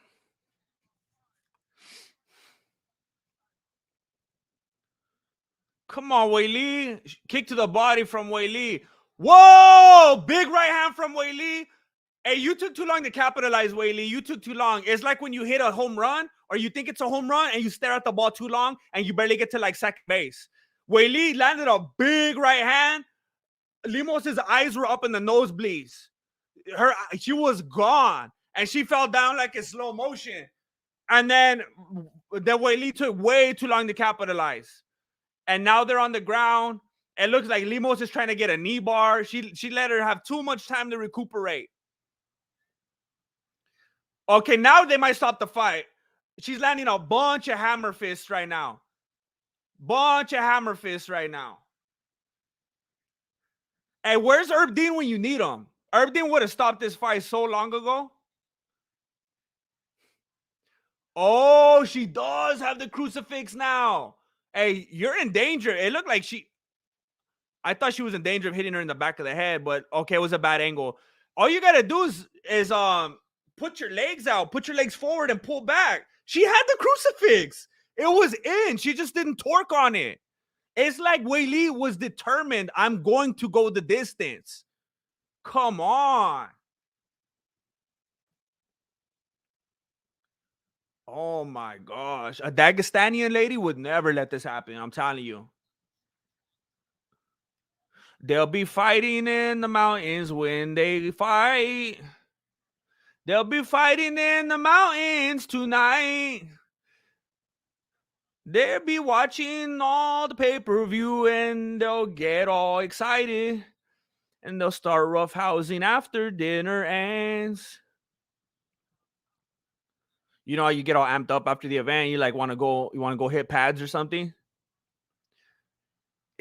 Come on, Wei Li. Kick to the body from Wei Li. Whoa! Big right hand from Wei Li. Hey, you took too long to capitalize, Wei Li. You took too long. It's like when you hit a home run or you think it's a home run and you stare at the ball too long and you barely get to like second base. Wei Li landed a big right hand. Limos's eyes were up in the nosebleeds. She was gone and she fell down like in slow motion. And then Wei Li took way too long to capitalize. And now they're on the ground. It looks like Limos is trying to get a knee bar. She let her have too much time to recuperate. Okay, now they might stop the fight. She's landing a bunch of hammer fists right now. Bunch of hammer fists right now. Hey, where's Herb Dean when you need him? Herb Dean would have stopped this fight so long ago. Oh, she does have the crucifix now. Hey, you're in danger. It looked like I thought she was in danger of hitting her in the back of the head, but okay, it was a bad angle. All you gotta do is put your legs out, put your legs forward, and pull back. She had the crucifix. It was in. She just didn't torque on it. It's like Wei Li was determined. I'm going to go the distance. Come on. Oh my gosh. A Dagestanian lady would never let this happen. I'm telling you. They'll be fighting in the mountains when they fight. They'll be fighting in the mountains tonight. They'll be watching all the pay-per-view and they'll get all excited. And they'll start roughhousing after dinner ends. You know, you get all amped up after the event. You like you want to go hit pads or something.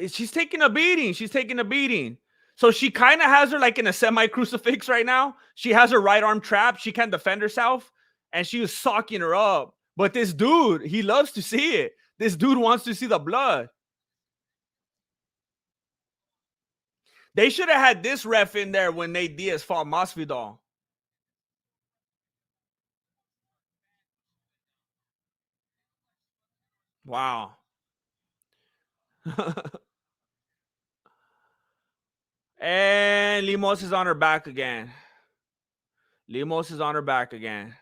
She's taking a beating. She's taking a beating. So she kind of has her like in a semi crucifix right now. She has her right arm trapped. She can't defend herself, and she was socking her up. But this dude, he loves to see it. This dude wants to see the blood. They should have had this ref in there when Nate Diaz fought Masvidal. Wow. And Limos is on her back again. Limos is on her back again.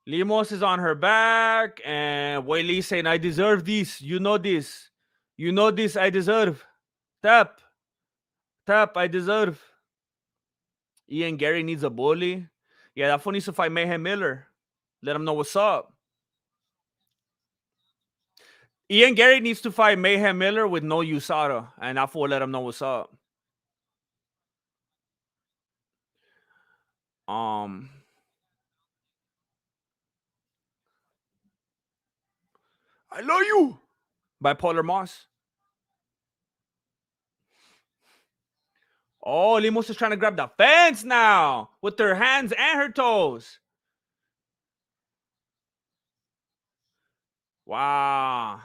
Limos is on her back, and Wei Li saying, I deserve this. You know this. You know this. I deserve. Tap. Tap. I deserve. Ian Gary needs a bully. Yeah, that fool needs to fight Mayhem Miller. Let him know what's up. Ian Gary needs to fight Mayhem Miller with no USADA, and that fool let him know what's up. Um, I love you. Bipolar Moss. Oh, Limos is trying to grab the fence now with her hands and her toes. Wow.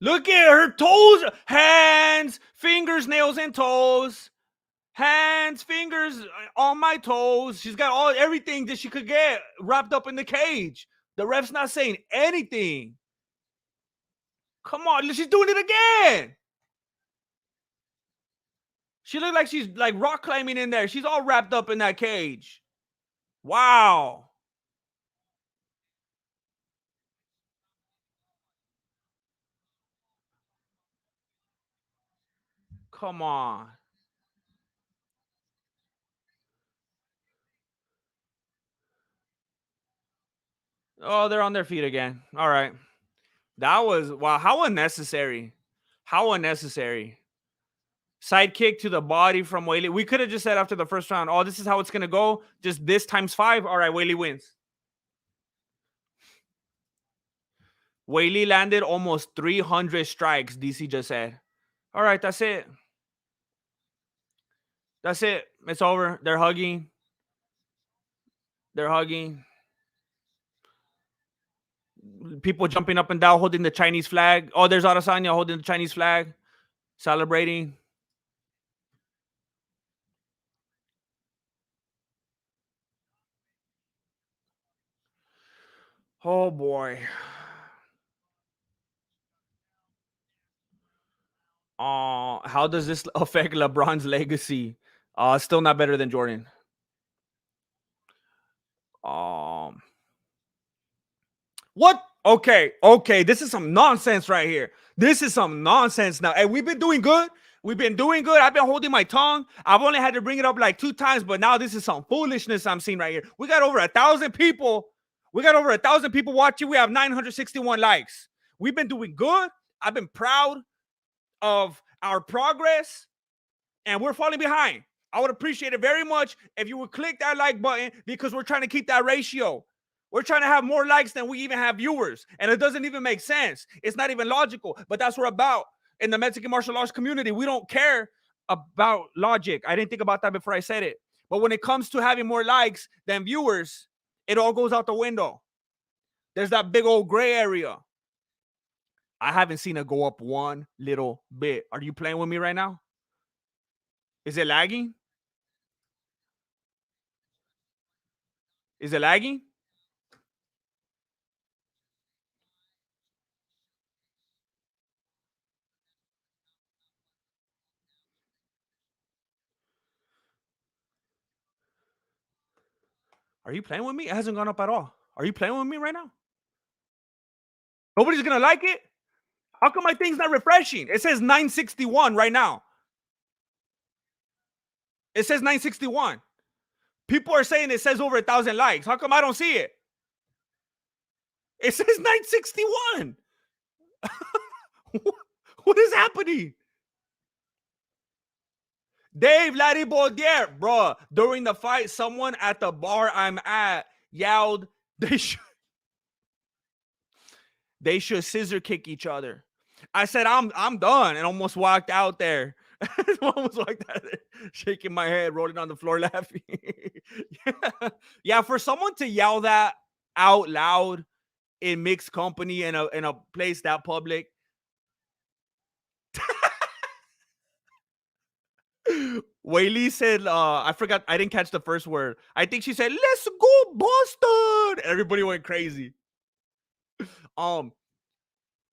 Look at her toes, hands, fingers, nails, and toes. Hands, fingers on my toes. She's got everything that she could get wrapped up in the cage. The ref's not saying anything. Come on, she's doing it again. She looked like she's like rock climbing in there. She's all wrapped up in that cage. Wow. Come on. Oh, they're on their feet again. All right. That was wow. How unnecessary. How unnecessary. Side kick to the body from Whaley. We could have just said after the first round, oh, this is how it's gonna go. Just this times 5. All right, Whaley wins. Whaley landed almost 300 strikes. DC just said. All right, that's it. That's it. It's over. They're hugging. They're hugging. People jumping up and down, holding the Chinese flag. Oh, there's Adesanya holding the Chinese flag, celebrating. Oh boy. How does this affect LeBron's legacy? Still not better than Jordan. Um, what? Okay. This is some nonsense right here. This is some nonsense now. Hey, we've been doing good. We've been doing good. I've been holding my tongue. I've only had to bring it up like 2 times, but now this is some foolishness I'm seeing right here. We got over 1,000 people. We got over 1,000 people watching. We have 961 likes. We've been doing good. I've been proud of our progress, and we're falling behind. I would appreciate it very much if you would click that like button because we're trying to keep that ratio. We're trying to have more likes than we even have viewers. And it doesn't even make sense. It's not even logical, but that's what we're about. In the Mexican martial arts community, we don't care about logic. I didn't think about that before I said it. But when it comes to having more likes than viewers, it all goes out the window. There's that big old gray area. I haven't seen it go up one little bit. Are you playing with me right now? Is it lagging? Is it lagging? Are you playing with me? It hasn't gone up at all. Are you playing with me right now? Nobody's gonna like it? How come my thing's not refreshing? It says 961 right now. It says 961. People are saying it says over 1,000 likes. How come I don't see it? It says 961. What is happening? Dave Larry Baudier, bro. During the fight, someone at the bar I'm at yelled, they should scissor kick each other. I said, I'm done, and almost walked out there. Almost walked out there, shaking my head, rolling on the floor, laughing. Yeah, for someone to yell that out loud in mixed company in a place that public. Whaley said, I forgot, I didn't catch the first word. I think she said, "Let's go, Boston." Everybody went crazy. Um,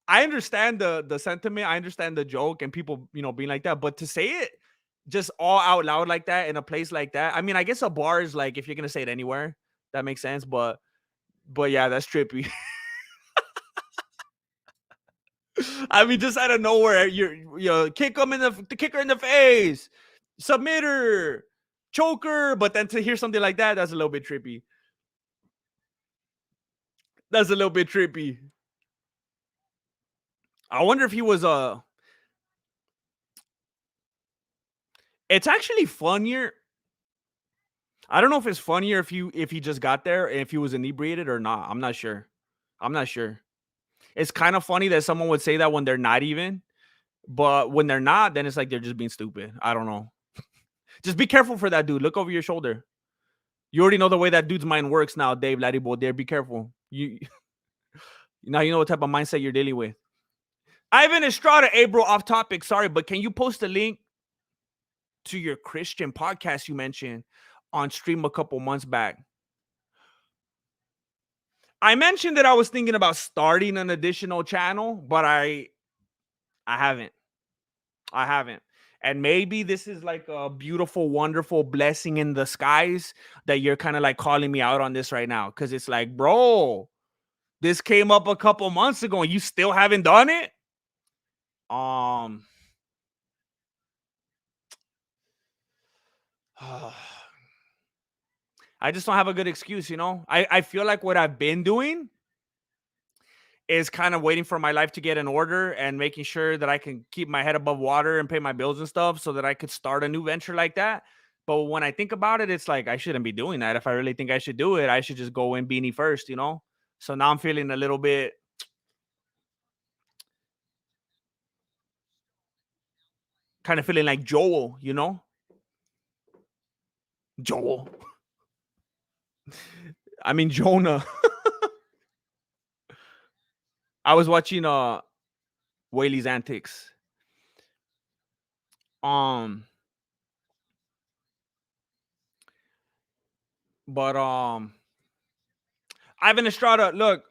I understand the sentiment. I understand the joke and people, being like that. But to say it just all out loud like that in a place like that, I mean, I guess a bar is like if you're gonna say it anywhere, that makes sense. But yeah, that's trippy. I mean, just out of nowhere, you kick him kick her in the face, submit her, choke her. But then to hear something like that, that's a little bit trippy. That's a little bit trippy. I wonder if he was it's actually funnier. I don't know if it's funnier if he just got there and if he was inebriated or not. I'm not sure. I'm not sure. It's kind of funny that someone would say that when they're not even, but when they're not, then it's like they're just being stupid. I don't know. Just be careful for that dude. Look over your shoulder. You already know the way that dude's mind works now, Dave Ladibo. There, be careful. You now you know what type of mindset you're dealing with. Ivan Estrada, hey bro, off topic. Sorry, but can you post a link to your Christian podcast you mentioned on stream a couple months back? I mentioned that I was thinking about starting an additional channel, but I haven't. I haven't. And maybe this is like a beautiful, wonderful blessing in the skies that you're kind of like calling me out on this right now. Cause it's like, bro, this came up a couple months ago and you still haven't done it. Um, I just don't have a good excuse, I feel like what I've been doing is kind of waiting for my life to get in order and making sure that I can keep my head above water and pay my bills and stuff so that I could start a new venture like that. But when I think about it, it's like I shouldn't be doing that. If I really think I should do it, I should just go in beanie first, you know? So now I'm feeling a little bit kind of feeling like Joel, you know? Joel. I mean Jonah. I was watching Whaley's antics. Um but Ivan Estrada, look,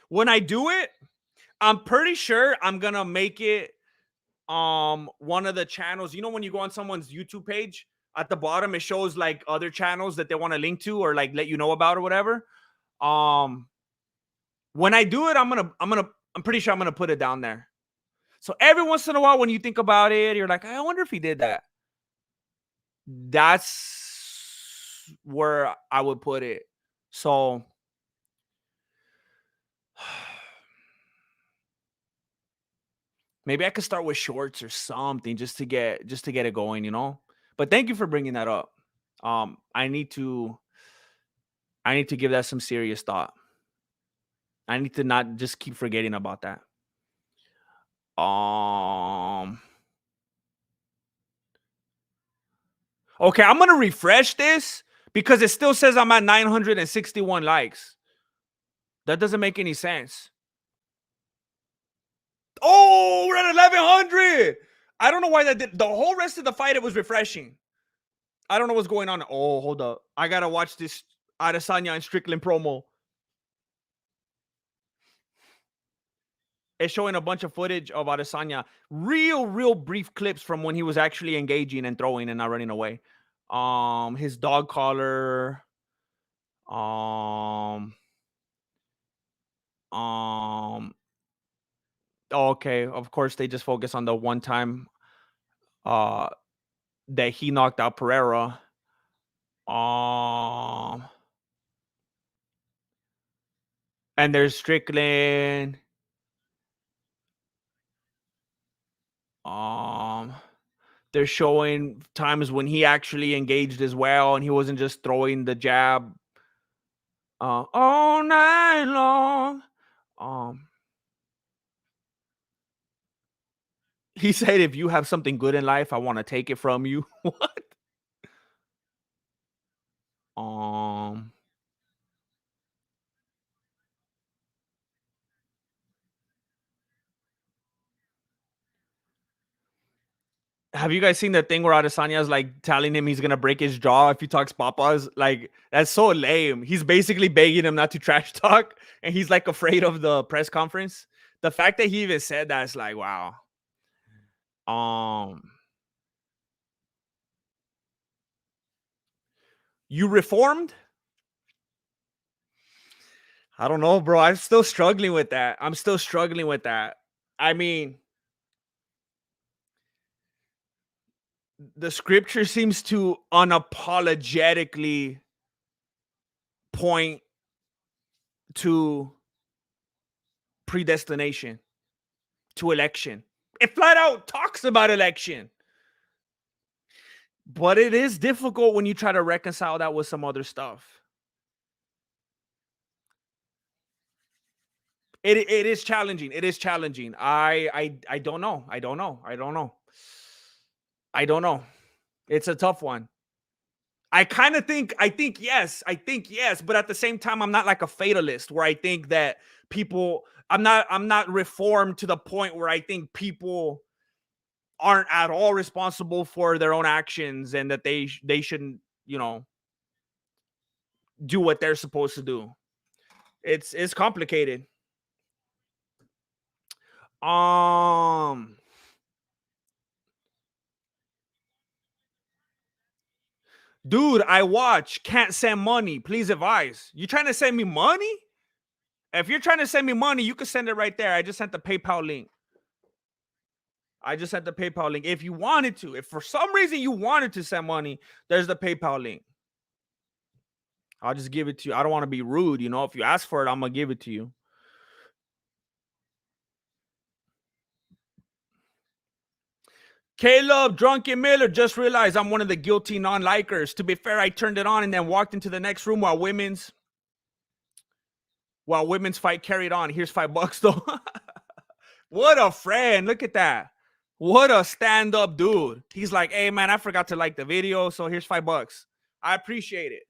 when I do it, I'm pretty sure I'm gonna make it one of the channels. You know, when you go on someone's YouTube page, at the bottom it shows like other channels that they want to link to or like let you know about or whatever. Um when I do it, I'm pretty sure I'm gonna put it down there. So every once in a while when you think about it, you're like, I wonder if he did that. That's where I would put it. So maybe I could start with shorts or something just to get it going, you know? But thank you for bringing that up. I need to give that some serious thought. I need to not just keep forgetting about that. Um okay, I'm gonna refresh this because it still says I'm at 961 likes. That doesn't make any sense. Oh, we're at 1100. I don't know why that did. The whole rest of the fight, it was refreshing. I don't know what's going on. Oh, hold up. I gotta watch this Adesanya and Strickland promo. It's showing a bunch of footage of Adesanya, real brief clips from when he was actually engaging and throwing and not running away. His dog collar. Um, um. Okay, of course they just focus on the one time, uh, that he knocked out Pereira. Um, and there's Strickland. Um, they're showing times when he actually engaged as well, and he wasn't just throwing the jab all night long. Um, he said, "If you have something good in life, I want to take it from you." What? Um, have you guys seen the thing where Adesanya is like telling him he's gonna break his jaw if he talks papas? Like that's so lame. He's basically begging him not to trash talk, and he's like afraid of the press conference. The fact that he even said that is like, wow. Um, you reformed? I don't know, bro. I'm still struggling with that. I'm still struggling with that. I mean, the scripture seems to unapologetically point to predestination, to election. It flat out talks about election. But it is difficult when you try to reconcile that with some other stuff. It is challenging. It is challenging. I don't know. I don't know. I don't know. I don't know. It's a tough one. I think yes, but at the same time, I'm not like a fatalist where I think that people I'm not reformed to the point where I think people aren't at all responsible for their own actions and that they shouldn't, you know, do what they're supposed to do. It's complicated. Um Dude, I watch Can't Send Money. Please advise. You trying to send me money? If you're trying to send me money, you can send it right there. I just sent the PayPal link. I just sent the PayPal link. If you wanted to, if for some reason you wanted to send money, there's the PayPal link. I'll just give it to you. I don't want to be rude, you know. If you ask for it, I'm gonna give it to you. Caleb, Drunken Miller, just realized I'm one of the guilty non-likers. To be fair, I turned it on and then walked into the next room while women's fight carried on. Here's $5 though. What a friend. Look at that. What a stand-up dude. He's like, hey man, I forgot to like the video, so here's $5. I appreciate it.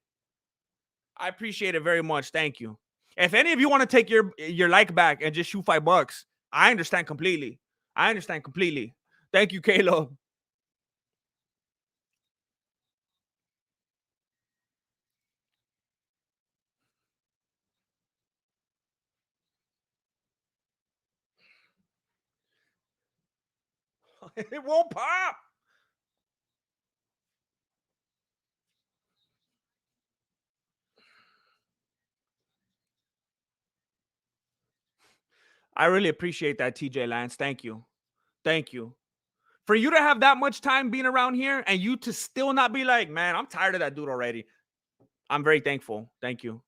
I appreciate it very much. Thank you. If any of you want to take your like back and just shoot $5, I understand completely. I understand completely. Thank you, Caleb. It won't pop. I really appreciate that, TJ Lance. Thank you. Thank you. For you to have that much time being around here and you to still not be like, man, I'm tired of that dude already. I'm very thankful. Thank you.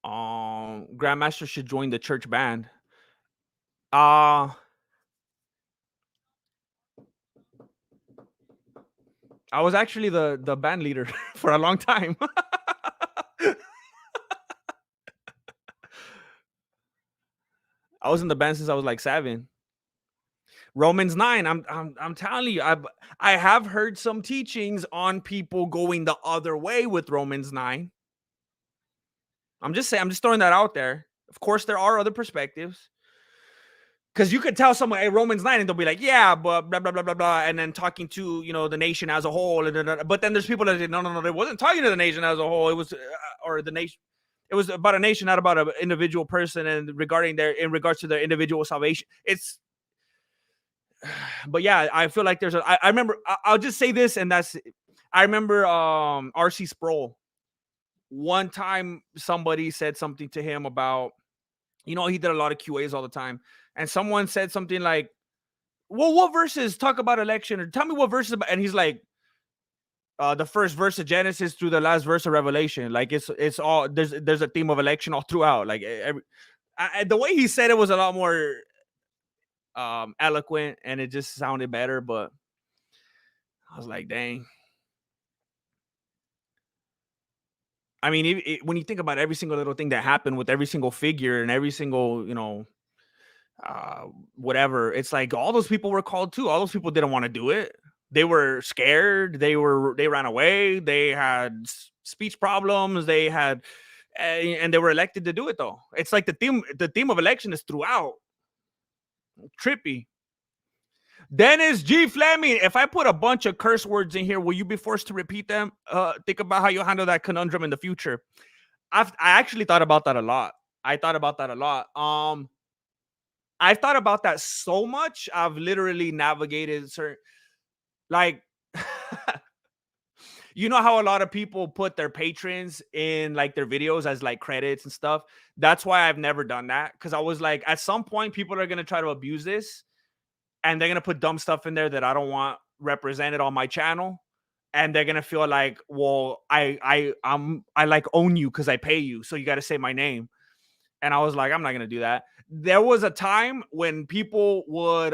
Grandmaster should join the church band. Uh I was actually the band leader for a long time. I was in the band since I was like 7. Romans 9. I'm telling you, I have heard some teachings on people going the other way with Romans 9. I'm just saying, I'm just throwing that out there. Of course, there are other perspectives. Because you could tell someone, hey, Romans 9, and they'll be like, yeah, but blah, blah, blah, blah, blah. And then talking to, the nation as a whole. But then there's people that say, no, no, no, they wasn't talking to the nation as a whole. It was, or the nation. It was about a nation, not about an individual person, and in regards to their individual salvation. But yeah, I feel like I remember, I'll just say this, and I remember RC Sproul. One time somebody said something to him about, he did a lot of QAs all the time. And someone said something like, well, what verses talk about election? Or tell me what verses about, and he's like, the first verse of Genesis through the last verse of Revelation. Like it's all, there's a theme of election all throughout. Like the way he said it was a lot more eloquent, and it just sounded better. But I was like, dang. I mean, when you think about every single little thing that happened with every single figure and every single, uh, whatever, it's like all those people were called too. All those people didn't want to do it. They were scared. They ran away. They had speech problems. They had, and they were elected to do it though. It's like the theme of election is throughout. Trippy. Dennis G. Fleming, if I put a bunch of curse words in here, will you be forced to repeat them? Think about how you handle that conundrum in the future. I actually thought about that a lot. I've thought about that so much. I've literally navigated certain, like, how a lot of people put their patrons in like their videos as like credits and stuff. That's why I've never done that, because I was like, at some point, people are gonna try to abuse this, and they're gonna put dumb stuff in there that I don't want represented on my channel, and they're gonna feel like, well, I like own you because I pay you, so you got to say my name. And I was like, I'm not gonna do that. There was a time when people would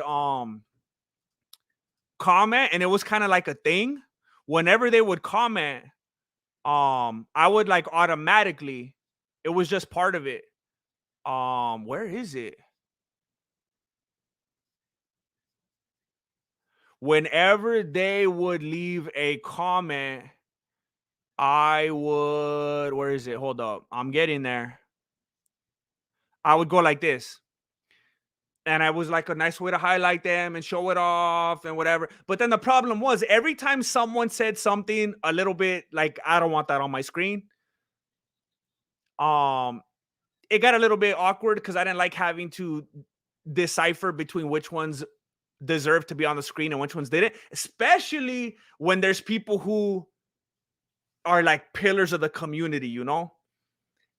comment, and it was kind of like a thing. Whenever they would comment, I would like automatically, it was just part of it. Where is it? Whenever they would leave a comment, I would, where is it? Hold up. I'm getting there. I would go like this. And I was like a nice way to highlight them and show it off and whatever. But then the problem was, every time someone said something a little bit like, I don't want that on my screen, um, it got a little bit awkward because I didn't like having to decipher between which ones deserve to be on the screen and which ones didn't, especially when there's people who are like pillars of the community,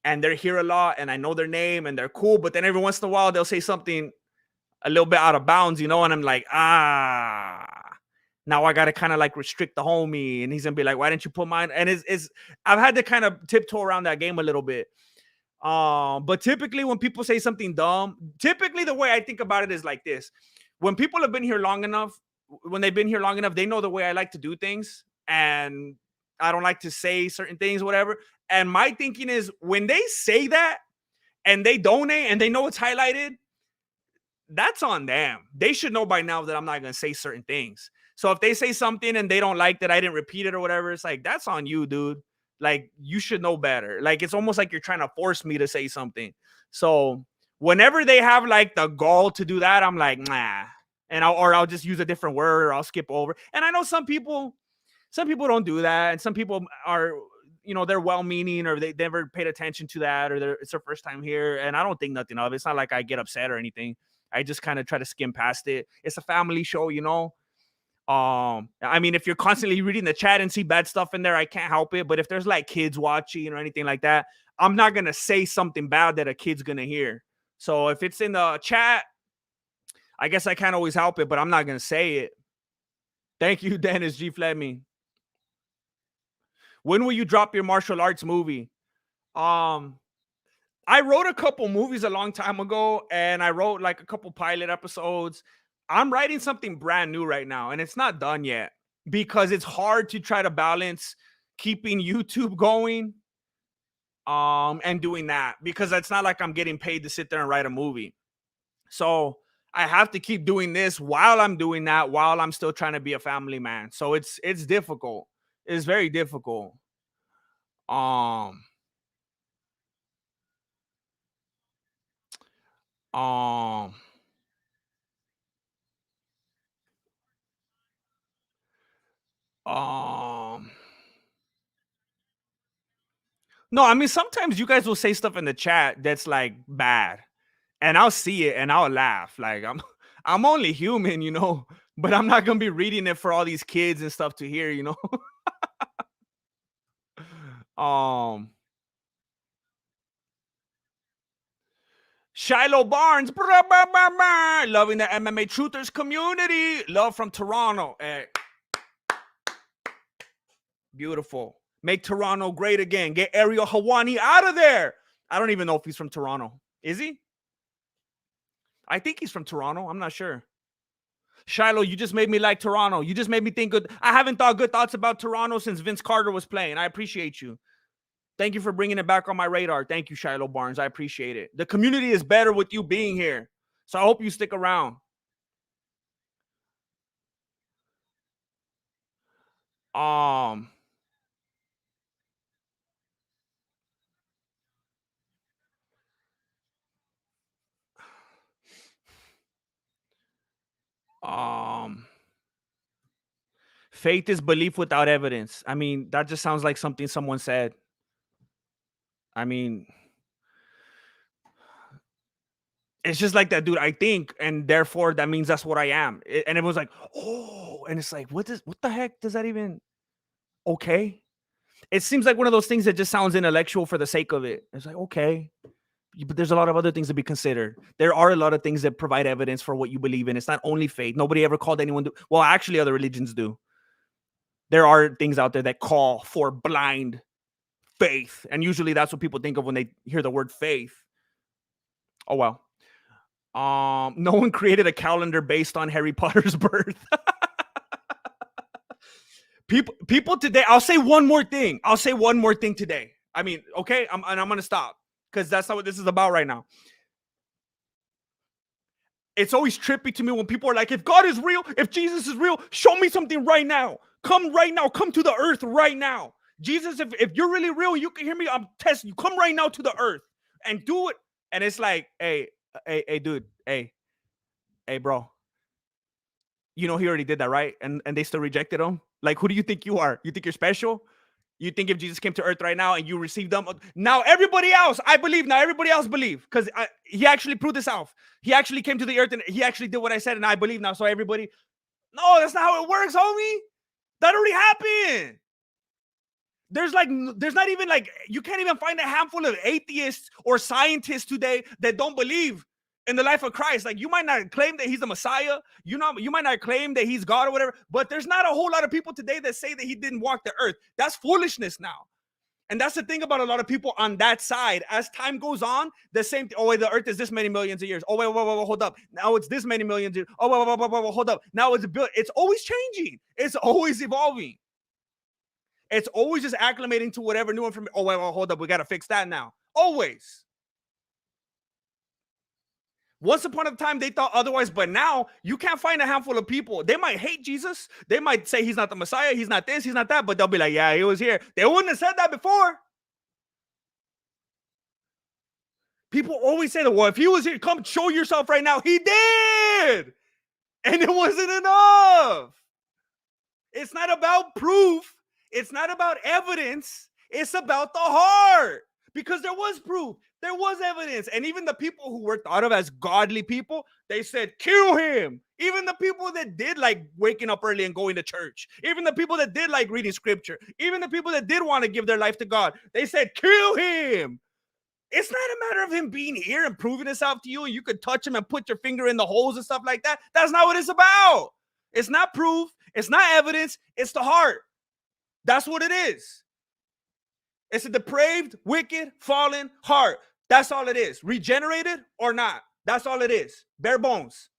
and they're here a lot, and I know their name and they're cool, but then every once in a while they'll say something a little bit out of bounds, and I'm like, now I gotta kind of like restrict the homie, and he's gonna be like, why didn't you put mine? And it's I've had to kind of tiptoe around that game a little bit. But typically when people say something dumb, typically the way I think about it is like this. When people have been here long enough, when they've been here long enough, they know the way I like to do things. And I don't like to say certain things, whatever. And my thinking is when they say that and they donate and they know it's highlighted, that's on them. They should know by now that I'm not going to say certain things. So if they say something and they don't like that I didn't repeat it or whatever, it's like, that's on you, dude. Like, you should know better. Like, it's almost like you're trying to force me to say something. So whenever they have like the gall to do that, I'm like, nah. And I'll just use a different word or I'll skip over. And I know some people don't do that. And some people are, they're well-meaning or they never paid attention to that or it's their first time here. And I don't think nothing of it. It's not like I get upset or anything. I just kind of try to skim past it. It's a family show, I mean, if you're constantly reading the chat and see bad stuff in there, I can't help it. But if there's like kids watching or anything like that, I'm not gonna say something bad that a kid's gonna hear. So if it's in the chat, I guess I can't always help it, but I'm not gonna say it. Thank you, Dennis G. Fleming. When will you drop your martial arts movie? I wrote a couple movies a long time ago, and I wrote like a couple pilot episodes. I'm writing something brand new right now, and it's not done yet because it's hard to try to balance keeping YouTube going and doing that because it's not like I'm getting paid to sit there and write a movie. So I have to keep doing this while I'm doing that, while I'm still trying to be a family man. So it's difficult. It's very difficult. Um um um No, I mean, sometimes you guys will say stuff in the chat that's like bad, and I'll see it and I'll laugh. Like I'm only human, but I'm not gonna be reading it for all these kids and stuff to hear. um, Shiloh Barnes, loving the MMA truthers community. Love from Toronto. Beautiful. Make Toronto great again. Get Ariel Hawani out of there. I don't even know if he's from Toronto. Is he? I think he's from Toronto. I'm not sure. Shiloh, you just made me like Toronto. You just made me think good. I haven't thought good thoughts about Toronto since Vince Carter was playing. I appreciate you. Thank you for bringing it back on my radar. Thank you, Shiloh Barnes. I appreciate it. The community is better with you being here. So I hope you stick around. Um, um, faith is belief without evidence. I mean, that just sounds like something someone said. I mean, it's just like that, dude. I think, and therefore that means that's what I am. And it was like, oh, and it's like, what the heck does that even? Okay. It seems like one of those things that just sounds intellectual for the sake of it. It's like, okay, but there's a lot of other things to be considered. There are a lot of things that provide evidence for what you believe in. It's not only faith. Nobody ever called anyone to, well, actually, other religions do. There are things out there that call for blind faith. And usually that's what people think of when they hear the word faith. Oh, well. No one created a calendar based on Harry Potter's birth. People today, I'll say one more thing. Today. I mean, okay, I'm going to stop because that's not what this is about right now. It's always trippy to me when people are like, if God is real, if Jesus is real, show me something right now. Come right now. Come to the earth right now. Jesus, if you're really real, you can hear me. I'm testing you. Come right now to the earth and do it. And it's like, hey, dude, hey, bro. He already did that, right? And they still rejected him. Like, who do you think you are? You think you're special? You think if Jesus came to earth right now and you received them, now everybody else, I believe, now everybody else believe, because he actually proved this out. He actually came to the earth and he actually did what I said, and I believe now. So everybody, no, that's not how it works, homie. That already happened. There's not even you can't even find a handful of atheists or scientists today that don't believe in the life of Christ. Like, you might not claim that he's the Messiah, you might not claim that he's God or whatever, but there's not a whole lot of people today that say that he didn't walk the earth. That's foolishness now. And that's the thing about a lot of people on that side. As time goes on, the same. Oh wait, the Earth is this many millions of years. Oh wait, hold up. Now it's this many millions. Oh wait, hold up. Now it's a bill. It's always changing. It's always evolving. It's always just acclimating to whatever new information. Oh wait, hold up. We got to fix that now. Always. Once upon a time, they thought otherwise, but now you can't find a handful of people. They might hate Jesus. They might say he's not the Messiah. He's not this. He's not that. But they'll be like, yeah, he was here. They wouldn't have said that before. People always say that, well, if he was here, come show yourself right now. He did. And it wasn't enough. It's not about proof. It's not about evidence. It's about the heart. Because there was proof. There was evidence. And even the people who were thought of as godly people, they said, kill him. Even the people that did like waking up early and going to church. Even the people that did like reading scripture. Even the people that did want to give their life to God. They said, kill him. It's not a matter of him being here and proving himself to you, and you could touch him and put your finger in the holes and stuff like that. That's not what it's about. It's not proof. It's not evidence. It's the heart. That's what it is. It's a depraved, wicked, fallen heart. That's all it is. Regenerated or not. That's all it is. Bare bones.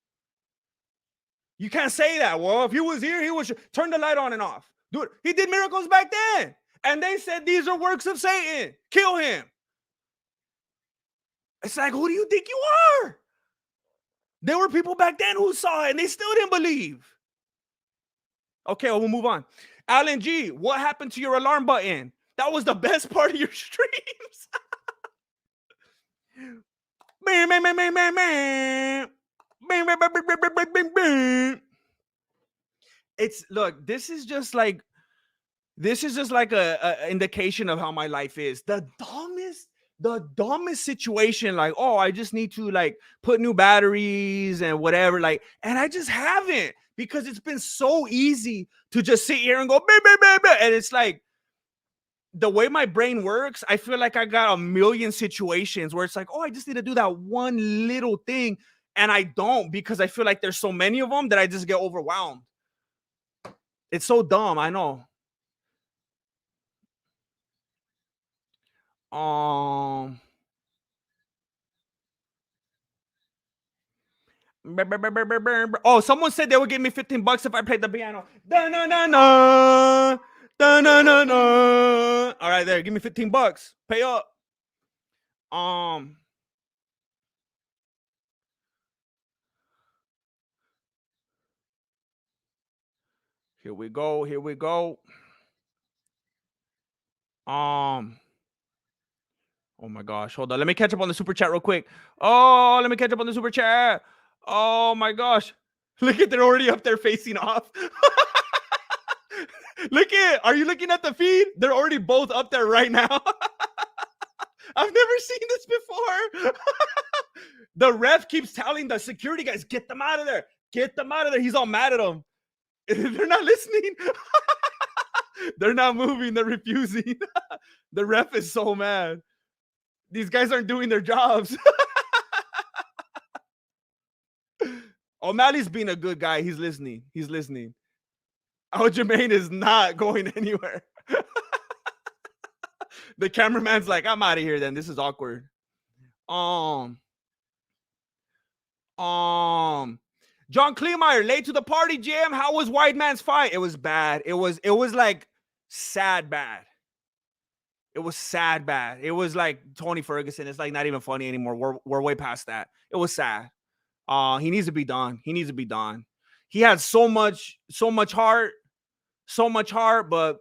You can't say that. Well, if he was here, he would turn the light on and off. Dude, he did miracles back then. And they said these are works of Satan. Kill him. It's like, who do you think you are? There were people back then who saw it and they still didn't believe. Okay, well, we'll move on. Alan G, what happened to your alarm button? That was the best part of your streams. It's, look, this is just like a indication of how my life is. The dumbest situation, like, oh, I just need to like put new batteries and whatever, like, and I just haven't, because it's been so easy to just sit here and go, bah, bah, bah, bah. And it's like, the way my brain works, I feel like I got a million situations where it's like, oh, I just need to do that one little thing. And I don't, because I feel like there's so many of them that I just get overwhelmed. It's so dumb, I know. Oh, someone said they would give me $15 if I played the piano. Da-na-na-na. Da-na-na-na. All right, there. Give me $15. Pay up. Here we go. Here we go. Oh my gosh. Hold on. Let me catch up on the super chat real quick. Oh, let me catch up on the super chat. Oh my gosh. Look at, they're already up there facing off. Look at, are you looking at the feed? They're already both up there right now. I've never seen this before. The ref keeps telling the security guys, get them out of there. Get them out of there. He's all mad at them. They're not listening. They're not moving. They're refusing. The ref is so mad. These guys aren't doing their jobs. Omalley's being a good guy. He's listening. He's listening. Aljamain is not going anywhere. The cameraman's like, I'm out of here then. This is awkward. John Kleemeyer, late to the party, Jam. How was White Man's fight? It was bad. It was like sad bad. It was sad bad. It was like Tony Ferguson. It's like not even funny anymore. We're way past that. It was sad. He needs to be done. He needs to be done. He had so much heart, but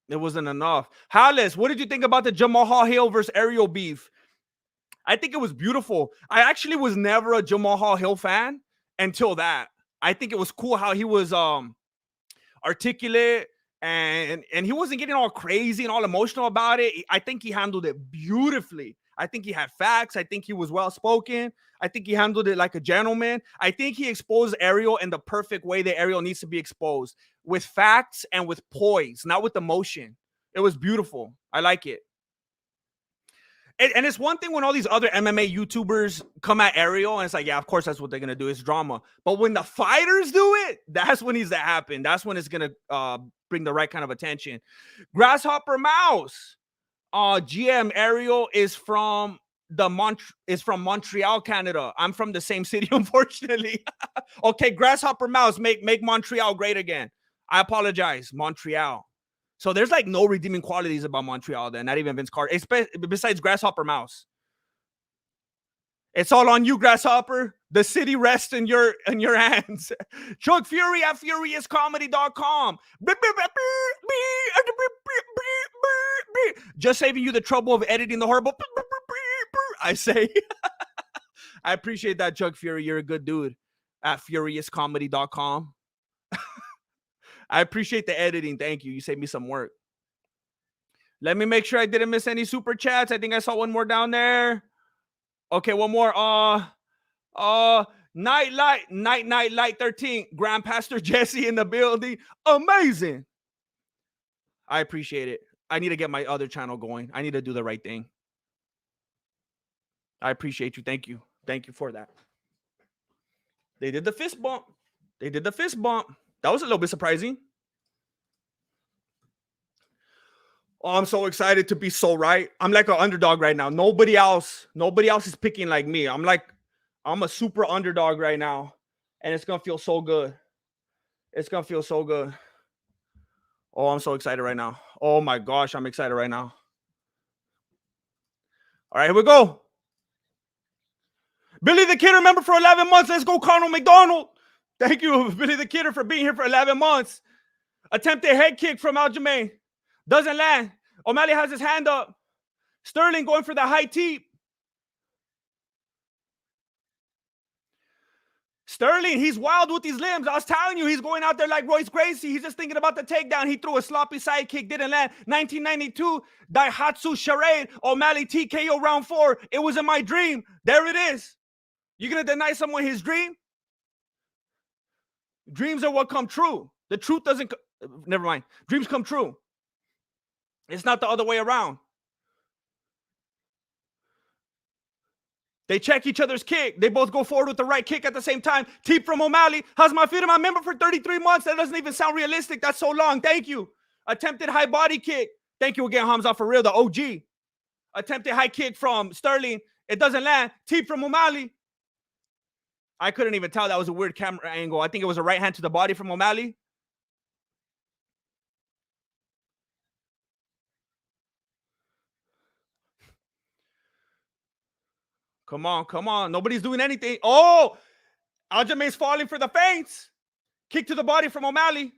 it wasn't enough. Hollis, what did you think about the Jamal Hill versus Ariel beef? I think it was beautiful. I actually was never a Jamal Hill fan until that. I think it was cool how he was articulate and he wasn't getting all crazy and all emotional about it. I think he handled it beautifully. I think he had facts. I think he was well-spoken. I think he handled it like a gentleman. I think he exposed Ariel in the perfect way that Ariel needs to be exposed, with facts and with poise, not with emotion. It was beautiful. I like it. And it's one thing when all these other MMA YouTubers come at Ariel and it's like, yeah, of course that's what they're going to do. It's drama. But when the fighters do it, that's when needs to happen. That's when it's going to bring the right kind of attention. Grasshopper Mouse. GM Ariel is from from Montreal, Canada. I'm from the same city, unfortunately. Okay, Grasshopper Mouse, make Montreal great again. I apologize, Montreal. So there's like no redeeming qualities about Montreal then, not even Vince Carter, besides Grasshopper Mouse. It's all on you, Grasshopper. The city rests in your hands. Chuck Fury at FuriousComedy.com. Just saving you the trouble of editing the horrible. I say. I appreciate that, Chuck Fury. You're a good dude. At FuriousComedy.com. I appreciate the editing. Thank you. You saved me some work. Let me make sure I didn't miss any super chats. I think I saw one more down there. Okay, one more. Night Light 13. Grandpastor Jesse in the building. Amazing. I appreciate it. I need to get my other channel going. I need to do the right thing. I appreciate you. Thank you. Thank you for that. They did the fist bump. That was a little bit surprising. Oh, I'm so excited to be so right. I'm like an underdog right now. Nobody else is picking like me. I'm a super underdog right now. And it's going to feel so good. Oh, I'm so excited right now. Oh my gosh, I'm excited right now. All right, here we go. Billy the Kidder, member for 11 months. Let's go, Conor McDonald. Thank you, Billy the Kidder, for being here for 11 months. Attempted head kick from Aljamain. Doesn't land. Omalley has his hand up. Sterling going for the high teep. Sterling, he's wild with these limbs. I was telling you, he's going out there like Royce Gracie. He's just thinking about the takedown. He threw a sloppy side kick, didn't land. 1992, Daihatsu Charade, Omalley TKO round 4. It was in my dream. There it is. You're going to deny someone his dream? Dreams are what come true. The truth doesn't... Never mind. Dreams come true. It's not the other way around. They check each other's kick. They both go forward with the right kick at the same time. Teep from Omalley. Has my feet in my member for 33 months. That doesn't even sound realistic. That's so long. Thank you. Attempted high body kick. Thank you again, Hamza, for real. The OG. Attempted high kick from Sterling. It doesn't land. Teep from Omalley. I couldn't even tell. That was a weird camera angle. I think it was a right hand to the body from Omalley. Come on. Nobody's doing anything. Oh, Aljamain's falling for the feints. Kick to the body from Omalley.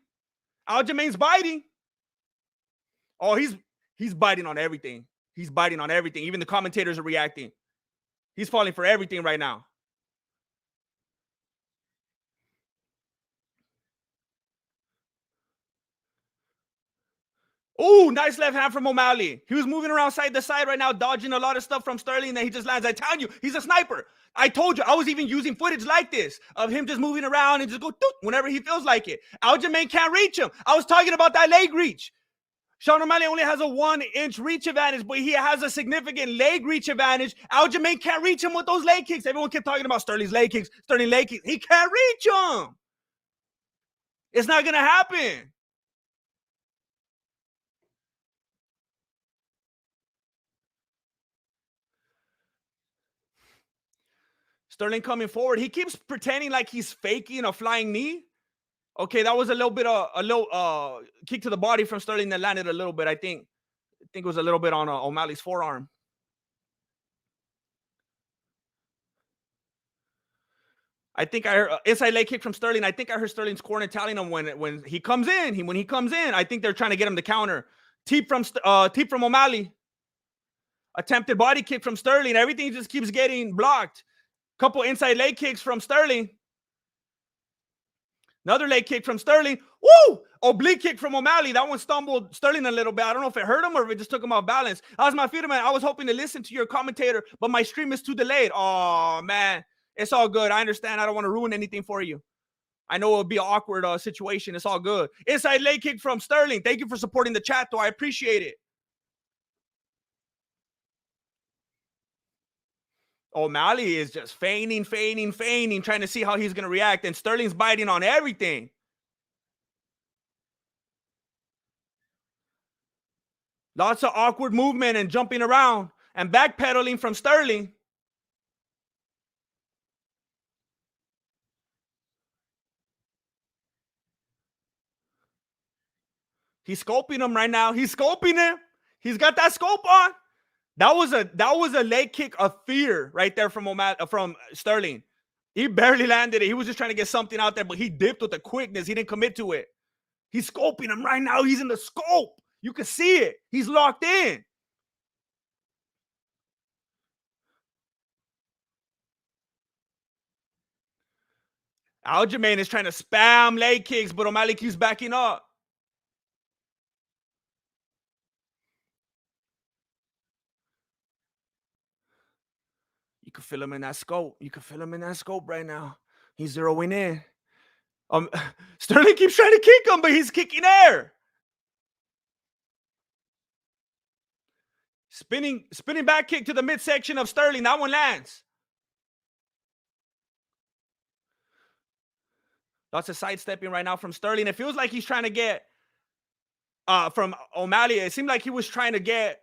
Aljamain's biting. Oh, he's biting on everything. Even the commentators are reacting. He's falling for everything right now. Oh, nice left hand from Omalley. He was moving around side to side right now, dodging a lot of stuff from Sterling, and then he just lands. I tell you, he's a sniper. I told you, I was even using footage like this of him just moving around and just go whenever he feels like it. Aljamain can't reach him. I was talking about that leg reach. Sean O'Malley only has a 1-inch reach advantage, but he has a significant leg reach advantage. Aljamain can't reach him with those leg kicks. Everyone kept talking about Sterling's leg kicks. He can't reach him. It's not going to happen. Sterling coming forward. He keeps pretending like he's faking a flying knee. Okay, that was a little bit kick to the body from Sterling that landed a little bit. I think it was a little bit on O'Malley's forearm. I think I heard inside leg kick from Sterling. I think I heard Sterling's corner telling him when he comes in. When he comes in, I think they're trying to get him to counter. Teep from Omalley. Attempted body kick from Sterling. Everything just keeps getting blocked. Couple inside leg kicks from Sterling. Another leg kick from Sterling. Woo! Oblique kick from Omalley. That one stumbled Sterling a little bit. I don't know if it hurt him or if it just took him off balance. How's my feet, man? I was hoping to listen to your commentator, but my stream is too delayed. Oh, man. It's all good. I understand. I don't want to ruin anything for you. I know it would be an awkward situation. It's all good. Inside leg kick from Sterling. Thank you for supporting the chat, though. I appreciate it. Omalley is just feigning, trying to see how he's going to react. And Sterling's biting on everything. Lots of awkward movement and jumping around and backpedaling from Sterling. He's scoping him right now. He's scoping him. He's got that scope on. That was a leg kick of fear right there from Sterling. He barely landed it. He was just trying to get something out there, but he dipped with the quickness. He didn't commit to it. He's scoping him right now. He's in the scope. You can see it. He's locked in. Aljamain is trying to spam leg kicks, but Omalley keeps backing up. You can feel him in that scope. You can feel him in that scope right now. He's zeroing in. Sterling keeps trying to kick him, but he's kicking air. Spinning back kick to the midsection of Sterling. That one lands. Lots of sidestepping right now from Sterling. It feels like he's trying to get from Omalley. It seemed like he was trying to get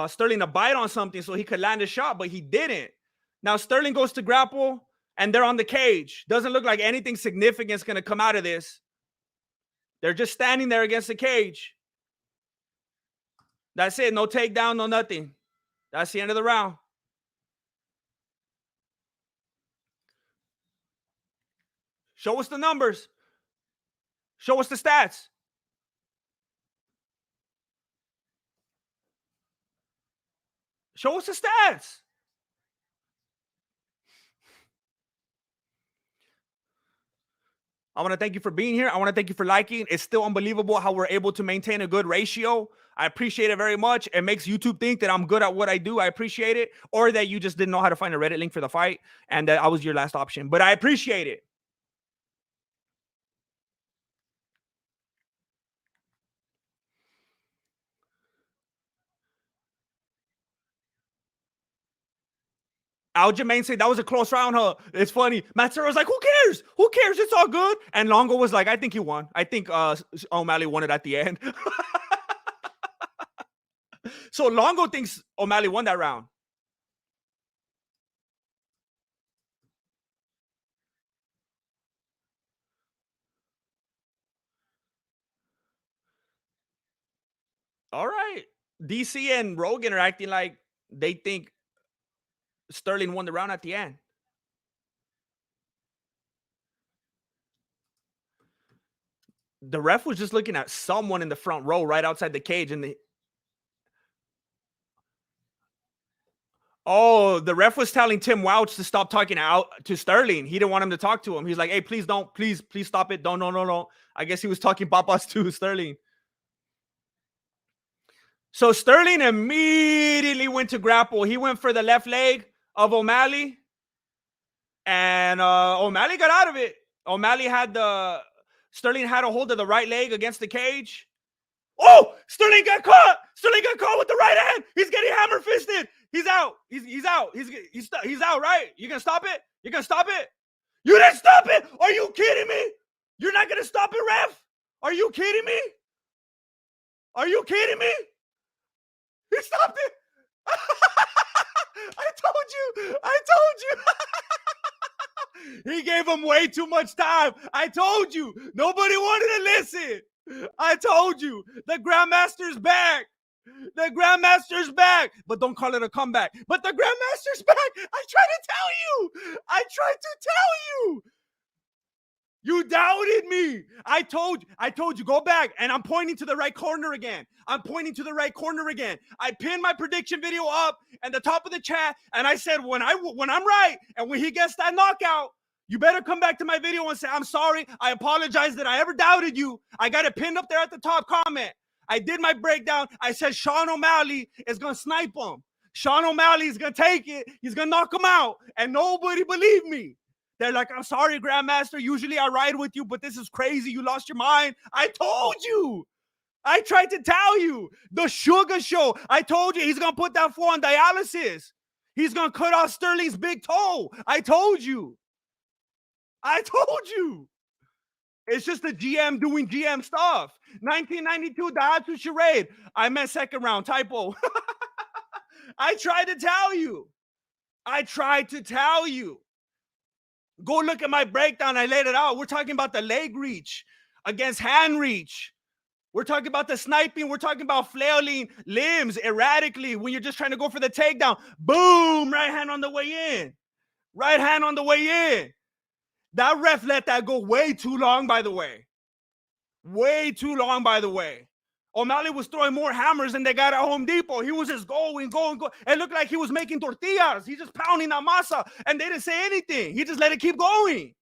Sterling to bite on something so he could land a shot, but he didn't. Now Sterling goes to grapple, and they're on the cage. Doesn't look like anything significant is going to come out of this. They're just standing there against the cage. That's it. No takedown, no nothing. That's the end of the round. Show us the numbers. Show us the stats. Show us the stats. I want to thank you for being here. I want to thank you for liking. It's still unbelievable how we're able to maintain a good ratio. I appreciate it very much. It makes YouTube think that I'm good at what I do. I appreciate it. Or that you just didn't know how to find a Reddit link for the fight and that I was your last option. But I appreciate it. Aljamain said that was a close round, huh? It's funny. Matsuro was like, who cares? Who cares? It's all good. And Longo was like, I think he won. I think Omalley won it at the end. So Longo thinks Omalley won that round. All right. DC and Rogan are acting like they think Sterling won the round at the end. The ref was just looking at someone in the front row right outside the cage, and the ref was telling Tim Wouch to stop talking out to Sterling. He didn't want him to talk to him. He's like, hey, please don't, please stop it. Don't, no. I guess he was talking papas to Sterling. So Sterling immediately went to grapple. He went for the left leg of Omalley, and Omalley got out of it. Sterling had a hold of the right leg against the cage. Oh, Sterling got caught. Sterling got caught with the right hand. He's getting hammer fisted. He's out. He's out. He's out, right? You gonna stop it? You gonna stop it? You didn't stop it. Are you kidding me? You're not gonna stop it, ref? Are you kidding me? Are you kidding me? He stopped it. I told you. He gave him way too much time. I told you. Nobody wanted to listen. I told you. The Grandmaster's back. The Grandmaster's back. But don't call it a comeback. But the Grandmaster's back. I tried to tell you. You doubted me. I told you, go back. And I'm pointing to the right corner again. I pinned my prediction video up at the top of the chat. And I said, when I'm right, and when he gets that knockout, you better come back to my video and say, I'm sorry. I apologize that I ever doubted you. I got it pinned up there at the top comment. I did my breakdown. I said, Sean Omalley is going to snipe him. Sean Omalley is going to take it. He's going to knock him out. And nobody believed me. They're like, I'm sorry, Grandmaster. Usually I ride with you, but this is crazy. You lost your mind. I told you. I tried to tell you. The Sugar Show. I told you he's going to put that fool on dialysis. He's going to cut off Sterling's big toe. I told you. It's just the GM doing GM stuff. 1992 Daihatsu Charade. I meant second round. Typo. I tried to tell you. I tried to tell you. Go look at my breakdown. I laid it out. We're talking about the leg reach against hand reach. We're talking about the sniping. We're talking about flailing limbs erratically when you're just trying to go for the takedown. Boom! Right hand on the way in. Right hand on the way in. That ref let that go way too long, by the way. Way too long, by the way. O'Malley was throwing more hammers than they got at Home Depot. He was just going. It looked like he was making tortillas. He's just pounding that masa, and they didn't say anything. He just let it keep going.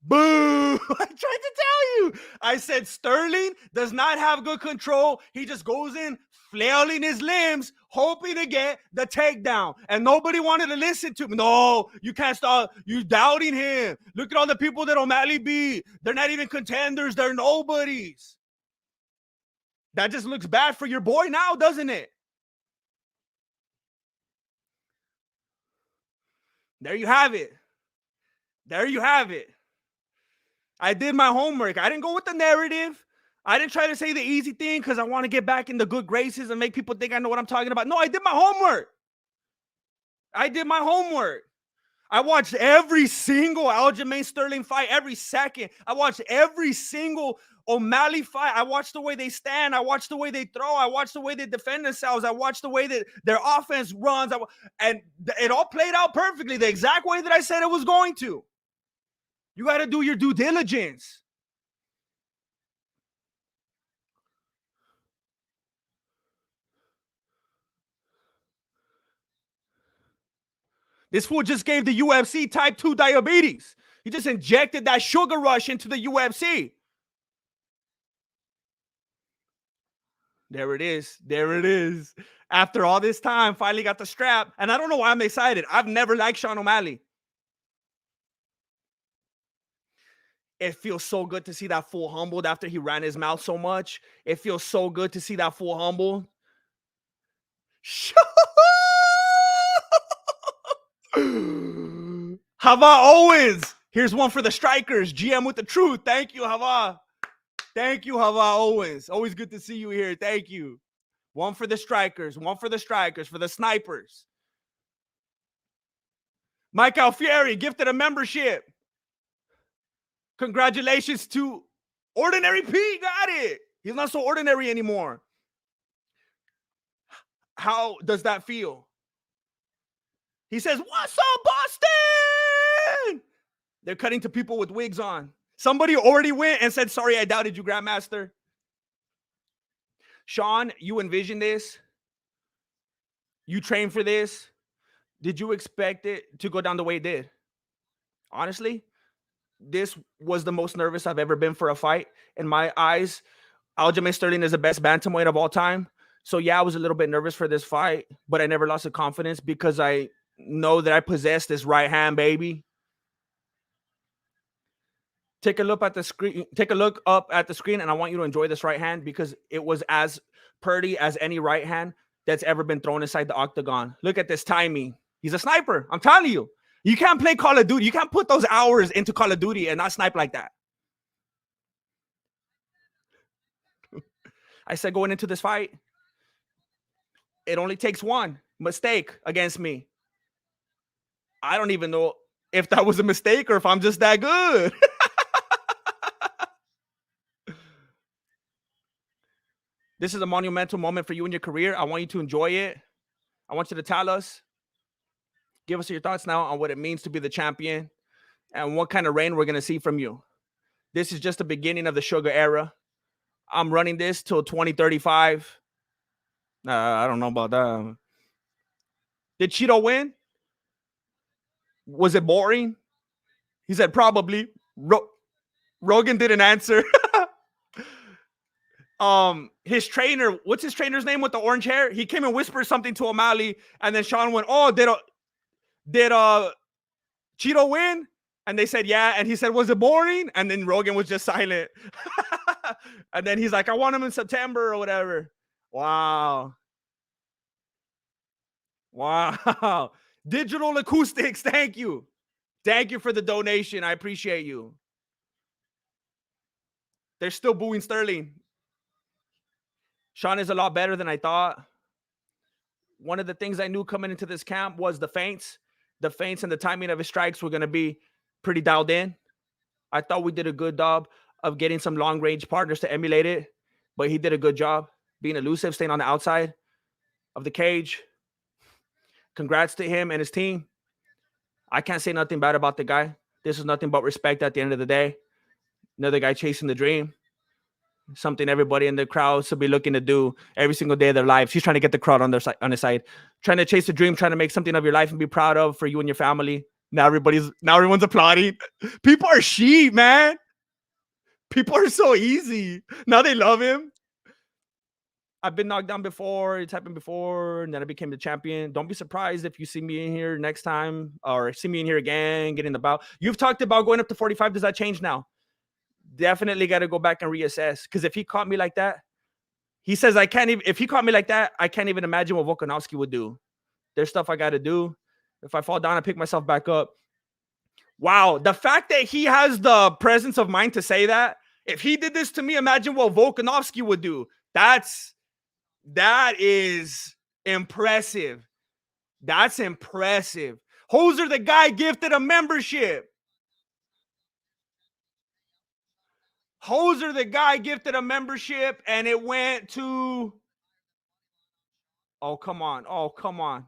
Boo! I tried to tell you. I said Sterling does not have good control. He just goes in, flailing his limbs, hoping to get the takedown. And nobody wanted to listen to me. No, you can't stop. You're doubting him. Look at all the people that O'Malley beat. They're not even contenders. They're nobodies. That just looks bad for your boy now, doesn't it? There you have it. There you have it. I did my homework. I didn't go with the narrative. I didn't try to say the easy thing because I want to get back in the good graces and make people think I know what I'm talking about. No, I did my homework. I did my homework. I watched every single Aljamain Sterling fight, every second. I watched every single Omalley fight. I watched the way they stand. I watched the way they throw. I watched the way they defend themselves. I watched the way that their offense runs. And it all played out perfectly, the exact way that I said it was going to. You got to do your due diligence. This fool just gave the UFC type 2 diabetes. He just injected that sugar rush into the UFC. There it is. There it is. After all this time, finally got the strap. And I don't know why I'm excited. I've never liked Sean O'Malley. It feels so good to see that fool humbled after he ran his mouth so much. It feels so good to see that fool humbled. Hava Owens. Here's one for the strikers. GM with the truth. Thank you, Hava. Thank you, Hava Owens. Always good to see you here. Thank you. One for the strikers. One for the strikers. For the snipers. Mike Alfieri gifted a membership. Congratulations to Ordinary P. Got it. He's not so ordinary anymore. How does that feel? He says, "What's up, Boston?" They're cutting to people with wigs on. Somebody already went and said, "Sorry, I doubted you, Grandmaster." Sean, you envisioned this. You trained for this. Did you expect it to go down the way it did? Honestly, this was the most nervous I've ever been for a fight. In my eyes, Aljamain Sterling is the best bantamweight of all time. So yeah, I was a little bit nervous for this fight, but I never lost the confidence because I know that I possess this right hand, baby. Take a look at the screen. Take a look up at the screen, and I want you to enjoy this right hand because it was as pretty as any right hand that's ever been thrown inside the octagon. Look at this timing. He's a sniper. I'm telling you. You can't play Call of Duty. You can't put those hours into Call of Duty and not snipe like that. I said going into this fight, it only takes one mistake against me. I don't even know if that was a mistake or if I'm just that good. This is a monumental moment for you in your career. I want you to enjoy it. I want you to tell us, give us your thoughts now on what it means to be the champion and what kind of reign we're going to see from you. This is just the beginning of the Sugar era. I'm running this till 2035. I don't know about that. Did Cheeto win? Was it boring? He said probably. Rogan didn't answer. His trainer, what's his trainer's name with the orange hair? He came and whispered something to O'Malley, and then Sean went, "Oh, did Cheeto win?" And they said, "Yeah." And he said, "Was it boring?" And then Rogan was just silent. And then he's like, "I want him in September or whatever." Wow. Wow. Digital Acoustics, thank you. Thank you for the donation. I appreciate you. They're still booing Sterling. Sean is a lot better than I thought. One of the things I knew coming into this camp was the feints. The feints and the timing of his strikes were going to be pretty dialed in. I thought we did a good job of getting some long-range partners to emulate it, but he did a good job being elusive, staying on the outside of the cage. Congrats to him and his team. I can't say nothing bad about the guy. This is nothing but respect at the end of the day. Another guy chasing the dream. Something everybody in the crowd should be looking to do every single day of their lives. He's trying to get the crowd on his side, trying to chase the dream, trying to make something of your life and be proud of for you and your family. Now everyone's applauding. People are sheep, man. People are so easy. Now they love him. I've been knocked down before. It's happened before, and then I became the champion. Don't be surprised if you see me in here next time or see me in here again, getting the bout. You've talked about going up to 45. Does that change now? Definitely got to go back and reassess. Because if he caught me like that, he says I can't even. If he caught me like that, I can't even imagine what Volkanovski would do. There's stuff I got to do. If I fall down, I pick myself back up. Wow, the fact that he has the presence of mind to say that. If he did this to me, imagine what Volkanovski would do. That is impressive. That's impressive. Hoser the guy gifted a membership. Hoser the guy gifted a membership, and it went to... Oh, come on. Oh, come on.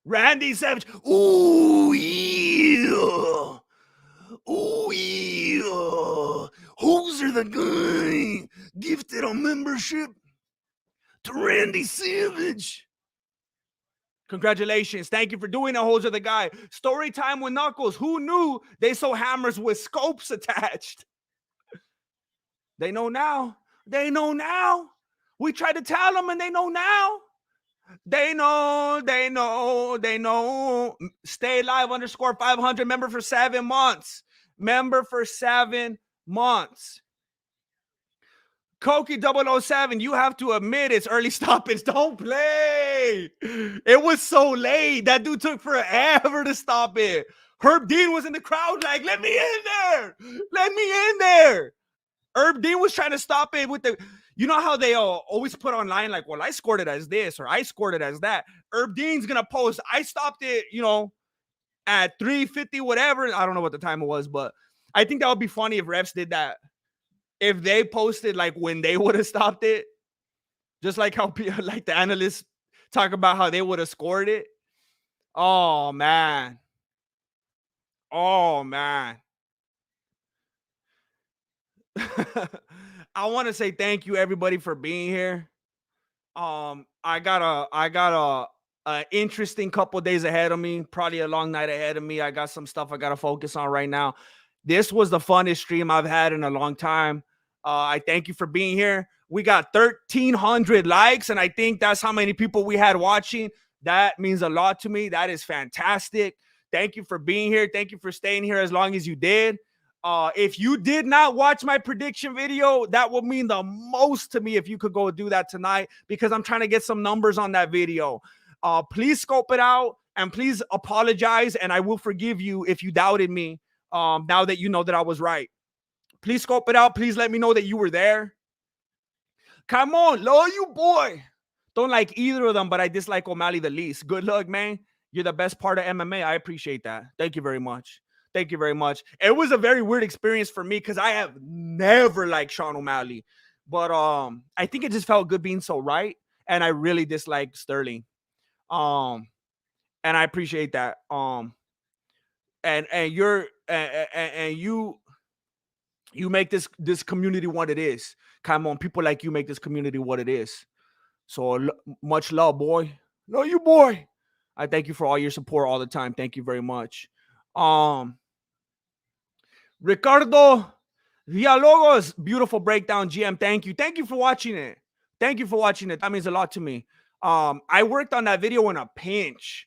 Randy Savage. Ooh, yeah. Ooh, yeah. Hoser the guy gifted a membership to Randy Savage. Congratulations. Thank you for doing it, Hoser the guy. Story time with Knuckles. Who knew they sold hammers with scopes attached? They know now. They know now. We tried to tell them, and they know now. They know. Stay live _500. Member for 7 months. Member for 7 months. Koki 007, you have to admit it's early stoppage. Don't play. It was so late. That dude took forever to stop it. Herb Dean was in the crowd like, let me in there. Let me in there. Herb Dean was trying to stop it with the... You know how they always put online like, well, I scored it as this or I scored it as that. Herb Dean's going to post, I stopped it, at 3:50, whatever. I don't know what the time it was, but I think that would be funny if refs did that. If they posted like when they would have stopped it, just like how like the analysts talk about how they would have scored it. Oh, man. Oh, man. I want to say thank you everybody for being here. I got a interesting couple days ahead of me, probably a long night ahead of me. I got some stuff I got to focus on right now. This was the funnest stream I've had in a long time. I thank you for being here. We got 1,300 likes, and I think that's how many people we had watching. That means a lot to me. That is fantastic. Thank you for being here. Thank you for staying here as long as you did. If you did not watch my prediction video, that would mean the most to me if you could go do that tonight, because I'm trying to get some numbers on that video. Please scope it out, and please apologize, and I will forgive you if you doubted me now that you know that I was right. Please scope it out. Please let me know that you were there. Come on, love you, boy. Don't like either of them, but I dislike Omalley the least. Good luck, man. You're the best part of MMA. I appreciate that. Thank you very much. Thank you very much. It was a very weird experience for me because I have never liked Sean Omalley. But I think it just felt good being so right. And I really dislike Sterling. And I appreciate that. And you make this community what it is. Come on, people like you make this community what it is. So much love, boy. Love you, boy. I thank you for all your support all the time. Thank you very much. Ricardo Villalobos, beautiful breakdown, GM. Thank you. Thank you for watching it. Thank you for watching it. That means a lot to me. I worked on that video in a pinch.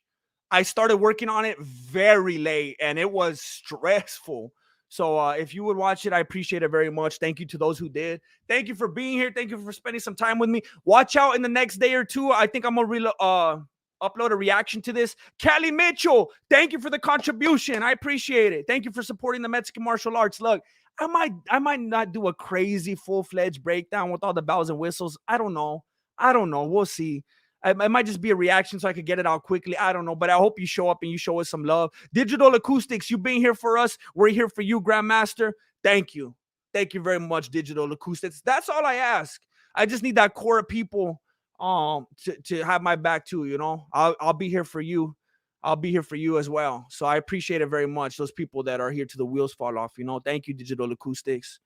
I started working on it very late, and it was stressful. So if you would watch it, I appreciate it very much. Thank you to those who did. Thank you for being here. Thank you for spending some time with me. Watch out in the next day or two. I think I'm going to upload a reaction to this. Kelly Mitchell, thank you for the contribution. I appreciate it. Thank you for supporting the Mexican martial arts. Look, I might not do a crazy full-fledged breakdown with all the bells and whistles. I don't know. I don't know. We'll see. It might just be a reaction so I could get it out quickly. I don't know, but I hope you show up and you show us some love. Digital Acoustics, you being here for us. We're here for you, Grandmaster. Thank you. Thank you very much, Digital Acoustics. That's all I ask. I just need that core of people to have my back too, you know. I'll be here for you. I'll be here for you as well. So I appreciate it very much. Those people that are here to the wheels fall off, you know. Thank you, Digital Acoustics.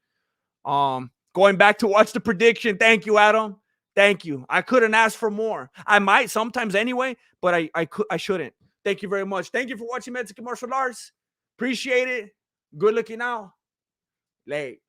Going back to watch the prediction. Thank you, Adam. Thank you. I couldn't ask for more. I might sometimes anyway, but I shouldn't. Thank you very much. Thank you for watching Mexican Martial Arts. Appreciate it. Good looking out. Late.